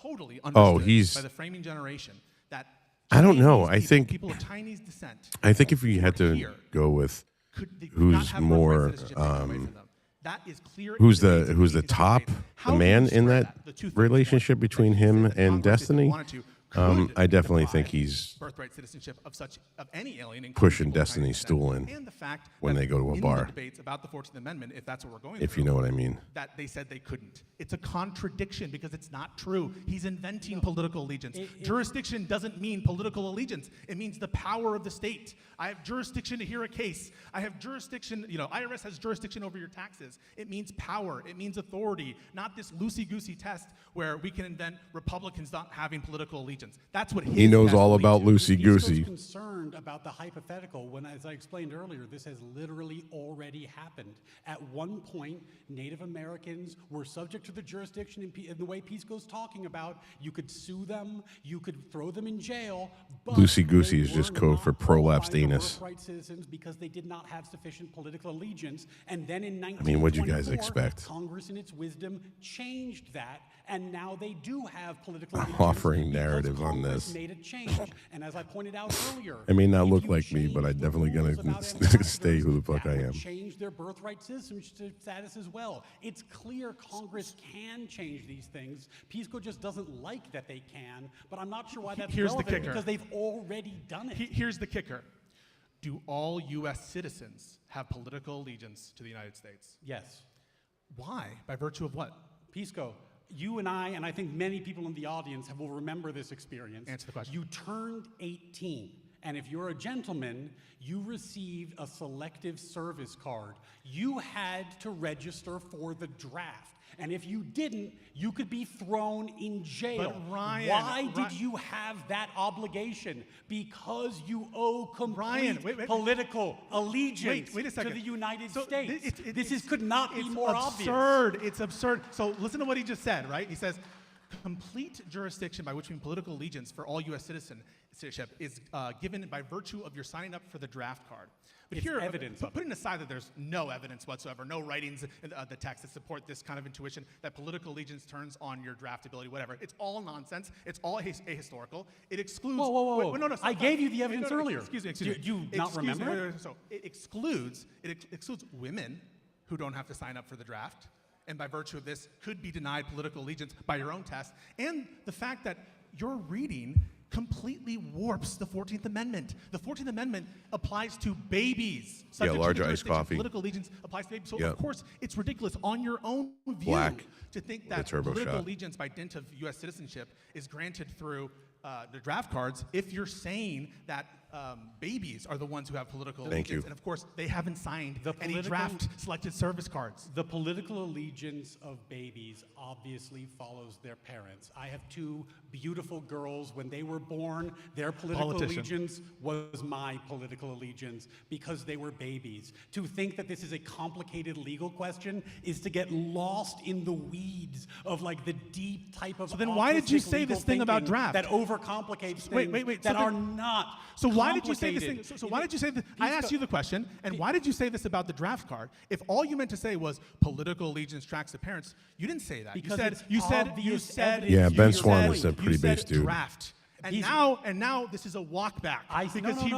totally understood he's- by the framing generation that I don't know. Chinese I people, think people of Chinese descent. I think if we had who were to here go with could not who's have birthright more citizenship taken away from them. That is clear in who's debates the and who's the meetings and top, debates. the How do man you in square that The two things relationship that between you said him that and Congress, if they Destiny? wanted to, could I definitely deprive think he's birthright citizenship of any alien, including pushing people of Chinese Destiny's descent. stool in And the fact when that they go to a in bar. the debates about the 14th Amendment, if that's what we're going If through, you know what I mean. that they said they couldn't. It's a contradiction because it's not true. He's inventing political allegiance. Jurisdiction doesn't mean political allegiance. It means the power of the state. I have jurisdiction to hear a case. I have jurisdiction, IRS has jurisdiction over your taxes. It means power. It means authority, not this loosey-goosey test where we can invent Republicans not having political allegiance. allegiance. That's what his He knows best all about allegiance. loosey goosey. Concerned about the hypothetical when, as I explained earlier, this has literally already happened. At one point, Native Americans were subject to the jurisdiction in the way Pisco's talking about. You could sue them, you could throw them in jail. Loosey goosey is just code for prolapsed anus. Birthright citizens because they did not have sufficient political allegiance. And then in I mean, what'd you guys 1924, expect? Congress, in its wisdom, changed that, and now they do have political I'm allegiance offering because narrative on Congress this. made a change. And as I pointed out earlier, I may not if look you like me, change but I the definitely rules gonna about stay who the fuck I that would am. change their birthright citizenship status as well. It's clear Congress can change these things. Pisco just doesn't like that they can, but I'm not sure why that's Here's the relevant kicker. because they've already done it. Here's the kicker. Do all U.S. citizens have political allegiance to the United States? Yes. Why? By virtue of what? Pisco, you and I think many people in the audience will remember this experience. Answer the question. You turned 18, and if you're a gentleman, you received a selective service card. You had to register for the draft. And if you didn't, you could be thrown in jail. But Ryan, why did you have that obligation? Because you owe complete wait. political allegiance Wait a second. to the United So States. this could not be it's more obvious. absurd. It's absurd. So listen to what he just said, right? He says, complete jurisdiction by which means political allegiance for all U.S. citizenship is given by virtue of your signing up for the draft card. But It's here, evidence of it. putting aside that there's no evidence whatsoever, no writings in the text that support this kind of intuition that political allegiance turns on your draftability, whatever. It's all nonsense. It's all ahistorical. It excludes. Whoa. Wait, no, I gave you the evidence earlier. Excuse me. Do you not Excuse me, remember? wait. So it excludes women who don't have to sign up for the draft, and by virtue of this could be denied political allegiance by your own test, and the fact that your reading completely warps the 14th Amendment. The 14th Amendment applies to babies. Subject to larger the iced jurisdiction. coffee. Political allegiance applies to babies. So Yep. of course it's ridiculous on your own view Black to think with a that turbo political shot. allegiance by dint of U.S. citizenship is granted through the draft cards if you're saying that babies are the ones who have political Thank allegiance. you. And of course, they haven't signed any political- draft selected service cards. The political allegiance of babies obviously follows their parents. I have two beautiful girls. When they were born, their political Politician. allegiance was my political allegiance because they were babies. To think that this is a complicated legal question is to get lost in the weeds of like the deep type of. So then why did you autistic say legal this thing about thinking draft? that overcomplicates Wait. things So that are then- not? So why did you say this thing? complicated? So why did you say that? I asked you the question, and why did you say this about the draft card? If all you meant to say was political allegiance tracks the parents, you didn't say that. Because it's you said obvious evidence. Yeah, Ben you Swan said- is a pretty you said base dude. Draft. And He's- now this is a walk back because he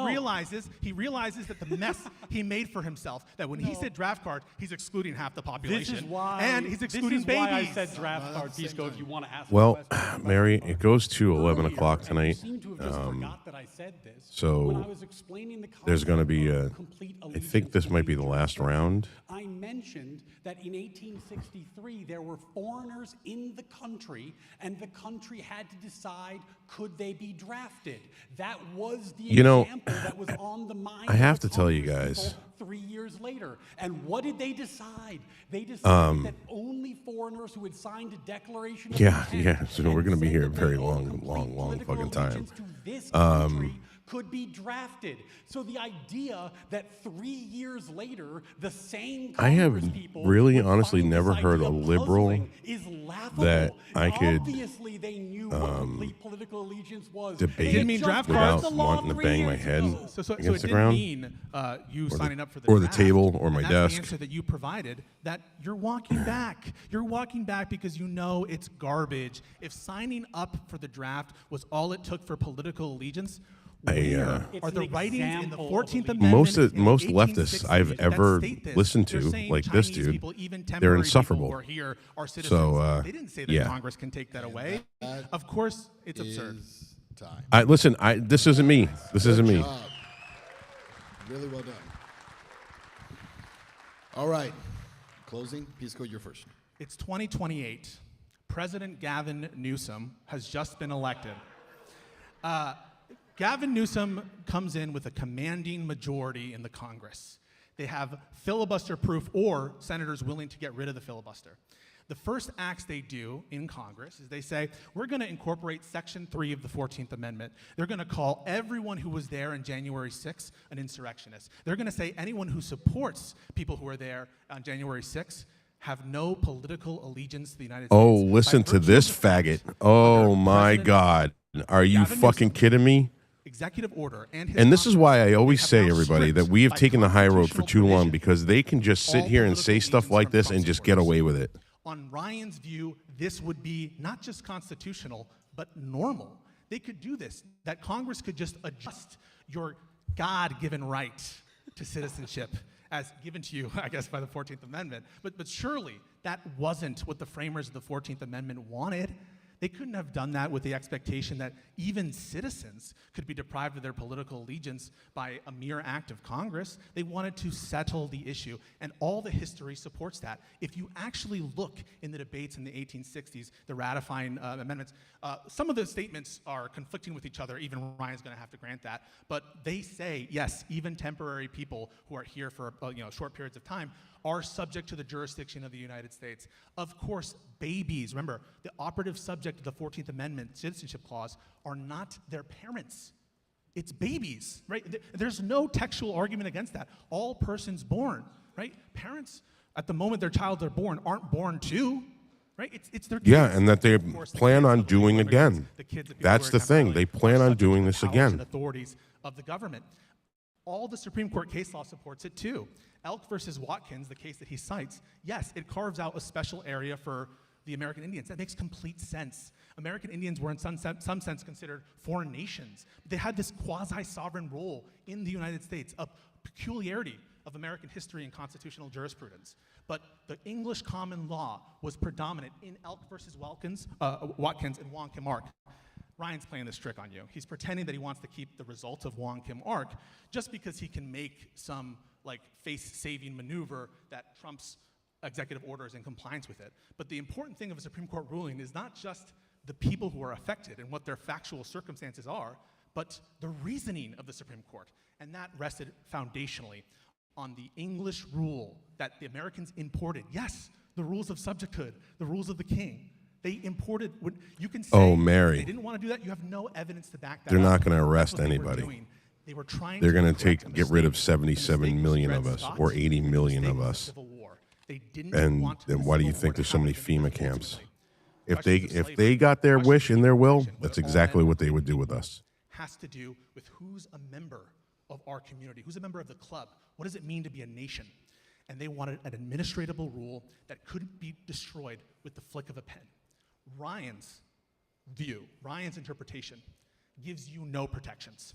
realizes that the mess he made for himself, that when he said draft card, he's excluding half the population. This is why. and he's excluding this is why I babies. said draft card, Pisco. If you want to ask. Well, a question. Mary, it goes to 11 o'clock Earlier, and you tonight. seem to have just forgot that I said this. so when I was explaining the there's going to concept be of a. complete I allegiance think this to might be the major last round. I mentioned that in 1863 there were foreigners in the country, and the country had to decide could they be drafted. That was the You know, example that was on the mind. I have of the to tell you Congress guys. people 3 years later. And what did they decide? They decided that only foreigners who had signed a declaration of Yeah, intent yeah. So we're and going to be said here a that they very owed long complete political fucking time. allegiance to this country could be drafted. So the idea that 3 years later, the same I have Congress people really would honestly find this never heard a idea liberal puzzling is laughable. that I could, Obviously, they knew what complete political allegiance was. debate They It didn't mean just draft passed cards. the without law wanting to 3 bang my years head ago. So it against the didn't ground. mean you signing up for the or the draft, table or my and that's desk. the answer that you provided, that you're walking back. You're walking back because you know it's garbage. If signing up for the draft was all it took for political allegiance, where It's are the an writings in the example of 14th allegiance. Amendment? Most in the leftists 1860s I've that ever state this? listened They're to, saying like this Chinese dude, people, even they're temporary insufferable. people who are here are citizens. So, they didn't say that yeah. Congress can take that away. That Of course, it's absurd. is time. This isn't me. This isn't me. Good job. Really well done. All right. Closing. Pisco, you're first. It's 2028. President Gavin Newsom has just been elected. Gavin Newsom comes in with a commanding majority in the Congress. They have filibuster proof or senators willing to get rid of the filibuster. The first acts they do in Congress is they say, we're going to incorporate Section 3 of the 14th Amendment. They're going to call everyone who was there on January 6th an insurrectionist. They're going to say anyone who supports people who are there on January 6th have no political allegiance to the United States. Oh, listen to this faggot. Oh, my God. Are you fucking kidding me? Executive order and this is why I always say, everybody, that we have taken the high road for too long, because they can just sit here and say stuff like this and just get away with it. On Ryan's view, this would be not just constitutional, but normal. They could do this, that Congress could just adjust your God-given right to citizenship as given to you, I guess, by the 14th Amendment. But surely that wasn't what the framers of the 14th Amendment wanted. They couldn't have done that with the expectation that even citizens could be deprived of their political allegiance by a mere act of Congress. They wanted to settle the issue, and all the history supports that. If you actually look in the debates in the 1860s, the ratifying amendments, some of the statements are conflicting with each other. Even Ryan's going to have to grant that. But they say, yes, even temporary people who are here for short periods of time are subject to the jurisdiction of the United States. Of course, babies, remember, the operative subject of the 14th Amendment Citizenship Clause are not their parents. It's babies, right? There's no textual argument against that. All persons born, right? Parents, at the moment their child are born, aren't born too, right? It's their kids. Yeah, and that they plan on doing again. That's the thing. They plan on doing this again. Authorities of the government. All the Supreme Court case law supports it too. Elk versus Watkins, the case that he cites, yes, it carves out a special area for the American Indians. That makes complete sense. American Indians were in some sense considered foreign nations. They had this quasi-sovereign role in the United States, a peculiarity of American history and constitutional jurisprudence. But the English common law was predominant in Elk versus Watkins and Wong Kim Ark. Ryan's playing this trick on you. He's pretending that he wants to keep the result of Wong Kim Ark just because he can make some face-saving maneuver that trumps executive orders in compliance with it. But the important thing of a Supreme Court ruling is not just the people who are affected and what their factual circumstances are, but the reasoning of the Supreme Court. And that rested foundationally on the English rule that the Americans imported. Yes, the rules of subjecthood, the rules of the king. They imported, you can say Oh, Mary. they didn't want to do that. You have no evidence to back that They're up. not going to That's arrest what they were anybody. doing. They were trying They're to going to correct a get rid of mistake. 77 million of us, or 80 million of us. They didn't And want then the why do you Civil think War there's to so many happen FEMA camps? ultimately. If they got their wish in their will, that's exactly what they would do with us. Has to do with who's a member of our community, who's a member of the club. What does it mean to be a nation? And they wanted an administratable rule that couldn't be destroyed with the flick of a pen. Ryan's view, Ryan's interpretation, gives you no protections.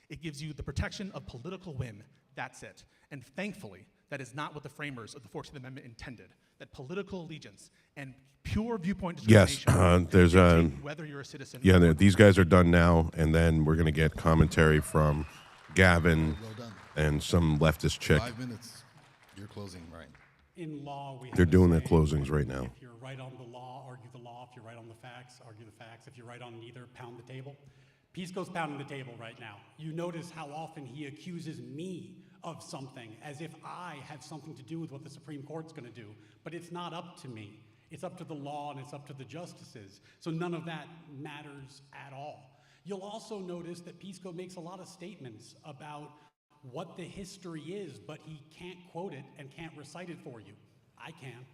It gives you the protection of political whim. That's it. And thankfully, that is not what the framers of the 14th Amendment intended. That political allegiance and pure viewpoint Yes, discrimination there's a. dictate whether you're a citizen. Yeah, or not. these guys are done now, and then we're going to get commentary from Gavin and some leftist chick. 5 minutes. You're closing, right? In law, we have They're a doing their saying, closings right now. If you're right on the law, argue the law. If you're right on the facts, argue the facts. If you're right on neither, pound the table. Pisco's pounding the table right now. You notice how often he accuses me of something as if I have something to do with what the Supreme Court's going to do. But it's not up to me. It's up to the law and it's up to the justices. So none of that matters at all. You'll also notice that Pisco makes a lot of statements about what the history is, but he can't quote it and can't recite it for you. I can.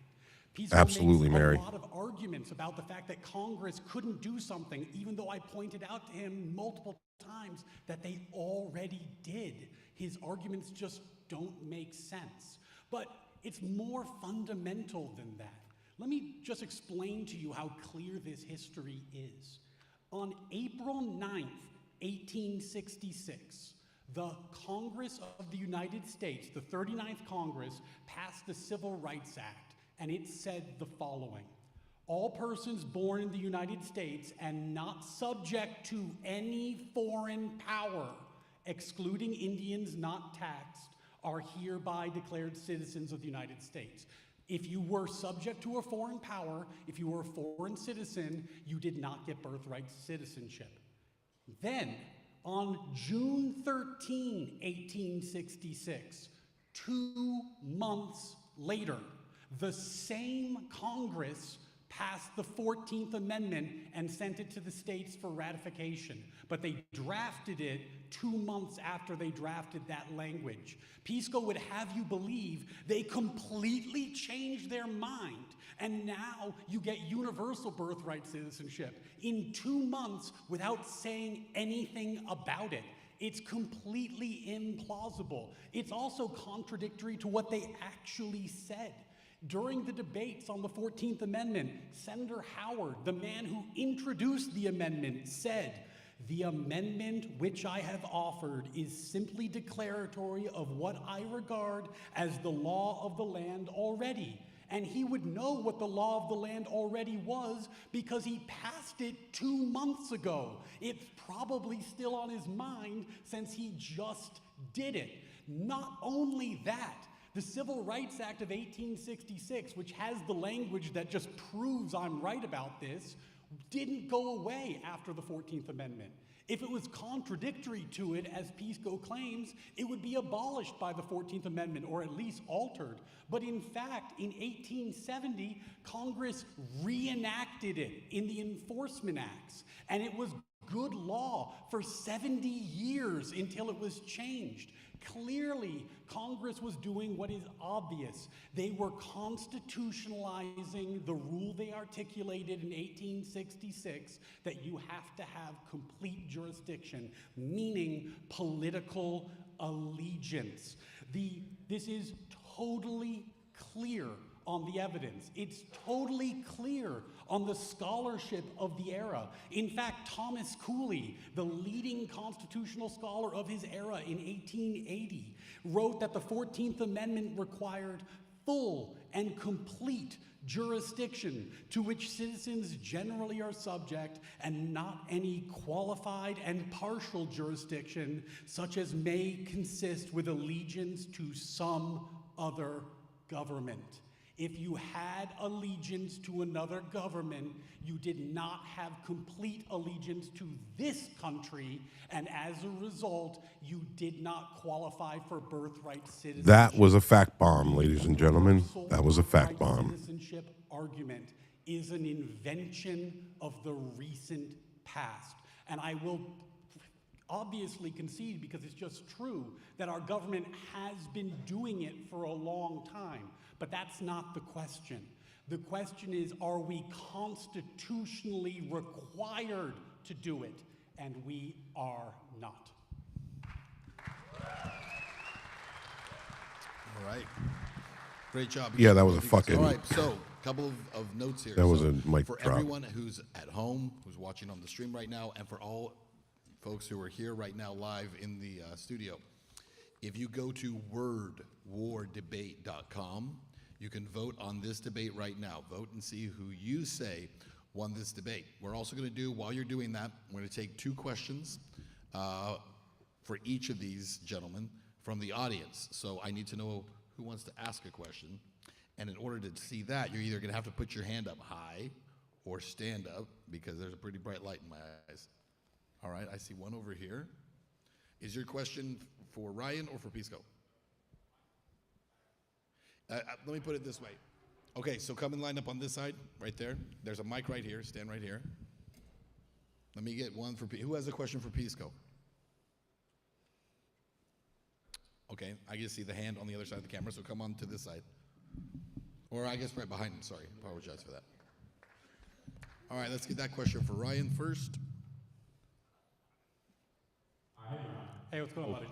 Pisco Absolutely, makes Mary. a lot of arguments about the fact that Congress couldn't do something, even though I pointed out to him multiple times that they already did. His arguments just don't make sense. But it's more fundamental than that. Let me just explain to you how clear this history is. On April 9th, 1866, the Congress of the United States, the 39th Congress, passed the Civil Rights Act, and it said the following: all persons born in the United States and not subject to any foreign power, excluding Indians not taxed, are hereby declared citizens of the United States. If you were subject to a foreign power, if you were a foreign citizen, you did not get birthright citizenship. Then, on June 13, 1866, 2 months later, The same Congress passed the 14th Amendment and sent it to the states for ratification, but they drafted it 2 months after they drafted that language. PISCO would have you believe they completely changed their mind, and now you get universal birthright citizenship in 2 months without saying anything about it. It's completely implausible. It's also contradictory to what they actually said. During the debates on the 14th Amendment, Senator Howard, the man who introduced the amendment, said, "The amendment which I have offered is simply declaratory of what I regard as the law of the land already." And he would know what the law of the land already was because he passed it 2 months ago. It's probably still on his mind since he just did it. Not only that, the Civil Rights Act of 1866, which has the language that just proves I'm right about this, didn't go away after the 14th Amendment. If it was contradictory to it, as PISCO claims, it would be abolished by the 14th Amendment, or at least altered. But in fact, in 1870, Congress reenacted it in the Enforcement Acts, and it was good law for 70 years until it was changed. Clearly, Congress was doing what is obvious. They were constitutionalizing the rule they articulated in 1866 that you have to have complete jurisdiction, meaning political allegiance. This is totally clear on the evidence. It's totally clear on the scholarship of the era. In fact, Thomas Cooley, the leading constitutional scholar of his era in 1880, wrote that the 14th Amendment required full and complete jurisdiction to which citizens generally are subject, and not any qualified and partial jurisdiction such as may consist with allegiance to some other government. If you had allegiance to another government, you did not have complete allegiance to this country, and as a result, you did not qualify for birthright citizenship. That was a fact bomb, ladies and gentlemen. That was a fact bomb. Citizenship argument is an invention of the recent past, and I will obviously concede, because it's just true, that our government has been doing it for a long time. But that's not the question. The question is, are we constitutionally required to do it? And we are not. All right. Great job. Yeah, that was a fucking... All right, so a couple of notes here. That was So a mic for drop. everyone who's at home, who's watching on the stream right now, and for all folks who are here right now live in the studio, if you go to wordwardebate.com, you can vote on this debate right now. Vote and see who you say won this debate. We're also going to do, while you're doing that, we're going to take 2 questions for each of these gentlemen from the audience. So I need to know who wants to ask a question. And in order to see that, you're either going to have to put your hand up high or stand up, because there's a pretty bright light in my eyes. All right, I see one over here. Is your question for Ryan or for Pisco? Let me put it this way. Okay, so come and line up on this side, right there. There's a mic right here. Stand right here. Let me get one for who has a question for Pisco? Okay, I can see the hand on the other side of the camera, so come on to this side. Or I guess right behind him, sorry. Apologize for that. All right, let's get that question for Ryan first. Hey, what's going on, buddy?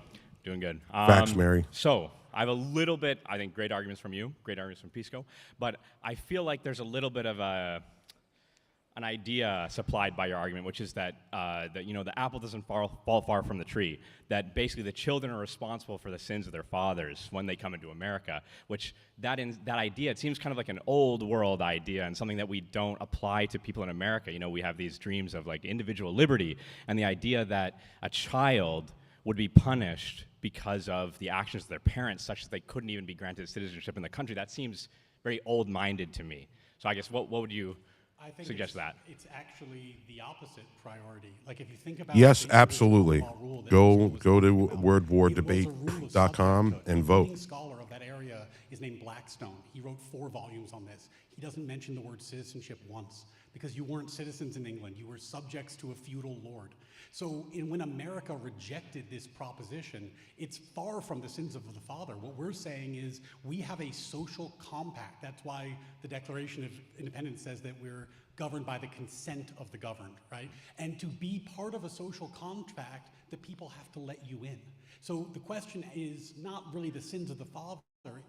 Doing good. Facts, Mary. So I have a little bit, I think, great arguments from you, great arguments from Pisco, but I feel like there's a little bit of an idea supplied by your argument, which is that the apple doesn't fall far from the tree. That basically the children are responsible for the sins of their fathers when they come into America. Which that idea, it seems kind of like an old world idea and something that we don't apply to people in America. You know, we have these dreams of like individual liberty, and the idea that a child would be punished because of the actions of their parents, such that they couldn't even be granted citizenship in the country. That seems very old-minded to me. So I guess what would you I think suggest that. It's actually the opposite priority. Like if you think about Yes, the absolutely. law rule that Go was to it was a rule of wordwardebate.com subject. and A vote. leading scholar of that area is named Blackstone. He wrote 4 volumes on this. He doesn't mention the word citizenship once because you weren't citizens in England. You were subjects to a feudal lord. So when America rejected this proposition, it's far from the sins of the father. What we're saying is we have a social compact. That's why the Declaration of Independence says that we're governed by the consent of the governed, right? And to be part of a social compact, the people have to let you in. So the question is not really the sins of the father,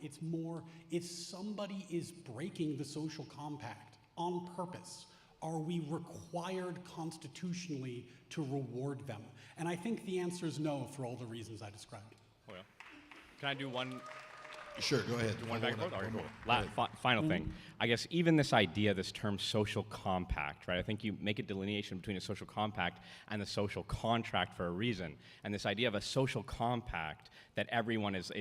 it's more if somebody is breaking the social compact on purpose, are we required constitutionally to reward them? And I think the answer is no for all the reasons I described. Well, can I do one? Sure, go ahead. One back and forth? One All right, more. cool. Final thing. I guess even this idea, this term social compact, right? I think you make a delineation between a social compact and a social contract for a reason. And this idea of a social compact that everyone is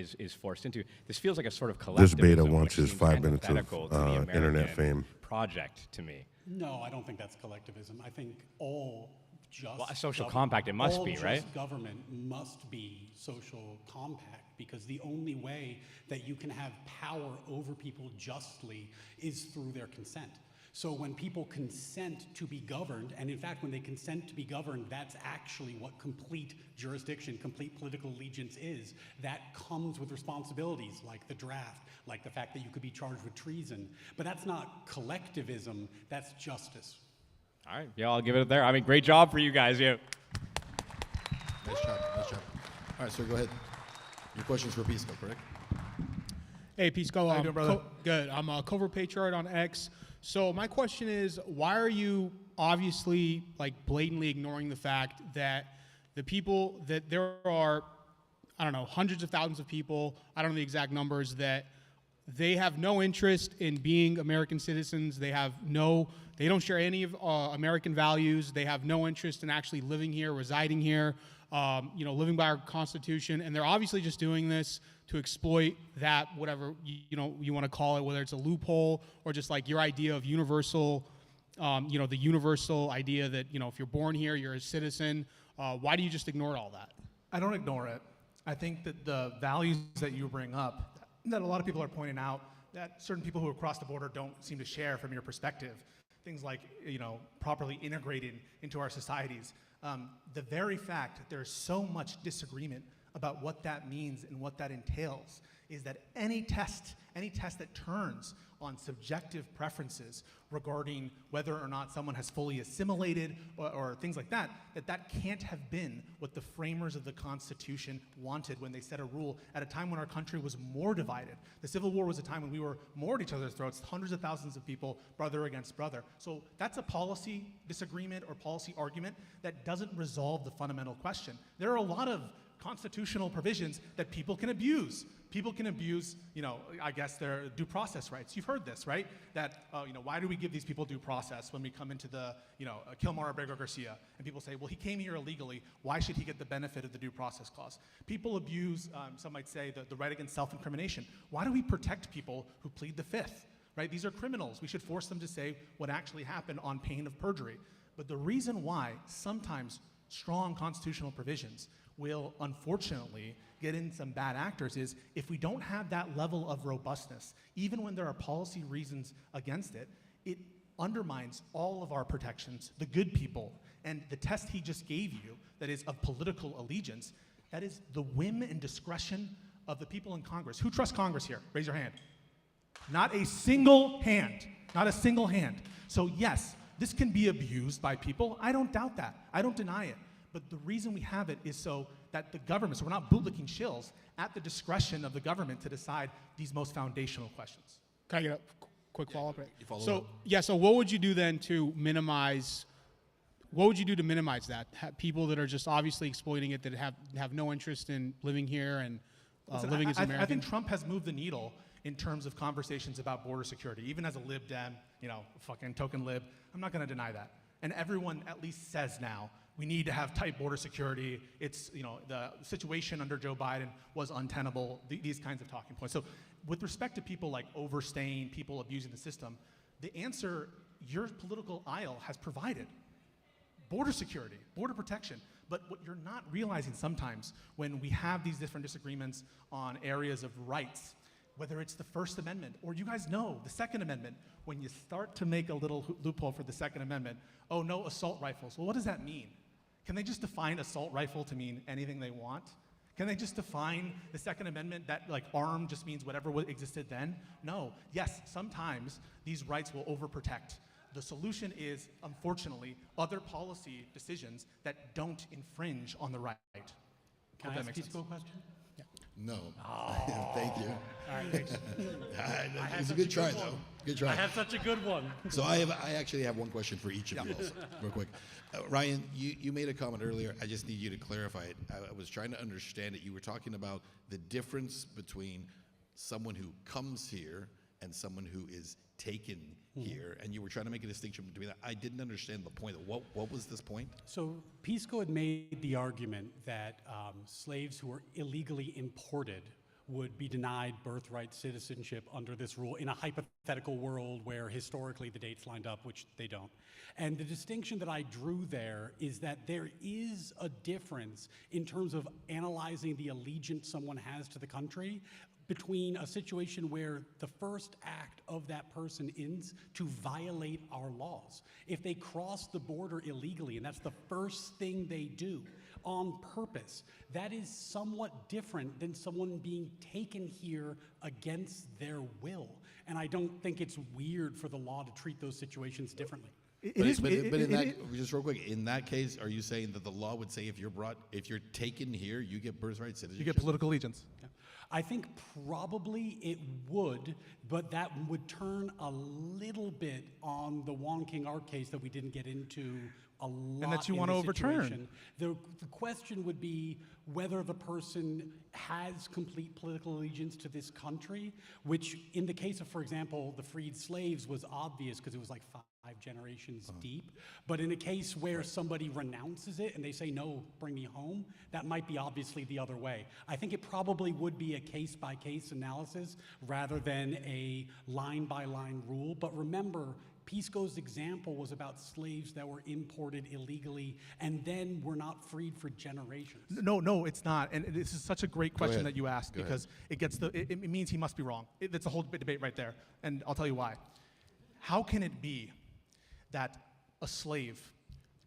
forced into, this feels like a sort of This collectivism. beta which wants his seems 5 minutes antithetical of to the internet American fame. project to me. No, I don't think that's collectivism. I think all just Well, a social compact it must all be, just right? government must be social compact because the only way that you can have power over people justly is through their consent. So when people consent to be governed, and in fact when they consent to be governed, that's actually what complete jurisdiction, complete political allegiance is. That comes with responsibilities like the draft, like the fact that you could be charged with treason. But that's not collectivism, that's justice. All right, yeah, I'll give it there. I mean, great job for you guys. Yeah. Nice job. Nice job. All right, sir, go ahead. Your question's for Pisco, correct? Hey, Pisco. How you doing, brother? Good. I'm a Covert Patriot on X. So my question is, why are you obviously like blatantly ignoring the fact that the people that there are, I don't know, hundreds of thousands of people, I don't know the exact numbers, that they have no interest in being American citizens. They don't share any of American values. They have no interest in actually living here, residing here, living by our Constitution. And they're obviously just doing this to exploit that, whatever you want to call it, whether it's a loophole or just like your idea of universal, the universal idea that if you're born here, you're a citizen. Why do you just ignore all that? I don't ignore it. I think that the values that you bring up, that a lot of people are pointing out, that certain people who across the border don't seem to share from your perspective, things like properly integrated into our societies. The very fact that there's so much disagreement about what that means and what that entails is that any test that turns on subjective preferences regarding whether or not someone has fully assimilated or things like that, that can't have been what the framers of the Constitution wanted when they set a rule at a time when our country was more divided. The Civil War was a time when we were more at each other's throats, hundreds of thousands of people, brother against brother. So that's a policy disagreement or policy argument that doesn't resolve the fundamental question. There are a lot of constitutional provisions that people can abuse. People can abuse, I guess their due process rights. You've heard this, right? That, why do we give these people due process when we come into the, Kilmar Abrego Garcia? And people say, well, he came here illegally. Why should he get the benefit of the due process clause? People abuse, some might say, the right against self-incrimination. Why do we protect people who plead the fifth, right? These are criminals. We should force them to say what actually happened on pain of perjury. But the reason why sometimes strong constitutional provisions will unfortunately get in some bad actors is if we don't have that level of robustness, even when there are policy reasons against it, it undermines all of our protections, the good people. And the test he just gave you, that is of political allegiance, that is the whim and discretion of the people in Congress. Who trusts Congress here? Raise your hand. Not a single hand. Not a single hand. So yes, this can be abused by people. I don't doubt that. I don't deny it. But the reason we have it is so that the government, so we're not bootlicking shills, at the discretion of the government to decide these most foundational questions. Can I get a quick follow-up? So So what would you do then to minimize, that? People that are just obviously exploiting it, that have no interest in living here and living as American? I think Trump has moved the needle in terms of conversations about border security. Even as a lib dem, fucking token lib, I'm not gonna deny that. And everyone at least says now, we need to have tight border security. It's, the situation under Joe Biden was untenable, these kinds of talking points. So with respect to people like overstaying, people abusing the system, the answer your political aisle has provided. Border security, border protection. But what you're not realizing sometimes when we have these different disagreements on areas of rights, whether it's the First Amendment, or you guys know the Second Amendment, when you start to make a little loophole for the Second Amendment, oh, no assault rifles. Well, what does that mean? Can they just define assault rifle to mean anything they want? Can they just define the Second Amendment that like arm just means whatever existed then? No. Yes, sometimes these rights will overprotect. The solution is, unfortunately, other policy decisions that don't infringe on the right. Can I ask Pisco a question? No. Oh. Thank you. All right, thanks. It's a good try, though. Good try. I have such a good one. So I actually have one question for each of you also, real quick. Ryan, you made a comment earlier. I just need you to clarify it. I was trying to understand it. You were talking about the difference between someone who comes here and someone who is taken here, and you were trying to make a distinction between that. I didn't understand the point. What was this point? So Pisco had made the argument that slaves who were illegally imported would be denied birthright citizenship under this rule in a hypothetical world where historically the dates lined up, which they don't. And the distinction that I drew there is that there is a difference in terms of analyzing the allegiance someone has to the country between a situation where the first act of that person is to violate our laws. If they cross the border illegally, and that's the first thing they do on purpose, that is somewhat different than someone being taken here against their will. And I don't think it's weird for the law to treat those situations differently. Just real quick, in that case, are you saying that the law would say if you're taken here, you get birthright citizenship? You get political allegiance. Yeah. I think probably it would, but that would turn a little bit on the Wong King Ark case that we didn't get into a lot. And that you want to overturn. The question would be whether the person has complete political allegiance to this country, which in the case of, for example, the freed slaves was obvious because it was like 5 generations deep. But in a case where somebody renounces it and they say, no, bring me home, that might be obviously the other way. I think it probably would be a case-by-case analysis rather than a line-by-line rule. But remember, Pisco's example was about slaves that were imported illegally and then were not freed for generations. No, it's not. And this is such a great question that you asked because it means he must be wrong. That's a whole debate right there. And I'll tell you why. How can it be that a slave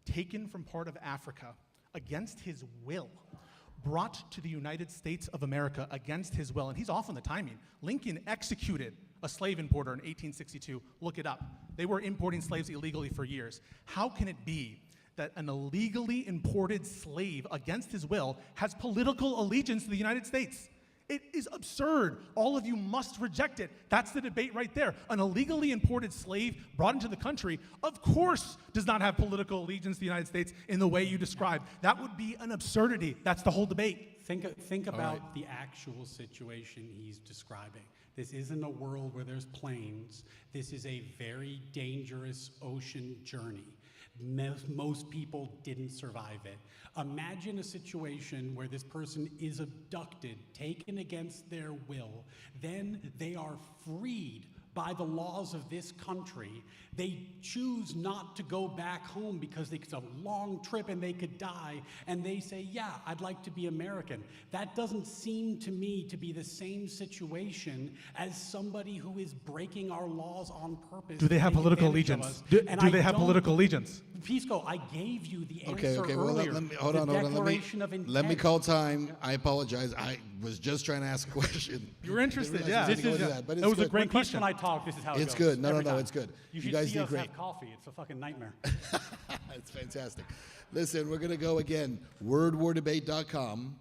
taken from part of Africa against his will, brought to the United States of America against his will, and he's off on the timing. Lincoln executed a slave importer in 1862. Look it up. They were importing slaves illegally for years. How can it be that an illegally imported slave against his will has political allegiance to the United States? It is absurd. All of you must reject it. That's the debate right there. An illegally imported slave brought into the country, of course, does not have political allegiance to the United States in the way you described. That would be an absurdity. That's the whole debate. Think about the actual situation he's describing. This isn't a world where there's planes. This is a very dangerous ocean journey. Most people didn't survive it. Imagine a situation where this person is abducted, taken against their will, then they are freed by the laws of this country. They choose not to go back home because it's a long trip and they could die, and they say, yeah, I'd like to be American. That doesn't seem to me to be the same situation as somebody who is breaking our laws on purpose. Do they have political allegiance? Do they have political allegiance? Pisco, I gave you the answer Okay, earlier. well, hold on. Let me call time. I apologize. I was just trying to ask a question. You were interested, yeah. That was a great question. When I talk, this is how it It's goes. good. No, it's good. You guys see did us great. have coffee. It's a fucking nightmare. It's fantastic. Listen, we're going to go again. WordWarDebate.com.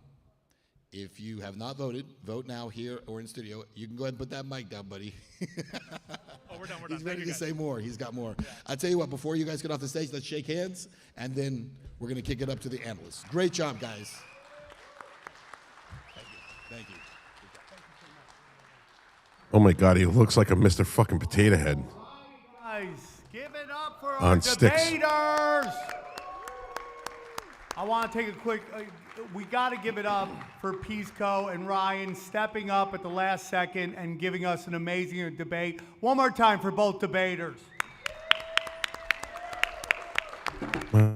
If you have not voted, vote now here or in studio. You can go ahead and put that mic down, buddy. Oh, we're done. He's ready to say more. He's got more. Yeah. I'll tell you what, before you guys get off the stage, let's shake hands, and then we're going to kick it up to the analysts. Great job, guys. Thank you. Oh my God, he looks like a Mr. fucking Potato Head. Guys, give it up for On our sticks. debaters. I want to take a quick, we got to give it up for Pisco and Ryan stepping up at the last second and giving us an amazing debate. One more time for both debaters.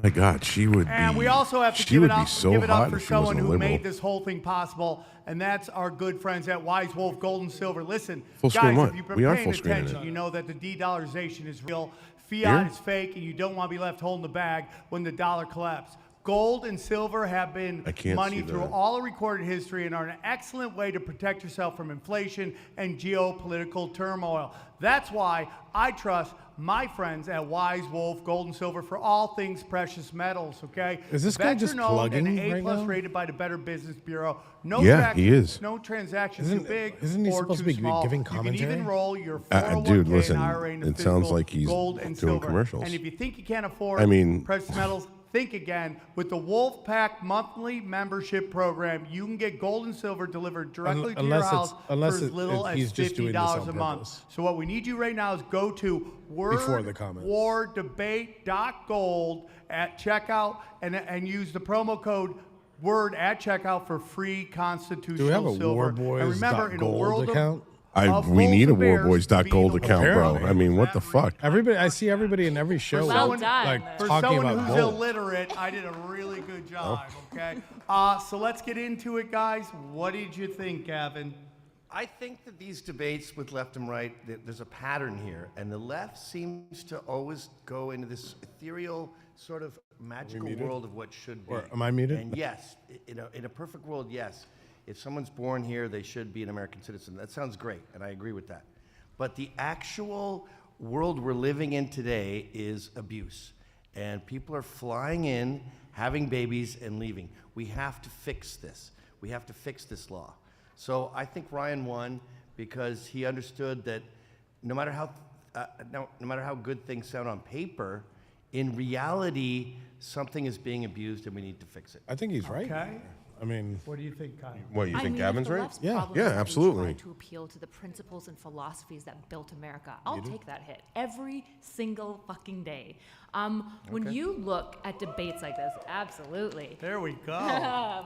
My God, she would And be. we also have to she give would it be up, so give it hot up for if she someone wasn't a who liberal. made this whole thing possible, and that's our good friends at Wise Wolf Gold and Silver. Listen, Full screen guys, what? if you've We been are paying full screening attention, it. you know that the de-dollarization is real. Fiat Here? is fake, and you don't want to be left holding the bag when the dollar collapses. Gold and silver have been I can't money see through that. all of recorded history and are an excellent way to protect yourself from inflation and geopolitical turmoil. That's why I trust my friends at Wise Wolf Gold and Silver for all things precious metals, okay? Is this guy just Veteran-owned plugging and right A+ now? rated by the Better Business Bureau. No Yeah, he is. No transaction Isn't- too big isn't he or supposed too to be small. giving You can commentary? even roll your 401k Dude, listen, and IRA into it sounds physical like he's gold and doing silver. commercials. And if you think you can't afford I mean- precious metals, think again. With the Wolfpack monthly membership program, you can get gold and silver delivered directly to your unless house it's- unless for as little if as he's just doing this $50 on a month. purpose. So what we need you right now is go to Before the comments. wordwardebate.gold at checkout and use the promo code WORD at checkout for free constitutional Do we have a silver. And remember, in a warboys.gold world account? of we bulls need a and bears, warboys.gold being account, bro. Apparently. I mean, what the fuck? Everybody, I see everybody in every show someone- like For talking someone about who's gold. illiterate, I did a really good job, okay? So let's get into it, guys. What did you think, Gavin? I think that these debates with left and right, there's a pattern here, and the left seems to always go into this ethereal sort of magical muted? world of what should be. Or am I muted? And yes, in a perfect world, yes. If someone's born here, they should be an American citizen. That sounds great, and I agree with that. But the actual world we're living in today is abuse. And people are flying in, having babies, and leaving. We have to fix this. We have to fix this law. So I think Ryan won because he understood that no matter how good things sound on paper, in reality, something is being abused and we need to fix it. I think he's right. Okay. I mean, What do you think, Kyle? What, you I think mean, Gavin's if the right? left's Yeah, problem yeah, is that they absolutely. try to appeal to the principles and philosophies that built America. I'll take that hit every single fucking day. When you look at debates like this, absolutely. There we go.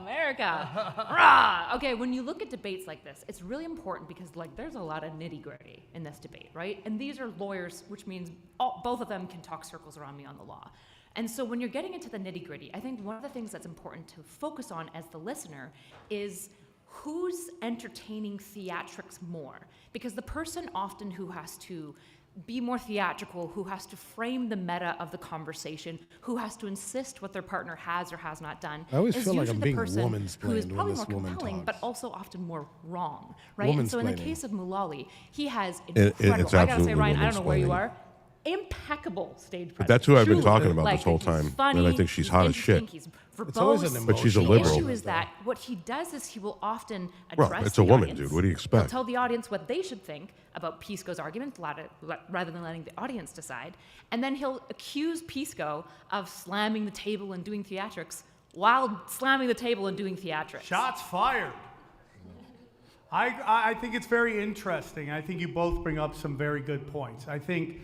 America. Rah! Okay, when you look at debates like this, it's really important because there's a lot of nitty-gritty in this debate, right? And these are lawyers, which means both of them can talk circles around me on the law. And so when you're getting into the nitty-gritty, I think one of the things that's important to focus on as the listener is who's entertaining theatrics more. Because the person often who has to be more theatrical, who has to frame the meta of the conversation, who has to insist what their partner has or has not done, I always is feel like usually I'm the being person who is womansplained when probably this more woman compelling, talks. but also often more wrong, right? And so in the Womansplaining. case of Mulally, he has It's incredible, I gotta say, absolutely Ryan, I don't know where you womansplaining. are, impeccable stage presence. But that's who I've been Truly. talking about Like, this whole he's time. funny, And I think she's he's hot as shit. interesting, he's It's always verbose. an But she's a The liberal. issue is that what he does is he will often Well, address it's a the woman, audience. dude. What do you expect? He'll tell the audience what they should think about Pisco's argument rather than letting the audience decide. And then he'll accuse Pisco of slamming the table and doing theatrics while slamming the table and doing theatrics. Shots fired. I think it's very interesting. I think you both bring up some very good points. I think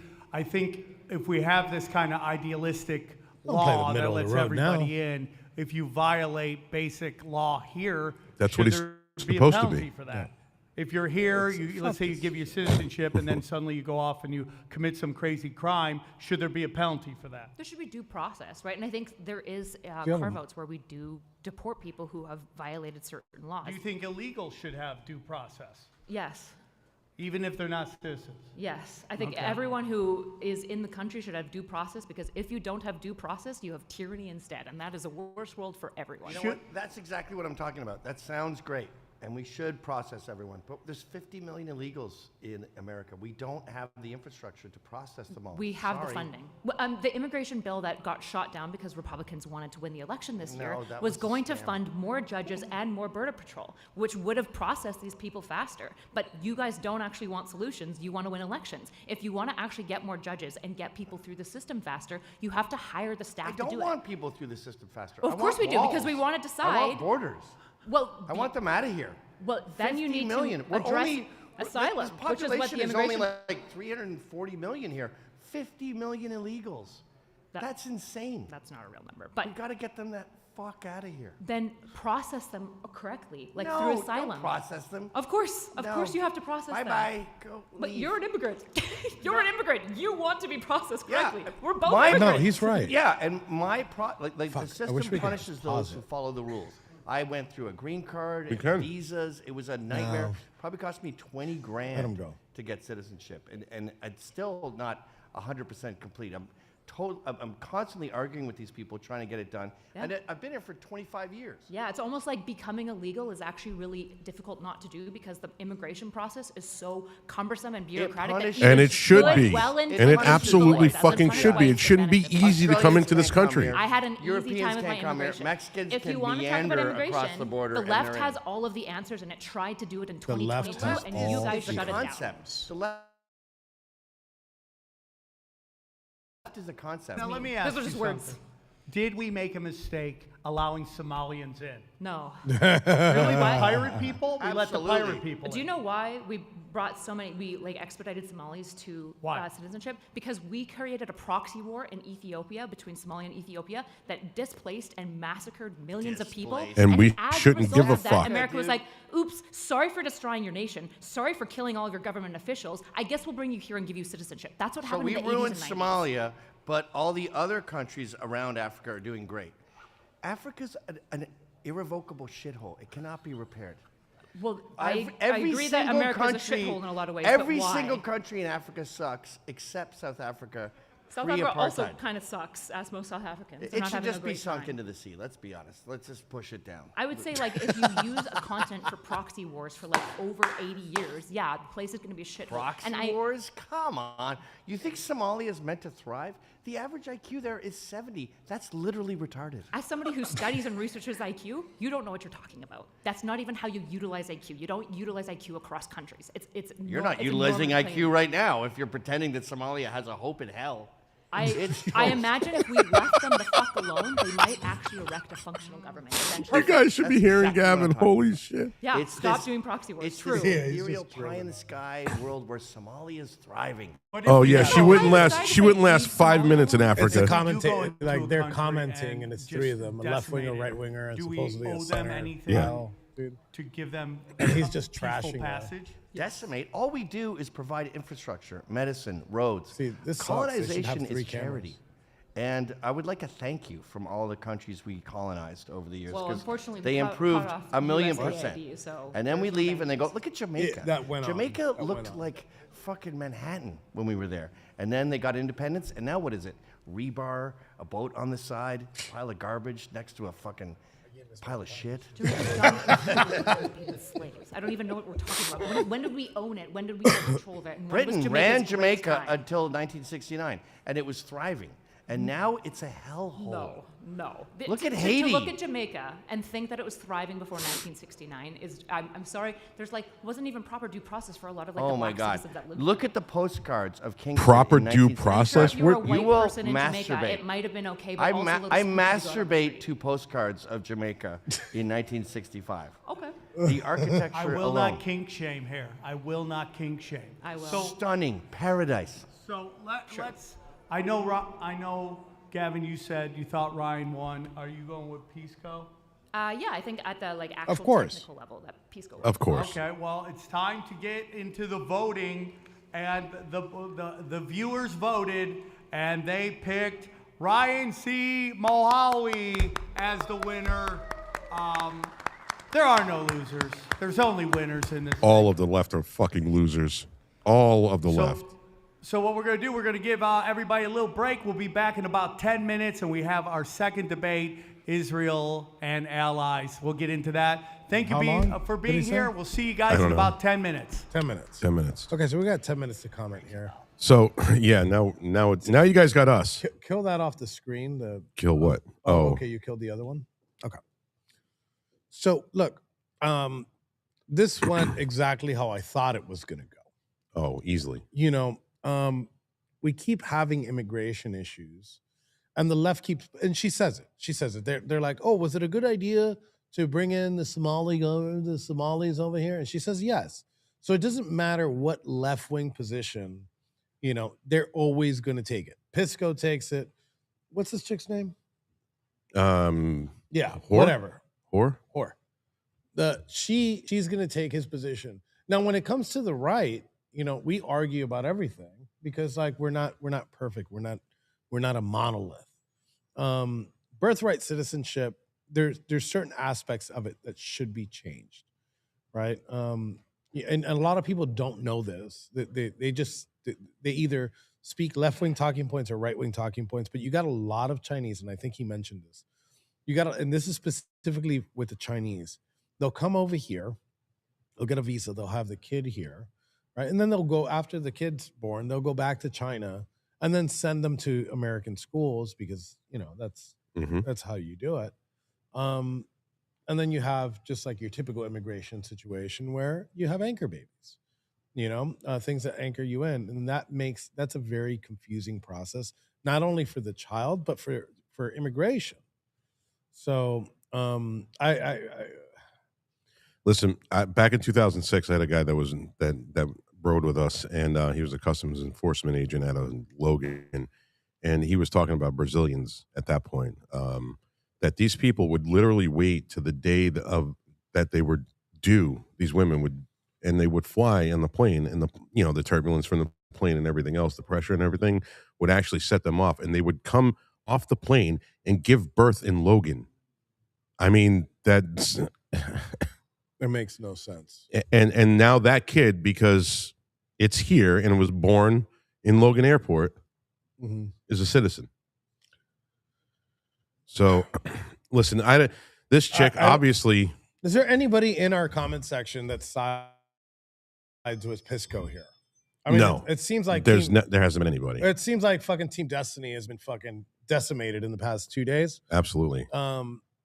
if we have this kind of idealistic Don't play the law that middle of the lets road everybody now. in, if you violate basic law here, That's should what he's there be a supposed to penalty be. for that? If you're here, let's say you give your citizenship, and then suddenly you go off and you commit some crazy crime, should there be a penalty for that? There should be due process, right? And I think there is you have carve-outs where we do deport people who have violated certain laws. Do you think illegals should have due process, Yes. even if they're not citizens? Yes, I think Okay. everyone who is in the country should have due process because if you don't have due process, you have tyranny instead, and that is a worse world for everyone. You know what? That's exactly what I'm talking about. That sounds great. And we should process everyone. But there's 50 million illegals in America. We don't have the infrastructure to process them all. We have the Sorry. funding. The immigration bill that got shot down because Republicans wanted to win the election this year No, that was was a going to scam. fund more judges and more border patrol, which would have processed these people faster. But you guys don't actually want solutions. You want to win elections. If you want to actually get more judges and get people through the system faster, you have to hire the staff I to don't do want people through the system faster. Of I course want we do, because we walls. want to I decide- want borders. Well, I want them out of here. Well, then you 50 need million. to We're address only, asylum, this which is what population the is only immigration. like 340 million here. 50 million illegals. That's insane. That's not a real number. But you got to get them that fuck out of here. Then process them correctly, like No, through don't asylum. process them. Of course No. you have to process them. Bye-bye. Go But leave. you're an immigrant. You're an immigrant. You want to be processed Yeah. correctly. We're both My- immigrants. Yeah, and my like the Fuck, I system wish we could punishes those pause who it. follow the rules. I went through a green card, We and can. visas. It was a nightmare. No. Probably cost me 20 grand Let 'em go. to get citizenship, and it's still not 100% complete. I'm constantly arguing with these people trying to get it done, Yeah. and I've been here for 25 years. Yeah, it's almost like becoming illegal is actually really difficult not to do because the immigration process is so cumbersome and bureaucratic. that punishes- even And it should good, be. well-intentioned And it people absolutely like us fucking are should be. It trying shouldn't be to easy to come Australians into this can't come country. here. I had an easy Europeans time with my can't come here. immigration. Mexicans If can you want to talk about meander immigration, across the border the and left they're has in. all of the answers, and it tried to do it in The left 2022, has and all you of guys the shut it down. concept. The left is a concept. Now let me ask Those are you just something. words. Did we make a mistake allowing Somalians in? No. Really? The pirate people? We let the Absolutely. pirate people Do you in. know why we brought so many? We like expedited Somalis to citizenship because we created a proxy war in Ethiopia between Somalia and Ethiopia that displaced and massacred millions of people. Displaced. And we as a shouldn't result give a of that, fuck. America was Dude. like, "Oops, sorry for destroying your nation. Sorry for killing all of your government officials. I guess we'll bring you here and give you citizenship." That's what So happened we in the 80s ruined and 90s. Somalia, but all the other countries around Africa are doing great. Africa's an irrevocable shithole. It cannot be repaired. Well, Every I agree that single America's country- a shithole in a lot of ways. Every but why? single country in Africa sucks, except South Africa. South pre-apartheid. Africa also kind of sucks, as most South Africans. They're It not should having a just be great sunk time. into the sea. Let's be honest. Let's just push it down. I would say, like, if you use a continent for proxy wars for like over 80 years, yeah, the place is going to be a shithole. Proxy wars? Come on. You think Somalia is meant to thrive? The average IQ there is 70. That's literally retarded. As somebody who studies and researches IQ, you don't know what you're talking about. That's not even how you utilize IQ. You don't utilize IQ across countries. You're not utilizing IQ right now if you're pretending that Somalia has a hope in hell. I imagine if we left them the fuck alone, they might actually erect a functional government eventually. You guys should be hearing Gavin. Holy shit. Yeah, It's stop this- doing proxy wars. It's True. this ethereal pie in the sky world where Somalia is thriving. Oh yeah, she wouldn't last. She wouldn't last 5 minutes in It's a Africa. commentating, like they're commenting, and it's three of them: a left winger, right winger, and Do we supposedly owe a them center. anything Yeah. to give them And he's just peaceful trashing her. passage? Decimate. All we do is provide infrastructure, medicine, roads. See, this sucks. They should Colonization have is 3 charity. cameras. And I would like a thank you from all the countries we colonized over the years. Well, 'cause unfortunately, we they cut improved off $1,000,000%. USAID, so And then we there's no leave and they go, thank look at Jamaica. that went on. Jamaica That went looked on. like fucking Manhattan when we were there. And then they got independence. And now what is it? Rebar, a boat on the side, pile of garbage next to a fucking pile of shit. Dude, we've done it with slaves. I don't even know what we're talking about. When did we own it? When did we get control of it? And when was Britain ran Jamaica's great Jamaica time? until 1969, and it was thriving. And now it's a hellhole. No. Look To- at to Haiti. look at Jamaica and think that it was thriving before 1969 is, I'm sorry, there's like, wasn't even proper due process for a lot of like Oh the my black God! citizens that lived Look at the postcards of Kingston. Proper in due 1960. process? If you were a What- white You will person in Jamaica, masturbate. it might have been okay, but I, also a little I spooky to go out on the masturbate street. to postcards of Jamaica in 1965. Okay. The architecture I will alone. not kink shame here. I will not kink shame. I will. So, Stunning paradise. so let's. I know, Gavin. You said you thought Ryan won. Are you going with Pisco? Yeah, I think at the like actual course. technical level, that Peace Corps. Of course. Okay. Well, it's time to get into the voting, and the viewers voted, and they picked Ryan C. Mohawi as the winner. There are no losers. There's only winners in this. All of the left are fucking losers. All of the left. So what we're going to do, we're going to give everybody a little break. We'll be back in about 10 minutes, and we have our second debate, Israel and allies. We'll get into that. Thank you How long for did being he say? here. We'll see you I guys don't in know. about 10 minutes. 10 minutes. 10 minutes. Okay, so we got 10 minutes to comment here. So yeah, now you guys got us. Kill that off the screen. The Kill what? Oh, okay. You killed the other one. Okay. So look, this went exactly how I thought it was going to go. Oh, easily. You know, we keep having immigration issues, and the left keeps. And she says it. She says it. They're like, oh, was it a good idea to bring in the Somalis over here? And she says yes. So it doesn't matter what left wing position, you know, they're always going to take it. Pisco takes it. what's this chick's name? Yeah, whatever. Whore. She's going to take his position. Now, when it comes to the right, we argue about everything because like we're not perfect. We're not a monolith. Birthright citizenship, there's certain aspects of it that should be changed, right? And a lot of people don't know this. They either speak left-wing talking points or right-wing talking points, but you got a lot of Chinese, and I think he mentioned this. And this is specifically with the Chinese. They'll come over here, they'll get a visa, they'll have the kid here, right? And then they'll go, after the kid's born, they'll go back to China and then send them to American schools because, that's how you do it. And then you have just like your typical immigration situation where you have anchor babies, things that anchor you in. And that's a very confusing process, not only for the child, but for immigration. So I listen. Back in 2006, I had a guy that rode with us, and he was a customs enforcement agent out of Logan, and he was talking about Brazilians at that point. That these people would literally wait to the day that they were due. These women they would fly on the plane, and the turbulence from the plane and everything else, the pressure and everything would actually set them off, and they would come off the plane and give birth in Logan. I mean, that's it makes no sense. And now that kid, because it's here and it was born in Logan Airport, is a citizen. So, listen, this chick obviously. Is there anybody in our comment section that sides with Pisco here? I mean, no, it seems like there hasn't been anybody. It seems like fucking Team Destiny has been fucking decimated in the past 2 days. Absolutely.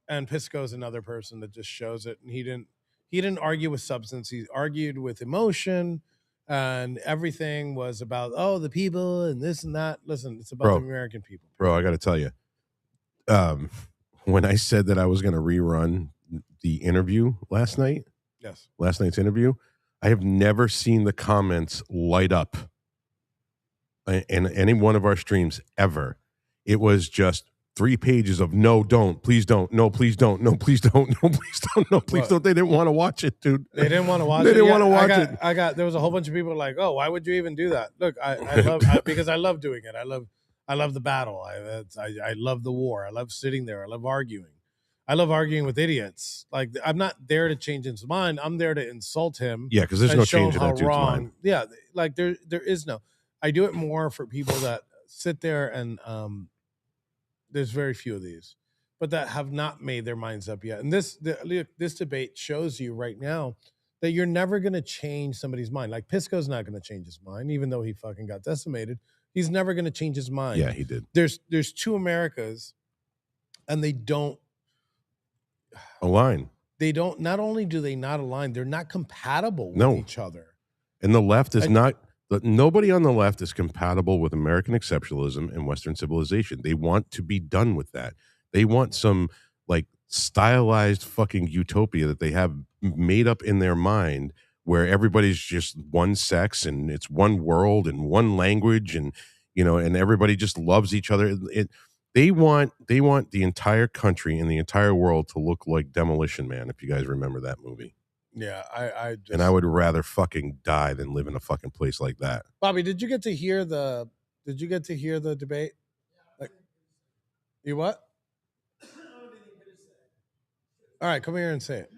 And Pisco is another person that just shows it. And he didn't argue with substance. He argued with emotion, and everything was about the people and this and that. Listen, it's about the American people. Bro, I got to tell you, when I said that I was going to rerun the interview last night, last night's interview, I have never seen the comments light up in any one of our streams ever. It was just 3 pages of no, don't, please don't, no, please don't, no, please don't, no, please don't, no, please don't. They didn't want to watch it, dude. They didn't want to watch it. They didn't want to watch it. There was a whole bunch of people like, oh, why would you even do that? Look, because I love doing it. I love the battle. I love the war. I love sitting there. I love arguing. I love arguing with idiots. Like, I'm not there to change his mind. I'm there to insult him. Yeah, because there's no change in that dude's mind. Yeah, like there is no. I do it more for people that sit there and there's very few of these, but that have not made their minds up yet. And this debate shows you right now that you're never going to change somebody's mind. Like Pisco's not going to change his mind, even though he fucking got decimated. He's never going to change his mind. Yeah, he did. There's two Americas, and they don't align. They don't. Not only do they not align, they're not compatible with each other. And the left is not. Nobody on the left is compatible with American exceptionalism and Western civilization. They want to be done with that. They want some like stylized fucking utopia that they have made up in their mind, where everybody's just one sex and it's one world and one language, and and everybody just loves each other. They want the entire country and the entire world to look like Demolition Man, if you guys remember that movie. Yeah, I would rather fucking die than live in a fucking place like that. Bobby, did you get to hear the debate? Like, you what? All right, come here and say it.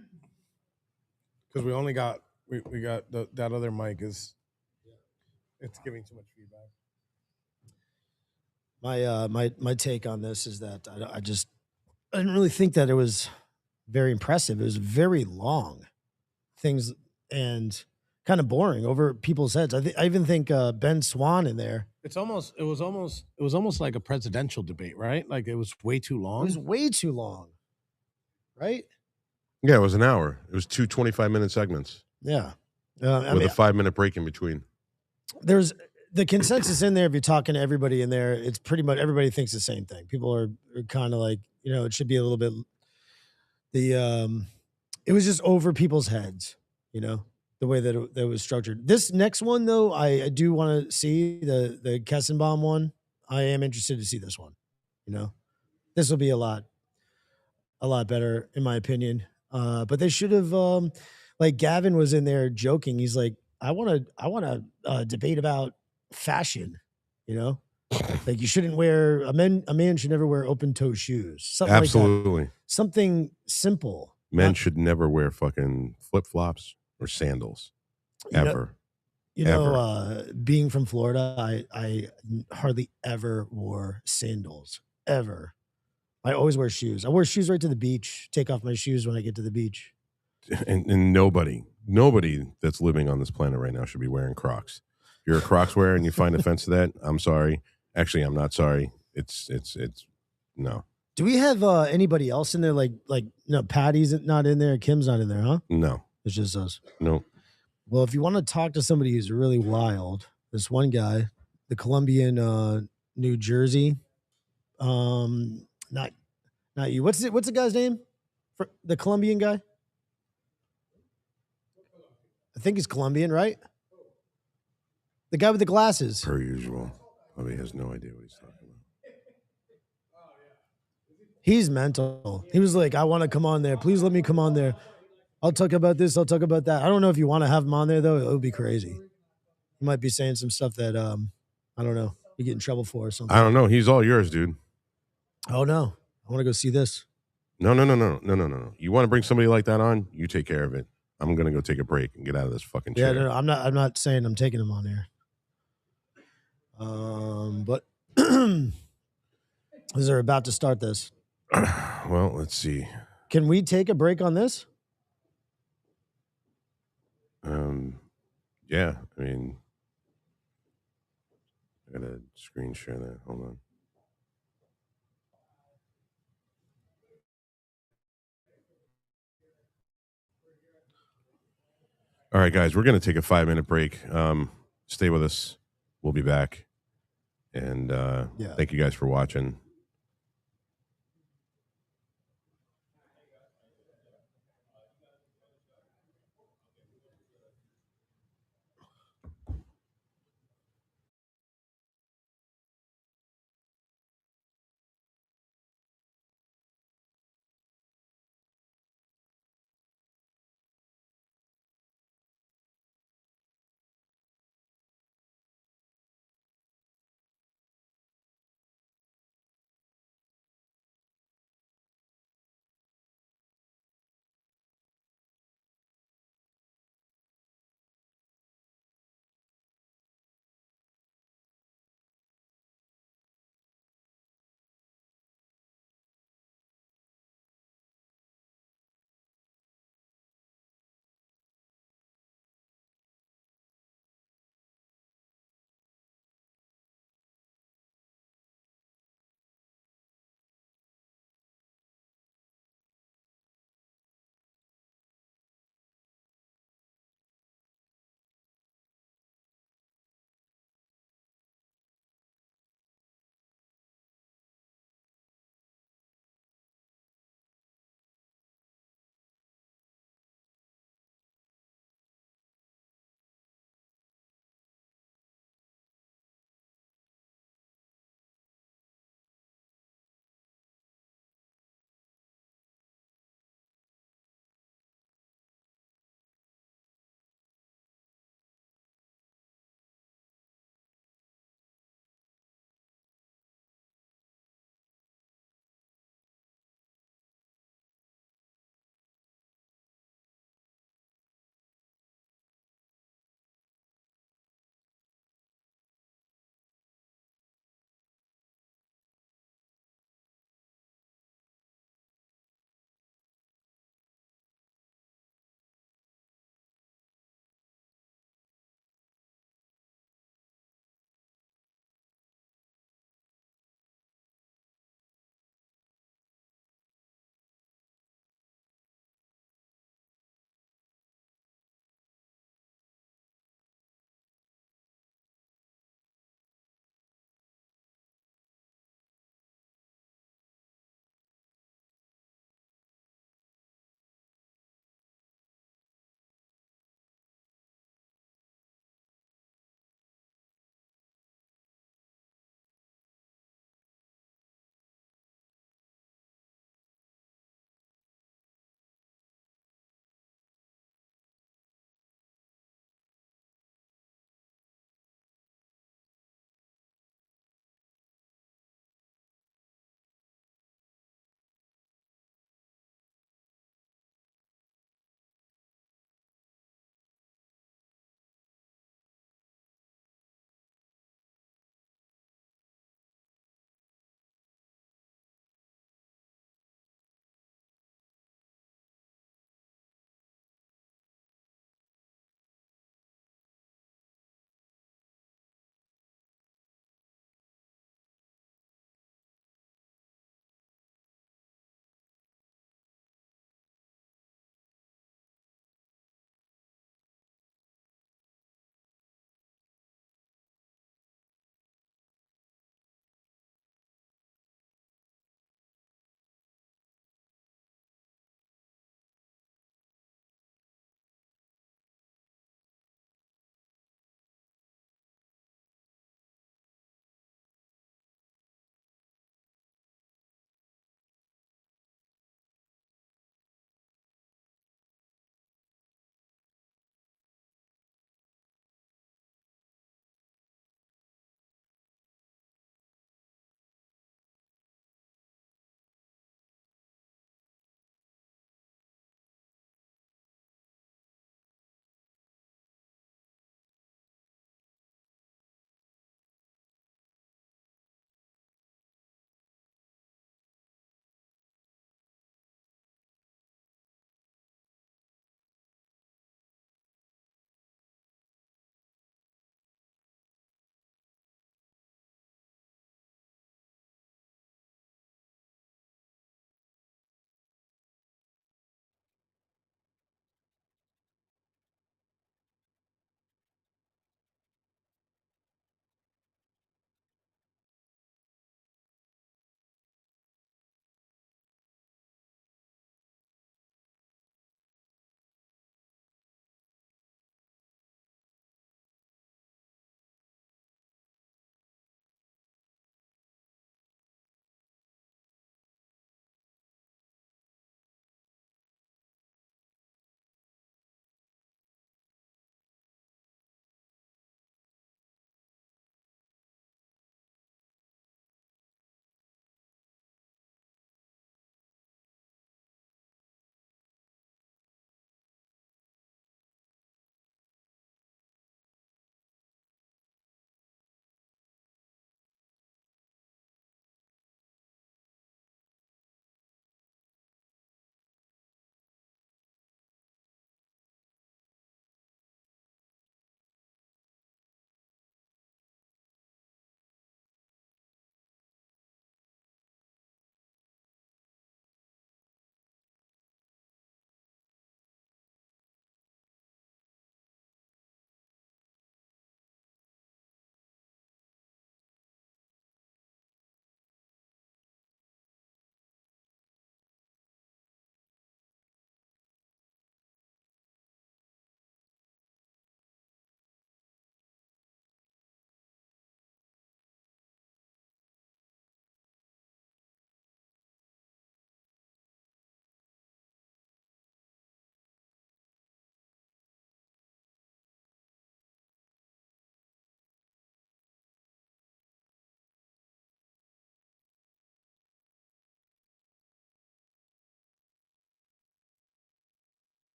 Because we only got we got that other mic it's giving too much feedback. My take on this is that I didn't really think that it was very impressive. It was very long things and kind of boring over people's heads. I even think Ben Swan in there. It was almost like a presidential debate, right? Like it was way too long. It was way too long, right? Yeah, it was an hour. It was 2 25-minute segments. Yeah, with a 5-minute break in between. There's the consensus in there. If you're talking to everybody in there, it's pretty much everybody thinks the same thing. People are kind of like, it should be a little bit. It was just over people's heads, the way that it was structured. This next one, though, I do want to see the Kessenbaum one. I am interested to see this one. You know, this will be a lot better in my opinion. But they should have, like Gavin was in there joking. He's like, I want to debate about fashion. You know, like you shouldn't wear a man should never wear open toe shoes. Something like that. Absolutely. Something simple. Men should never wear fucking flip flops or sandals You know- ever. You know, being from Florida, I hardly ever wore sandals ever. I always wear shoes. I wear shoes right to the beach. Take off my shoes when I get to the beach. And nobody that's living on this planet right now should be wearing Crocs. If you're a Crocs wearer and you find offense to that, I'm sorry. Actually, I'm not sorry. It's no. Do we have anybody else in there? Like no, Patty's not in there. Kim's not in there, huh? No. It's just us. No. Well, if you want to talk to somebody who's really wild, this one guy, the Colombian, New Jersey, not you. What's the guy's name? For the Colombian guy? I think he's Colombian, right? The guy with the glasses. Per usual. Bobby has no idea what he's talking about. He's mental. He was like, I want to come on there. Please let me come on there. I'll talk about this. I'll talk about that. I don't know if you want to have him on there, though. It would be crazy. He might be saying some stuff that, I don't know, you get in trouble for or something. I don't know. He's all yours, dude. Oh, no. I want to go see this. No. You want to bring somebody like that on? You take care of it. I'm gonna go take a break and get out of this fucking chair. Yeah, no, I'm not saying I'm taking him on there. But as they're about to start this. Well, let's see. Can we take a break on this? Yeah, I mean, I gotta screen share that. Hold on. All right, guys, we're gonna take a 5-minute break. Stay with us. We'll be back. And thank you guys for watching.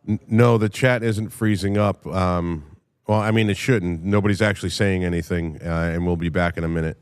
No, the chat isn't freezing up. Well, I mean, it shouldn't. Nobody's actually saying anything, and we'll be back in a minute.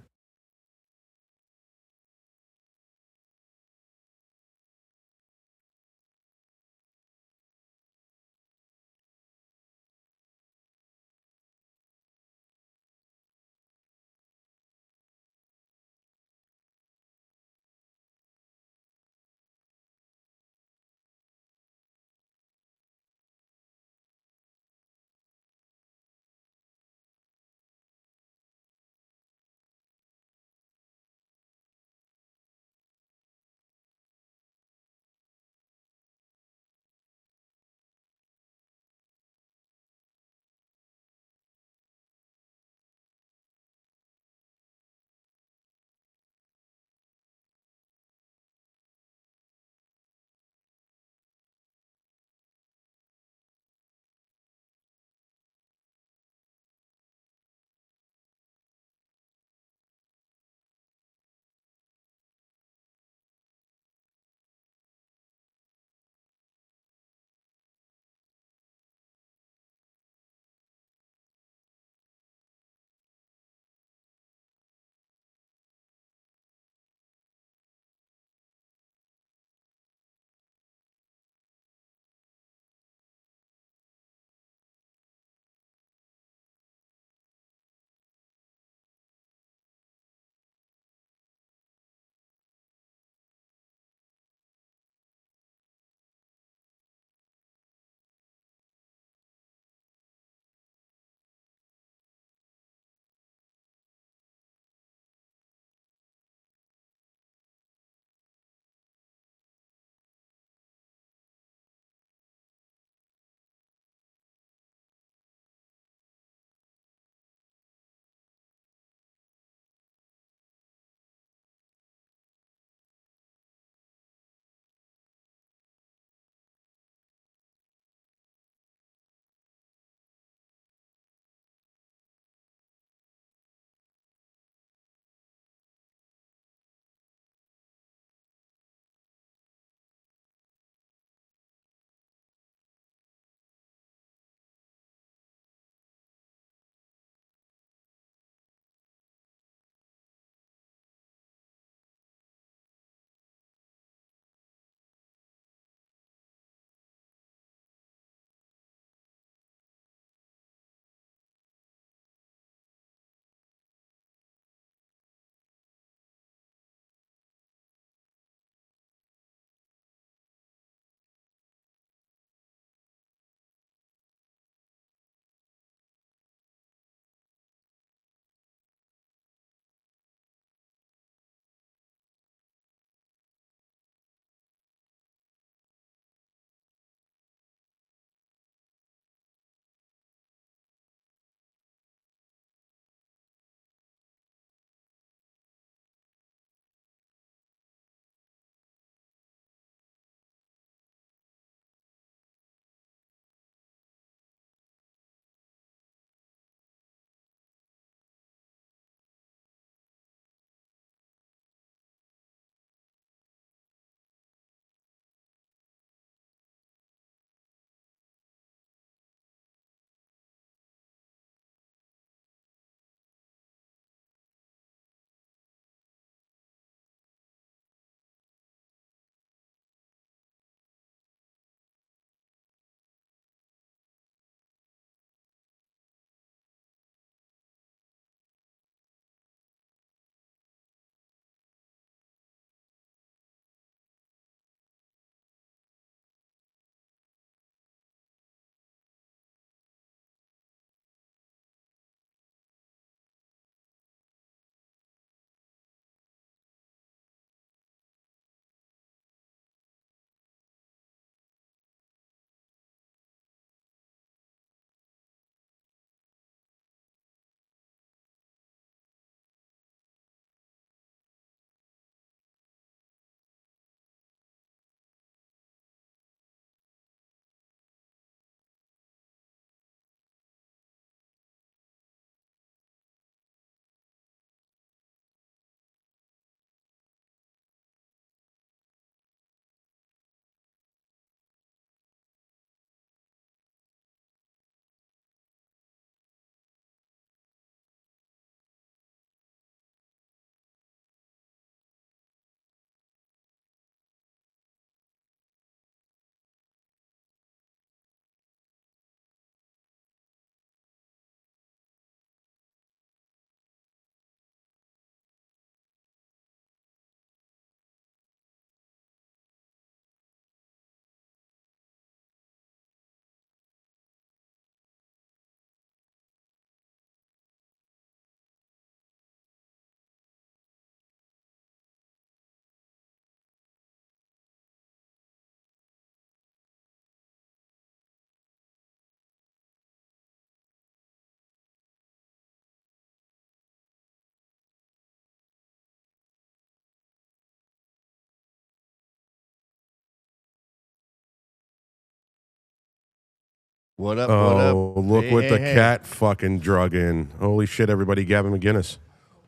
What up? Oh, What up? look Hey, what hey, the hey. cat fucking drug in. Holy shit, everybody, Gavin McGinnis.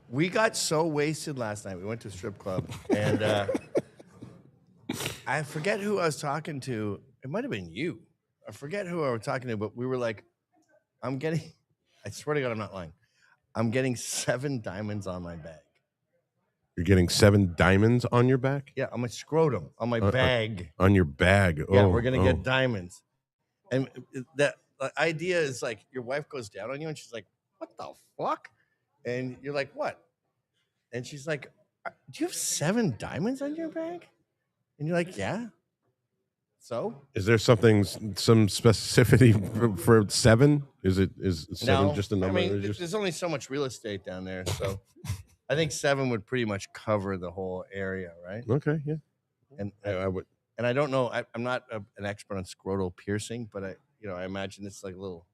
We got so wasted last night. We went to a strip club, and I forget who I was talking to. It might have been you. I forget who I was talking to, but we were like, I swear to God, I'm not lying. I'm getting 7 diamonds on my bag. You're getting 7 diamonds on your back? Yeah, on my scrotum, on my bag. On your bag. Yeah, Oh, we're gonna oh. get diamonds. And the idea is like your wife goes down on you and she's like, "What the fuck?" And you're like, "What?" And she's like, "Do you have 7 diamonds on your bag?" And you're like, "Yeah." So Is there some specificity for 7? Is 7 just a number? I mean, Just- there's only so much real estate down there, so I think 7 would pretty much cover the whole area, right? Okay, yeah. And I would. And I don't know. I'm not an expert on scrotal piercing, but I imagine it's like a little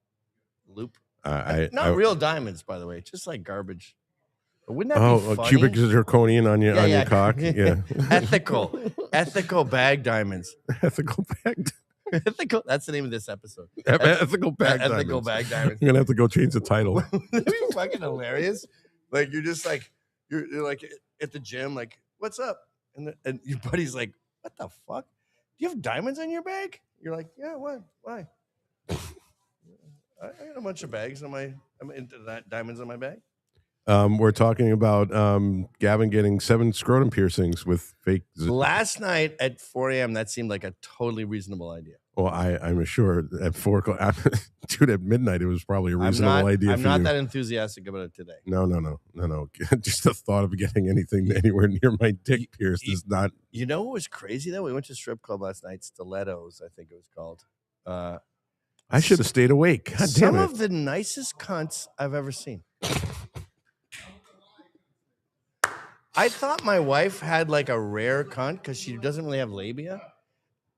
loop. Not real diamonds, by the way, just like garbage. But wouldn't that be a funny? cubic zirconian on your cock. Yeah. ethical bag diamonds. Ethical bag. Ethical. That's the name of this episode. Ethical bag. Ethical diamonds. bag diamonds. I'm gonna have to go change the title. That'd be fucking hilarious. Like you're just like you're like at the gym, like, "What's up?" And your buddy's like, "What the fuck? Do you have diamonds on your bag?" You're like, "Yeah, what? Why?" I got a bunch of bags I'm into that diamonds on my bag. We're talking about Gavin getting 7 scrotum piercings with fake. Last night at 4 a.m., that seemed like a totally reasonable idea. Well, I'm sure at 4 o'clock, dude, at midnight, it was probably a reasonable idea. I'm for not you. that enthusiastic about it today. No. Just the thought of getting anything anywhere near my dick pierced is not. You know what was crazy though? We went to a strip club last night, Stilettos, I think it was called. I should have stayed awake. God damn Some it. of the nicest cunts I've ever seen. I thought my wife had like a rare cunt because she doesn't really have labia.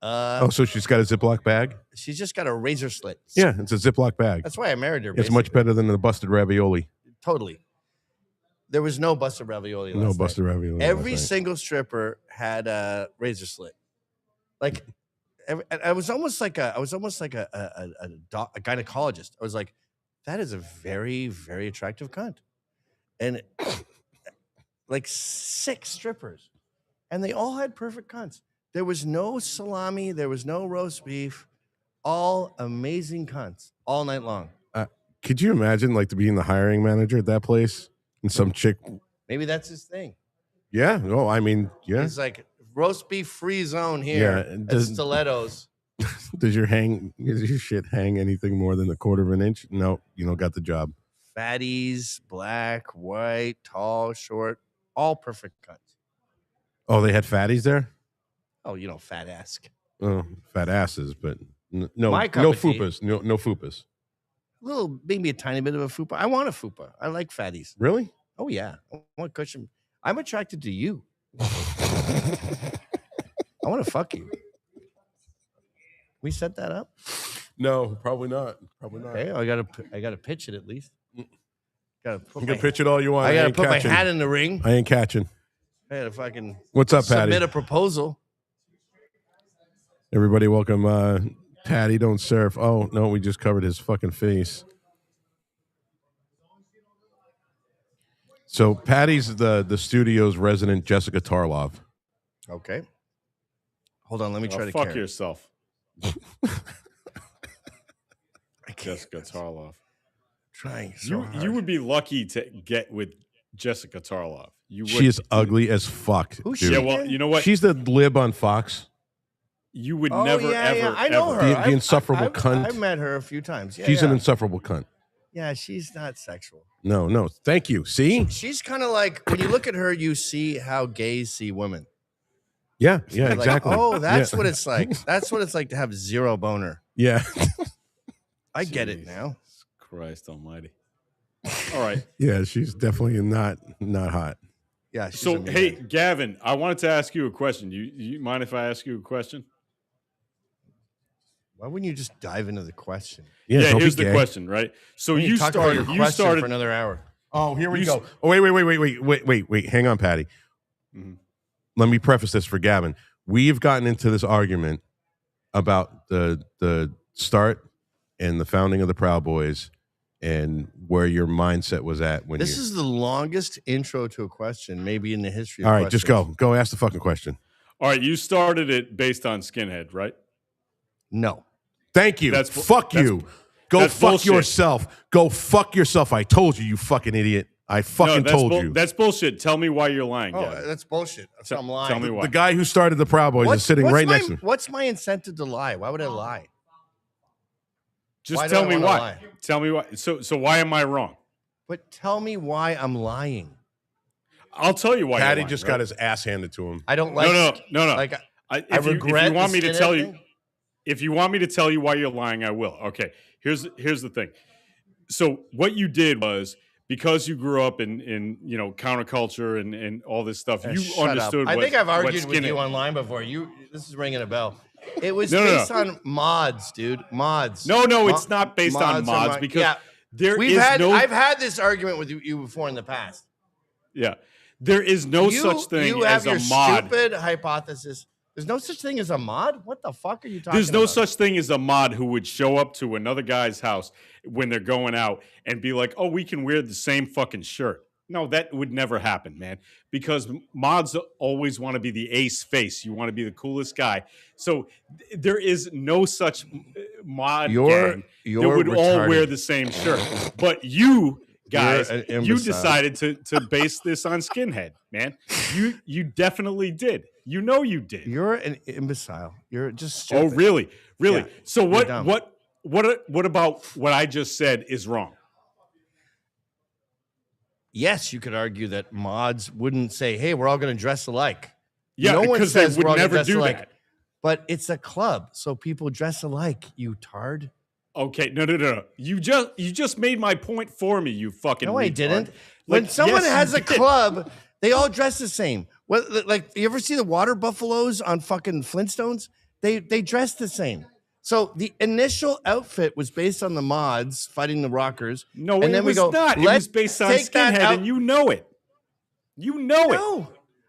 So she's got a Ziploc bag? She's just got a razor slit. Yeah, it's a Ziploc bag. That's why I married her. It's much better than the busted ravioli. Totally. There was no busted ravioli. No last busted night. ravioli. Every last night. single stripper had a razor slit. Like, I was almost like a gynecologist. I was like, that is a very, very attractive cunt, and like 6 strippers, and they all had perfect cunts. There was no salami. There was no roast beef. All amazing cunts all night long. Could you imagine being the hiring manager at that place and some chick? Maybe that's his thing. Yeah. Oh, I mean, yeah. It's like roast beef free zone here Yeah, at Stilettos. Does your shit hang anything more than 1/4 of an inch? No, you don't got the job. Fatties, black, white, tall, short, all perfect cunts. Oh, they had fatties there? Oh, fat ass. Oh, fat asses, but no My cup no of tea. fupas. No fupas. Maybe a tiny bit of a fupa. I want a fupa. I like fatties. Really? Oh yeah. I want cushion. I'm attracted to you. I want to fuck you. We set that up? No, probably not. Probably not. Okay, I gotta pitch it at least. Gotta put You can pitch it all you want. I gotta ain't put catching. my hat in the ring. I ain't catching. I gotta fucking What's up, Patty? submit a proposal. Everybody, welcome. Patty, don't surf. Oh no, we just covered his fucking face. So Patty's the studio's resident Jessica Tarlov. Okay. Hold on, let me try to fuck carry. yourself. Jessica Tarlov. Trying so hard. You would be lucky to get with Jessica Tarlov. You would. She is ugly as fuck. Who's dude. Yeah, well, you know what? She's the lib on Fox. You would Oh, never yeah, ever. yeah. I know ever. her. The insufferable cunt. I've met her a few times. Yeah, She's yeah. an insufferable cunt. Yeah, she's not sexual. No. Thank you. See? She's kind of like when you look at her, you see how gays see women. Yeah, Like, exactly. oh, that's Yeah. what it's like. That's what it's like to have zero boner. Yeah. I get it now. Christ Almighty. All right. Yeah, she's definitely not hot. Yeah. She's So, amazing. hey, Gavin, I wanted to ask you a question. You mind if I ask you a question? Why wouldn't you just dive into the question? Yeah, don't here's be the gay. question, right? So We you talk about your started. You question started for another hour. Oh, here we You go. Oh, wait. Hang on, Patty. Mhm. Let me preface this for Gavin. We've gotten into this argument about the start and the founding of the Proud Boys and where your mindset was at when This you... is the longest intro to a question, maybe in the history of All right, just questions. go. Go ask the fucking question. All right, you started it based on skinhead, right? No. Thank you. Fuck you. Go that's fuck bullshit. yourself. Go fuck yourself. I told you, you fucking idiot. I fucking that's told you. That's bullshit. Tell me why you're lying. Oh, Gavin. that's bullshit. So I'm lying. Tell me why. The guy who started the Proud Boys is sitting right next to me. What's my incentive to lie? Why would I lie? Just Why do tell I me wanna why. lie? Tell me why. So why am I wrong? But tell me why I'm lying. I'll tell you why. Patty you're lying, just right? got his ass handed to him. I don't like. No. Like I If regret. you want the me to skinhead tell you, thing. if you want me to tell you why you're lying, I will. Okay. Here's the thing. So what you did was, because you grew up in counterculture and all this stuff, you Shut understood. up. I think I've what argued with skinhead- you online before. This is ringing a bell. It was No. based on mods, dude. Mods. No, it's not based on Mods are mods because yeah. there We've is had. no. I've had this argument with you before in the past. Yeah, there is no such thing You have as your a mod. stupid hypothesis. There's no such thing as a mod. What the fuck are you talking There's no about? such thing as a mod who would show up to another guy's house when they're going out and be like, "Oh, we can wear the same fucking shirt." No, that would never happen, man. Because mods always want to be the ace face. You want to be the coolest guy. So there is no such mod gang that would all wear the same shirt. But you guys, You're an you imbecile. decided to base this on skinhead, man. You definitely did. You know you did. You're an imbecile. You're just Oh, stupid. really? Really? Yeah, So you're dumb. what about what I just said is wrong? Yes, you could argue that mods wouldn't say, "Hey, we're all going to dress alike." Yeah, no one because they says would we're all gonna never dress do alike. that. But it's a club, so people dress alike. You tard. Okay, no. You just made my point for me, you fucking No, I retard. didn't. When Like, someone yes, has you a did. club, they all dress the same. Like, you ever see the water buffaloes on fucking Flintstones? They dress the same. So the initial outfit was based on the mods fighting the rockers. No, and it then we was go, not. It was "Let's based on take that skinhead, out." and you know it. You know it. No.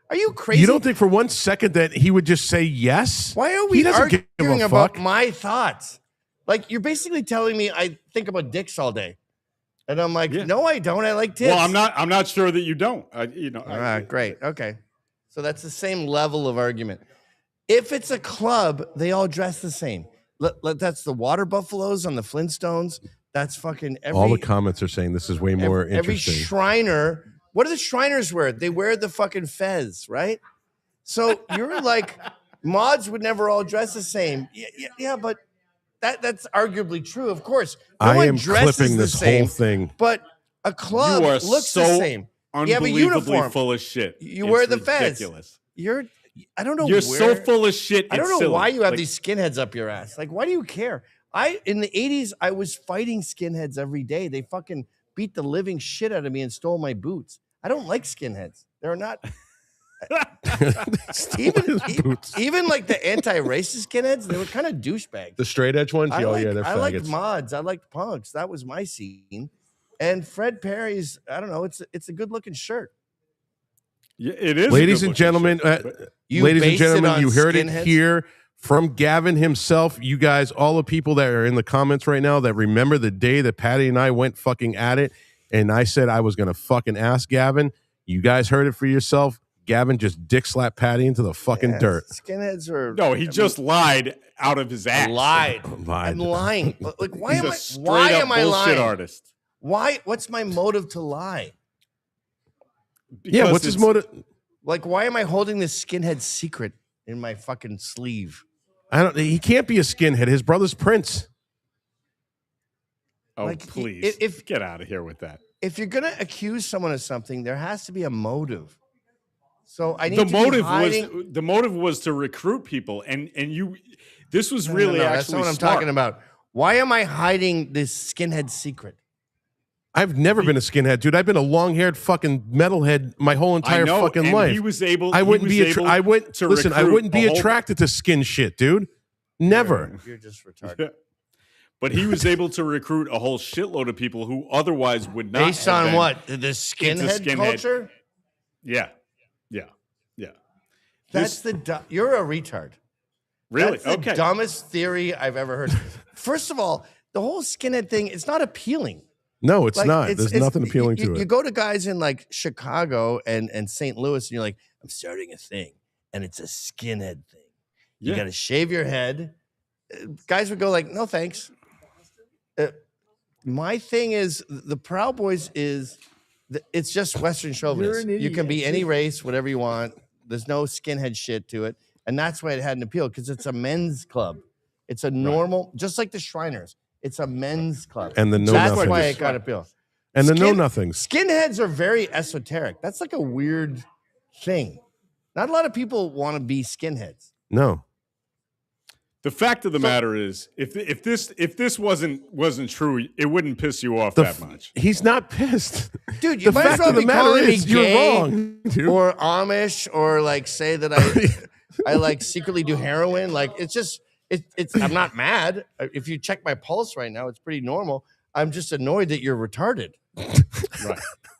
Are you crazy? You don't think for one second that he would just say yes? Why are He we doesn't give arguing a about fuck. my thoughts? Like, you're basically telling me I think about dicks all day. And I'm like, no, I don't. I like tits. Well, I'm not sure that you don't. Great. Okay. So that's the same level of argument. If it's a club, they all dress the same. That's the water buffaloes on the Flintstones. That's fucking every All the comments are saying this is way more every interesting. Shriner. What do the Shriners wear? They wear the fucking fez, right? So you're like, mods would never all dress the same. Yeah, but that's arguably true. Of course, no I one am dresses clipping the this same, whole thing. But a club You are looks so the same. You have a unbelievably uniform. full of shit. You It's wear the fez. ridiculous. I don't know. You're so where- full of shit. I don't it's know silly. why you have Like, these skinheads up your ass. Like, why do you care? In the 80s, I was fighting skinheads every day. They fucking beat the living shit out of me and stole my boots. I don't like skinheads. They're not. even like the anti-racist skinheads, they were kind of douchebags. The straight edge ones? I They're liked faggots. mods. I liked punks. That was my scene. And Fred Perry's, I don't know, it's a good looking shirt. Yeah, it is. a Ladies good and gentlemen, looking shirt, but- ladies and based it gentlemen, on you heard it skinheads? here from Gavin himself. You guys, all the people that are in the comments right now that remember the day that Patty and I went fucking at it, and I said I was going to fucking ask Gavin. You guys heard it for yourself. Gavin just dick slapped Patty into the fucking Yeah, dirt. Skinheads are. No, he just lied out of his ass. lied. Lied. I'm lying. Like, why He's am a I? straight Why up am I bullshit lying? artist. Why? What's my motive to lie? Yeah, Because what's his it's- motive? Like, why am I holding this skinhead secret in my fucking sleeve? He can't be a skinhead. His brother's Prince. Oh, Like, please. if- Get out of here with that. If you're gonna accuse someone of something, there has to be a motive. So I need The to motive be hiding. was to recruit people, and you. This was No, really no, actually that's not what I'm smart. talking about. Why am I hiding this skinhead secret? I've never been a skinhead, dude. I've been a long-haired fucking metalhead my whole entire know, fucking and life. he was able- I he wouldn't was be. able I wouldn't to listen. I recruit wouldn't be a whole- attracted to skin shit, dude. Never. You're just retarded. But he was able to recruit a whole shitload of people who otherwise would not. Based have on been what? The into skinhead culture? Yeah. That's you're a retard. Really? That's the Okay. dumbest theory I've ever heard. First of all, the whole skinhead thing, it's not appealing. No, it's Like, not. There's nothing appealing to it. You go to guys in like Chicago and St. Louis, and you're like, I'm starting a thing, and it's a skinhead thing. You Yeah. got to shave your head. Guys would go like, no, thanks. My thing is the Proud Boys is it's just Western chauvinism. an You can be idiot. any race, whatever you want. There's no skinhead shit to it, and that's why it had an appeal because it's a men's club. It's a normal, just like the Shriners. It's a men's club, And the know that's nothings. why it got appeal. And the know nothings. Skinheads are very esoteric. That's like a weird thing. Not a lot of people want to be skinheads. No. The fact of the matter is, if this wasn't true, it wouldn't piss you off The that f- much. He's not pissed. Dude, you The might as fact well of the be matter calling me is, you're gay wrong, dude. or Amish or like say that I like secretly do heroin. Like it's just it's I'm not mad. If you check my pulse right now, it's pretty normal. I'm just annoyed that you're retarded.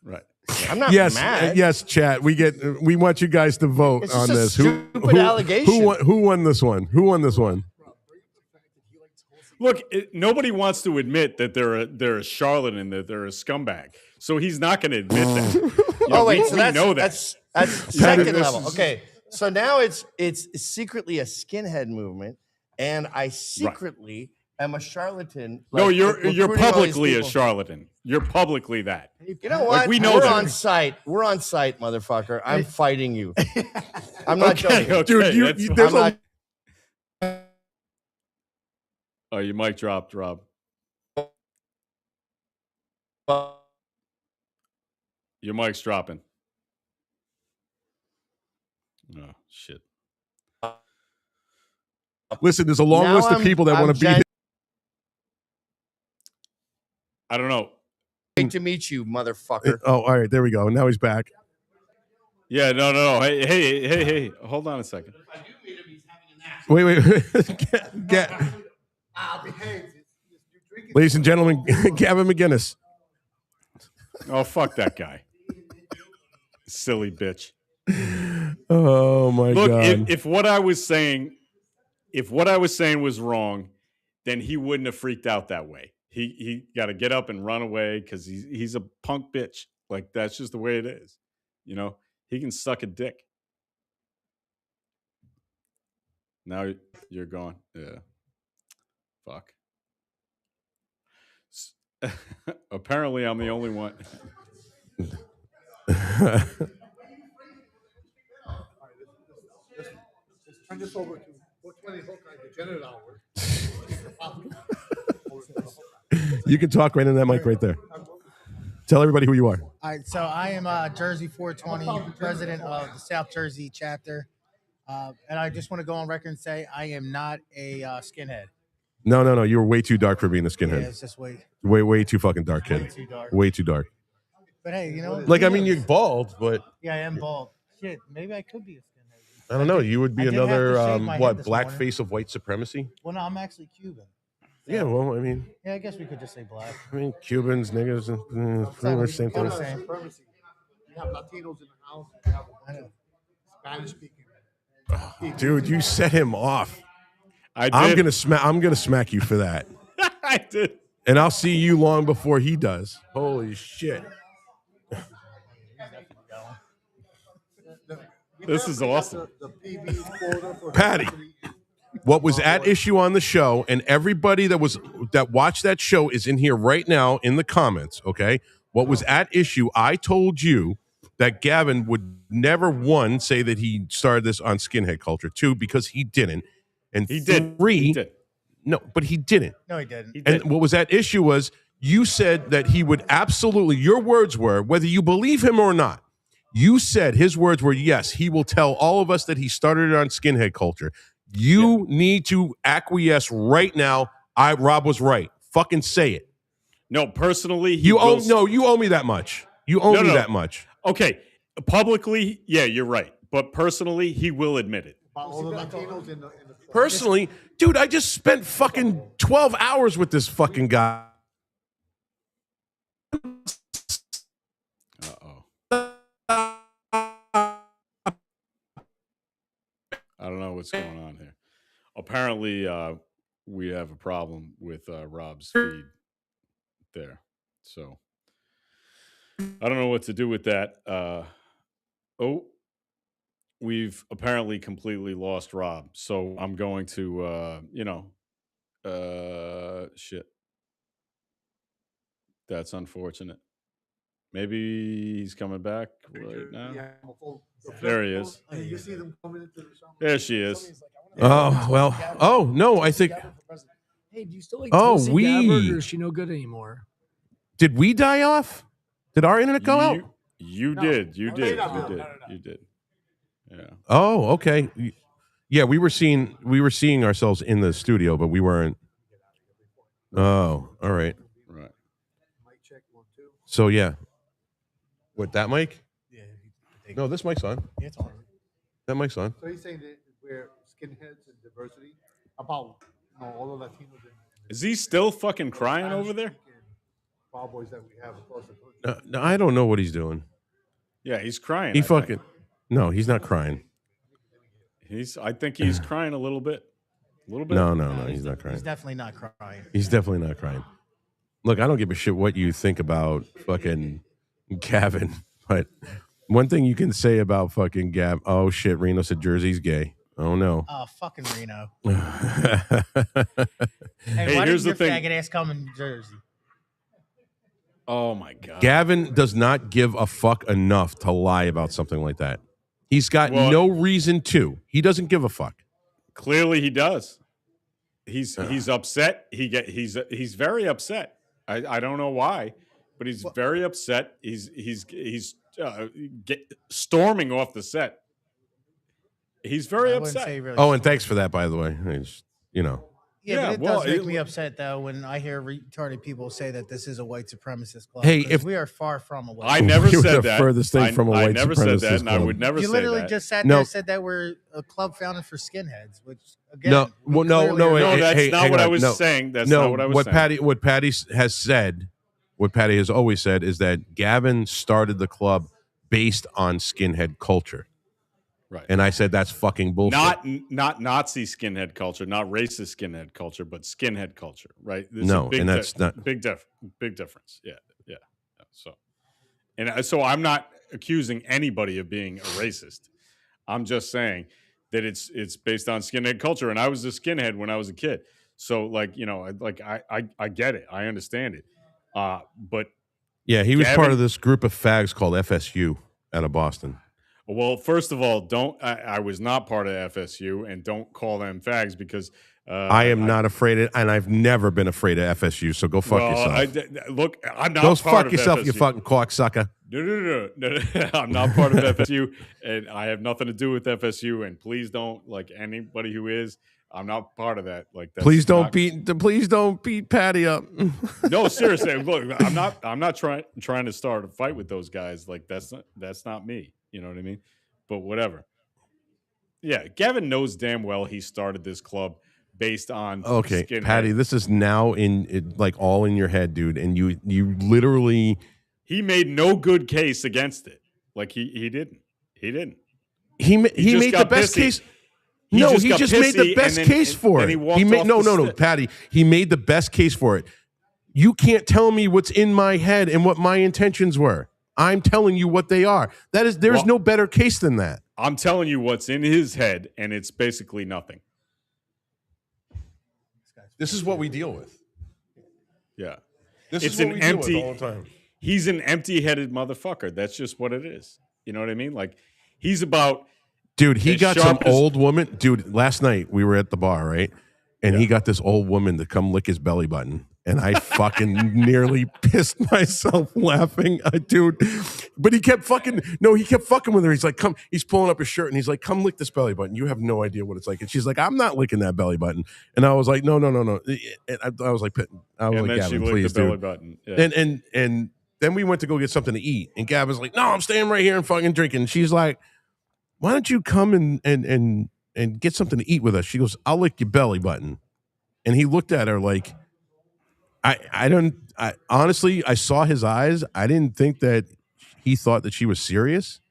Right. I'm not yes, mad. yes, chat. We want you guys to vote It's on just a this. stupid allegation. Who won this one? Who won this one? Look, nobody wants to admit that they're a charlatan, that they're a scumbag. So he's not going to admit that. You know, Oh wait, we so that's know that. that's Yeah, second this level. is- Okay, so now it's secretly a skinhead movement, and I secretly am a charlatan. No, like, you're recruiting all these publicly a people. charlatan. You're publicly that. You know what? Like, we know We're that. on site. We're on site, motherfucker. I'm fighting you. I'm not joking. Dude, there's I'm not- Oh, your mic dropped, Rob. Your mic's dropping. Oh, shit. Listen, there's a long Now list of I'm- people that I'm want to be. gen- I don't know. Great to meet you, motherfucker. Oh, all right, there we go. Now he's back. Yeah, no. Hey. Hold on a second. Wait. get. Ladies and gentlemen, Gavin McGinnis. Oh, fuck that guy. Silly bitch. Oh my Look, God. if what I was saying was wrong, then he wouldn't have freaked out that way. He got to get up and run away because he's a punk bitch. Like that's just the way it is. You know, he can suck a dick. Now you're gone. Yeah. Fuck. Apparently, I'm the only one. Let's turn this over to 420 Hawkeye, the janitor hour. You can talk right in that mic right there. Tell everybody who you are. All right, so I am Jersey 420, president of the South Jersey chapter. And I just want to go on record and say I am not a skinhead. No. You were way too dark for being a Yeah, skinhead. it's just way. Way too fucking dark, kid. Way too dark. Way too dark. But hey, you know. Like, I mean, you're bald, but Yeah, I am bald. Shit, maybe I could be a skinhead. I don't know. You would be I did have to another shave my head what? this Black morning. face of white supremacy. Well, no, I'm actually Cuban. Yeah. Well, I mean, Yeah, I guess we could just say black. Cubans, niggas, pretty much same thing. Supremacy. You have Latinos in the house. You have a bunch of Spanish speaking. Dude, you set him off. I did. I'm gonna smack you for that. I did. And I'll see you long before he does. Holy shit. This is awesome. The PB quota for Patty, what was at issue on the show, and everybody that watched that show is in here right now in the comments, okay? What was at issue, I told you that Gavin would never, one, say that he started this on skinhead culture, two, because he didn't, and He did. three, He did. no, but he didn't. No, he didn't. And what was at issue was you said that he would absolutely, your words were, whether you believe him or not, you said his words were, yes, he will tell all of us that he started it on skinhead culture. You need to acquiesce right now. Rob was right. Fucking say it. No, personally, he You owe will you owe me that much. You owe me No. that much. Okay, publicly, yeah, you're right. But personally, he will admit it. About all the Latinos in the Personally, dude, I just spent fucking 12 hours with this fucking guy. I don't know what's going on here. Apparently, we have a problem with Rob's feed there. So I don't know what to do with that. We've apparently completely lost Rob. So I'm going to, shit. That's unfortunate. Maybe he's coming back right now. There he is. You see them coming into the show? There she is. Oh, well. Oh, no, I think. Hey, do you still like Oh, Tulsi Gabbard, or is she no good anymore? Did we die off? Did our internet go out? You did. You did. You did. Yeah. Oh, okay. Yeah, we were seeing ourselves in the studio, but we weren't. Oh, all right. Right. So yeah. What, that mic? Yeah. No, this mic's on. Yeah, it's on. That mic's on. So he's saying that we're skinheads and diversity about all the Latinos Is he still fucking crying over there? Proud Boys that we have across the country. No, I don't know what he's doing. Yeah, he's crying. He I think. fucking. No, he's not crying. I think he's crying a little bit. A little bit. No, he's not crying. He's definitely not crying. He's definitely not crying. Look, I don't give a shit what you think about fucking Gavin, but one thing you can say about fucking Gav. Oh shit, Reno said Jersey's gay. Oh no. Oh, fucking Reno. Hey, why here's did the your thing. faggot ass come in Jersey? Oh my god. Gavin does not give a fuck enough to lie about something like that. He's got no reason to. He doesn't give a fuck. Clearly, he does. He's upset. He's very upset. I don't know why, but he's very upset. He's storming off the set. He's very I wouldn't upset. say really Oh, and thanks for that, by the way. It's, Yeah, but it does make me upset though when I hear retarded people say that this is a white supremacist club. Hey, 'cause if- we are far from a white. I never We were said the that. furthest thing from a I white never said that, supremacist and I club. would never You say literally that. just sat No. there and said that we're a club founded for skinheads, which again, No, well, no, clearly no, are No, hey, that's hey, not hang what I on, was no. saying. That's no, not what I was saying. What Patty has said, what Patty has always said is that Gavin started the club based on skinhead culture. Right. And I said that's fucking bullshit. Not Nazi skinhead culture, not racist skinhead culture, but skinhead culture, right? There's No, a big and that's not- big difference. Yeah. So I'm not accusing anybody of being a racist. I'm just saying that it's based on skinhead culture, and I was a skinhead when I was a kid. So I get it, I understand it, but Yeah, he was part Gavin- of this group of fags called FSU out of Boston. Well, first of all, I was not part of FSU, and don't call them fags because I am not afraid of, and I've never been afraid of FSU, so go fuck yourself. Look, I'm not Go part fuck of yourself, FSU. you fucking cocksucker. No. I'm not part of FSU, and I have nothing to do with FSU. And please don't, anybody who is, I'm not part of that. That's Please don't not- beat Patty up. No, seriously. Look, I'm not trying to start a fight with those guys. That's not me. You know what I mean? But whatever. Yeah, Gavin knows damn well he started this club based on Okay, skinhead. Patty, this is now all in your head, dude, and you literally. He made no good case against it. He didn't. He didn't. He just made the got best pissy. case. He No, just he got just made the pissy, best and then- case for and it. he walked made off no, the no, no, set. Patty. He made the best case for it. You can't tell me what's in my head and what my intentions were. I'm telling you what they are. There's Well- no better case than that. I'm telling you what's in his head, and it's basically nothing. This is what we deal with. Yeah. This It's is what an we deal with empty- all the time. He's an empty-headed motherfucker. That's just what it is. You know what I mean? He's about Dude, he as got some sharp as- old woman. Dude, last night we were at the bar, right? And he got this old woman to come lick his belly button. And I fucking nearly pissed myself laughing. Dude. But he kept fucking with her. He's like, come, he's pulling up his shirt and he's like, come lick this belly button. You have no idea what it's like. And she's like, I'm not licking that belly button. And I was like, no. And I was like, and then she Gavin, licked please, the belly dude. button. Yeah. And then we went to go get something to eat. And Gavin's like, no, I'm staying right here and fucking drinking. And she's like, why don't you come and get something to eat with us? She goes, I'll lick your belly button. And he looked at her like, I honestly, I saw his eyes. I didn't think that he thought that she was serious.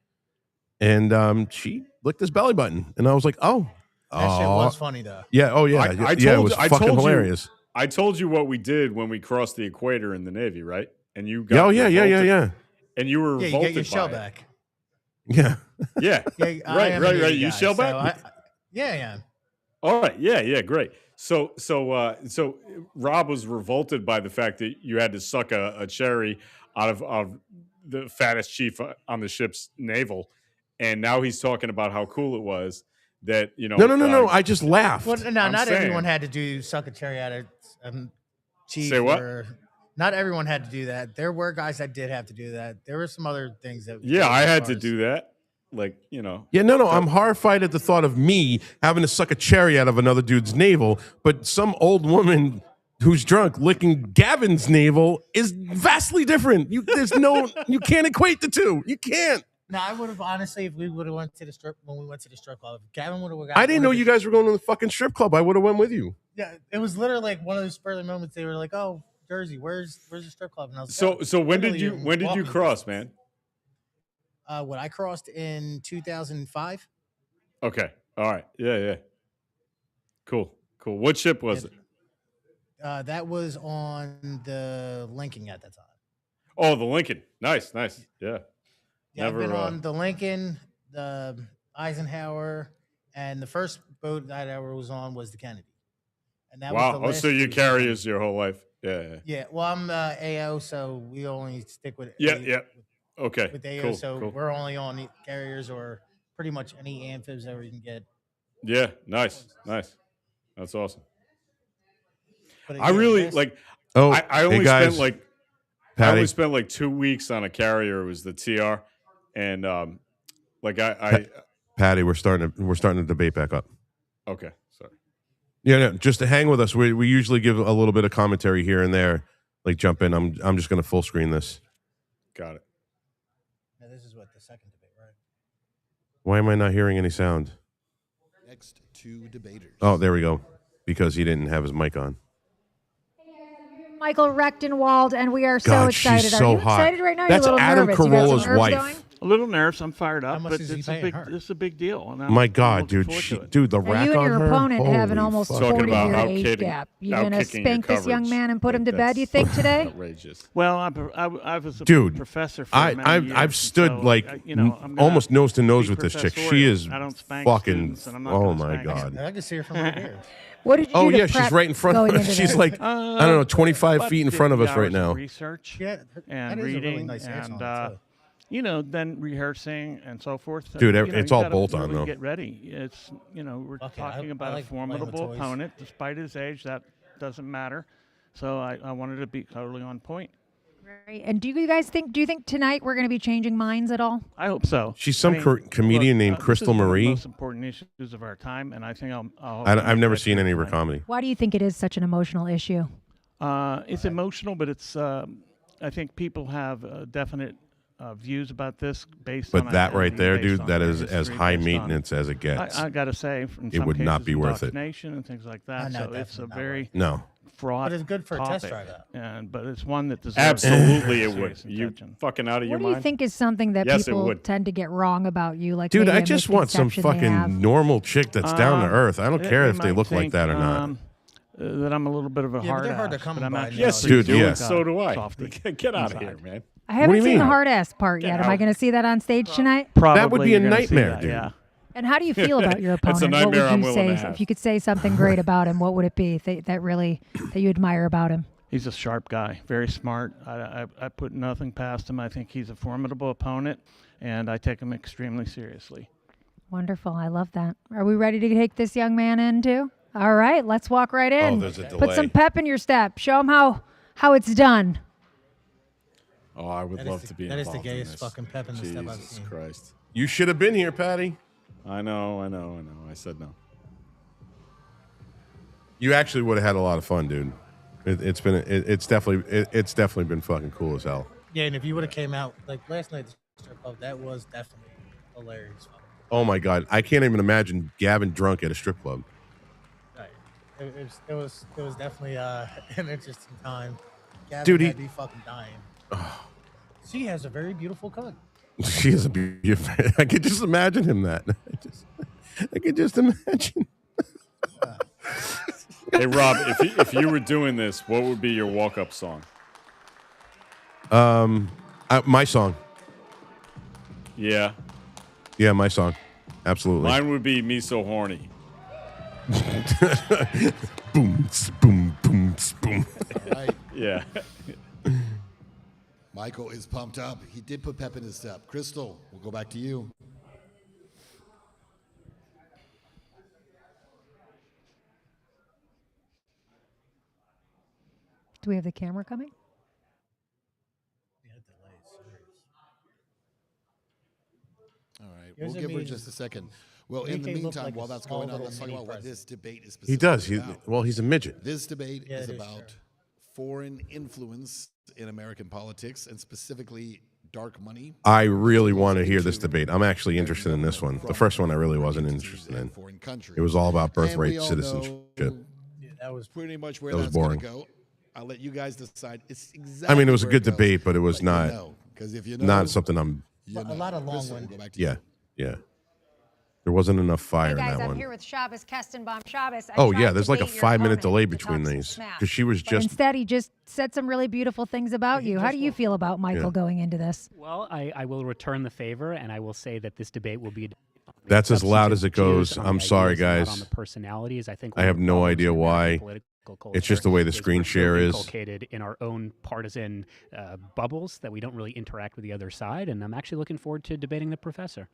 And she licked his belly button. And I was like, oh, That shit was funny though. Yeah. Oh yeah. Yeah. It was fucking hilarious. I told you what we did when we crossed the equator in the Navy, right? And you got Yeah. Oh yeah. Yeah. Yeah. revolted- Yeah. And you were Yeah, you revolted get your shell by it. back. Yeah. Yeah. Yeah, I am a right. Navy You guy, shell so back? yeah, yeah. All right. Yeah. Great. So Rob was revolted by the fact that you had to suck a cherry out of the fattest chief on the ship's navel, and now he's talking about how cool it was that No. I just laughed. Well, no, I'm not saying- everyone had to do suck a cherry out of chief. Say what? Not everyone had to do that. There were guys that did have to do that. There were some other things that. Yeah, I had to do that. Like, Yeah, no. I'm horrified at the thought of me having to suck a cherry out of another dude's navel, but some old woman who's drunk licking Gavin's navel is vastly different. You can't equate the two. You can't. No, I would have honestly, if we would have went to the strip when we went to the strip club, Gavin would have. I didn't know you guys were going to the fucking strip club. I would have went with you. Yeah, it was literally like one of those spur of the moments. They were like, "Oh, Jersey, where's the strip club?" And I was like, so when did literally you walking cross, man? When I crossed in 2005. Okay. All right. Yeah. Cool. What ship was it? That was on the Lincoln at that time. Oh, the Lincoln. Nice. Yeah. Yeah, I've been on the Lincoln, the Eisenhower, and the first boat that I ever was on was the Kennedy. And that was the last so you cruise carriers your whole life. Yeah. Yeah, well, I'm AO, so we only stick with Yeah. Okay. with AO, cool. so we're only on the carriers or pretty much any amphibs that we can get. Yeah. Nice. That's awesome. But I really like. Oh, I only hey guys, spent like. I Patty. only spent like 2 weeks on a carrier. It was the TR, and Patty, we're starting to debate back up. Okay, sorry. Yeah, just to hang with us. We usually give a little bit of commentary here and there, like jump in. I'm just going to full screen this. Got it. Now, this is what the second debate, right? Why am I not hearing any sound? Next two debaters. Oh, there we go. Because he didn't have his mic on. Michael Rechtenwald, and we are so God, excited. she's Are so you hot. excited right now? That's You're a little Adam nervous. You got some Carolla's nerves wife. going? A little nervous. I'm fired up, much but is he it's a paying big. her? It's a big deal. And My I'm God, looking dude, forward to it. dude, the Now, rack you and on your her. opponent have an Holy almost fuck. Talking 40-year about age out-kicking- gap. You going to out-kicking your spank this young coverage. man and put him to bed, That's you think, today? Outrageous. Well, I was a Dude, professor for many years, I've stood so, like I'm gonna almost nose to nose be with this chick. She professorial. is I don't spank fucking. students, and I'm not Oh gonna my spank them. God. I can see her from right here. What did you Oh do to yeah, she's prep right in front going of us. into She's this? like I don't know, 25 But feet in front of us 50 right hours now. Research Yeah, and that is a really reading nice answer and on it, too. then rehearsing and so forth. Dude, You it's you all gotta bolt on, really though. Get ready. It's we're Okay, talking I about like a playing with formidable toys. opponent, despite his age. That doesn't matter. So I wanted to be totally on point. Right. And do you think tonight we're going to be changing minds at all? I hope so. She's some comedian named this is Crystal one of the Marie. most important issues of our time, and I think I'll I've never seen any of her comedy. Why do you think it is such an emotional issue? It's emotional, but it's. I think people have definite views about this based on. But that right identity, there, based dude, on that their is as history, high based on- maintenance as it gets. I got to say, in It some would not cases, be worth it. indoctrination and things like that. No, So it's a definitely not very No. fraught. But it's good for a test topic, drive, but it's one that deserves Absolutely, it would. serious You attention. fucking out of your What do you mind? think is something that Yes, it people would. tend to get wrong about you? Like, Dude, maybe I a just want some misconception they have? fucking normal chick that's down to earth. I don't care if they might look like think, that or not. That I'm a little bit of a Yeah, but hard they're hard to ass, come but I'm by actually Yes, pretty you Dude, do. yeah. So do I. softy Get out of here, inside. man. I haven't do you seen the mean? hard ass part yet. Am I out. going to see that on stage tonight? Probably That would be you're a gonna see nightmare, that, dude. Yeah. And how do you feel about your That's a opponent? What nightmare would I'm you willing to say have. if you could say something great about him? What would it be that you admire about him? He's a sharp guy, very smart. I put nothing past him. I think he's a formidable opponent, and I take him extremely seriously. Wonderful. I love that. Are we ready to take this young man in too? All right, let's walk right in. there's a Put some delay. pep in your step. Show him how it's done. Oh, I would That is love the- to be that is the involved in gayest this. fucking pep in the step I've Jesus seen. Christ. You should have been here, Patty. I know. I said no. You actually would have had a lot of fun, dude. It's definitely been fucking cool as hell. Yeah, and if you would have came out like last night, at the strip club, that was definitely hilarious. Oh my God, I can't even imagine Gavin drunk at a strip club. Right. It was definitely an interesting time. Gavin Dude, had me fucking dying. She has a very beautiful cunt. She is a beautiful. I could just imagine him that. I could just imagine. Hey, Rob, if you were doing this, what would be your walk-up song? My song. Yeah. Yeah, my song. Absolutely. Mine would be Me So Horny. Boom, boom, boom, boom. All right. Yeah. Michael is pumped up. He did put pep in his step. Crystal, we'll go back to you. Do we have the camera coming? All right, Yours we'll give her means just a second. Well, in make the it look meantime, like a while that's small going on, little let's talk mini about what president. this debate is He does. specifically about. He's a midget. This debate Yeah, is it is about true. foreign influence in American politics and specifically dark money. I really want to hear this debate. I'm actually interested in this one. The first one I really wasn't interested in. It was all about And we birthright all citizenship. know that was pretty much where That was that's going boring. to go. I'll let you guys decide. It's exactly. I mean, it was a where good goes, debate, but it was but you not know, 'cause if you know, not something I'm. you A know. lot of long Crystal, one. we'll go back to Yeah, yeah. There wasn't enough fire Hey guys, in that I'm one. here with Shabbos Kestenbaum. Shabbos. I Oh tried yeah, to there's like a bait your 5-minute opponent delay to between talk some these smack, because she was but just. instead he just said some really beautiful things about you. How do you feel about Michael Yeah. going into this? Well, I will return the favor, and I will say that this debate will be. That's as loud as it substantive goes. issues, on I'm the sorry, ideas, and not guys. On the personalities, I think. I one of have the no problems idea in why. American political It's just the way the is screen we're so share is. inculcated in our own partisan bubbles that we don't really interact with the other side, and I'm actually looking forward to debating the professor.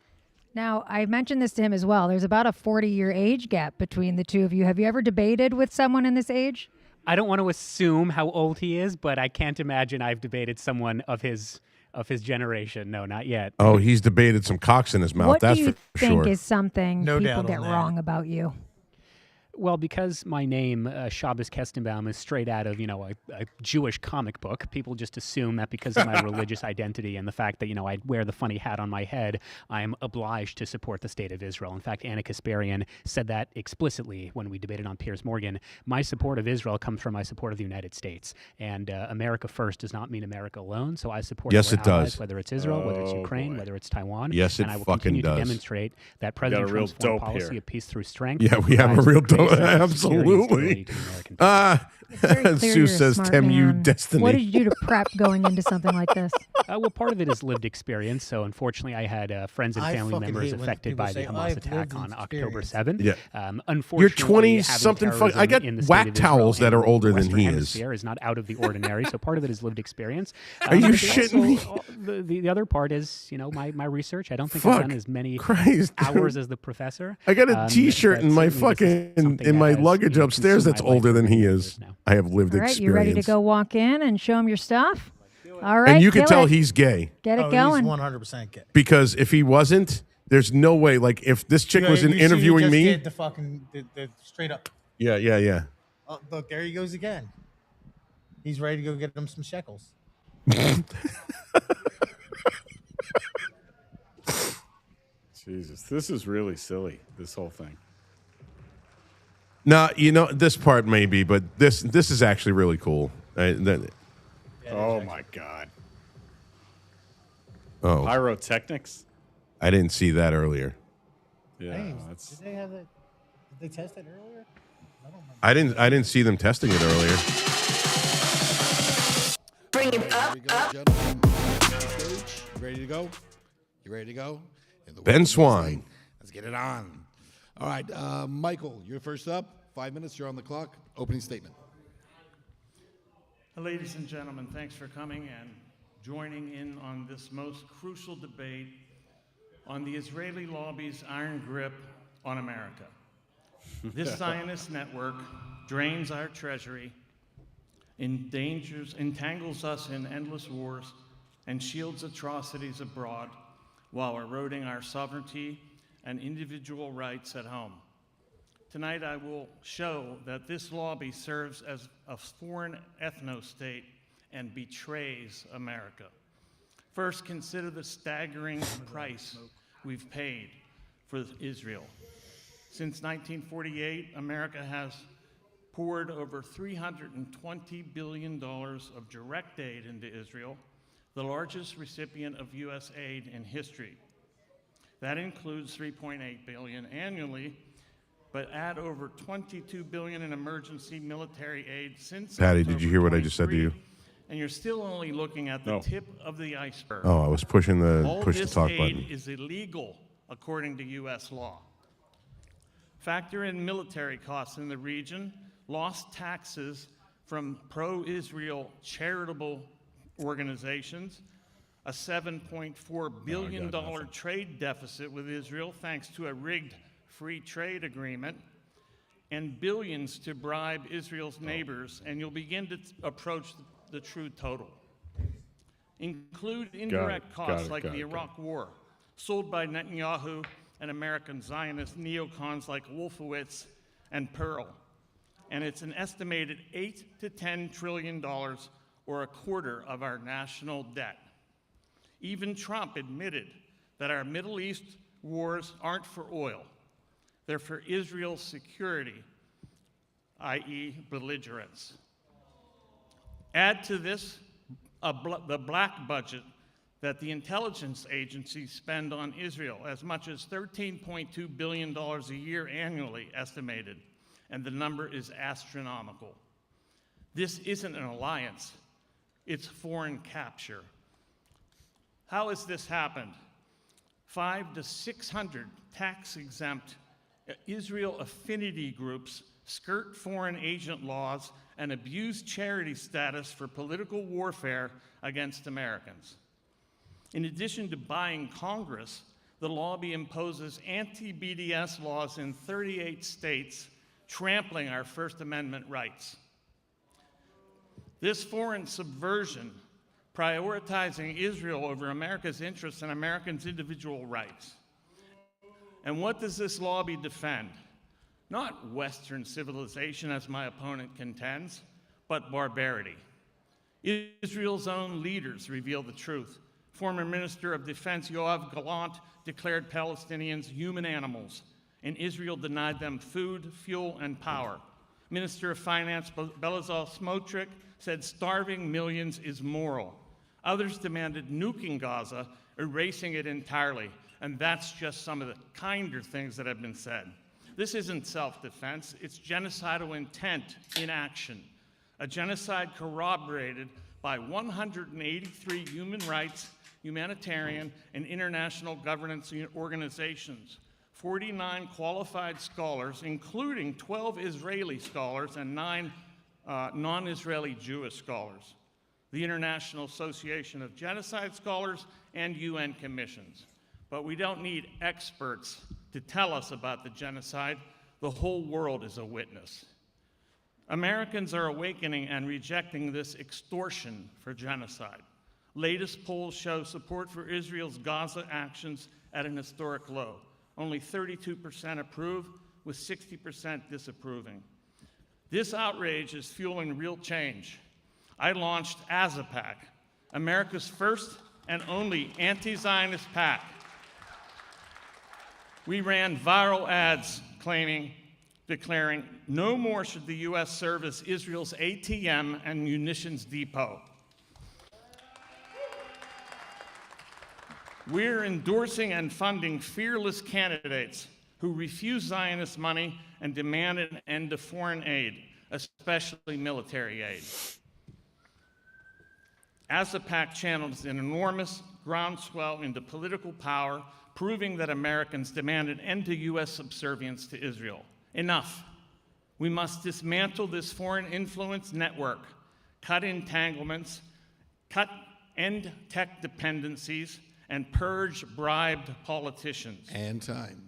Now, I mentioned this to him as well. There's about a 40-year age gap between the two of you. Have you ever debated with someone in this age? I don't want to assume how old he is, but I can't imagine I've debated someone of his generation. No, not yet. Oh, he's debated some cocks in his mouth. What That's do you for think sure. is something No people doubt get on that. wrong about you? Well, because my name, Shabbos Kestenbaum, is straight out of, a Jewish comic book, people just assume that because of my religious identity and the fact that, I wear the funny hat on my head, I'm obliged to support the state of Israel. In fact, Anna Kasparian said that explicitly when we debated on Piers Morgan. My support of Israel comes from my support of the United States. And America first does not mean America alone. So I support Yes, our it allies, does. whether it's Israel, whether it's Oh, Ukraine, boy. whether it's Taiwan. Yes, it and I will fucking continue does. to demonstrate that President a real Trump's foreign dope policy here. of peace through strength. Yeah, we have a provides real the greatest dope. level of security and Absolutely. stability to the American people. Very clear Sue you're a says, smart "Tem you man. destiny." What did you do to prep going into something like this? Well, part of it is lived experience. So, unfortunately, I had friends and I family fucking members hate when affected people by the say, Hamas "I've attack lived on October experience." 7th. Yeah. Unfortunately, You're 20 having something. terrorism I got in the state whack of Israel towels that and are older the than Western he is. Hemisphere is not out of the ordinary. So part of it is lived experience. Are you but shitting me? The other part is, my research. I don't think Fuck. I've done as many Christ. hours as the professor. I got a T-shirt but in my certainly this is fucking something in that my has, luggage upstairs. consumed That's my life older for than many he years is. now. I have lived All right, experience. you ready to go walk in and show him your stuff? All right, And you can kill tell it. he's gay Get it Oh, going. He's 100% gay. because if he wasn't, there's no way. Like if this chick was You see, he interviewing just me, did the fucking the straight up. yeah. Oh, look, there he goes again. He's ready to go get him some shekels. Jesus, this is really silly, this whole thing. No, this part maybe, but this is actually really cool. Oh, my God. Oh, Pyrotechnics? I didn't see that earlier. Yeah, Hey, that's... did they have it? Did they test it earlier? I didn't see them testing it earlier. Bring him up, gentlemen. Stage. You ready to go? You ready to go? In the Ben world of Swan. wrestling, let's get it on. All right, Michael, you're first up. 5 minutes. You're on the clock. Opening statement. Ladies and gentlemen, thanks for coming and joining in on this most crucial debate on the Israeli lobby's iron grip on America. This Zionist network drains our treasury, entangles us in endless wars, and shields atrocities abroad while eroding our sovereignty and individual rights at home. Tonight, I will show that this lobby serves as a foreign ethno-state and betrays America. First, consider the staggering price we've paid for Israel. Since 1948, America has poured over $320 billion of direct aid into Israel, the largest recipient of U.S. aid in history. That includes $3.8 billion annually but add over $22 billion in emergency military aid since Patty, did you hear what I just said to you? and you're still only looking at the tip of the iceberg. Oh, I was pushing the All push to this talk aid button. is illegal according to U.S. law. Factor in military costs in the region, lost taxes from pro-Israel charitable organizations, a $7.4 billion trade deficit with Israel thanks to a rigged free trade agreement, and billions to bribe Israel's neighbors, and you'll begin to approach the true total. Include indirect costs like the Iraq War, sold by Netanyahu and American Zionist neocons like Wolfowitz and Pearl. And it's an estimated $8 to $10 trillion, or a quarter of our national debt. Even Trump admitted that our Middle East wars aren't for oil. They're for Israel's security, i.e. belligerence. Add to this the black budget that the intelligence agencies spend on Israel, as much as $13.2 billion a year annually estimated, and the number is astronomical. This isn't an alliance, it's foreign capture. How has this happened? 500 to 600 tax-exempt Israel affinity groups skirt foreign agent laws and abuse charity status for political warfare against Americans. In addition to buying Congress, the lobby imposes anti-BDS laws in 38 states, trampling our First Amendment rights. This foreign subversion, prioritizing Israel over America's interests and Americans' individual rights. And what does this lobby defend? Not Western civilization, as my opponent contends, but barbarity. Israel's own leaders reveal the truth. Former Minister of Defense Yoav Gallant declared Palestinians human animals, and Israel denied them food, fuel, and power. Minister of Finance Bezalel Smotrich said starving millions is moral. Others demanded nuking Gaza, erasing it entirely, and that's just some of the kinder things that have been said. This isn't self-defense, it's genocidal intent in action. A genocide corroborated by 183 human rights, humanitarian, and international governance organizations, 49 qualified scholars, including 12 Israeli scholars and 9 non-Israeli Jewish scholars, the International Association of Genocide Scholars, and UN commissions. But we don't need experts to tell us about the genocide. The whole world is a witness. Americans are awakening and rejecting this extortion for genocide. Latest polls show support for Israel's Gaza actions at an historic low. Only 32% approve, with 60% disapproving. This outrage is fueling real change. I launched AZAPAC, America's first and only anti-Zionist PAC. We ran viral ads declaring no more should the U.S. serve as Israel's ATM and munitions depot. We're endorsing and funding fearless candidates who refuse Zionist money and demand an end to foreign aid, especially military aid. AZAPAC channels an enormous groundswell into political power, proving that Americans demand an end to U.S. subservience to Israel. Enough. We must dismantle this foreign influence network, cut entanglements, end tech dependencies, and purge bribed politicians. And time.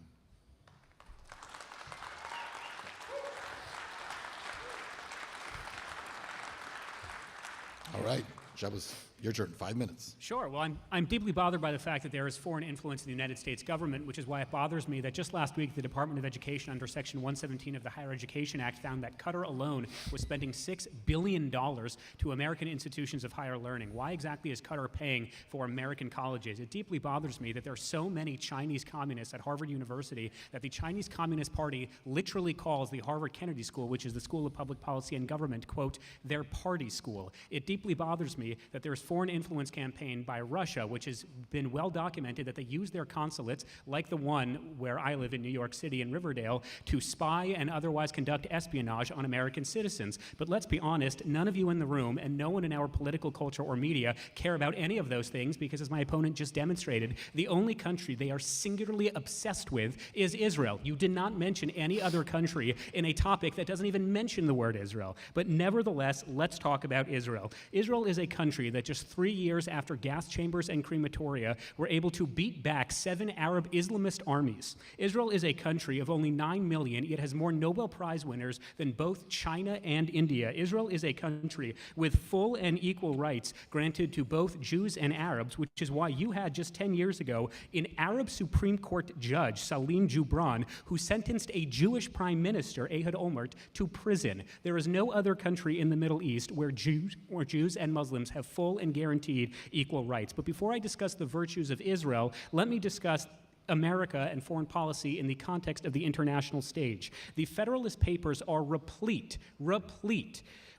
All right, Shabbos, your turn, 5 minutes. Sure. Well, I'm deeply bothered by the fact that there is foreign influence in the United States government, which is why it bothers me that just last week the Department of Education under Section 117 of the Higher Education Act found that Qatar alone was spending $6 billion to American institutions of higher learning. Why exactly is Qatar paying for American colleges? It deeply bothers me that there are so many Chinese communists at Harvard University that the Chinese Communist Party literally calls the Harvard Kennedy School, which is the School of Public Policy and Government, quote, their party school. It deeply bothers me that there's foreign influence campaign by Russia, which has been well documented that they use their consulates, like the one where I live in New York City in Riverdale, to spy and otherwise conduct espionage on American citizens. But let's be honest, none of you in the room and no one in our political culture or media care about any of those things because, as my opponent just demonstrated, the only country they are singularly obsessed with is Israel. You did not mention any other country in a topic that doesn't even mention the word Israel. But nevertheless, let's talk about Israel. Israel is a country that just 3 years after gas chambers and crematoria were able to beat back 7 Arab Islamist armies. Israel is a country of only 9 million, yet has more Nobel Prize winners than both China and India. Israel is a country with full and equal rights granted to both Jews and Arabs, which is why you had just 10 years ago an Arab Supreme Court judge, Salim Jubran, who sentenced a Jewish prime minister, Ehud Olmert, to prison. There is no other country in the Middle East where Jews and Muslims have full and guaranteed equal rights. But before I discuss the virtues of Israel, let me discuss America and foreign policy in the context of the international stage. The Federalist Papers are replete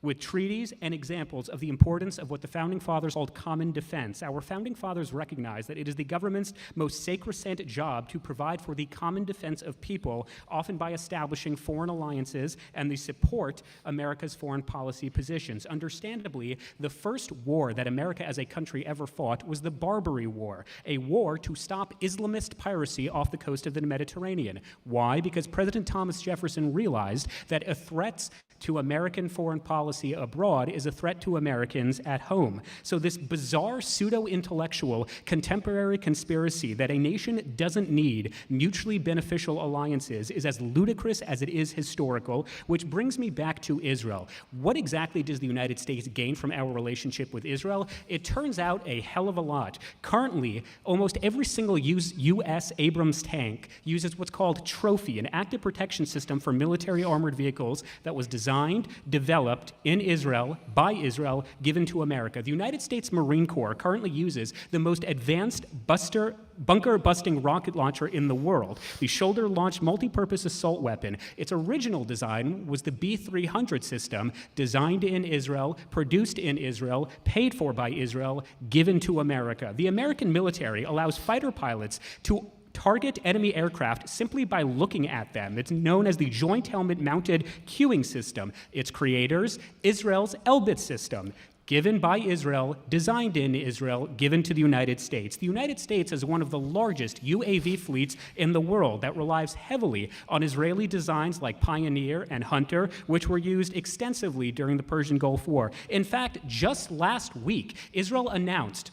with treaties and examples of the importance of what the Founding Fathers called common defense. Our Founding Fathers recognized that it is the government's most sacrosanct job to provide for the common defense of people, often by establishing foreign alliances and they support America's foreign policy positions. Understandably, the first war that America as a country ever fought was the Barbary War, a war to stop Islamist piracy off the coast of the Mediterranean. Why? Because President Thomas Jefferson realized that a threat to American foreign policy abroad is a threat to Americans at home. So this bizarre pseudo-intellectual contemporary conspiracy that a nation doesn't need mutually beneficial alliances is as ludicrous as it is historical, which brings me back to Israel. What exactly does the United States gain from our relationship with Israel? It turns out a hell of a lot. Currently, almost every single U.S. Abrams tank uses what's called Trophy, an active protection system for military armored vehicles that was designed, developed in Israel, by Israel, given to America. The United States Marine Corps currently uses the most advanced bunker-busting rocket launcher in the world, the shoulder-launched multi-purpose assault weapon. Its original design was the B-300 system, designed in Israel, produced in Israel, paid for by Israel, given to America. The American military allows fighter pilots to target enemy aircraft simply by looking at them. It's known as the Joint Helmet Mounted Cueing System. Its creators, Israel's Elbit system, given by Israel, designed in Israel, given to the United States. The United States is one of the largest UAV fleets in the world that relies heavily on Israeli designs like Pioneer and Hunter, which were used extensively during the Persian Gulf War. In fact, just last week, Israel announced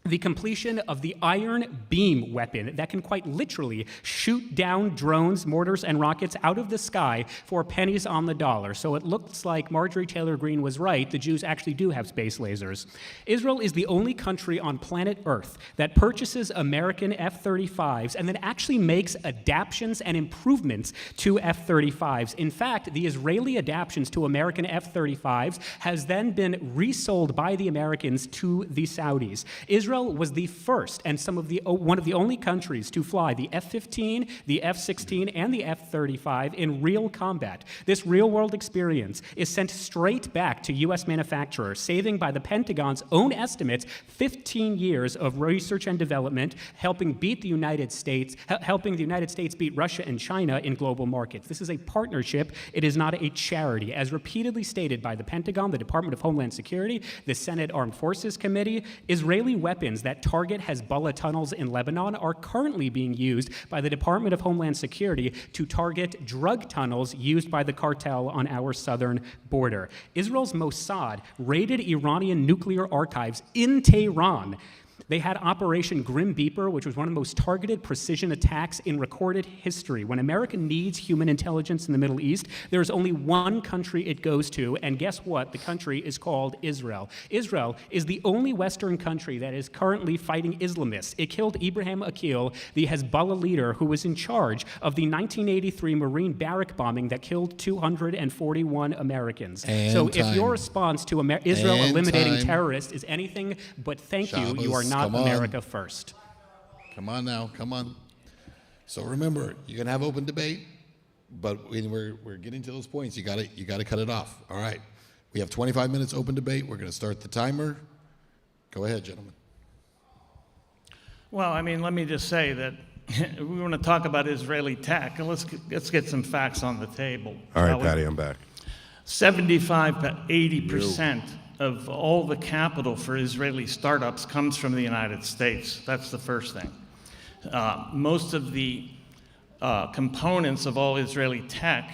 the completion of the Iron Beam weapon that can quite literally shoot down drones, mortars, and rockets out of the sky for pennies on the dollar. So it looks like Marjorie Taylor Greene was right. The Jews actually do have space lasers. Israel is the only country on planet Earth that purchases American F-35s and then actually makes adaptations and improvements to F-35s. In fact, the Israeli adaptations to American F-35s has then been resold by the Americans to the Saudis. Israel was the first and one of the only countries to fly the F-15, the F-16, and the F-35 in real combat. This real-world experience is sent straight back to U.S. manufacturers, saving, by the Pentagon's own estimates, 15 years of research and development, helping the United States beat Russia and China in global markets. This is a partnership. It is not a charity. As repeatedly stated by the Pentagon, the Department of Homeland Security, the Senate Armed Forces Committee, Israeli weapons that target Hezbollah tunnels in Lebanon are currently being used by the Department of Homeland Security to target drug tunnels used by the cartel on our southern border. Israel's Mossad raided Iranian nuclear archives in Tehran. They had Operation Grim Beeper, which was one of the most targeted precision attacks in recorded history. When America needs human intelligence in the Middle East, there's only one country it goes to, and guess what? The country is called Israel. Israel is the only Western country that is currently fighting Islamists. It killed Ibrahim Akil, the Hezbollah leader who was in charge of the 1983 Marine barrack bombing that killed 241 Americans. So if your response to Israel eliminating terrorists is anything but thank you, you are not America first. Come on now, come on. So remember, you're gonna have open debate, but when we're getting to those points, you gotta cut it off. All right, we have 25 minutes open debate. We're gonna start the timer Go ahead, gentlemen. Well, I mean, let me just say that we want to talk about Israeli tech. Let's get some facts on the table. All right, shall we? Patty, I'm back. 75 to 80% of all the capital for Israeli startups comes from the United States. That's the first thing. Most of the components of all Israeli tech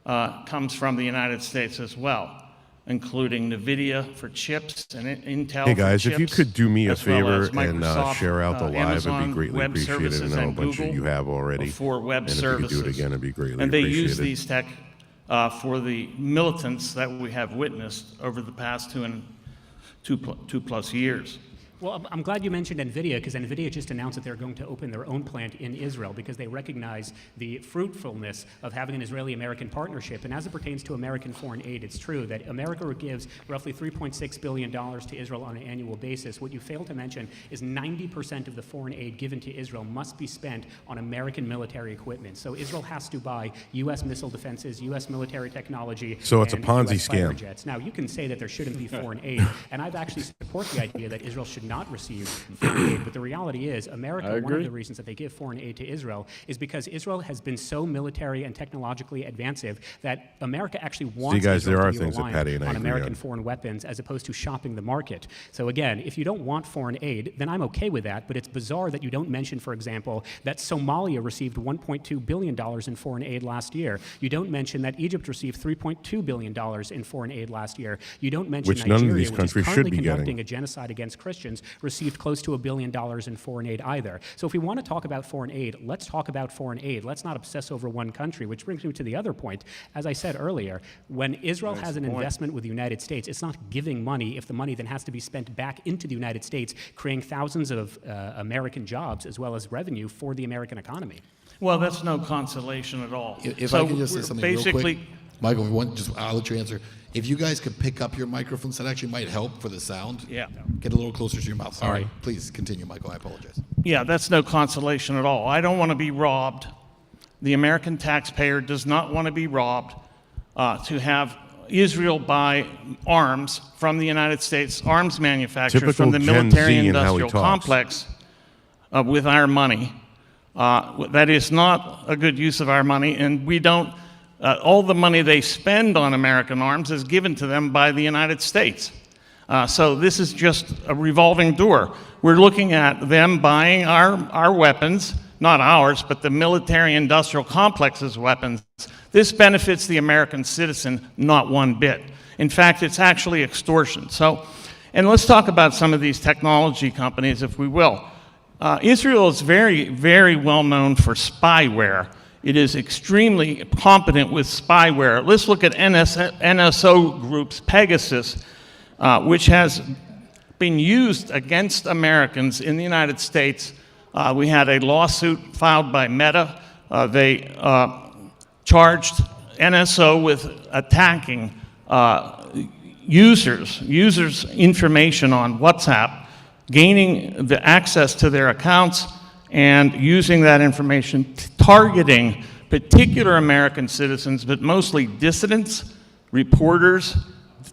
comes from the United States as well, including NVIDIA for chips and Intel Hey guys, for if you chips, could do me a as well favor as and Microsoft, share out the live, it'd Amazon be greatly Web appreciated. Services I know a and bunch of Google you have already. for web and services. if you could do it again, it'd be greatly and they appreciated. use these tech for the militants that we have witnessed over the past two plus years. Well, I'm glad you mentioned NVIDIA, because NVIDIA just announced that they're going to open their own plant in Israel because they recognize the fruitfulness of having an Israeli-American partnership. And as it pertains to American foreign aid, it's true that America gives roughly $3.6 billion to Israel on an annual basis. What you fail to mention is 90% of the foreign aid given to Israel must be spent on American military equipment. So Israel has to buy U.S. missile defenses, U.S. military technology, So it's a and Ponzi US fighter scam. jets. Now, you can say that there shouldn't be foreign aid, and I've actually support the idea that Israel should not receive foreign aid, but the reality is America, one of the reasons that they give foreign aid to Israel is because Israel has been so military and technologically advanced that America actually wants guys, Israel there are to be things that reliant Patty and I on agree American on. foreign weapons as opposed to shopping the market. So again, if you don't want foreign aid, then I'm okay with that, but it's bizarre that you don't mention, for example, that Somalia received $1.2 billion in foreign aid last year. You don't mention that Egypt received $3.2 billion in foreign aid last year. You don't mention Which Nigeria, none of these which countries is should currently be getting. conducting a genocide against Christians, received close to $1 billion in foreign aid either. So if we want to talk about foreign aid, let's talk about foreign aid. Let's not obsess over one country, which brings me to the other point. As I said earlier, when Israel That's has an the point. investment with the United States, it's not giving money if the money then has to be spent back into the United States, creating thousands of American jobs as well as revenue for the American economy. Well, that's no consolation at all. If So I could just say we're something real basically, quick. Michael, if you want, just I'll let you answer. If you guys could pick up your microphones, that actually might help for the sound. Yeah. Get a little closer to your mouth. Sorry. Sorry. Please continue, Michael. I apologize. Yeah, that's no consolation at all. I don't want to be robbed. The American taxpayer does not want to be robbed to have Israel buy arms from the United States, arms manufacturers from the Typical Gen Z military in how he industrial talks. complex with our money. That is not a good use of our money, and we don't. All the money they spend on American arms is given to them by the United States. So this is just a revolving door. We're looking at them buying our weapons, not ours, but the military-industrial complex's weapons. This benefits the American citizen not one bit. In fact, it's actually extortion. So, and let's talk about some of these technology companies, if we will. Israel is very, very well known for spyware. It is extremely competent with spyware. Let's look at NSO Group's Pegasus, which has been used against Americans in the United States. We had a lawsuit filed by Meta. They charged NSO with attacking users' information on WhatsApp, gaining the access to their accounts, and using that information, targeting particular American citizens, but mostly dissidents, reporters,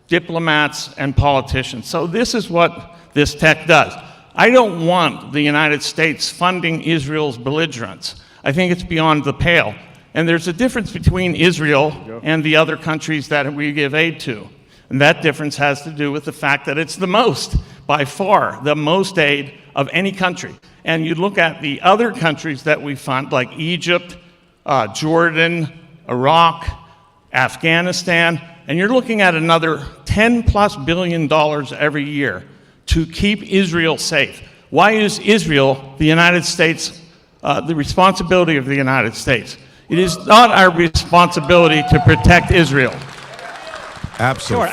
diplomats, and politicians. So this is what this tech does. I don't want the United States funding Israel's belligerents. I think it's beyond the pale. And there's a difference between Israel and the other countries that we give aid to. And that difference has to do with the fact that it's the most, by far, the most aid of any country. And you look at the other countries that we fund, like Egypt, Jordan, Iraq, Afghanistan, and you're looking at another $10+ billion every year to keep Israel safe. Why is Israel the United States, the responsibility of the United States? It is not our responsibility to protect Israel. Absolutely.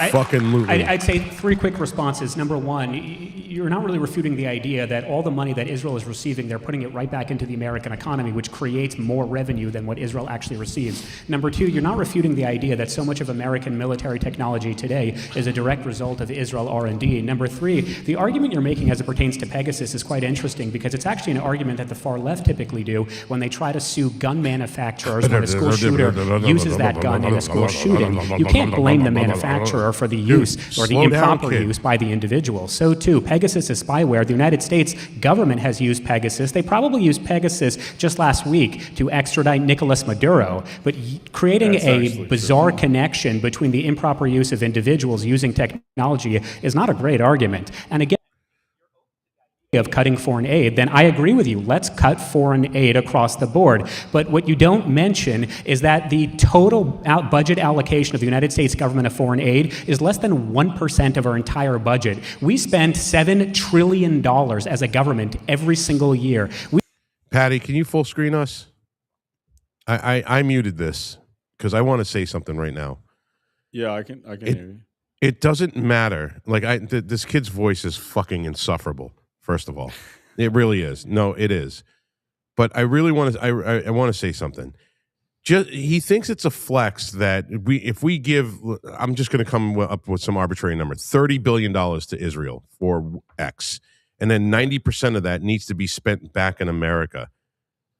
I'd say three quick responses. Number one, you're not really refuting the idea that all the money that Israel is receiving, they're putting it right back into the American economy, which creates more revenue than what Israel actually receives. Number two, you're not refuting the idea that so much of American military technology today is a direct result of Israel R&D. Number three, the argument you're making as it pertains to Pegasus is quite interesting because it's actually an argument that the far left typically do when they try to sue gun manufacturers when a school shooter uses that gun in a school shooting. You can't blame the manufacturer manufacturer for the Dude, use or the slow down, improper kid. use by the individual. So too, Pegasus is spyware. The United States government has used Pegasus. They probably used Pegasus just last week to extradite Nicolas Maduro. But creating That's a actually bizarre connection between the improper use of individuals using technology is not a great argument. And again, of cutting foreign aid, then I agree with you. Let's cut foreign aid across the board. But what you don't mention is that the total budget allocation of the United States government of foreign aid is less than 1% of our entire budget. We spend $7 trillion as a government every single year. Patty, can you full screen us? I muted this because I want to say something right now. Yeah, I can hear you. It doesn't matter. Like this kid's voice is fucking insufferable. First of all, it really is. No, it is. But I really want to. I want to say something. He thinks it's a flex that if we give. I'm just going to come up with some arbitrary number: $30 billion to Israel for X, and then 90% of that needs to be spent back in America.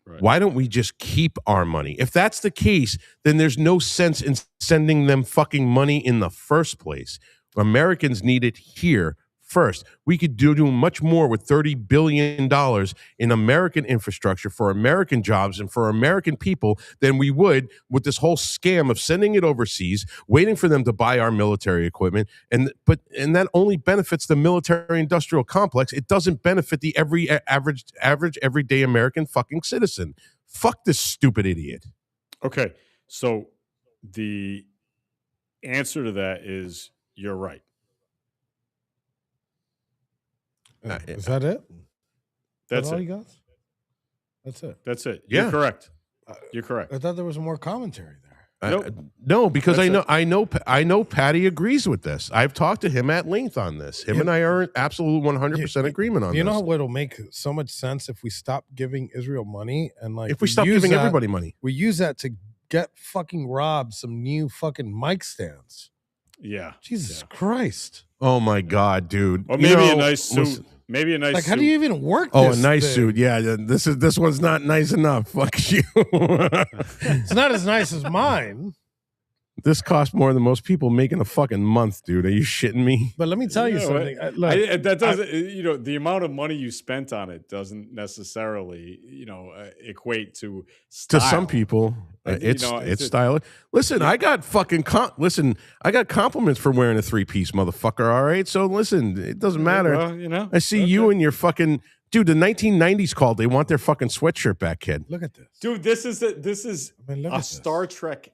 Right. Why don't we just keep our money? If that's the case, then there's no sense in sending them fucking money in the first place. Americans need it here first. We could do much more with $30 billion in American infrastructure for American jobs and for American people than we would with this whole scam of sending it overseas, waiting for them to buy our military equipment. And that only benefits the military industrial complex. It doesn't benefit the average everyday American fucking citizen. Fuck this stupid idiot. Okay, so the answer to that is you're right. Is that it? That's all it. you got? That's it. That's it. Yeah. You're correct. You're correct. I thought there was more commentary there. Nope. No, because That's I know Patty agrees with this. I've talked to him at length on this. Him and I are in absolute 100% agreement on You this. know what'll make so much sense if we stop giving Israel money and like If we stop use giving that- everybody money. we use that to get fucking Rob some new fucking mic stands. Yeah. Jesus Christ. Oh my God, dude. Or You maybe know, a nice suit. listen- Maybe a nice Like, suit. how do you even work Oh, this a nice thing? suit. Yeah, this one's not nice enough. Fuck you. It's not as nice as mine. This costs more than most people make in a fucking month, dude. Are you shitting me? But let me tell you know, something. that doesn't, the amount of money you spent on it doesn't necessarily, equate to style. To some people, it's stylish. Listen, I got fucking I got compliments for wearing a 3-piece, motherfucker. All right, so listen, it doesn't matter. Well, I see you and your fucking dude. The 1990s called. They want their fucking sweatshirt back, kid. Look at this, dude. This is a Star Trek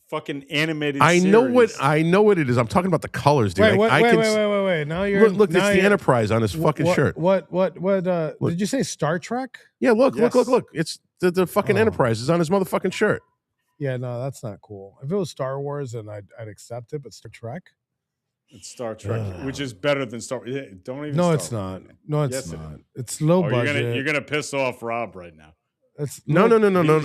fucking animated. I know what series. it is. I'm talking about the colors, dude. Wait. Now you're look. It's now the you're- Enterprise on his fucking shirt. What? Did you say Star Trek? Yeah, look. Yes. It's the fucking Enterprise is on his motherfucking shirt. Yeah, no, that's not cool. If it was Star Wars, then I'd accept it. But Star Trek? It's Star Trek, which is better than Star. Yeah, don't even. No, start it's with not. it. No, it's Yes, it not. is. It's low Oh, budget. You're gonna piss off Rob right now. It's No.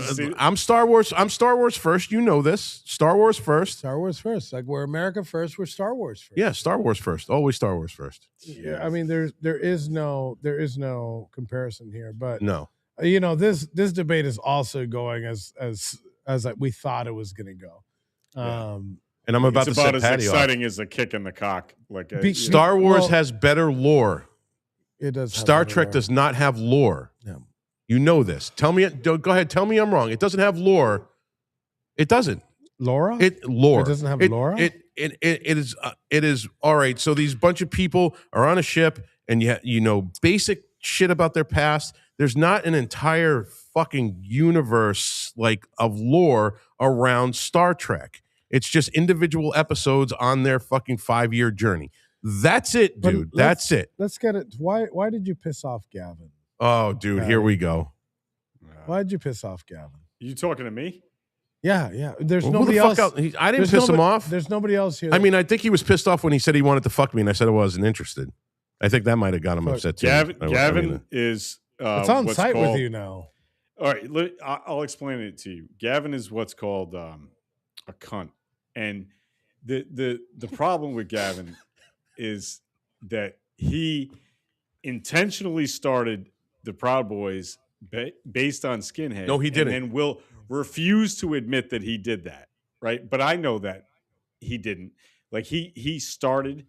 See- I'm Star Wars. I'm Star Wars first. You know this. Star Wars first. Star Wars first. Like we're America first. We're Star Wars first. Yeah, Star Wars first. Always Star Wars first. Yeah, I mean, there is no comparison here. But No. this debate is also going as we thought it was going to go. And I'm about It's to about set as Patty off. exciting as a kick in the cock. Like Star Wars well- has better lore. It does. have Star better Trek lore. does not have lore. No. You know this. Tell me. Go ahead. Tell me I'm wrong. It doesn't have lore. It doesn't. Laura. Lore. It doesn't have Laura? It is all right. So these bunch of people are on a ship, and you know basic shit about their past. There's not an entire fucking universe like of lore around Star Trek. It's just individual episodes on their fucking 5-year journey. That's it, But dude. That's it. Let's get it. Why did you piss off Gavin? Oh, dude, here we go. Why did you piss off Gavin? You talking to me? Yeah. There's Well, who nobody the fuck else. I didn't there's piss him nobody- off. There's nobody else here. I mean, I think he was pissed off when he said he wanted to fuck me, and I said I wasn't interested. I think that might have got him Fuck. upset too. Gavin is. it's on what's site called- with you now. All right, I'll explain it to you. Gavin is what's called a cunt, and the problem with Gavin is that he intentionally started the Proud Boys based on Skinhead. No, he didn't. and will refuse to admit that he did that. Right, but I know that he didn't. Like he started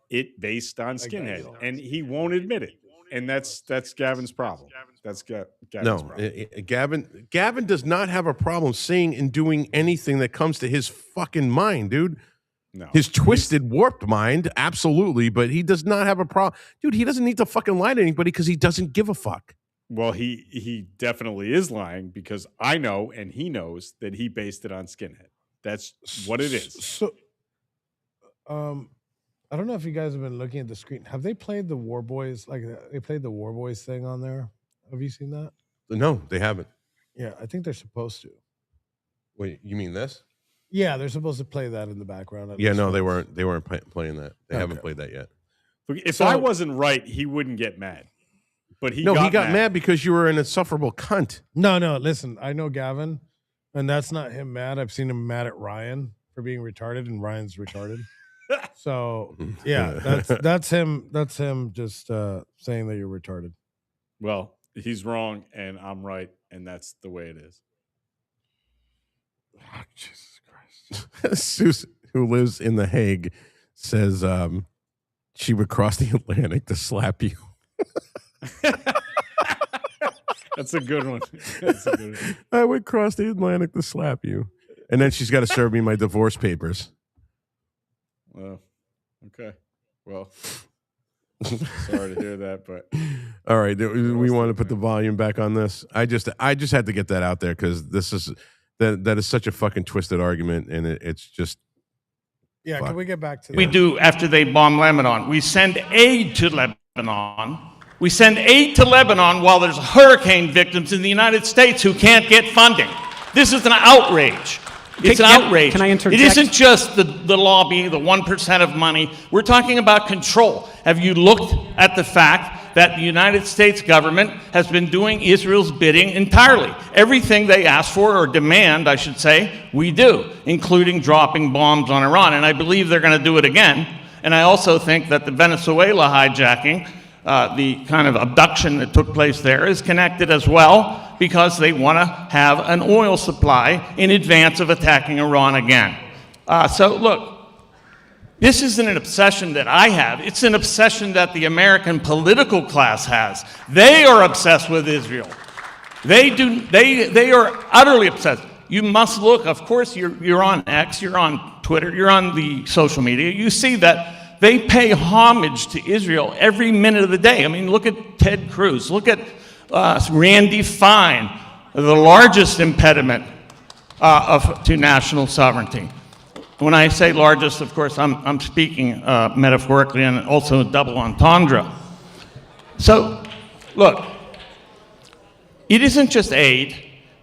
it based on skinhead, and he won't admit it. And that's Gavin's problem. That's Gavin's problem. Gavin does not have a problem saying and doing anything that comes to his fucking mind, dude. No. His twisted, warped mind, absolutely, but he does not have a problem. Dude, he doesn't need to fucking lie to anybody because he doesn't give a fuck. Well, he definitely is lying because I know and he knows that he based it on skinhead. That's what it is. So, I don't know if you guys have been looking at the screen. Have they played the War Boys? Like they played the War Boys thing on there? Have you seen that? No, they haven't. Yeah, I think they're supposed to. Wait, you mean this? Yeah, they're supposed to play that in the background. Yeah, no, they weren't. They weren't playing that. They haven't played that yet. Look, if I wasn't right, he wouldn't get mad. But he got mad because you were an insufferable cunt. No, listen, I know Gavin, and that's not him mad. I've seen him mad at Ryan for being retarded, and Ryan's retarded. So yeah, that's him. That's him just saying that you're retarded. Well, he's wrong, and I'm right, and that's the way it is. Oh, Jesus Christ. Susan, who lives in The Hague, says she would cross the Atlantic to slap you. That's a good one. That's a good one. I would cross the Atlantic to slap you. And then she's got to serve me my divorce papers. Well, okay. Well, sorry to hear that, but all right, we want to put the volume back on this. I just had to get that out there because this is that is such a fucking twisted argument, and it's just. Yeah, can we get back to that? We do after they bomb Lebanon. We send aid to Lebanon. We send aid to Lebanon while there's hurricane victims in the United States who can't get funding. This is an outrage. It's an outrage. Can I interject? It isn't just the lobby, the 1% of money. We're talking about control. Have you looked at the fact that the United States government has been doing Israel's bidding entirely? Everything they ask for, or demand, I should say, we do, including dropping bombs on Iran. And I believe they're going to do it again. And I also think that the Venezuela hijacking, the kind of abduction that took place there, is connected as well, because they want to have an oil supply in advance of attacking Iran again. So look, this isn't an obsession that I have. It's an obsession that the American political class has. They are obsessed with Israel. They are utterly obsessed. You must look, of course, you're on X, you're on Twitter, you're on the social media. You see that they pay homage to Israel every minute of the day. I mean, look at Ted Cruz. Look at Randy Fine, the largest impediment to national sovereignty. When I say largest, of course, I'm speaking metaphorically and also double entendre. So, look, it isn't just aid.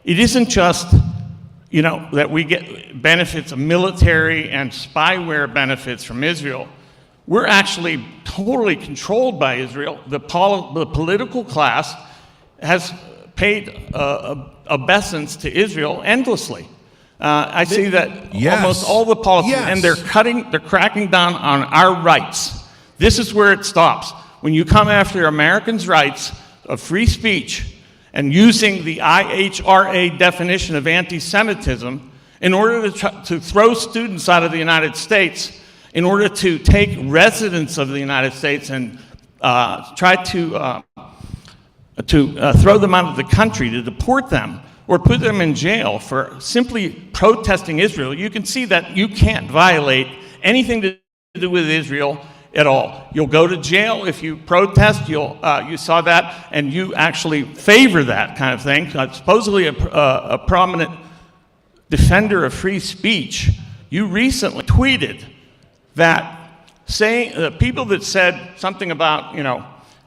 It isn't just, that we get benefits of military and spyware benefits from Israel. We're actually totally controlled by Israel. The political class has paid obeisance to Israel endlessly. I see that almost all the policies, and they're cracking down on our rights. This is where it stops. When you come after Americans' rights of free speech and using the IHRA definition of anti-Semitism in order to throw students out of the United States, in order to take residents of the United States and try to throw them out of the country, to deport them, or put them in jail for simply protesting Israel, you can see that you can't violate anything to do with Israel at all. You'll go to jail if you protest. You saw that, and you actually favor that kind of thing. Supposedly a prominent defender of free speech, you recently tweeted that saying people that said something about,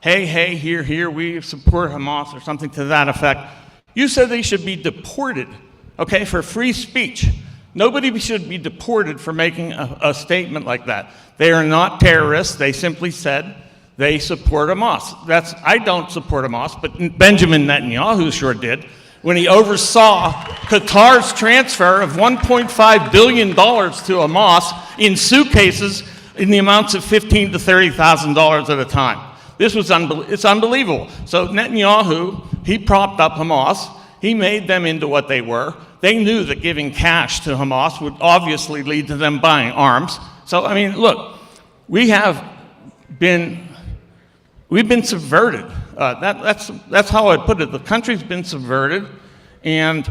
hey, here, we support Hamas or something to that effect, you said they should be deported, okay, for free speech. Nobody should be deported for making a statement like that. They are not terrorists. They simply said they support Hamas. I don't support Hamas, but Benjamin Netanyahu sure did when he oversaw Qatar's transfer of $1.5 billion to Hamas in suitcases in the amounts of $15,000 to $30,000 at a time. It's unbelievable. So Netanyahu, he propped up Hamas. He made them into what they were. They knew that giving cash to Hamas would obviously lead to them buying arms. So, I mean, look, we've been subverted. That's how I put it. The country's been subverted, and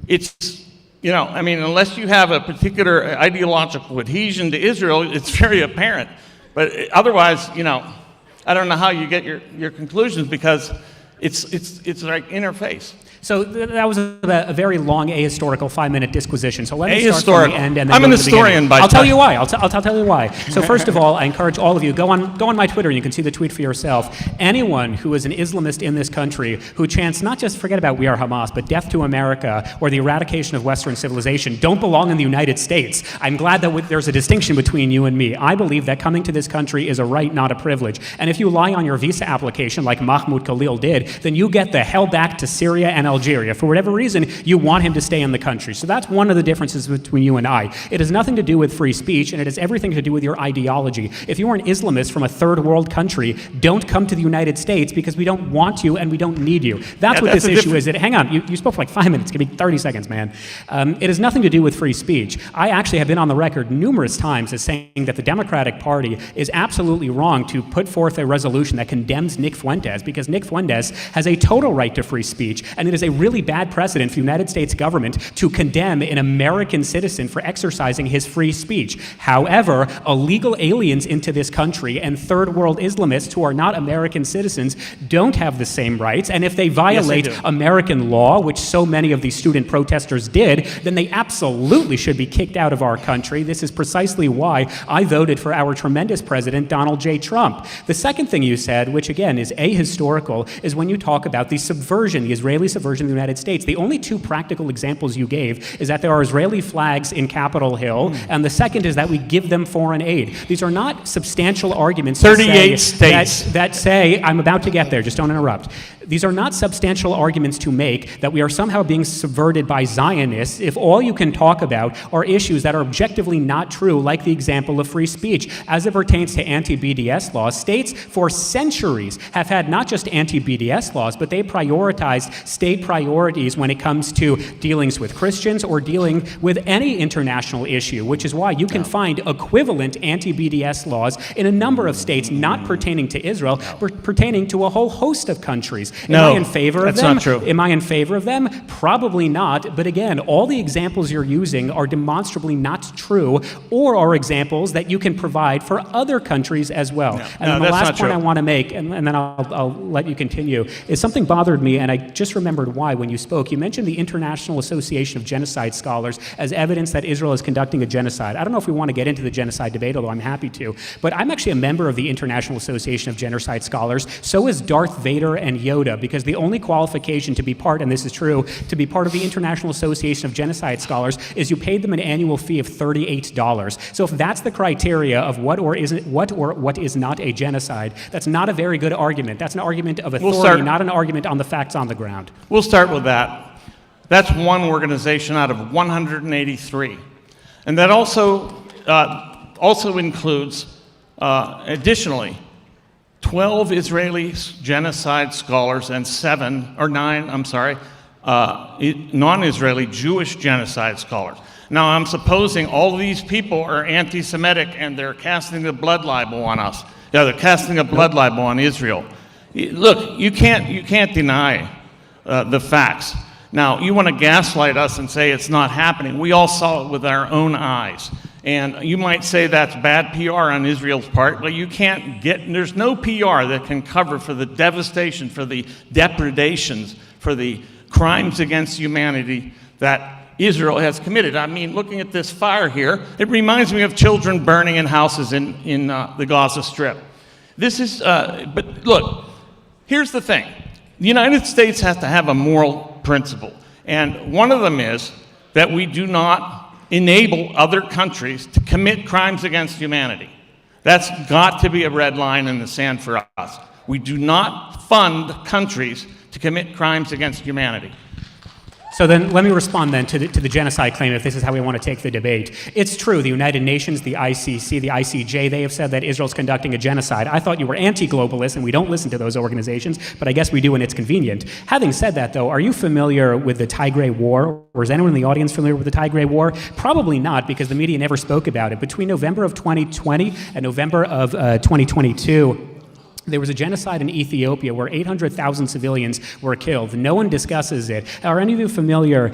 it's, I mean, unless you have a particular ideological adhesion to Israel, it's very apparent. But otherwise, I don't know how you get your conclusions, because it's like interface. So that was a very long ahistorical 5-minute disquisition. So let me start from Ahistorical. the end and then I'm go an to the historian beginning. by I'll tell trade. you why. I'll tell you why. So first of all, I encourage all of you, go on my Twitter and you can see the tweet for yourself. Anyone who is an Islamist in this country who chants not just forget about We Are Hamas, but death to America or the eradication of Western civilization don't belong in the United States. I'm glad that there's a distinction between you and me. I believe that coming to this country is a right, not a privilege. And if you lie on your visa application like Mahmoud Khalil did, then you get the hell back to Syria and Algeria. For whatever reason, you want him to stay in the country. So that's one of the differences between you and I. It has nothing to do with free speech, and it has everything to do with your ideology. If you are an Islamist from a third world country, don't come to the United States, because we don't want you and we don't need you. That's what this issue is. Hang on, you spoke for like 5 minutes. Give me 30 seconds, man. It has nothing to do with free speech. I actually have been on the record numerous times as saying that the Democratic Party is absolutely wrong to put forth a resolution that condemns Nick Fuentes, because Nick Fuentes has a total right to free speech, and it is a really bad precedent for the United States government to condemn an American citizen for exercising his free speech. However, illegal aliens into this country and third world Islamists who are not American citizens don't have the same rights, and if they violate American law, which so many of these student protesters did, then they absolutely should be kicked out of our country. This is precisely why I voted for our tremendous president, Donald J. Trump. The second thing you said, which again is ahistorical, is when you talk about the subversion, the Israeli subversion of the United States. The only two practical examples you gave is that there are Israeli flags in Capitol Hill, and the second is that we give them foreign aid. These are not substantial arguments 38 states. that say, I'm about to get there, just don't interrupt. These are not substantial arguments to make that we are somehow being subverted by Zionists if all you can talk about are issues that are objectively not true, like the example of free speech. As it pertains to anti-BDS laws, states for centuries have had not just anti-BDS laws, but they prioritized state priorities when it comes to dealings with Christians or dealing with any international issue, which is why you can find equivalent anti-BDS laws in a number of states not pertaining to Israel, but pertaining to a whole host of countries. Am I in favor of them? That's not true. Am I in favor of them? Probably not. But again, all the examples you're using are demonstrably not true, or are examples that you can provide for other countries as well. And then the last point I want to make, and then I'll let you continue, is something bothered me, and I just remembered why when you spoke. You mentioned the International Association of Genocide Scholars as evidence that Israel is conducting a genocide. I don't know if we want to get into the genocide debate, although I'm happy to, but I'm actually a member of the International Association of Genocide Scholars. So is Darth Vader and Yoda, because the only qualification to be part, and this is true, to be part of the International Association of Genocide Scholars is you paid them an annual fee of $38. So if that's the criteria of what is not a genocide, that's not a very good argument. That's an argument of authority, not an argument on the facts on the ground. We'll start with that. That's one organization out of 183. And that also includes, additionally, 12 Israeli genocide scholars and 9 non-Israeli Jewish genocide scholars. Now, I'm supposing all of these people are anti-Semitic and they're casting a blood libel on us. Yeah, they're casting a blood libel on Israel. Look, you can't deny the facts. Now, you want to gaslight us and say it's not happening. We all saw it with our own eyes. And you might say that's bad PR on Israel's part, but there's no PR that can cover for the devastation, for the depredations, for the crimes against humanity that Israel has committed. I mean, looking at this fire here, it reminds me of children burning in houses in the Gaza Strip. But look, here's the thing. The United States has to have a moral principle. And one of them is that we do not enable other countries to commit crimes against humanity. That's got to be a red line in the sand for us. We do not fund countries to commit crimes against humanity. So then let me respond then to the genocide claim, if this is how we want to take the debate. It's true, the United Nations, the ICC, the ICJ, they have said that Israel's conducting a genocide. I thought you were anti-globalist and we don't listen to those organizations, but I guess we do when it's convenient. Having said that, though, are you familiar with the Tigray War? Or is anyone in the audience familiar with the Tigray War? Probably not, because the media never spoke about it. Between November of 2020 and November of 2022, there was a genocide in Ethiopia where 800,000 civilians were killed. No one discusses it. Are any of you familiar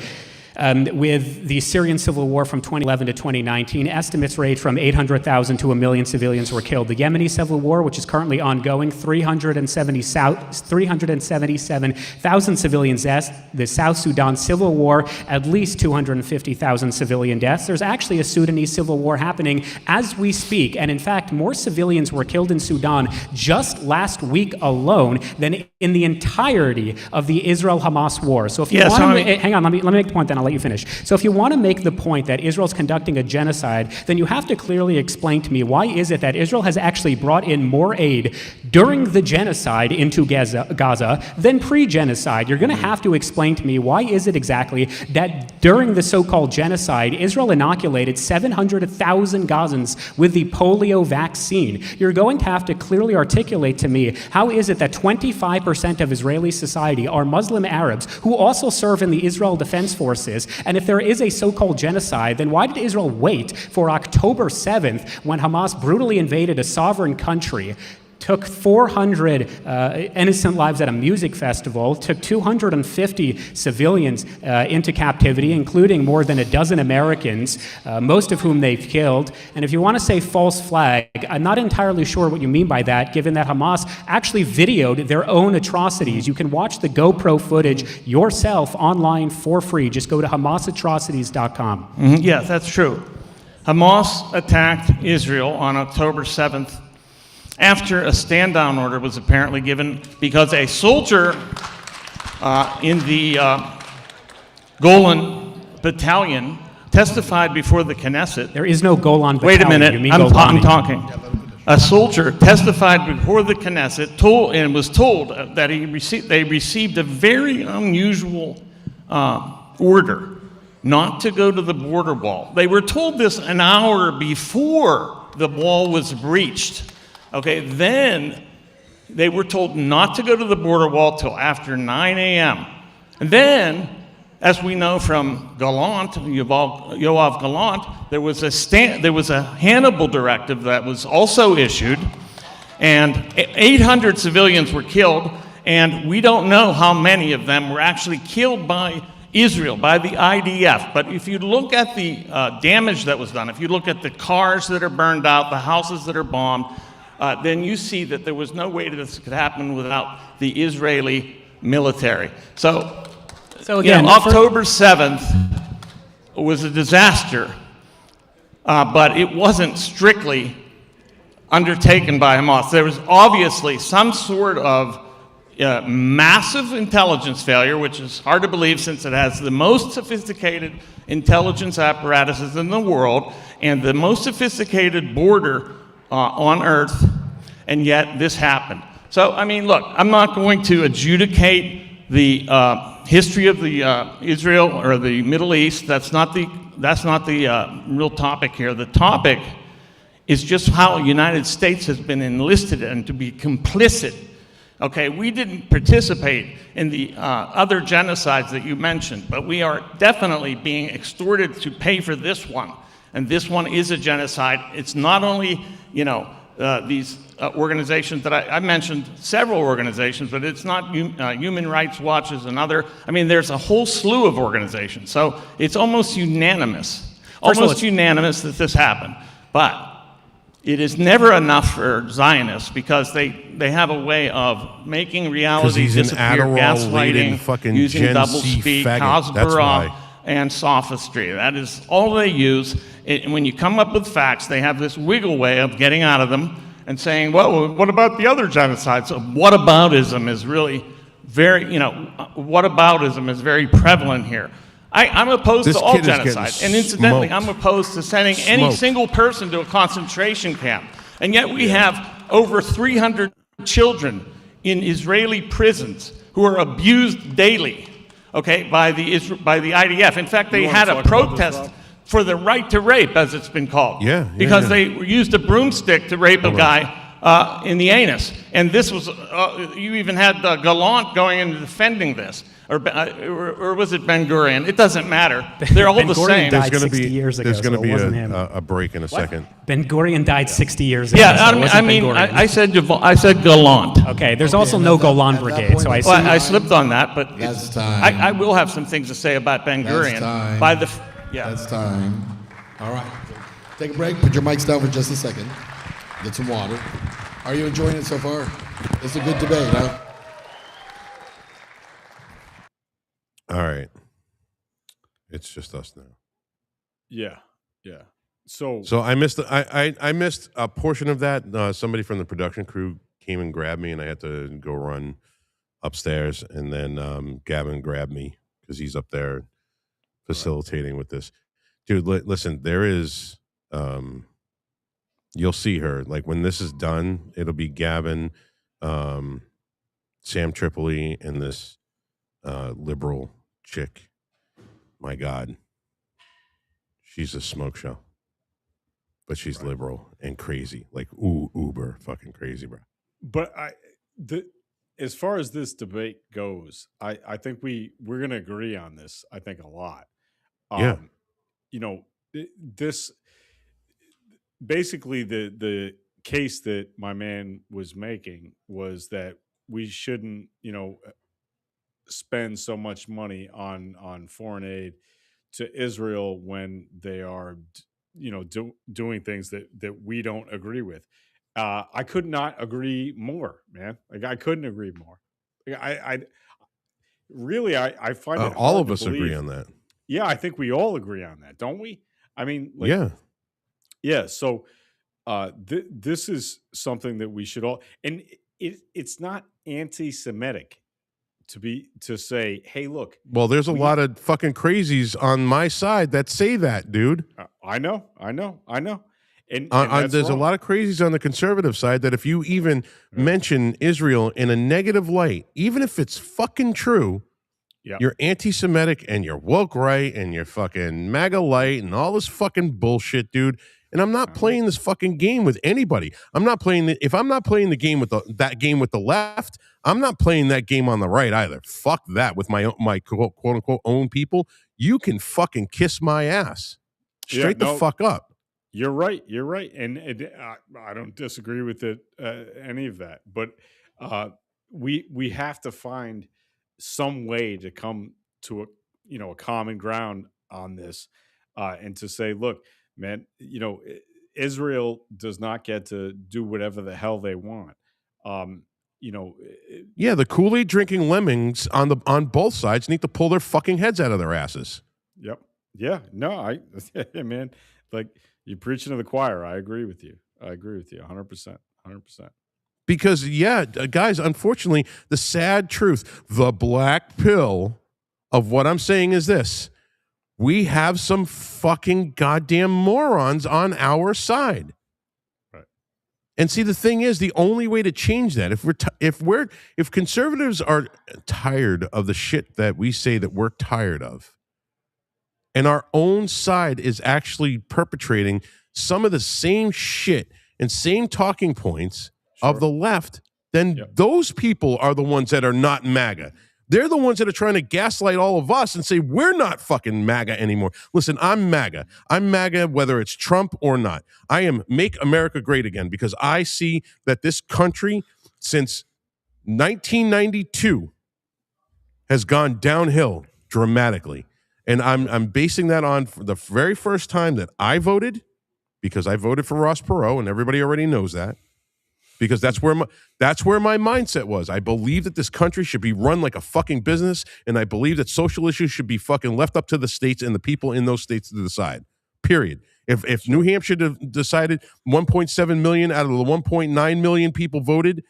with the Syrian civil war from 2011 to 2019? Estimates range from 800,000 to 1 million civilians were killed. The Yemeni civil war, which is currently ongoing, 377,000 civilians deaths. The South Sudan civil war, at least 250,000 civilian deaths. There's actually a Sudanese civil war happening as we speak. And in fact, more civilians were killed in Sudan just last week alone than in the entirety of the Israel-Hamas war. So if you want to, hang on, let me make the point, then I'll let you finish. So if you want to make the point that Israel's conducting a genocide, then you have to clearly explain to me why is it that Israel has actually brought in more aid during the genocide into Gaza than pre-genocide. You're going to have to explain to me why is it exactly that during the so-called genocide, Israel inoculated 700,000 Gazans with the polio vaccine. You're going to have to clearly articulate to me how is it that 25% of Israeli society are Muslim Arabs who also serve in the Israel Defense Forces. And if there is a so-called genocide, then why did Israel wait for October 7th when Hamas brutally invaded a sovereign country, took 400 innocent lives at a music festival, took 250 civilians into captivity, including more than a dozen Americans, most of whom they've killed. And if you want to say false flag, I'm not entirely sure what you mean by that, given that Hamas actually videoed their own atrocities. You can watch the GoPro footage yourself online for free. Just go to hamasatrocities.com. Yeah, that's true. Hamas attacked Israel on October 7th after a stand-down order was apparently given because a soldier in the Golan Battalion testified before the Knesset. There is no Golan Wait Battalion. a minute, You mean I'm Golani. talking. A soldier testified before the Knesset and was told that they received a very unusual order not to go to the border wall. They were told this an hour before the wall was breached. Okay, then they were told not to go to the border wall till after 9 a.m. And then, as we know from Gallant, Yoav Gallant, there was a Hannibal directive that was also issued, and 800 civilians were killed, and we don't know how many of them were actually killed by Israel, by the IDF. But if you look at the damage that was done, if you look at the cars that are burned out, the houses that are bombed, then you see that there was no way that this could happen without the Israeli military. So again, October 7th was a disaster, but it wasn't strictly undertaken by Hamas. There was obviously some sort of massive intelligence failure, which is hard to believe since it has the most sophisticated intelligence apparatuses in the world and the most sophisticated border on Earth, and yet this happened. So, I mean, look, I'm not going to adjudicate the history of the Israel or the Middle East. That's not the real topic here. The topic is just how the United States has been enlisted and to be complicit. Okay, we didn't participate in the other genocides that you mentioned, but we are definitely being extorted to pay for this one. And this one is a genocide. It's not only, these organizations that I mentioned, several organizations, but it's not Human Rights Watch is another. I mean, there's a whole slew of organizations. So it's almost unanimous, unanimous that this happened. But it is never enough for Zionists because they have a way of making reality disappear, gaslighting, using Gen double Z speak, faggot. That's why. and sophistry. That is all they use. And when you come up with facts, they have this wiggle way of getting out of them and saying, well, what about the other genocides? So whataboutism is really very, whataboutism is very prevalent here. I'm opposed to all genocide. And incidentally, I'm opposed to sending any single person to a concentration camp. And yet we have over 300 children in Israeli prisons who are abused daily. okay, by the IDF. In fact, they You wanna had a talk about this, protest Rob? for the right to rape, as it's been called. Yeah, because yeah. they used a broomstick to rape a guy in the anus. And this was, you even had Gallant going in and defending this. Or was it Ben Gurion? It doesn't matter. They're all the same. Died 60 years ago, There's going so to it be wasn't him. a break in a second. Ben Gurion died 60 years ago. Yeah, so it wasn't Ben Gurion. I said Gallant. Okay, there's also no Golan Brigade, so I assume... Well, I slipped on that, but That's time. I will have some things to say about Ben Gurion. That's time. All right. Take a break. Put your mics down for just a second. Get some water. Are you enjoying it so far? It's a good debate, huh? All right. It's just us now. Yeah. So I missed I missed a portion of that. Somebody from the production crew came and grabbed me, and I had to go run upstairs. And then Gavin grabbed me because he's up there facilitating with this. Dude, listen, there is you'll see her. Like when this is done, it'll be Gavin, Sam Tripoli, and this liberal chick. My God. She's a smoke show. But she's liberal and crazy. Like uber fucking crazy, bro. But as far as this debate goes, I think we're gonna agree on this, I think, a lot. Yeah. You know, this basically the case that my man was making was that we shouldn't, spend so much money on foreign aid to Israel when they are, doing things that we don't agree with. I could not agree more, man. Like I couldn't agree more. Like, I really find it all hard of to us agree believe. on that. Yeah, I think we all agree on that, don't we? I mean, like, yeah. So this is something that we should all, and it's not anti-Semitic to say, hey, look. Well, there's a lot of fucking crazies on my side that say that, dude. I know. And there's a lot of crazies on the conservative side that if you even mention Israel in a negative light, even if it's fucking true, you're anti-Semitic and you're woke right and you're fucking MAGA light and all this fucking bullshit, dude. And I'm not playing this fucking game with anybody. I'm not playing if I'm not playing the game with that game with the left, I'm not playing that game on the right either. Fuck that with my quote unquote own people. You can fucking kiss my ass. Straight the fuck up. You're right. And I don't disagree with it, any of that. But we have to find some way to come to a common ground on this, and to say, look, man, Israel does not get to do whatever the hell they want. Yeah, the Kool-Aid drinking lemmings on both sides need to pull their fucking heads out of their asses. Yep. Yeah. No, man, like you're preaching to the choir. I agree with you. 100%. Because, guys, unfortunately, the sad truth, the black pill of what I'm saying is this. We have some fucking goddamn morons on our side. Right. And see, the thing is, the only way to change that, if conservatives are tired of the shit that we say that we're tired of, and our own side is actually perpetrating some of the same shit and same talking points of the left, then those people are the ones that are not MAGA. They're the ones that are trying to gaslight all of us and say, we're not fucking MAGA anymore. Listen, I'm MAGA. I'm MAGA whether it's Trump or not. I am Make America Great Again because I see that this country since 1992 has gone downhill dramatically. And I'm basing that on the very first time that I voted, because I voted for Ross Perot, and everybody already knows that. Because that's where my mindset was. I believe that this country should be run like a fucking business, and I believe that social issues should be fucking left up to the states and the people in those states to decide. Period. If New Hampshire decided 1.7 million out of the 1.9 million people voted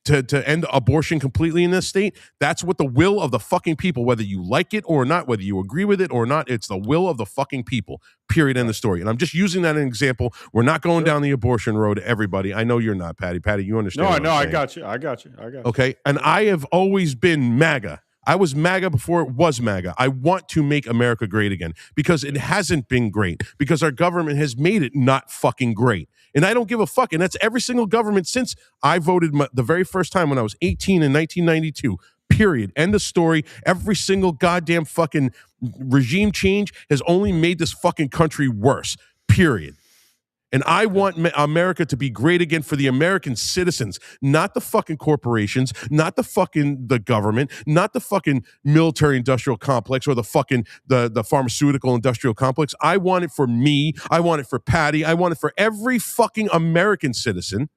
to end abortion completely in this state, that's what the will of the fucking people, whether you like it or not, whether you agree with it or not, it's the will of the fucking people, period, end of story. And I'm just using that as an example. We're not going down the abortion road, everybody. I know you're not, Patty. Patty, you understand. No, I got you. Okay, and I have always been MAGA. I was MAGA before it was MAGA. I want to make America great again because it hasn't been great, because our government has made it not fucking great. And I don't give a fuck. And that's every single government since I voted the very first time when I was 18 in 1992. Period. End of story. Every single goddamn fucking regime change has only made this fucking country worse. Period. And I want America to be great again for the American citizens, not the fucking corporations, not the government, not the fucking military industrial complex or the fucking the pharmaceutical industrial complex. I want it for me. I want it for Patty. I want it for every fucking American citizen.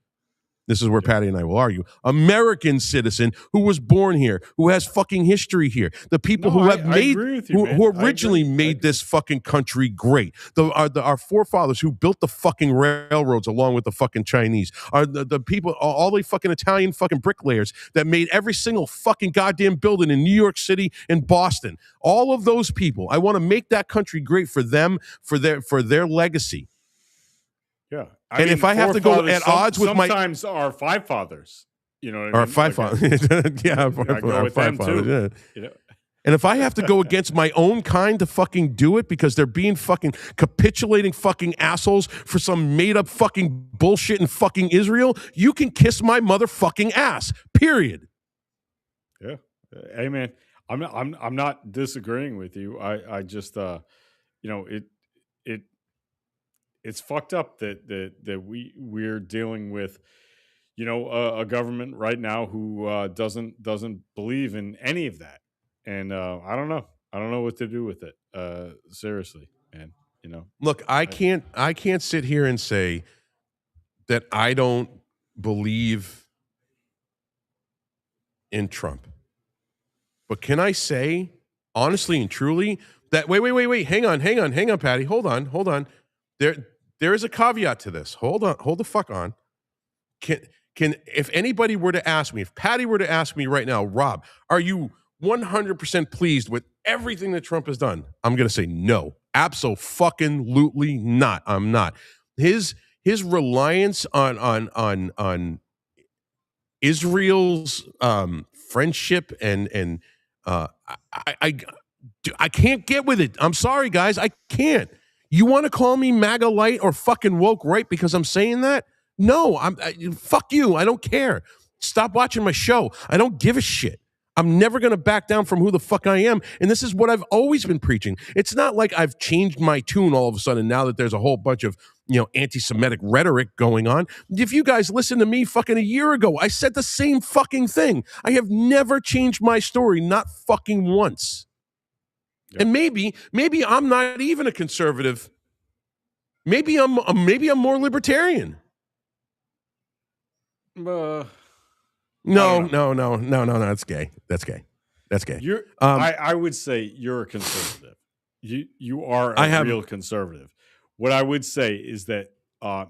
This is where Patty and I will argue. American citizen who was born here, who has fucking history here. The people who have made, who originally made this fucking country great. Our forefathers who built the fucking railroads along with the fucking Chinese. Are the people, all the fucking Italian fucking bricklayers that made every single fucking goddamn building in New York City and Boston. All of those people. I want to make that country great for them, for their legacy. Yeah. And if I have to go at odds with sometimes our five fathers, you know what I mean? Our five fathers. Yeah, our five fathers. Yeah. You know? And if I have to go against my own kind to fucking do it because they're being fucking capitulating fucking assholes for some made up fucking bullshit in fucking Israel, you can kiss my motherfucking ass. Period. Yeah. Hey man, I'm not disagreeing with you. I just you know, it's fucked up that we're dealing with, you know, a government right now who doesn't believe in any of that, and I don't know what to do with it. Seriously, man, you know. Look, I can't sit here and say that I don't believe in Trump, but can I say honestly and truly that wait, hang on, Patty, hold on. There is a caveat to this. Hold the fuck on. Can if anybody were to ask me, if Patty were to ask me right now, Rob, are you 100% pleased with everything that Trump has done? I'm going to say no. Abso-fucking-lutely not. I'm not. His reliance on Israel's friendship and I can't get with it. I'm sorry, guys. I can't. You want to call me MAGA light or fucking woke right because I'm saying that? No, fuck you. I don't care. Stop watching my show. I don't give a shit. I'm never going to back down from who the fuck I am. And this is what I've always been preaching. It's not like I've changed my tune all of a sudden now that there's a whole bunch of, you know, anti-Semitic rhetoric going on. If you guys listened to me fucking a year ago, I said the same fucking thing. I have never changed my story, not fucking once. Yep. And maybe I'm not even a conservative. Maybe I'm more libertarian. No. That's gay. That's gay. You're. I would say you're a conservative. You are a real conservative. What I would say is that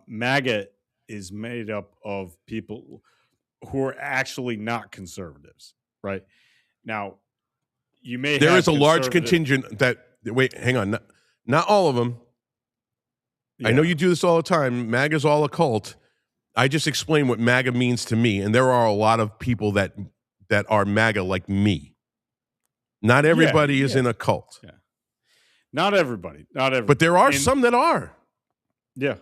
MAGA is made up of people who are actually not conservatives, right? Now, you may there have is a large contingent that wait, hang on, not all of them. Yeah. I know you do this all the time. MAGA's all a cult. I just explained what MAGA means to me, and there are a lot of people that are MAGA like me. Not everybody is in a cult. Yeah. Not everybody. But there are some that are. Yeah.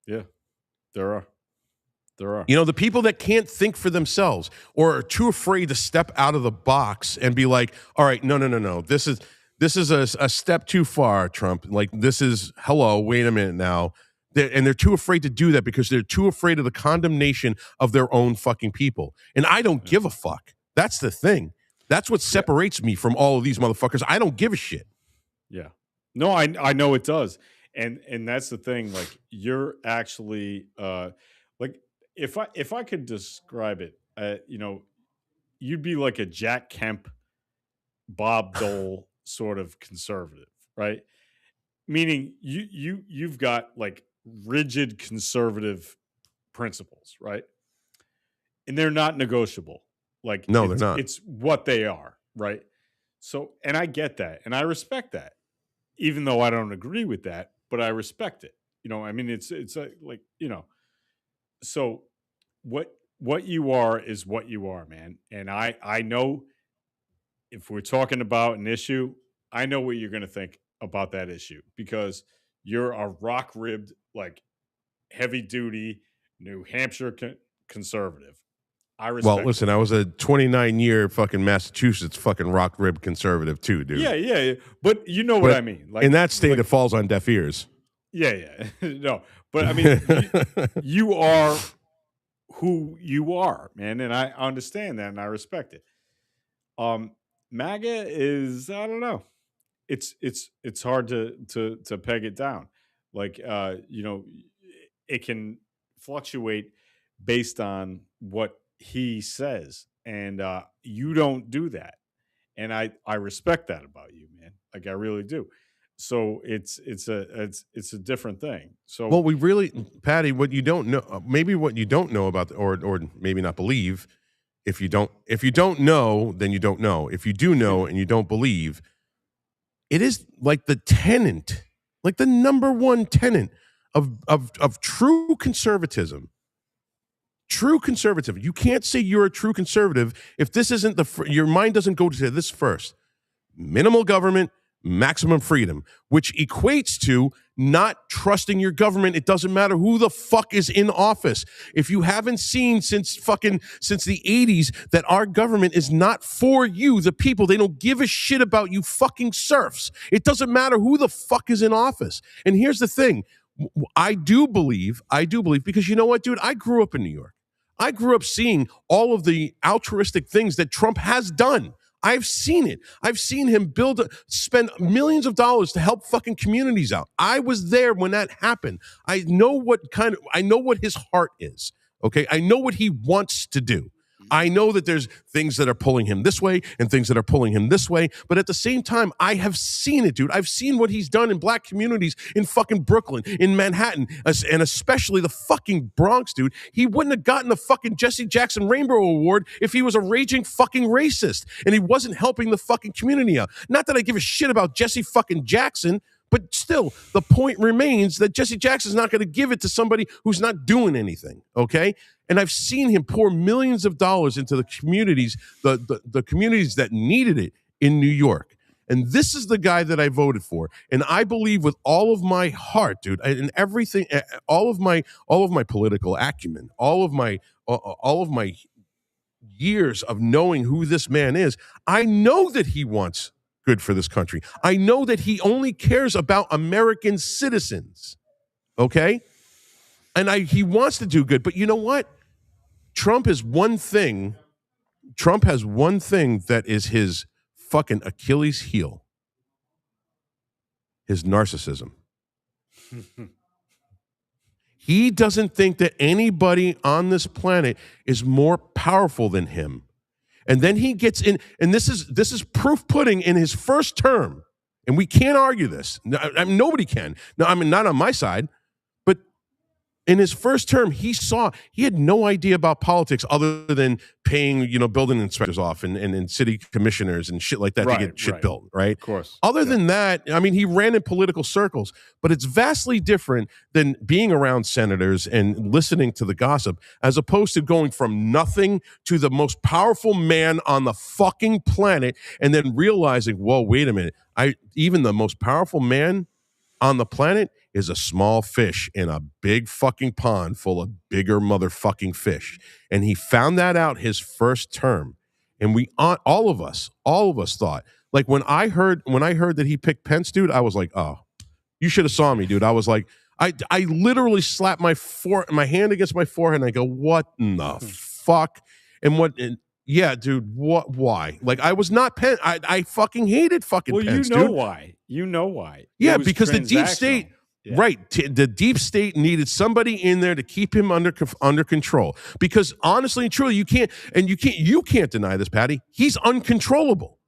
There are. You know, the people that can't think for themselves or are too afraid to step out of the box and be like, all right, no. This is a step too far, Trump. Like, this is, hello, wait a minute now. They're too afraid to do that because they're too afraid of the condemnation of their own fucking people. And I don't give a fuck. That's the thing. That's what separates me from all of these motherfuckers. I don't give a shit. Yeah. No, I know it does. And that's the thing. Like, you're actually like, if I could describe it, you know, you'd be like a Jack Kemp, Bob Dole sort of conservative, right? Meaning you've got like rigid conservative principles, right? And they're not negotiable. Like, no, they're not. It's what they are, right? So, and I get that, and I respect that, even though I don't agree with that, but I respect it. You know, I mean, it's like, you know. So what you are is what you are, man. And I know if we're talking about an issue, I know what you're going to think about that issue because you're a rock-ribbed, like heavy-duty New Hampshire conservative. I respect. Well, listen, I was a 29-year fucking Massachusetts fucking rock rib conservative too, dude. Yeah. But you know what I mean. Like, in that state, it falls on deaf ears. Yeah. No, but I mean, you are who you are, man, and I understand that and I respect it. MAGA is, I don't know. It's hard to peg it down. Like, it can fluctuate based on what he says, and you don't do that, and I respect that about you, man. Like, I really do. So it's a different thing. So well, we really, Patty, what you don't know, maybe what you don't know about, or maybe not believe. If you don't know, then you don't know. If you do know and you don't believe, it is like the tenant, like the number one tenant of true conservatism. True conservative. You can't say you're a true conservative if this isn't your mind doesn't go to this first. Minimal government, maximum freedom, which equates to not trusting your government. It doesn't matter who the fuck is in office. If you haven't seen since the 80s that our government is not for you, the people, they don't give a shit about you fucking serfs. It doesn't matter who the fuck is in office. And here's the thing. I do believe, because you know what, dude? I grew up in New York. I grew up seeing all of the altruistic things that Trump has done. I've seen it. I've seen him spend millions of dollars to help fucking communities out. I was there when that happened. I know what his heart is. Okay. I know what he wants to do. I know that there's things that are pulling him this way and things that are pulling him this way. But at the same time, I have seen it, dude. I've seen what he's done in black communities in fucking Brooklyn, in Manhattan, and especially the fucking Bronx, dude. He wouldn't have gotten the fucking Jesse Jackson Rainbow Award if he was a raging fucking racist and he wasn't helping the fucking community out. Not that I give a shit about Jesse fucking Jackson, but still, the point remains that Jesse Jackson's not going to give it to somebody who's not doing anything, okay? And I've seen him pour millions of dollars into the communities, the communities that needed it in New York. And this is the guy that I voted for. And I believe with all of my heart, dude, and everything, all of my political acumen, all of my years of knowing who this man is, I know that he wants good for this country. I know that he only cares about American citizens, okay? And he wants to do good. But you know what? Trump has one thing that is his fucking Achilles heel. His narcissism. He doesn't think that anybody on this planet is more powerful than him. And then he gets in, and this is proof pudding in his first term. And we can't argue this. Nobody can. No, I mean, not on my side. But in his first term, he had no idea about politics other than paying, building inspectors off and city commissioners and shit like that to get shit built, right? Of course. Other than that, I mean, he ran in political circles, but it's vastly different than being around senators and listening to the gossip, as opposed to going from nothing to the most powerful man on the fucking planet and then realizing, whoa, wait a minute. Even the most powerful man on the planet is a small fish in a big fucking pond full of bigger motherfucking fish. And he found that out his first term. And all of us thought, like when I heard that he picked Pence, dude, I was like, oh, you should have saw me, dude. I was like, I literally slapped my hand against my forehead and I go, what in the fuck? Yeah, dude, why? Like, I was not Pence. I fucking hated fucking Pence, dude. Why. You know why. Yeah, because the deep state... Yeah. Right. The deep state needed somebody in there to keep him under control. Because honestly and truly, you can't deny this, Patty. He's uncontrollable.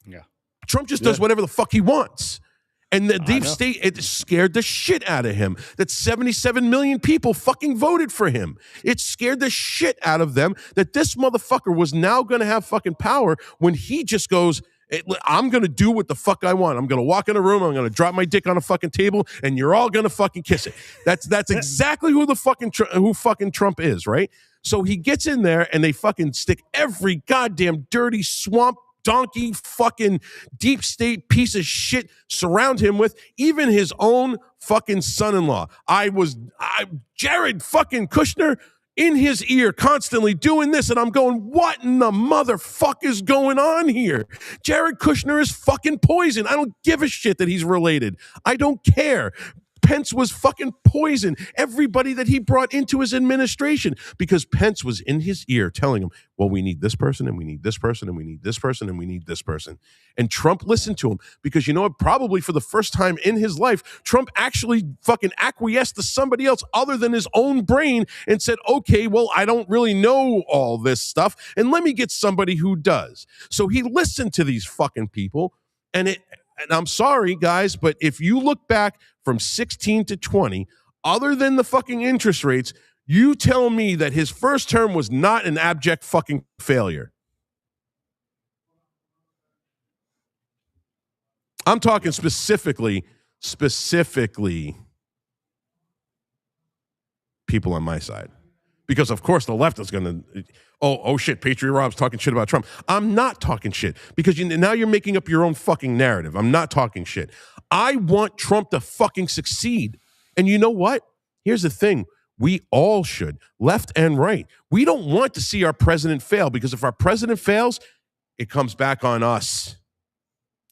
Yeah. Trump just does whatever the fuck he wants. And the deep state, it scared the shit out of him. That 77 million people fucking voted for him. It scared the shit out of them that this motherfucker was now going to have fucking power when he just goes, I'm going to do what the fuck I want. I'm going to walk in a room. I'm going to drop my dick on a fucking table and you're all going to fucking kiss it. That's exactly who fucking Trump is, right? So he gets in there and they fucking stick every goddamn dirty swamp donkey fucking deep state piece of shit surround him with, even his own fucking son-in-law. Jared fucking Kushner in his ear constantly doing this, and I'm going, what in the motherfuck is going on here? Jared Kushner is fucking poison. I don't give a shit that he's related. I don't care. Pence was fucking poison. Everybody that he brought into his administration, because Pence was in his ear telling him, well, we need this person, and we need this person, and we need this person, and we need this person. And Trump listened to him because, you know what, probably for the first time in his life, Trump actually fucking acquiesced to somebody else other than his own brain and said, okay, well, I don't really know all this stuff, and let me get somebody who does. So he listened to these fucking people, and I'm sorry, guys, but if you look back from 16 to 20, other than the fucking interest rates, you tell me that his first term was not an abject fucking failure. I'm talking specifically people on my side. Because, of course, the left is going to, oh shit, Patriot Rob's talking shit about Trump. I'm not talking shit because now you're making up your own fucking narrative. I'm not talking shit. I want Trump to fucking succeed. And you know what? Here's the thing. We all should, left and right. We don't want to see our president fail because if our president fails, it comes back on us.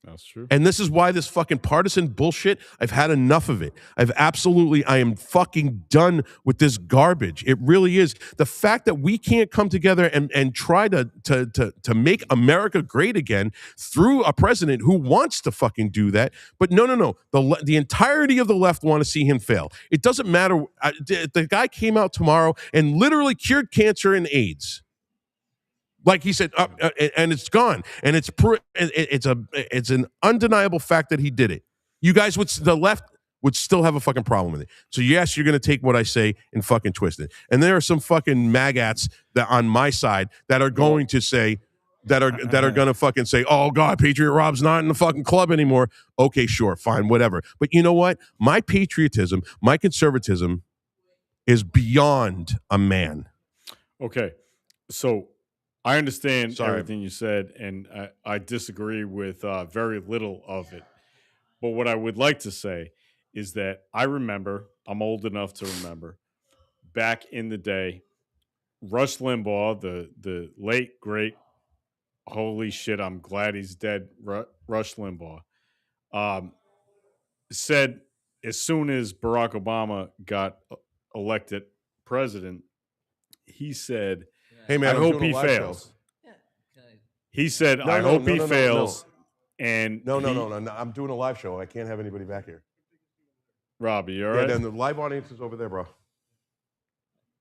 That's true. And this is why this fucking partisan bullshit, I've had enough of it. I am fucking done with this garbage. It really is. The fact that we can't come together and try to make America great again through a president who wants to fucking do that. But no. The entirety of the left want to see him fail. It doesn't matter. The guy came out tomorrow and literally cured cancer and AIDS. Like he said, and it's gone, and it's an undeniable fact that he did it. You guys the left would still have a fucking problem with it. So yes, you're going to take what I say and fucking twist it. And there are some fucking magats that on my side that are going to say that are going to fucking say, oh God, Patriot Rob's not in the fucking club anymore. Okay, sure, fine, whatever. But you know what? My patriotism, my conservatism, is beyond a man. Okay, so. I understand everything you said, and I disagree with very little of it. But what I would like to say is that I remember, I'm old enough to remember, back in the day, Rush Limbaugh, the late, great, holy shit, I'm glad he's dead, Rush Limbaugh, said as soon as Barack Obama got elected president, he said, hey man, I hope he fails. He said, I hope he fails. And no, I'm doing a live show. I can't have anybody back here. Robbie, you all right? Yeah, then the live audience is over there, bro.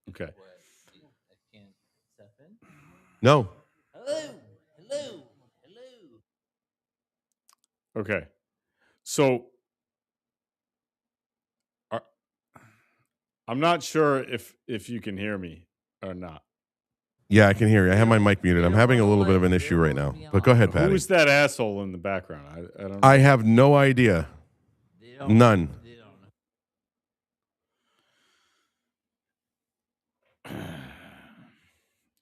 Okay. No. Hello. Okay. So I'm not sure if you can hear me or not. Yeah, I can hear you. I have my mic muted. I'm having a little bit of an issue right now. But go ahead, Patty. Who is that asshole in the background? I don't know. I have no idea. None.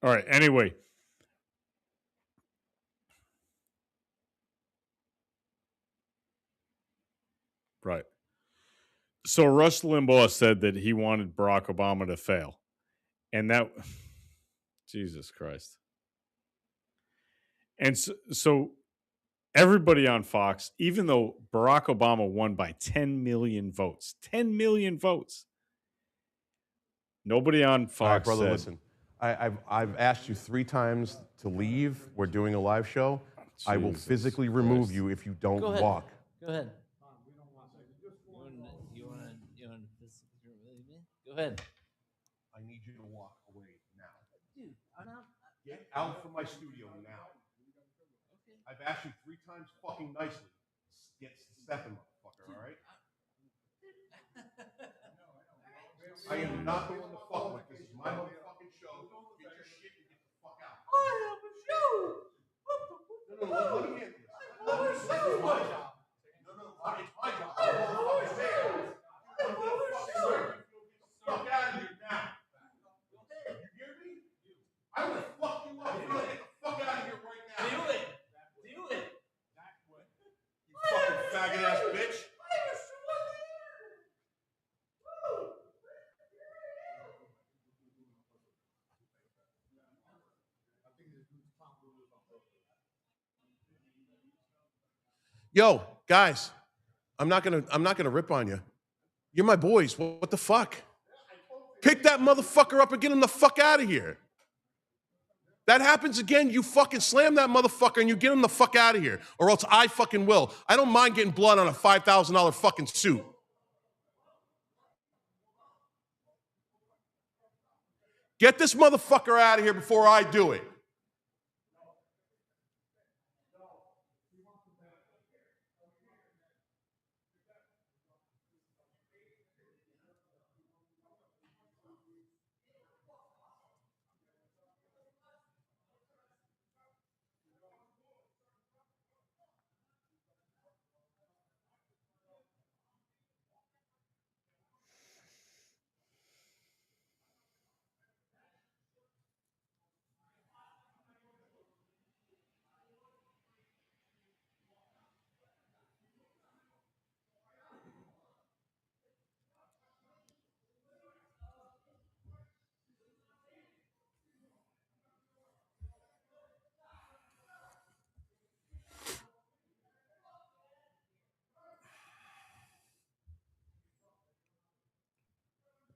All right. Anyway. Right. So Rush Limbaugh said that he wanted Barack Obama to fail. And that, Jesus Christ. And so everybody on Fox, even though Barack Obama won by 10 million votes, nobody on Fox All right, brother, said, listen. I've asked you 3 times to leave. We're doing a live show. I will physically remove you if you don't walk. Go ahead. You want to Go ahead. I need you to walk away now. Dude, I'm not. Get out from my studio now. I've asked you 3 times fucking nicely. Get stepping, motherfucker, all right? I am not the one to fuck with. This is my motherfucking show. Get your shit and get the fuck out. I have a show. No, let me handle this. This is my job. No, it's my job. I have a show. Fuck out of here now. You hear me? I will fuck you up. You're gonna get the fuck out of here right now. Yo, guys, I'm not gonna rip on you. You're my boys. What the fuck? Pick that motherfucker up and get him the fuck out of here. That happens again, you fucking slam that motherfucker and you get him the fuck out of here, or else I fucking will. I don't mind getting blood on a $5,000 fucking suit. Get this motherfucker out of here before I do it.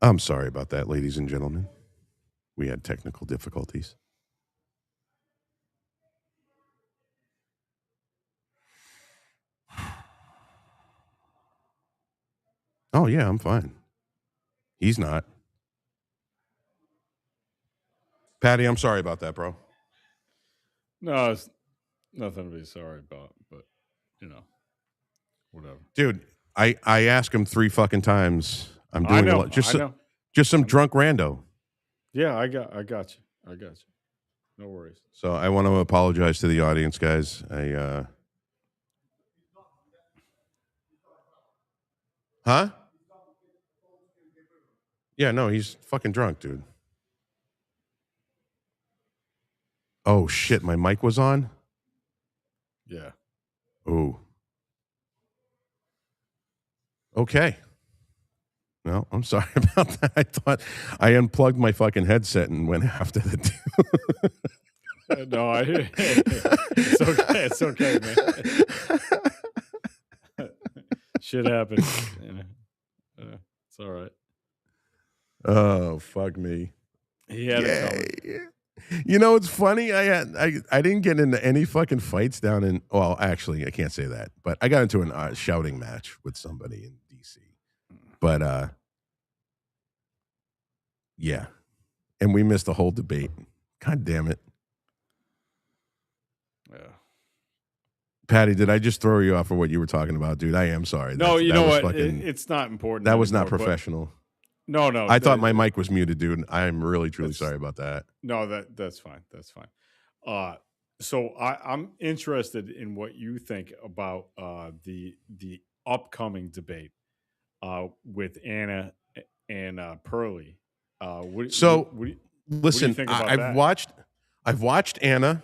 I'm sorry about that, ladies and gentlemen. We had technical difficulties. Oh, yeah, I'm fine. He's not. Patty, I'm sorry about that, bro. No, it's nothing to be sorry about, but, whatever. Dude, I asked him 3 fucking times. I'm doing know, a lot. Just I know. just some drunk rando. Yeah, I got you. No worries. So I want to apologize to the audience, guys. Huh? Yeah, no, he's fucking drunk, dude. Oh, shit, my mic was on? Yeah. Ooh. Okay. No, I'm sorry about that. I thought I unplugged my fucking headset and went after the dude. No, I hear it's okay. It's okay, man. Shit happens. It's all right. Oh, fuck me. He had it coming. You know, it's funny. I didn't get into any fucking fights down in. Well, actually, I can't say that. But I got into a shouting match with somebody in DC. But yeah, and we missed the whole debate. God damn it. Yeah. Patty, did I just throw you off of what you were talking about, dude? I am sorry. No, you know what? Fucking, It's not important. that was not anymore, but- professional. No. I thought my mic was muted, dude. I am really, truly sorry about that. No, that's fine. That's fine. So I'm interested in what you think about the upcoming debate with Anna and Pearlie. So what do listen, you think about I've watched Anna.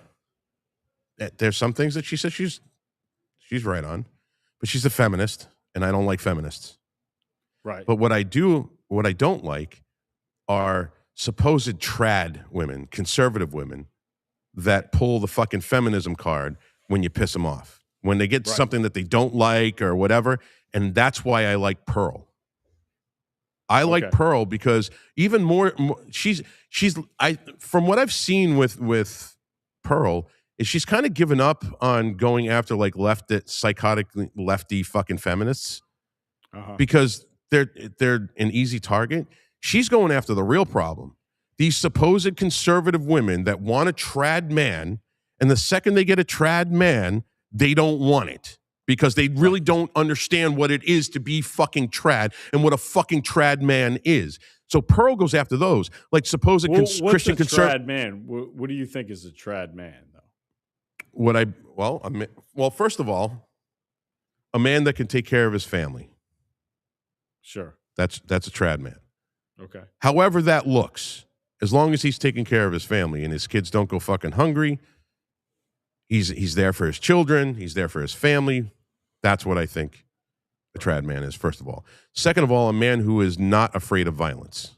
There's some things that she says she's right on, but she's a feminist, and I don't like feminists. Right. But what I don't like are supposed trad women, conservative women, that pull the fucking feminism card when you piss them off, when they get something that they don't like or whatever. And that's why I like Pearl. I like Pearl because even more she's from what I've seen with Pearl is she's kind of given up on going after like psychotic lefty fucking feminists because they're an easy target. She's going after the real problem. These supposed conservative women that want a trad man, and the second they get a trad man, they don't want it because they really don't understand what it is to be fucking trad and what a fucking trad man is. So Pearl goes after those, like supposed what's Christian a conservative. trad man? What do you think is a trad man, though? Well, first of all, a man that can take care of his family. Sure. That's a trad man. Okay. However that looks, as long as he's taking care of his family and his kids don't go fucking hungry, he's there for his children, he's there for his family. That's what I think a trad man is, first of all. Second of all, a man who is not afraid of violence.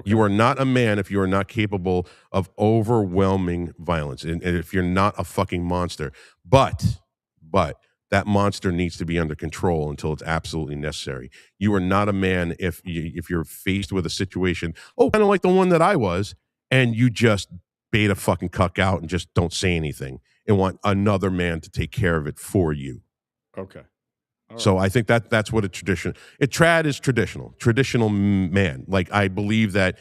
You are not a man if you are not capable of overwhelming violence, and if you're not a fucking monster. But that monster needs to be under control until it's absolutely necessary. You are not a man if you're faced with a situation, kind of like the one that I was, and you just bait a fucking cuck out and just don't say anything and want another man to take care of it for you. Okay. So I think that's what trad is traditional man. Like, I believe that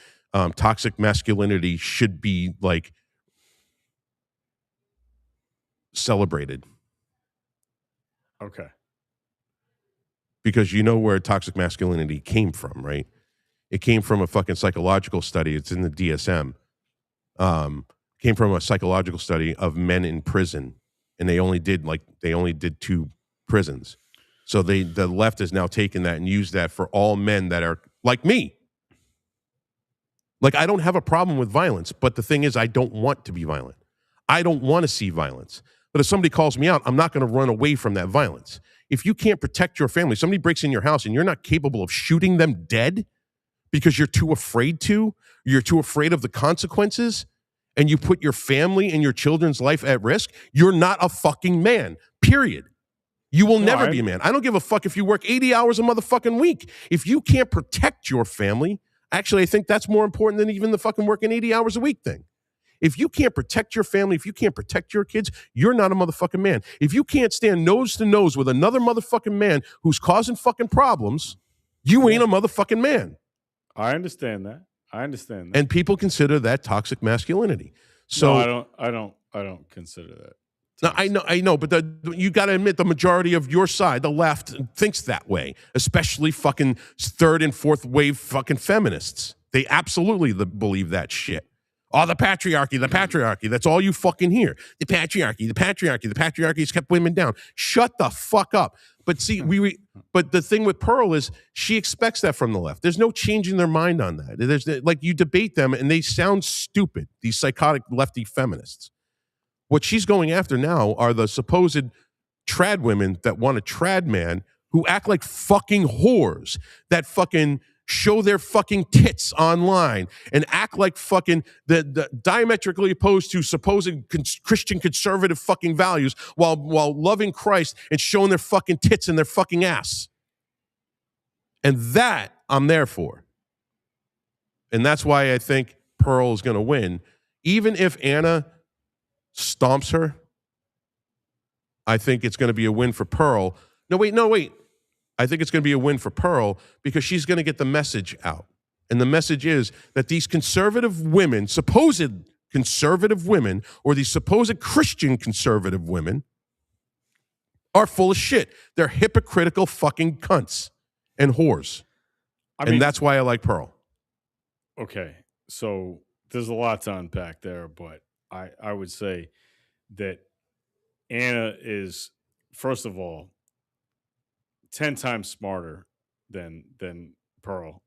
toxic masculinity should be like celebrated. Okay. Because you know where toxic masculinity came from, right? It came from a fucking psychological study. It's in the DSM. Came from a psychological study of men in prison, and they only did 2 prisons. So the left has now taken that and used that for all men that are like me. Like, I don't have a problem with violence, but the thing is, I don't want to be violent. I don't want to see violence. But if somebody calls me out, I'm not going to run away from that violence. If you can't protect your family, somebody breaks in your house and you're not capable of shooting them dead because you're too afraid to, you're too afraid of the consequences, and you put your family and your children's life at risk, you're not a fucking man, period. You will never be a man. I don't give a fuck if you work 80 hours a motherfucking week. If you can't protect your family, actually, I think that's more important than even the fucking working 80 hours a week thing. If you can't protect your family, if you can't protect your kids, you're not a motherfucking man. If you can't stand nose to nose with another motherfucking man who's causing fucking problems, you ain't a motherfucking man. I understand that. And people consider that toxic masculinity. So no, I don't consider that. No, I know, but you got to admit the majority of your side, the left, thinks that way, especially fucking 3rd and 4th wave fucking feminists. They absolutely believe that shit. Oh, the patriarchy. That's all you fucking hear. The patriarchy has kept women down. Shut the fuck up. But see, but the thing with Pearl is she expects that from the left. There's no changing their mind on that. There's like, you debate them and they sound stupid, these psychotic lefty feminists. What she's going after now are the supposed trad women that want a trad man who act like fucking whores, that fucking show their fucking tits online and act like fucking the diametrically opposed to supposed Christian conservative fucking values while loving Christ and showing their fucking tits and their fucking ass. And that I'm there for. And that's why I think Pearl is going to win. Even if Anna stomps her, I think it's going to be a win for Pearl. No, wait. I think it's going to be a win for Pearl because she's going to get the message out. And the message is that these conservative women, supposed conservative women, or these supposed Christian conservative women, are full of shit. They're hypocritical fucking cunts and whores. And that's why I like Pearl. Okay, so there's a lot to unpack there, but I would say that Anna is, first of all, 10 times smarter than Pearl,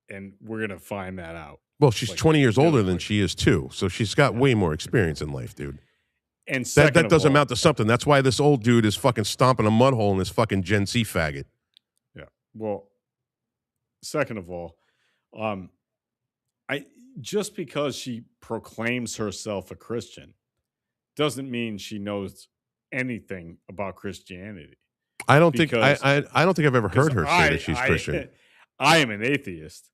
and we're gonna find that out. Well, she's 20 years older than she is too, so she's got way more experience in life, dude. And that doesn't amount to something. That's why this old dude is fucking stomping a mud hole in this fucking Gen Z faggot. Yeah. Well, second of all, just because she proclaims herself a Christian doesn't mean she knows anything about Christianity. I don't think I've ever heard her say that she's Christian. I am an atheist,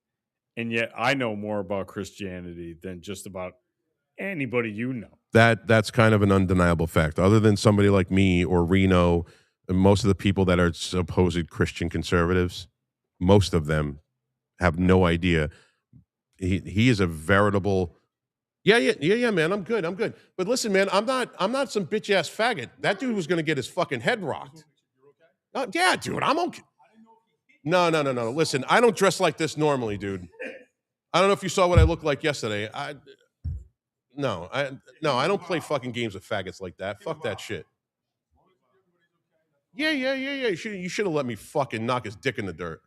and yet I know more about Christianity than just about anybody you know. That's kind of an undeniable fact. Other than somebody like me or Reno, and most of the people that are supposed Christian conservatives, most of them have no idea. He is a veritable. Yeah, man. I'm good. But listen, man, I'm not some bitch ass faggot. That dude was gonna get his fucking head rocked. Yeah, dude, I'm okay. No. Listen, I don't dress like this normally, dude. I don't know if you saw what I looked like yesterday. I don't play fucking games with faggots like that. Fuck that shit. Yeah. You should have let me fucking knock his dick in the dirt.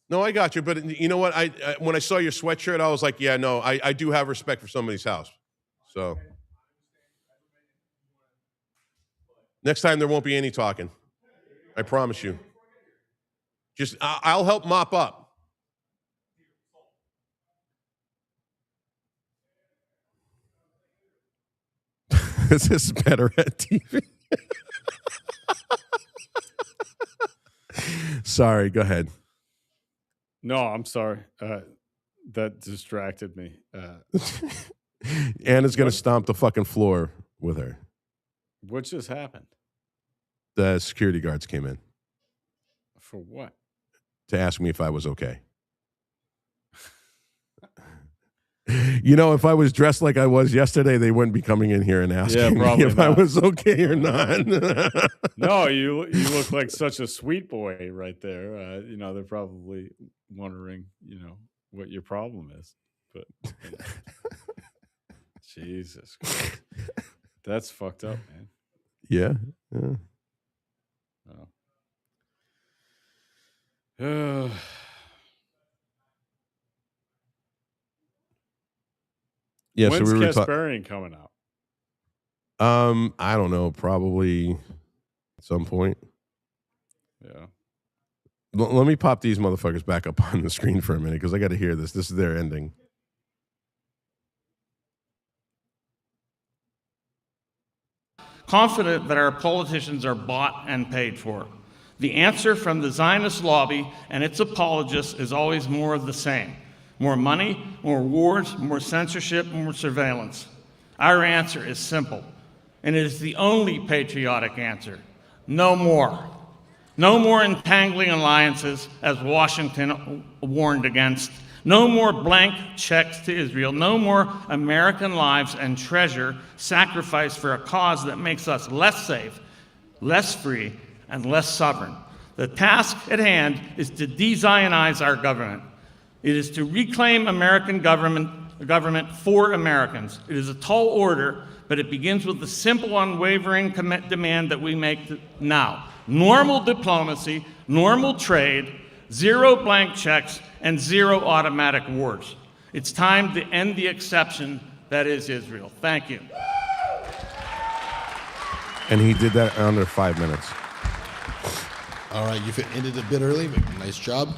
No, I got you. But you know what? When I saw your sweatshirt, I was like, yeah, no, I do have respect for somebody's house. So next time there won't be any talking. I promise you. Just, I'll help mop up. This is better at TV. Sorry, go ahead. No, I'm sorry. That distracted me. Anna's going to stomp the fucking floor with her. What just happened? The security guards came in For what? to ask me if I was okay. You know, if I was dressed like I was yesterday, they wouldn't be coming in here and asking me probably if I not. was okay or not. No, you look like such a sweet boy right there. They're probably wondering, what your problem is. But Jesus Christ. That's fucked up, man. Yeah. Oh. Yeah, When's so we were Kasparian coming out? I don't know, probably at some point. Yeah. Let me pop these motherfuckers back up on the screen for a minute because I got to hear this. This is their ending. Confident that our politicians are bought and paid for. The answer from the Zionist lobby and its apologists is always more of the same. More money, more wars, more censorship, more surveillance. Our answer is simple, and it is the only patriotic answer. No more. No more entangling alliances, as Washington warned against. No more blank checks to Israel. No more American lives and treasure sacrificed for a cause that makes us less safe, less free, and less sovereign. The task at hand is to de-Zionize our government. It is to reclaim American government for Americans. It is a tall order, but it begins with the simple, unwavering demand that we make now. Normal diplomacy, normal trade, zero blank checks, and zero automatic wars. It's time to end the exception that is Israel. Thank you. And he did that under 5 minutes. All right, you ended a bit early. Nice job.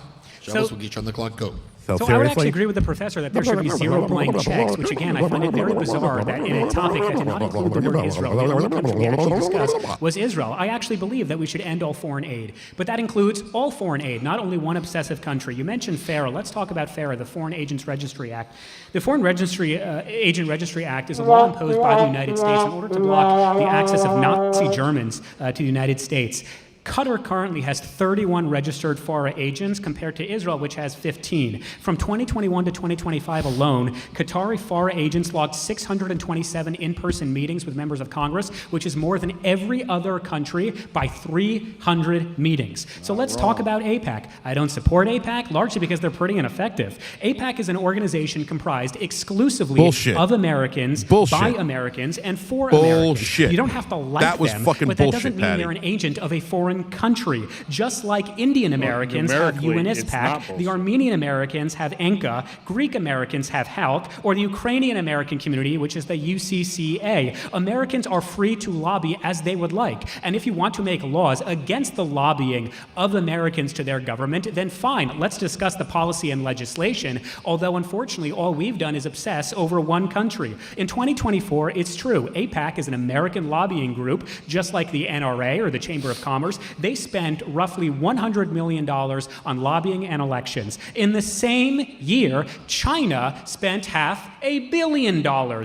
Shabbos, we'll get you on the clock. Go. So I would actually agree with the professor that there should be zero blank checks, which again, I find it very bizarre that in a topic that did not include the word Israel, the only country we actually discussed was Israel. I actually believe that we should end all foreign aid, but that includes all foreign aid, not only one obsessive country. You mentioned FARA. Let's talk about FARA, the Foreign Agents Registry Act. The Foreign Agent Registry Act is a law imposed by the United States in order to block the access of Nazi Germans to the United States. Qatar currently has 31 registered FARA agents compared to Israel, which has 15. From 2021 to 2025 alone, Qatari FARA agents logged 627 in-person meetings with members of Congress, which is more than every other country by 300 meetings. So let's talk about AIPAC. I don't support AIPAC, largely because they're pretty ineffective. AIPAC is an organization comprised exclusively of Americans, by Americans, and for Americans. You don't have to like That was them, fucking but that bullshit, doesn't mean Patty. they're an agent of a foreign country. Just like Indian Americans have numerically, it's not UNISPAC, the Armenian Americans have ENCA, Greek Americans have HALC, or the Ukrainian American community, which is the UCCA. Americans are free to lobby as they would like. And if you want to make laws against the lobbying of Americans to their government, then fine, let's discuss the policy and legislation, although unfortunately all we've done is obsess over one country. In 2024, it's true, AIPAC is an American lobbying group, just like the NRA or the Chamber of Commerce. They spent roughly $100 million on lobbying and elections. In the same year, China spent $500 million.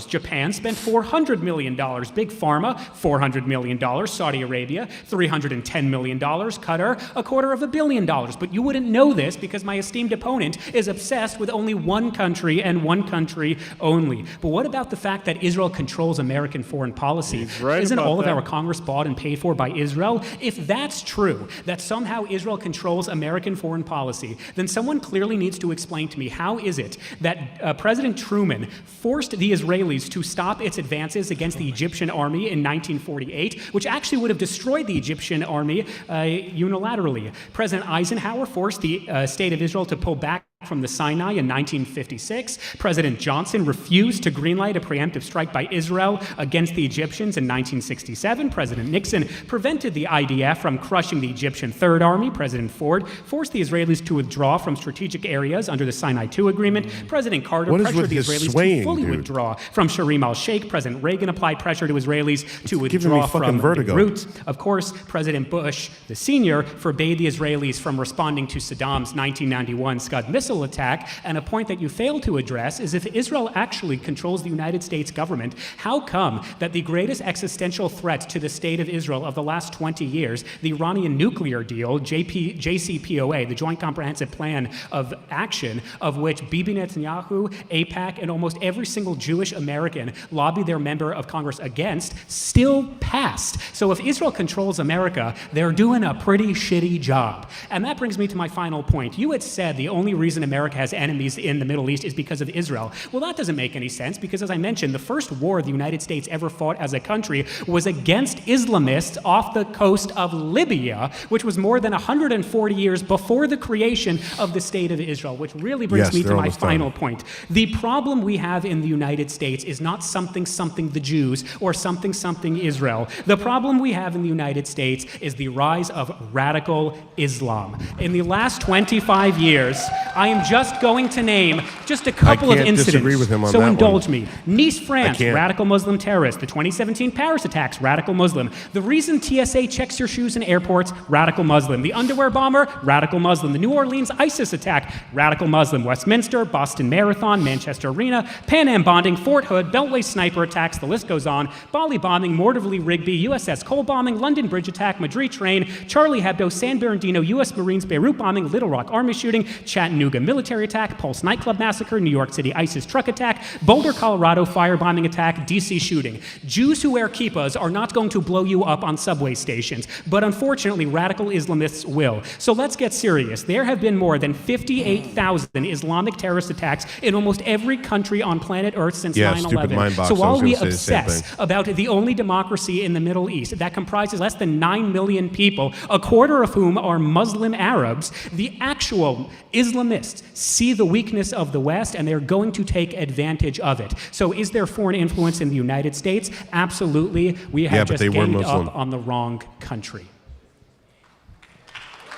Japan spent $400 million. Big Pharma, $400 million. Saudi Arabia, $310 million. Qatar, $250 million. But you wouldn't know this because my esteemed opponent is obsessed with only one country and one country only. But what about the fact that Israel controls American foreign policy? right Isn't about all of that. our Congress bought and paid for by Israel? If that's true, that somehow Israel controls American foreign policy, then someone clearly needs to explain to me how is it that President Truman forced the Israelis to stop its advances against the Egyptian army in 1948, which actually would have destroyed the Egyptian army unilaterally. President Eisenhower forced the State of Israel to pull back from the Sinai in 1956. President Johnson refused to greenlight a preemptive strike by Israel against the Egyptians in 1967. President Nixon prevented the IDF from crushing the Egyptian Third Army. President Ford forced the Israelis to withdraw from strategic areas under the Sinai II Agreement. President Carter What is pressured with the his Israelis swaying, to fully dude? withdraw from Sharm el-Sheikh. President Reagan applied pressure to Israelis to giving me withdraw fucking from vertigo. Beirut. Of course, President Bush, the senior, forbade the Israelis from responding to Saddam's 1991 Scud missile attack. And a point that you failed to address is if Israel actually controls the United States government, how come that the greatest existential threat to the state of Israel of the last 20 years, the Iranian nuclear deal, JCPOA, the Joint Comprehensive Plan of Action, of which Bibi Netanyahu, AIPAC, and almost every single Jewish American lobbied their member of Congress against, still passed? So if Israel controls America, they're doing a pretty shitty job. And that brings me to my final point. You had said the only reason America has enemies in the Middle East is because of Israel. Well, that doesn't make any sense because, as I mentioned, the first war the United States ever fought as a country was against Islamists off the coast of Libya, which was more than 140 years before the creation of the State of Israel, which really brings Yes, me they're to my almost done. final point. The problem we have in the United States is not something the Jews or something Israel. The problem we have in the United States is the rise of radical Islam. In the last 25 years, I am just going to name just a couple of can't incidents. disagree with him on so that indulge one. me. Nice, France, can't. radical Muslim terrorist. The 2017 Paris attacks, radical Muslim. The reason TSA checks your shoes in airports, radical Muslim. The underwear bomber, radical Muslim. The New Orleans ISIS attack, radical Muslim. Westminster, Boston Marathon, Manchester Arena, Pan Am bonding, Fort Hood, Beltway sniper attacks, the list goes on. Bali bombing, Mortarville Rigby, USS Cole bombing, London Bridge attack, Madrid train, Charlie Hebdo, San Bernardino, US Marines, Beirut bombing, Little Rock Army shooting, Chattanooga military attack, Pulse nightclub massacre, New York City ISIS truck attack, Boulder, Colorado firebombing attack, DC shooting. Jews who wear kippahs are not going to blow you up on subway stations, but unfortunately radical Islamists will. So let's get serious. There have been more than 58,000 Islamic terrorist attacks in almost every country on planet Earth since Yeah, 9/11. stupid mind box, So I while was we gonna say the same obsess thing. about the only democracy in the Middle East that comprises less than 9 million people, a quarter of whom are Muslim Arabs, the actual Islamists see the weakness of the West and they're going to take advantage of it. So is there foreign influence in the United States? Absolutely. We have Yeah, but just they were ganged Muslim. up on the wrong country.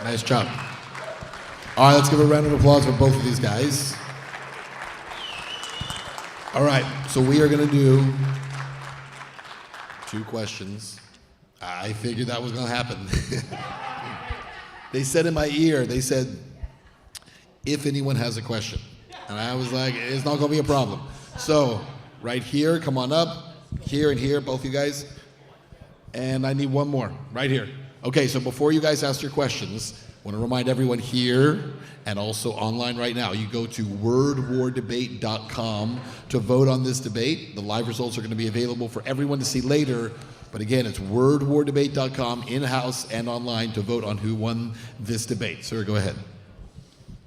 Nice job. All right, let's give a round of applause for both of these guys. All right, so we are going to do 2 questions. I figured that was going to happen. They said in my ear, they said, if anyone has a question. And I was like, it's not going to be a problem. So right here, come on up. Here and here, both you guys. And I need one more, right here. Okay, so before you guys ask your questions, I want to remind everyone here and also online right now, you go to wordwardebate.com to vote on this debate. The live results are going to be available for everyone to see later. But again, it's wordwardebate.com in-house and online to vote on who won this debate. Sir, go ahead.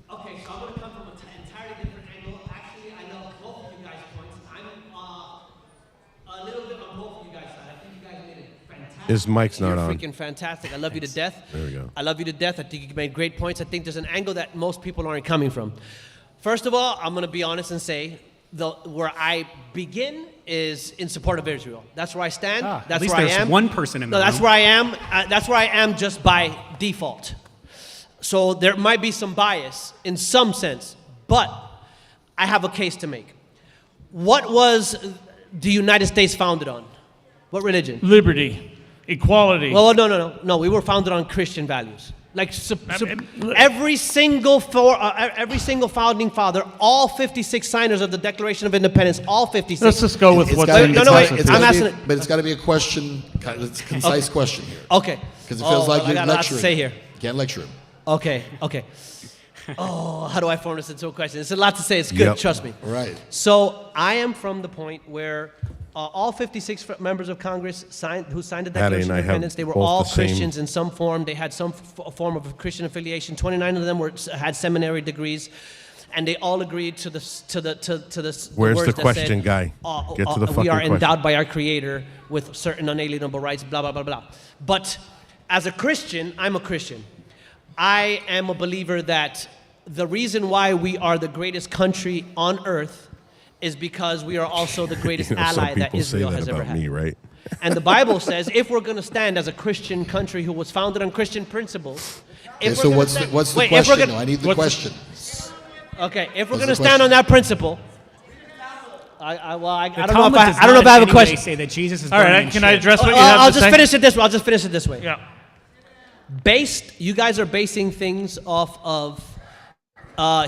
Okay, so I'm going to come from an entirely different angle. Actually, I know both of you guys' points. I'm a little bit on both of you guys' side. I think you guys made it fantastic. His mic's not You're on. freaking fantastic. I love you to death. There we go. I love you to death. I think you made great points. I think there's an angle that most people aren't coming from. First of all, I'm going to be honest and say where I begin is in support of Israel. That's where I stand. That's at least where there's I am. one person in the No, that's room. where I am. That's where I am just by default. So there might be some bias in some sense, but I have a case to make. What was the United States founded on? What religion? Liberty, equality. Well, no. We were founded on Christian values. Like every single founding father, all 56 signers of the Declaration of Independence, all 56. Let's just go with what's in the I'm asking it. But it's got to be a question, it's a concise question here. Okay. Because it feels like I you're got a lot to lecturing. say here. You can't lecture him. Okay. Oh, how do I form this into a question? It's a lot to say. It's good. Yep. Trust me. Right. So I am from the point where all 56 members of Congress who signed the Patty Declaration and I of have Independence, they were both all the same- Christians in some form. They had some form of Christian affiliation. 29 of them had seminary degrees, and they all agreed to the Where's words the that question, said, guy? Get to the fucking we are question. endowed by our Creator with certain unalienable rights. Blah blah blah blah. But as a Christian, I'm a Christian. I am a believer that the reason why we are the greatest country on earth is because we are also the greatest Some ally that people say Israel that has ever about had. me, right? And the Bible says if we're going to stand as a Christian country who was founded on Christian principles, Okay, so what's the question? I need the question. Okay, if we're What's going to the stand on question? that principle, I don't know if I don't have a question. Say that Jesus is All right, burning can I shit. address what you have to say? I'll just finish it this way. Yeah. You guys are basing things off of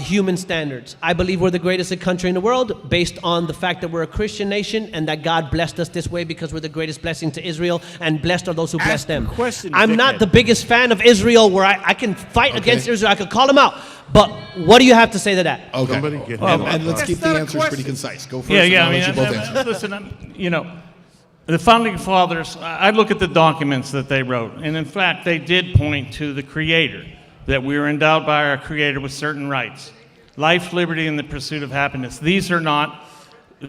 human standards. I believe we're the greatest country in the world based on the fact that we're a Christian nation and that God blessed us this way because we're the greatest blessing to Israel, and blessed are those who bless them. I'm not the biggest fan of Israel where I can fight against Israel. I could call them out. But what do you have to say to that? Okay. And let's keep the answers pretty concise. Go first. Yeah. and I'll let you both answer. Listen, the founding fathers, I look at the documents that they wrote, and in fact, they did point to the Creator, that we were endowed by our Creator with certain rights. Life, liberty, and the pursuit of happiness. These are not,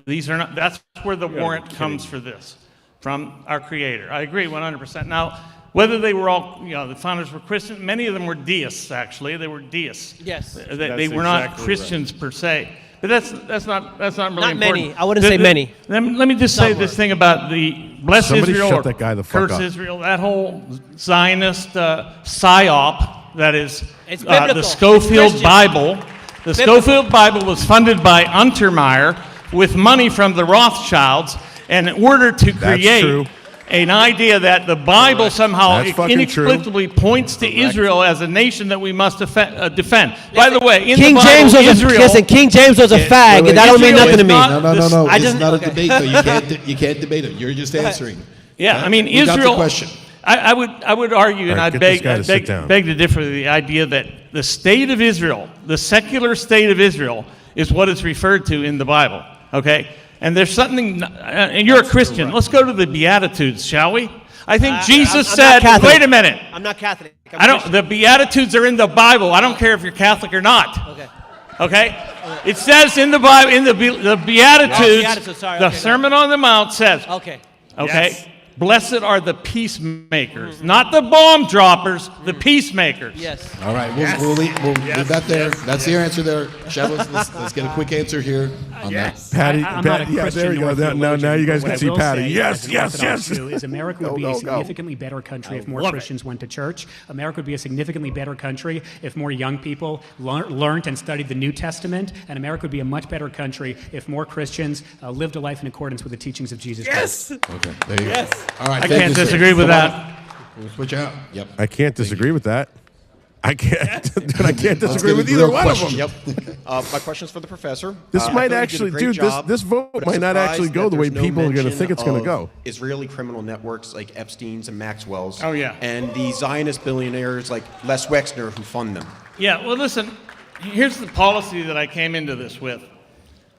that's where the warrant comes for this, from our Creator. I agree 100%. Now, whether they were all, the founders were Christian, many of them were deists, actually. They were deists. Yes. They were not Christians per se. But that's not really Not important. many. I wouldn't say many. Let me just say this thing about the bless Somebody Israel shut or that guy the fuck curse up. Israel. That whole Zionist psyop that is It's the biblical. Schofield Christian. Bible. The Biblical. Schofield Bible was funded by Untermeyer with money from the Rothschilds, and in order to create true. an idea that the Bible somehow That's fucking true. inexplicably points to Israel as a nation that we must defend. By the way, in King the Bible, James was Israel, King James was a fag, and that don't mean Israel nothing to is me. not No. I It's just- not a okay. debate, though. You can't debate it. You're just answering. Yeah, Right? I mean, We got the Israel. question. I would argue, and All right, I'd get this guy to sit beg down. to differ with the idea that the state of Israel, the secular state of Israel, is what is referred to in the Bible. Okay, and there's something. And you're a Christian. Let's go to the Beatitudes, shall we? I think Jesus I'm not said. Catholic. Wait a minute. I'm not Catholic. I'm I don't. Christian. The Beatitudes are in the Bible. I don't care if you're Catholic or not. Okay. Okay? It says in the Bible, in the Beatitudes, Beatitudes, sorry, the okay, Sermon on the Mount says, Okay. okay, Yes. blessed are the peacemakers, not the bomb droppers, the peacemakers. Yes. All right, we'll leave that there. That's your answer there. Shabbos, let's get a quick answer here on that. Patty, I'm not a yeah, Christian there you nor go. Now theologian, you guys but can what see I will Patty. say Yes, as an yes, Orthodox yes. Jew is America would be a significantly better country if more love it. Christians went to church. America would be a significantly better country if more young people learned and studied the New Testament. And America would be a much better country if more Christians lived a life in accordance with the teachings of Jesus Christ. Okay, there you go. All right, I thank can't you, sir. disagree with Come on that. up. We'll switch out. Yep. I can't disagree with that. I can't. Dude, I can't Let's disagree get with a either real one question. of them. Yep. My question's for the professor. This I might feel like actually, you did a great dude. job, This vote but I'm might not actually surprised go that the way there's no people are going to mention think it's going to of go. Israeli criminal networks like Epstein's and Maxwell's. Oh, yeah. And the Zionist billionaires like Les Wexner who fund them. Yeah, well, listen, here's the policy that I came into this with.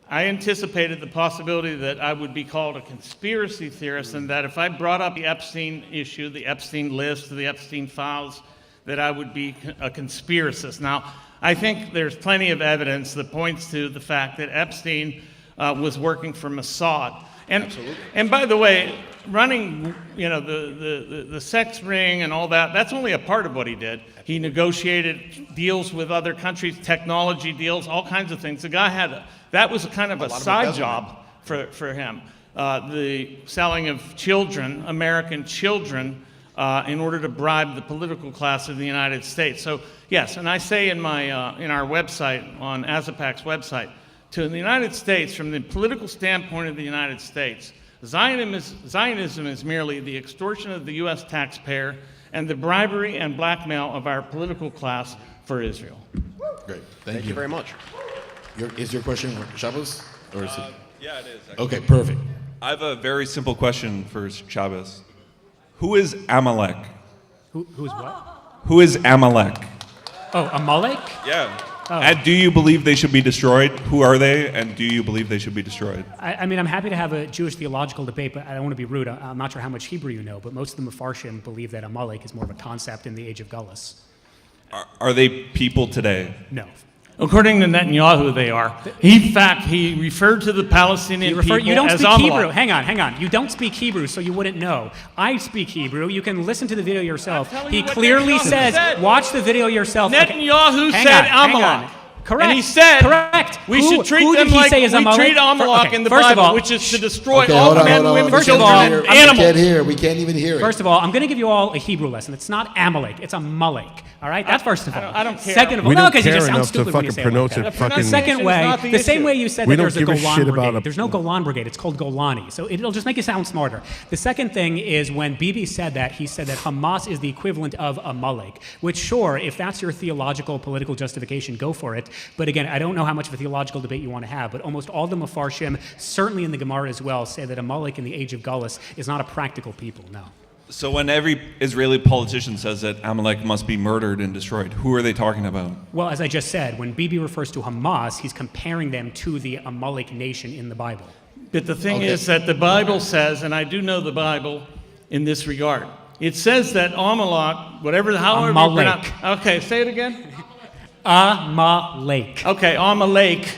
I anticipated the possibility that I would be called a conspiracy theorist, and that if I brought up the Epstein issue, the Epstein list, the Epstein files, that I would be a conspiracist. Now, I think there's plenty of evidence that points to the fact that Epstein was working for Mossad. And by the way, running, the sex ring and all that, that's only a part of what he did. He negotiated deals with other countries, technology deals, all kinds of things. The guy that was kind of a side job for him. The selling of children, American children, in order to bribe the political class of the United States. So yes, and I say in our website, on Azapac's website, to the United States, from the political standpoint of the United States, Zionism is merely the extortion of the U.S. taxpayer and the bribery and blackmail of our political class for Israel. Great. Thank you very much. Is your question for Shabbos? Or is it? Yeah, it is. Actually. Okay, perfect. I have a very simple question for Shabbos. Who is Amalek? Who's what? Who is Amalek? Oh, Amalek? Yeah. Oh. And do you believe they should be destroyed? Who are they? And do you believe they should be destroyed? I mean, I'm happy to have a Jewish theological debate, but I don't want to be rude. I'm not sure how much Hebrew you know, but most of the Mefarshim believe that Amalek is more of a concept in the age of Gullus. Are they people today? No. According to Netanyahu, they are. In fact, he referred to the Palestinian people You don't as speak Amalek. Hebrew. Hang on. You don't speak Hebrew, so you wouldn't know. I speak Hebrew. You can listen to the video yourself. He you what clearly Netanyahu says, said. watch the video yourself. Netanyahu Hang said on, hang Amalek. on. Correct. And he said, correct. We Who- should treat who them did he like say we is Amalek? treat Amalek Okay, in the first of Bible, all- which is to destroy Okay, all hold on, men, hold on. women, First children, of all, and We can't animals. hear. We can't even hear it. First of all, I'm going to give you all a Hebrew lesson. It's not Amalek. It's Amalek. All right? That's first of all. I don't care. Second of all, We no, don't because you care just sound enough to stupid when you fucking say it like pronounce that. it The fucking- second is way, not the the same issue. way you said We that don't there's a give a Golan shit about brigade. a- There's no Golan brigade. It's called Golani. So it'll just make you sound smarter. The second thing is when Bibi said that, he said that Hamas is the equivalent of Amalek, which sure, if that's your theological, political justification, go for it. But again, I don't know how much of a theological debate you want to have, but almost all the Mefarshim, certainly in the Gemara as well, say that Amalek in the age of Gullus is not a practical people, no. So when every Israeli politician says that Amalek must be murdered and destroyed, who are they talking about? Well, as I just said, when Bibi refers to Hamas, he's comparing them to the Amalek nation in the Bible. But the thing is that the Bible says, and I do know the Bible in this regard, it says that Amalek, however you Amalek. pronounce. Okay, say it again. Amalek. Okay, Amalek.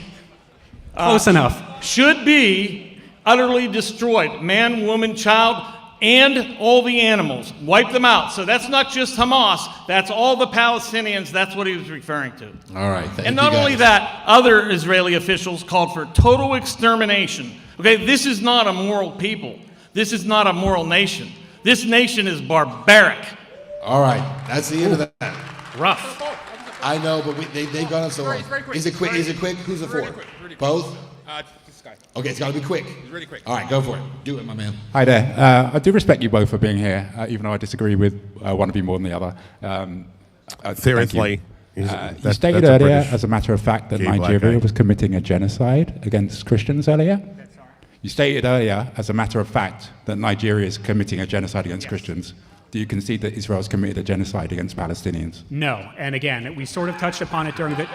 Close enough. Should be utterly destroyed. Man, woman, child, and all the animals. Wipe them out. So that's not just Hamas. That's all the Palestinians. That's what he was referring to. All right. Thank And you not guys. only that, other Israeli officials called for total extermination. Okay, this is not a moral people. This is not a moral nation. This nation is barbaric. All right. That's the end of that. Rough. I know, but they've gone on so long. Is it quick? Is it quick? Who's it for? Both? This guy. Okay, it's got to be quick. He's really quick. All right, go for it. Do it, my man. Hi there. I do respect you both for being here, even though I disagree with one of you more than the other. Theoretically, you that's stated a earlier, British as a matter of fact, that gay black Nigeria guy. was committing a genocide against Christians earlier. You stated earlier, as a matter of fact, that Nigeria is committing a genocide against Christians. Do you concede that Israel has committed a genocide against Palestinians? No. And again, we sort of touched upon it during the...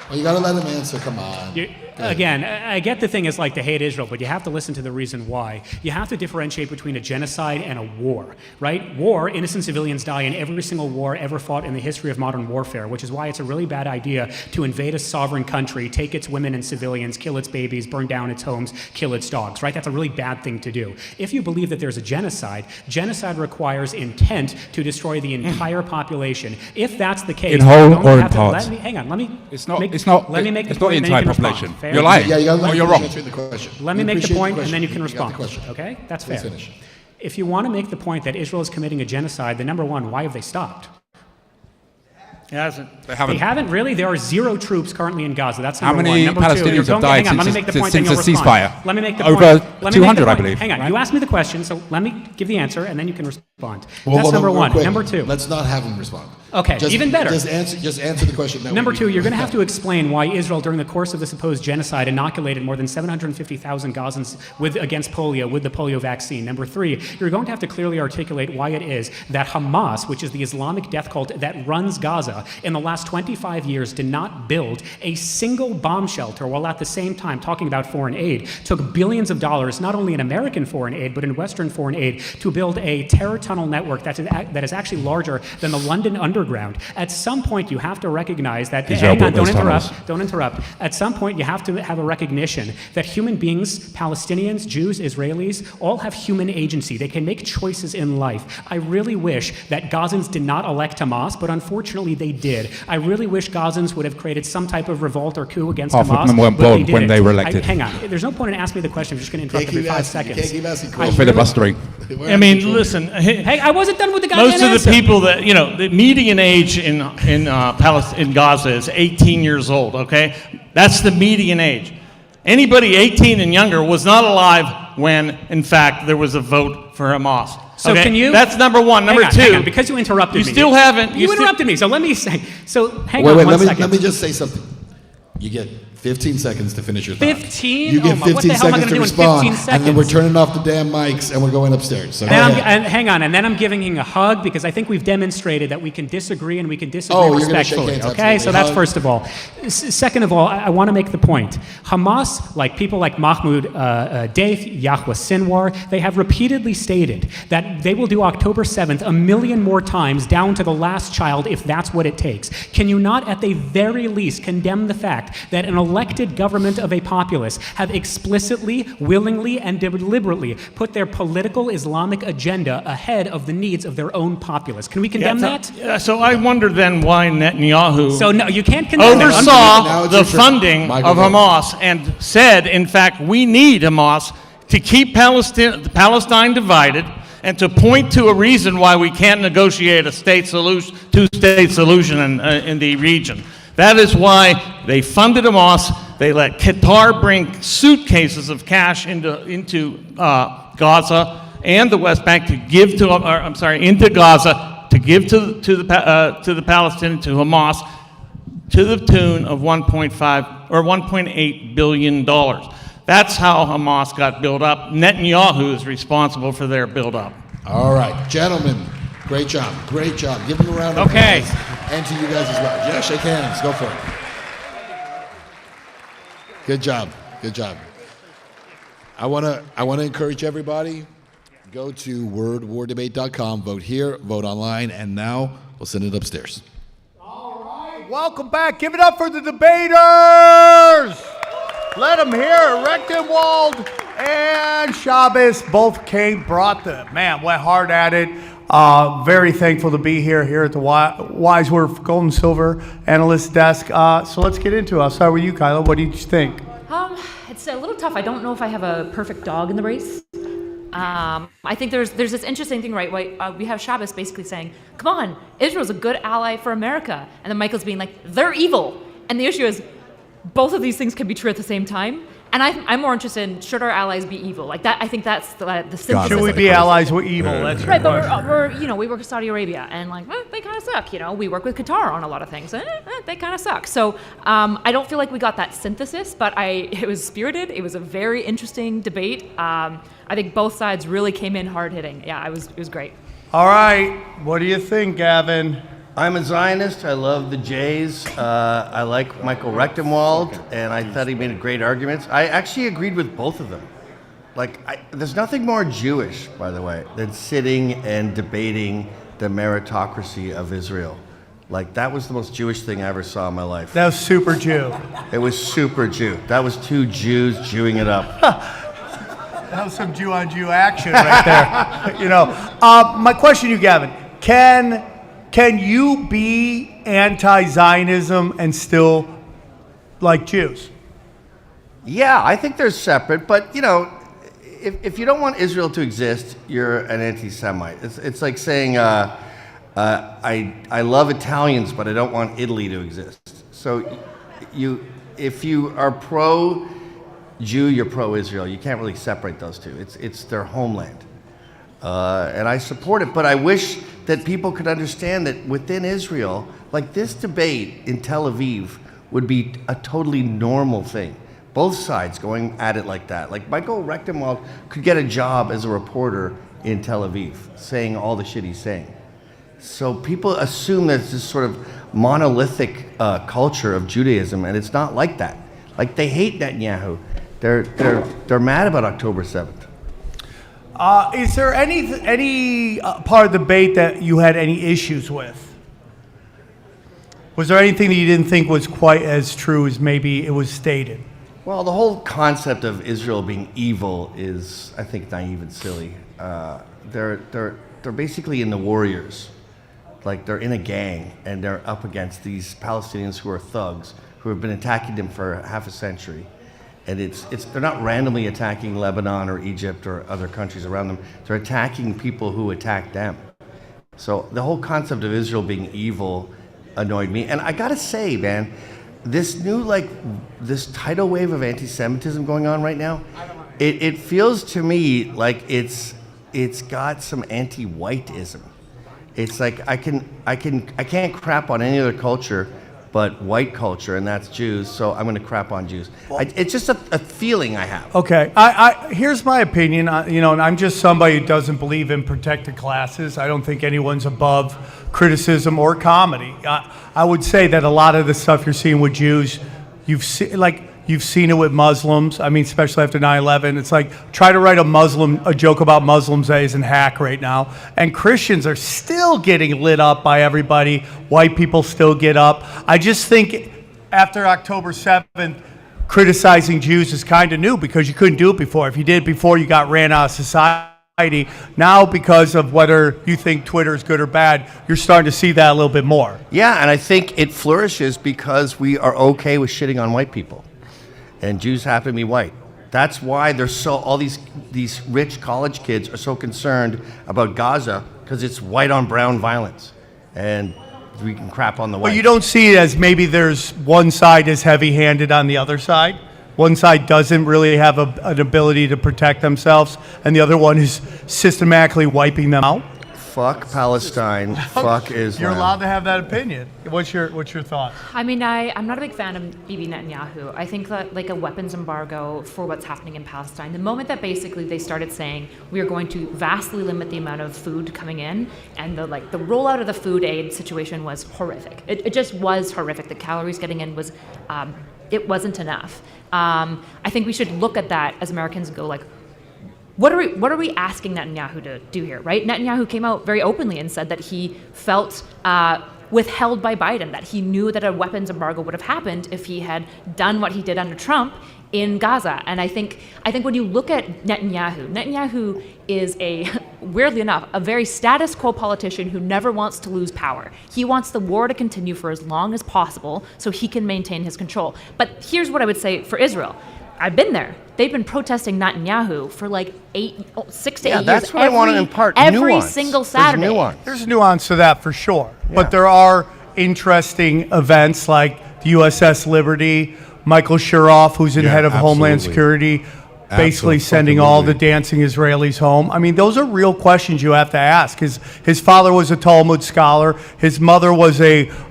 Well, you got to let him answer. Come on. Again, I get the thing is like to hate Israel, but you have to listen to the reason why. You have to differentiate between a genocide and a war, right? War, innocent civilians die in every single war ever fought in the history of modern warfare, which is why it's a really bad idea to invade a sovereign country, take its women and civilians, kill its babies, burn down its homes, kill its dogs, right? That's a really bad thing to do. If you believe that there's a genocide requires intent to destroy the entire population. If that's the case, In whole you're going to or in have to- parts? Hang on, let me... It's not. make- It's not. Let me make It's the not point the and then you entire can respond. population. Fair? You're lying. Yeah, you got to or let you're him wrong. answer the question. Let me We make the appreciate point, question. and then you can got the respond. question. Okay? That's Please fair. finish. If you want to make the point that Israel is committing a genocide, then number one, why have they stopped? It hasn't. They haven't. They haven't really. There are 0 troops currently in Gaza. That's How number many one. Number two, Palestinians you're have going- died hang on, let me since make the the- point, then since you'll the respond. ceasefire? Let me make the Over point. Let me make 200, the I point. believe, Hang on. right? You asked me the question, so let me give the answer, and then you can respond. Well, That's hold on number real one. quick. Number two. Let's not have him respond. Okay, even better. Just answer the question. That Number we- two, you're going to have to explain why Israel, during the course of the supposed genocide, inoculated more than 750,000 Gazans against polio with the polio vaccine. Number three, you're going to have to clearly articulate why it is that Hamas, which is the Islamic death cult that runs Gaza, in the last 25 years did not build a single bomb shelter, while at the same time, talking about foreign aid, took billions of dollars, not only in American foreign aid, but in Western foreign aid, to build a terror tunnel network that is actually larger than the London Underground. At some point, you have to recognize that. Israel Hang on, built don't those interrupt. tunnels. Don't interrupt. At some point, you have to have a recognition that human beings, Palestinians, Jews, Israelis, all have human agency. They can make choices in life. I really wish that Gazans did not elect Hamas, but unfortunately they did. I really wish Gazans would have created some type of revolt or coup against Half of Hamas. them weren't but born they when didn't. they were elected. Hang on. There's no point in asking me the question. I'm just going to interrupt Can't every keep 5 asking- you seconds. can't keep asking I questions. really- Filibustering. We're I having mean, trouble. listen. Hey, I wasn't done with the Most goddamn of the answer. people that the median age in Gaza is 18 years old. Okay, that's the median age. Anybody 18 and younger was not alive when, in fact, there was a vote for Hamas. So okay? can you? That's number one. Number hang on, two. hang on, because you interrupted you me. still haven't. You still- interrupted me. So let me say. So hang Wait, on wait. one Let me second. let me just say something. You get 15 seconds to finish your thought. 15? You Oh get my- what the 15 hell am I seconds gonna to do in respond, 15 and then we're seconds? turning off the damn mics and we're going upstairs. So go And, ahead. and hang on, and then I'm giving him a hug because I think we've demonstrated that we can disagree and we can disagree Oh, you're gonna shake respectfully. hands, Okay, so absolutely. that's Hug. first of all. Second of all, I want to make the point. Hamas, like people like Mahmoud Deif, Yahweh Sinwar, they have repeatedly stated that they will do October 7th 1 million more times down to the last child if that's what it takes. Can you not, at the very least, condemn the fact that an elected government of a populace, have explicitly, willingly, and deliberately put their political Islamic agenda ahead of the needs of their own populace. Can we condemn that? So I wonder then why Netanyahu So no, you can't condemn oversaw that. the funding of Hamas and said, in fact, we need Hamas to keep Palestine divided and to point to a reason why we can't negotiate a two-state solution in the region. That is why they funded Hamas. They let Qatar bring suitcases of cash into Gaza and the West Bank to give to, into Gaza to give to the Palestinians, to Hamas, to the tune of 1.5 or 1.8 billion dollars. That's how Hamas got built up. Netanyahu is responsible for their build-up. All right, gentlemen, great job, great job. Give them a round of Okay. applause. And to you guys as well. Yeah, shake hands, go for it. Good job, good job. I wanna encourage everybody, go to wordwardebate.com, vote here, vote online, and now we'll send it upstairs. Welcome back. Give it up for the debaters. Let them hear it. Rechtenwald and Shabbos both brought the, went hard at it. Very thankful to be here at the Wise Word Gold and Silver Analyst Desk. So let's get into it. I'll start with you, Kyla. What did you think? It's a little tough. I don't know if I have a perfect dog in the race. I think there's this interesting thing, right? We have Shabbos basically saying, come on, Israel's a good ally for America. And then Michael's being like, they're evil. And the issue is, both of these things can be true at the same time. And I'm more interested in, should our allies be evil? Like that, I think that's the synthesis. Should we be allies with evil? That's right, but we're we work with Saudi Arabia, and they kind of suck. We work with Qatar on a lot of things, and they kind of suck. So I don't feel like we got that synthesis, but it was spirited. It was a very interesting debate. I think both sides really came in hard hitting. Yeah, it was great. All right, what do you think, Gavin? I'm a Zionist. I love the Jays. I like Michael Rechtenwald, and I thought he made great arguments. I actually agreed with both of them. There's nothing more Jewish, by the way, than sitting and debating the meritocracy of Israel. That was the most Jewish thing I ever saw in my life. That was super Jew. It was super Jew. That was two Jews Jewing it up. That was some Jew on Jew action right there. My question to you, Gavin, can you be anti-Zionism and still like Jews? Yeah, I think they're separate, but if you don't want Israel to exist, you're an anti-Semite. It's like saying I love Italians, but I don't want Italy to exist. So if you are pro-Jew, you're pro-Israel. You can't really separate those two. It's their homeland. And I support it, but I wish that people could understand that within Israel, this debate in Tel Aviv would be a totally normal thing. Both sides going at it like that. Michael Rechtenwald could get a job as a reporter in Tel Aviv, saying all the shit he's saying. So people assume there's this sort of monolithic culture of Judaism, and it's not like that. They hate Netanyahu. They're mad about October 7th. Is there any part of the debate that you had any issues with? Was there anything that you didn't think was quite as true as maybe it was stated? Well, the whole concept of Israel being evil is, I think, naive and silly. They're basically in the warriors. They're in a gang, and they're up against these Palestinians who are thugs, who have been attacking them for half a century. And they're not randomly attacking Lebanon or Egypt or other countries around them. They're attacking people who attack them. So the whole concept of Israel being evil annoyed me. And I gotta say, man, this new this tidal wave of anti-Semitism going on right now, it feels to me like it's got some anti-whiteism. It's I can't crap on any other culture but white culture, and that's Jews, so I'm going to crap on Jews. It's just a feeling I have. Okay, here's my opinion, and I'm just somebody who doesn't believe in protected classes. I don't think anyone's above criticism or comedy. I would say that a lot of the stuff you're seeing with Jews, you've seen it with Muslims. I mean, especially after 9/11, it's try to write a joke about Muslims that isn't hack right now. And Christians are still getting lit up by everybody. White people still get up. I just think after October 7th, criticizing Jews is kind of new because you couldn't do it before. If you did it before, you got ran out of society. Now, because of whether you think Twitter is good or bad, you're starting to see that a little bit more. Yeah, and I think it flourishes because we are okay with shitting on white people, and Jews happen to be white. That's why there's all these rich college kids are so concerned about Gaza, because it's white on brown violence, and we can crap on the white. But you don't see it as maybe there's one side is heavy-handed on the other side. One side doesn't really have an ability to protect themselves, and the other one is systematically wiping them out. Fuck Palestine. Fuck Islam. You're allowed to have that opinion. What's your thought? I mean, I'm not a big fan of Bibi Netanyahu. I think that like a weapons embargo for what's happening in Palestine, the moment that basically they started saying we are going to vastly limit the amount of food coming in, and the rollout of the food aid situation was horrific. It just was horrific. The calories getting in was, it wasn't enough. I think we should look at that as Americans and go like, what are we asking Netanyahu to do here, right? Netanyahu came out very openly and said that he felt withheld by Biden, that he knew that a weapons embargo would have happened if he had done what he did under Trump in Gaza. And I think when you look at Netanyahu is weirdly enough, a very status quo politician who never wants to lose power. He wants the war to continue for as long as possible so he can maintain his control. But here's what I would say for Israel. I've been there. They've been protesting Netanyahu for like 6 to 8 years. That's what I want to impart. Every nuance. single Saturday. There's nuance. There's nuance to that for sure. Yeah. But there are interesting events like the USS Liberty, Michael Shuroff, who's in head of Homeland Security, basically sending all the dancing Israelis home. I mean, those are real questions you have to ask. His father was a Talmud scholar. His mother was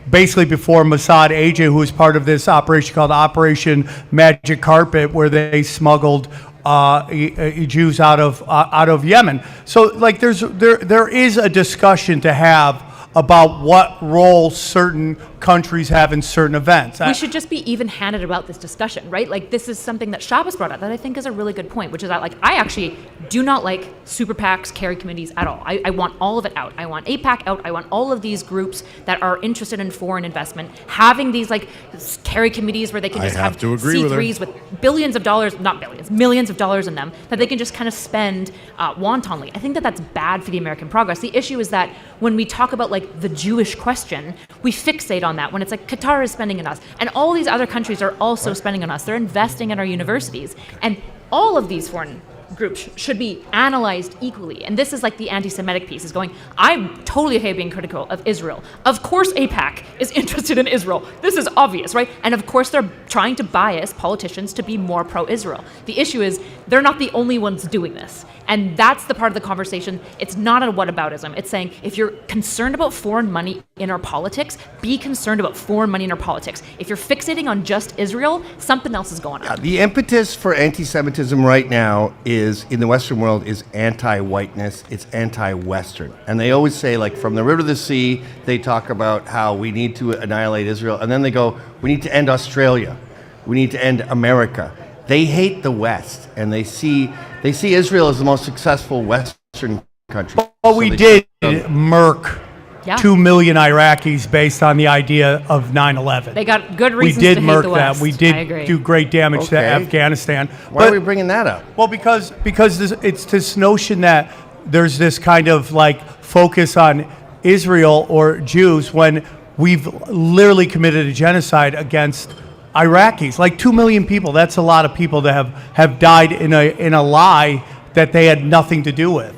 basically before Mossad agent who was part of this operation called Operation Magic Carpet, where they smuggled Jews out of Yemen. So, like, there is a discussion to have about what role certain countries have in certain events. We should just be even-handed about this discussion, right? Like, this is something that Shabbos brought up that I think is a really good point, which is that, like, I actually do not like super PACs, carry committees at all. I want all of it out. I want AIPAC out. I want all of these groups that are interested in foreign investment having these, like, carry committees where they can just have C3s with billions of dollars, not billions, millions of dollars in them that they can just kind of spend wantonly. I think that that's bad for the American progress. The issue is that when we talk about, like, the Jewish question, we fixate on that when it's like Qatar is spending on us and all these other countries are also spending on us. They're investing in our universities, and all of these foreign groups should be analyzed equally. And this is like the anti-Semitic piece is going, I'm totally okay being critical of Israel. Of course AIPAC is interested in Israel. This is obvious, right? And of course they're trying to bias politicians to be more pro-Israel. The issue is they're not the only ones doing this. And that's the part of the conversation. It's not a whataboutism. It's saying if you're concerned about foreign money in our politics, be concerned about foreign money in our politics. If you're fixating on just Israel, something else is going on. The impetus for anti-Semitism right now is, in the Western world, is anti-whiteness. It's anti-Western. And they always say, like, from the river to the sea, they talk about how we need to annihilate Israel. And then they go, we need to end Australia. We need to end America. They hate the West, and they see Israel as the most successful Western country. But we did murk 2 million Iraqis based on the idea of 9/11. They got good reasons to hate the West. that. We did do great damage to Afghanistan. Why are we bringing that up? Well, because it's this notion that there's this kind of like focus on Israel or Jews when we've literally committed a genocide against Iraqis. Like 2 million people. That's a lot of people that have died in a lie that they had nothing to do with.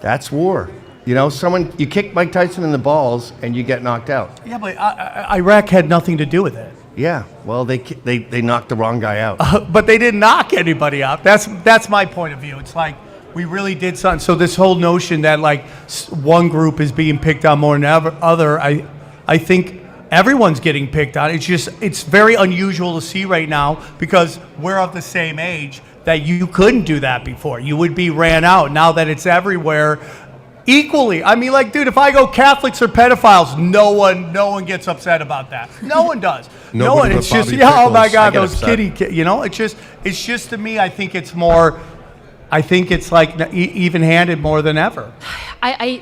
That's war. You know, you kick Mike Tyson in the balls and you get knocked out. Yeah, but Iraq had nothing to do with it. Yeah, well, they knocked the wrong guy out. But they didn't knock anybody out. That's my point of view. It's like we really did something. So this whole notion that like one group is being picked on more than other, I think everyone's getting picked on. It's very unusual to see right now because we're of the same age that you couldn't do that before. You would be ran out. Now that it's everywhere, equally. I mean, like, dude, if I go Catholics or pedophiles, no one gets upset about that. No one does. No one. It's just, oh my God, those kitty, you know. It's just to me. I think it's more. I think it's like even-handed more than ever.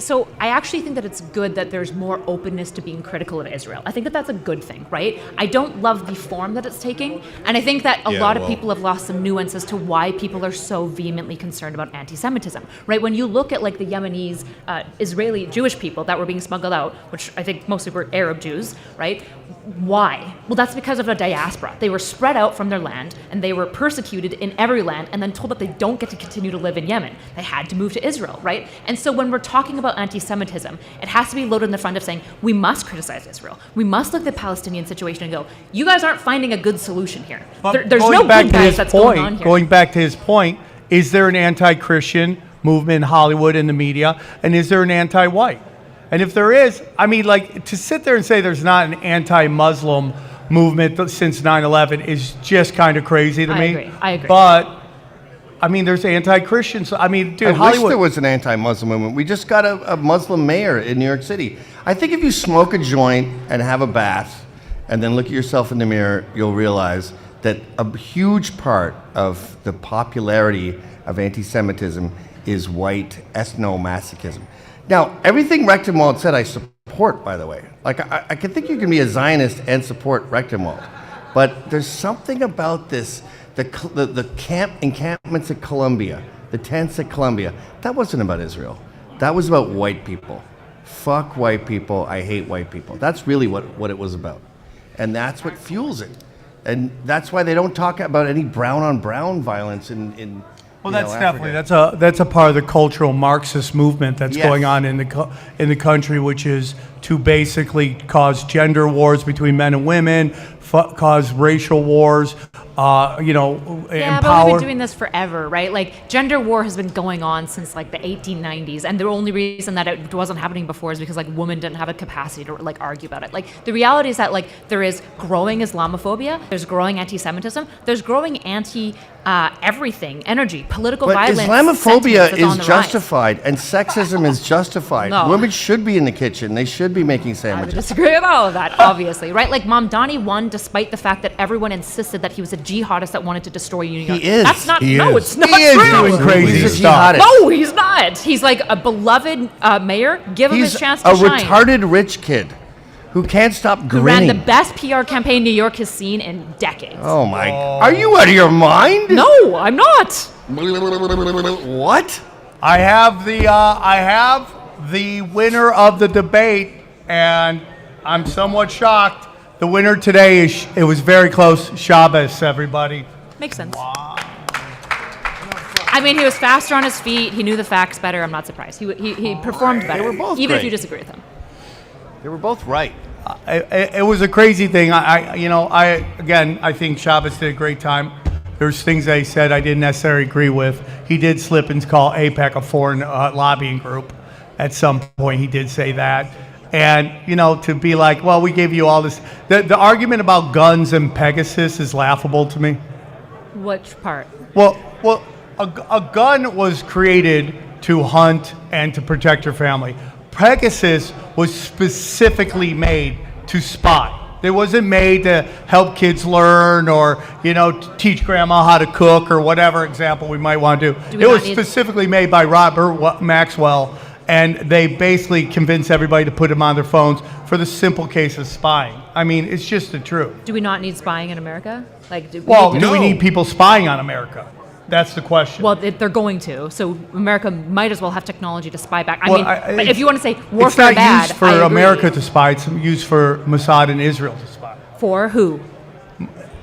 So I actually think that it's good that there's more openness to being critical of Israel. I think that that's a good thing, right? I don't love the form that it's taking, and I think that a lot of people have lost some nuance as to why people are so vehemently concerned about anti-Semitism, right? When you look at like the Yemenis, Israeli Jewish people that were being smuggled out, which I think mostly were Arab Jews, right? Why? Well, that's because of a diaspora. They were spread out from their land, and they were persecuted in every land, and then told that they don't get to continue to live in Yemen. They had to move to Israel, right? And so when we're talking about anti-Semitism, it has to be loaded in the front of saying, we must criticize Israel. We must look at the Palestinian situation and go, you guys aren't finding a good solution here. There's no good guys that's going on here. Going back to his point, is there an anti-Christian movement in Hollywood and the media, and is there an anti-white? And if there is, I mean, like, to sit there and say there's not an anti-Muslim movement since 9/11 is just kind of crazy to me. I agree. But, I mean, there's anti-Christians. I mean, dude, I Hollywood. wish there was an anti-Muslim movement. We just got a Muslim mayor in New York City. I think if you smoke a joint and have a bath and then look at yourself in the mirror, you'll realize that a huge part of the popularity of anti-Semitism is white ethno-masochism. Now, everything Reichenwald said I support, by the way. Like, I can think you can be a Zionist and support Reichenwald. But there's something about this, the encampments at Columbia, the tents at Columbia, that wasn't about Israel. That was about white people. Fuck white people, I hate white people. That's really what it was about. And that's what fuels it. And that's why they don't talk about any brown on brown violence in Well, you that's know, definitely Africa. that's a part of the cultural Marxist movement that's Yes. going on in the country, which is to basically cause gender wars between men and women, cause racial wars, Yeah, but empower. we've been doing this forever, right? Like, gender war has been going on since like the 1890s, and the only reason that it wasn't happening before is because like women didn't have a capacity to like argue about it. Like, the reality is that like there is growing Islamophobia, there's growing anti-Semitism, there's growing everything, energy, political But violence. Islamophobia sentiment that's on is the rise. justified, and sexism is justified. No. Women should be in the kitchen. They should be making I would sandwiches. disagree with all of that, obviously, right? Like, Mamdani won despite the fact that everyone insisted that he was a jihadist that wanted to destroy New York. He is. That's not. He no, is. it's not He is true. doing crazy He's a stuff. jihadist. No, he's not. He's like a beloved mayor. Give him He's his chance a to shine. retarded rich kid who can't stop Who ran grinning. the best PR campaign New York has seen in decades. Oh my! Are you out of your mind? No, I'm not. What? I have the winner of the debate, and I'm somewhat shocked. The winner today it was very close. Shabbos, everybody. Makes sense. I mean, he was faster on his feet. He knew the facts better. I'm not surprised. He performed better. They were both even if great. you disagree with him. They were both right. It was a crazy thing. I think Shabbos did a great time. There's things that he said I didn't necessarily agree with. He did slip and call AIPAC a foreign lobbying group. At some point, he did say that. And, to be like, well, we gave you all this. The argument about guns and Pegasus is laughable to me. Which part? Well, a gun was created to hunt and to protect your family. Pegasus was specifically made to spy. It wasn't made to help kids learn or, teach grandma how to cook or whatever example we might want to do. Do we It not was need- specifically made by Robert Maxwell, and they basically convinced everybody to put them on their phones for the simple case of spying. I mean, it's just the truth. Do we not need spying in America? Like, do we Well, need do we need people spying on America? That's the question. Well, they're going to. So America might as well have technology to spy back. I Well, mean, but if you want to say it's warfare not bad, used for I agree. America to spy. It's used for Mossad and Israel to spy. For who?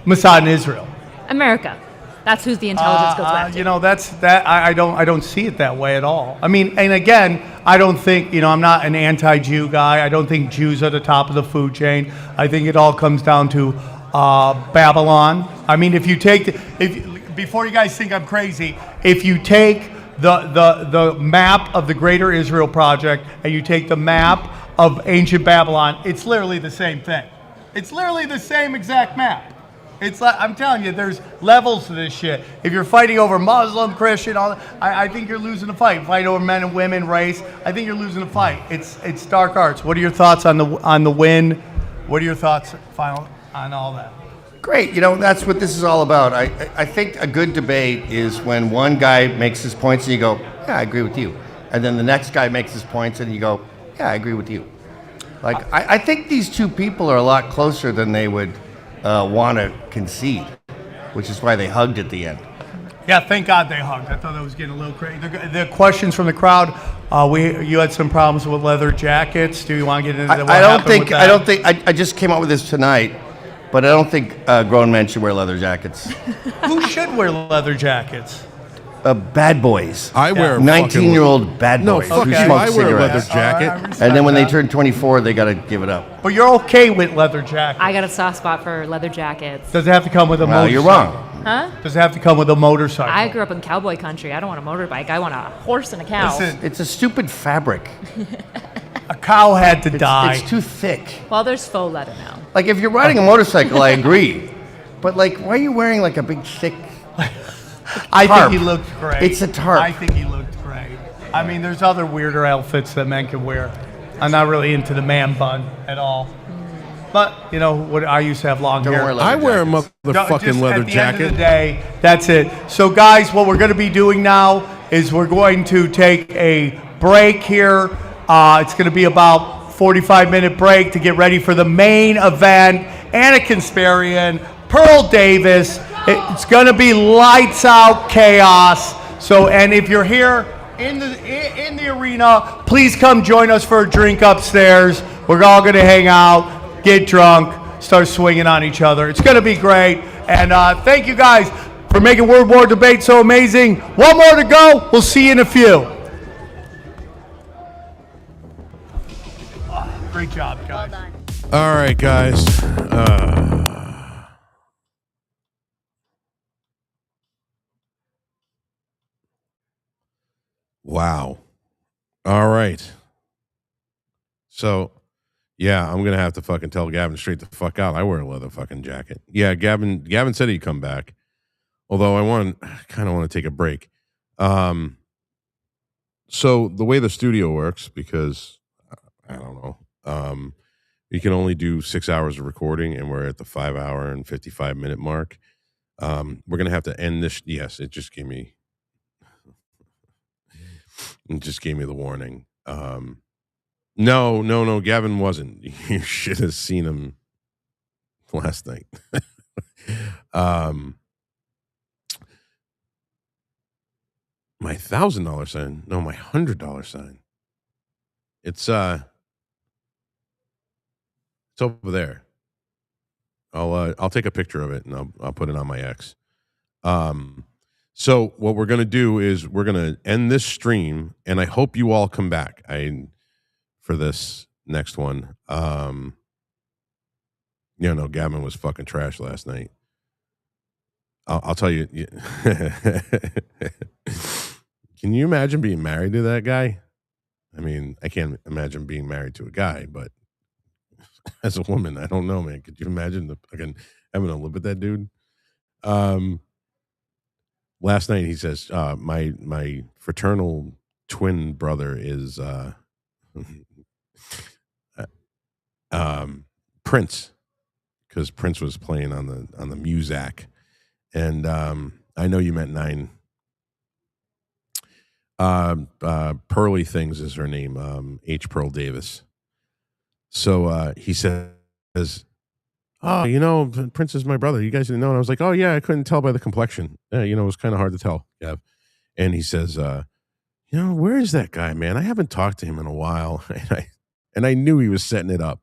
Mossad and Israel. America. That's who the intelligence goes back to. I don't see it that way at all. I mean, and again, I don't think, I'm not an anti-Jew guy. I don't think Jews are the top of the food chain. I think it all comes down to Babylon. I mean, before you guys think I'm crazy, if you take the map of the Greater Israel Project and you take the map of ancient Babylon, it's literally the same thing. It's literally the same exact map. It's like, I'm telling you, there's levels to this shit. If you're fighting over Muslim, Christian, I think you're losing the fight. Fight over men and women, race, I think you're losing the fight. It's dark arts. What are your thoughts on the win? What are your thoughts final on all that? Great. That's what this is all about. I think a good debate is when one guy makes his points and you go, yeah, I agree with you. and then the next guy makes his points, and you go, yeah, I agree with you. Like, I think these two people are a lot closer than they would want to concede, which is why they hugged at the end. Yeah, thank God they hugged. I thought that was getting a little crazy. The questions from the crowd. You had some problems with leather jackets. Do you want to get into that? I don't think. I just came up with this tonight, but I don't think grown men should wear leather jackets. Who should wear leather jackets? Bad boys. I wear 19-year-old bad boys who okay. smoke I cigarettes. wear a leather jacket. And then when they turn 24, they got to give it up. But you're okay with leather jackets. I got a soft spot for leather jackets. Does it have to come with a Well, motorcycle? you're wrong. Huh? Does it have to come with a motorcycle? I grew up in cowboy country. I don't want a motorbike. I want a horse and a cow. Listen, It's a stupid fabric. a cow had to die. It's too thick. Well, there's faux leather now. Like, if you're riding a motorcycle, I agree. But, like, why are you wearing, like, a big, thick I tarp? think he looked great. It's a tarp. I think he looked great. I mean, there's other weirder outfits that men can wear. I'm not really into the man bun at all. But, you know, what I used to have long hair. I wear a motherfucking leather at the jacket. End of the day, that's it. So, guys, what we're going to be doing now is we're going to take a break here. It's going to be about 45-minute break to get ready for the main event. Anna Kasparian, Pearl Davis. It's going to be lights out chaos. So, and if you're here in the arena, please come join us for a drink upstairs. We're all going to hang out, get drunk, start swinging on each other. It's going to be great. And thank you guys for making Word War Debate so amazing. One more to go. We'll see you in a few. Great job, guys. Well done. All right, guys. Wow. All right. So, yeah, I'm gonna have to fucking tell Gavin straight the fuck out. I wear a leather fucking jacket. Yeah, Gavin said he'd come back. Although I kind of want to take a break. So the way the studio works, because I don't know, you can only do 6 hours of recording, and we're at the 5 hour and 55-minute mark. We're gonna have to end this. Yes, it just gave me the warning. No, Gavin wasn't. You should have seen him last night. My $1,000 sign. No, my $100 sign. It's over there. I'll take a picture of it and I'll put it on my X. So what we're gonna do is we're gonna end this stream, and I hope you all come back for this next one. No, Gavin was fucking trash last night. I'll tell you. Can you imagine being married to that guy? I mean, I can't imagine being married to a guy, but as a woman, I don't know, man. Could you imagine having to live with that dude? Last night he says, my fraternal twin brother is Prince, because Prince was playing on the Muzak, and I know you meant 9. Pearly Things is her name, H. Pearl Davis. So he says, "Oh, Prince is my brother. You guys didn't know." And I was like, "Oh yeah, I couldn't tell by the complexion. It was kind of hard to tell." Yeah. And he says, "Where is that guy, man? I haven't talked to him in a while." And I knew he was setting it up.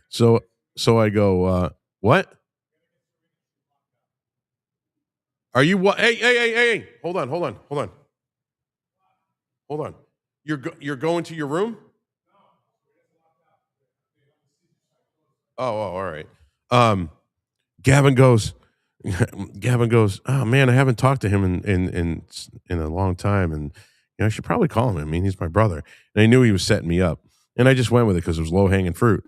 So I go, "What? Are you what? Hey! Hold on. You're going to your room? Oh, all right. Gavin goes, "Oh man, I haven't talked to him in a long time, and I should probably call him. I mean, he's my brother." And I knew he was setting me up, and I just went with it because it was low hanging fruit.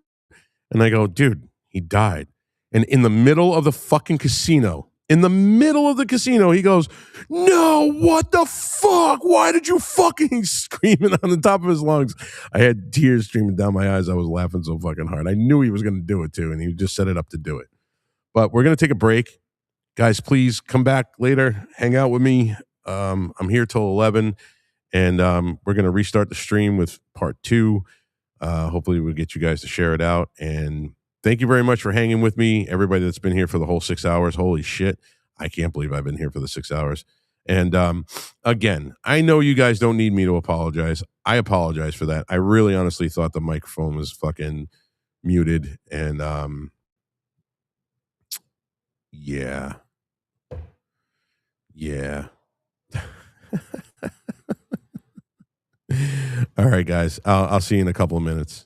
And I go, "Dude, he died." And in the middle of the fucking casino, he goes, "No, what the fuck? Why did you fucking?" Screaming on the top of his lungs. I had tears streaming down my eyes. I was laughing so fucking hard. I knew he was going to do it too, and he just set it up to do it. But we're going to take a break. Guys, please come back later. Hang out with me. I'm here till 11. And we're going to restart the stream with part 2. Hopefully we'll get you guys to share it out. And thank you very much for hanging with me. Everybody that's been here for the whole 6 hours. Holy shit. I can't believe I've been here for the 6 hours. And again, I know you guys don't need me to apologize. I apologize for that. I really honestly thought the microphone was fucking muted. And yeah. All right, guys. I'll see you in a couple of minutes.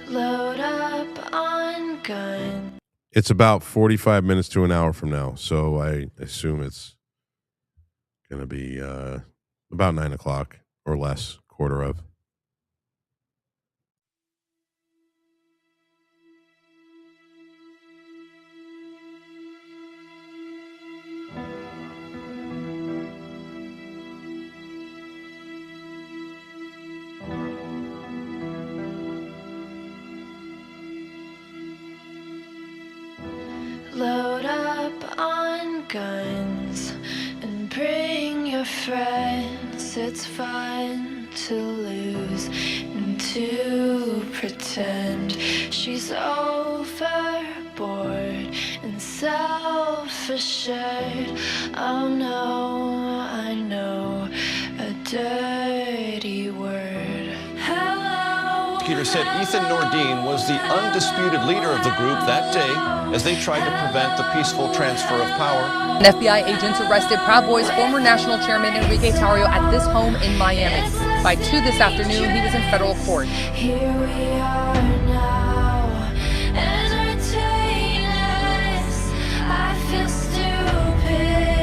Load up on gun. It's about 45 minutes to an hour from now, so I assume it's going to be about 9 o'clock or less, quarter of. Load up on guns and bring your friends. It's fun to lose and to pretend she's overboard and self-assured. Oh no, I know a dirty word. Hello. Prosecutor said Ethan Nordine was the undisputed leader of the group that day as they tried to prevent the peaceful transfer of power. And FBI agents arrested Proud Boys former national chairman Enrique Tarrio at this home in Miami. By 2 this afternoon, he was in federal court. Here we are now.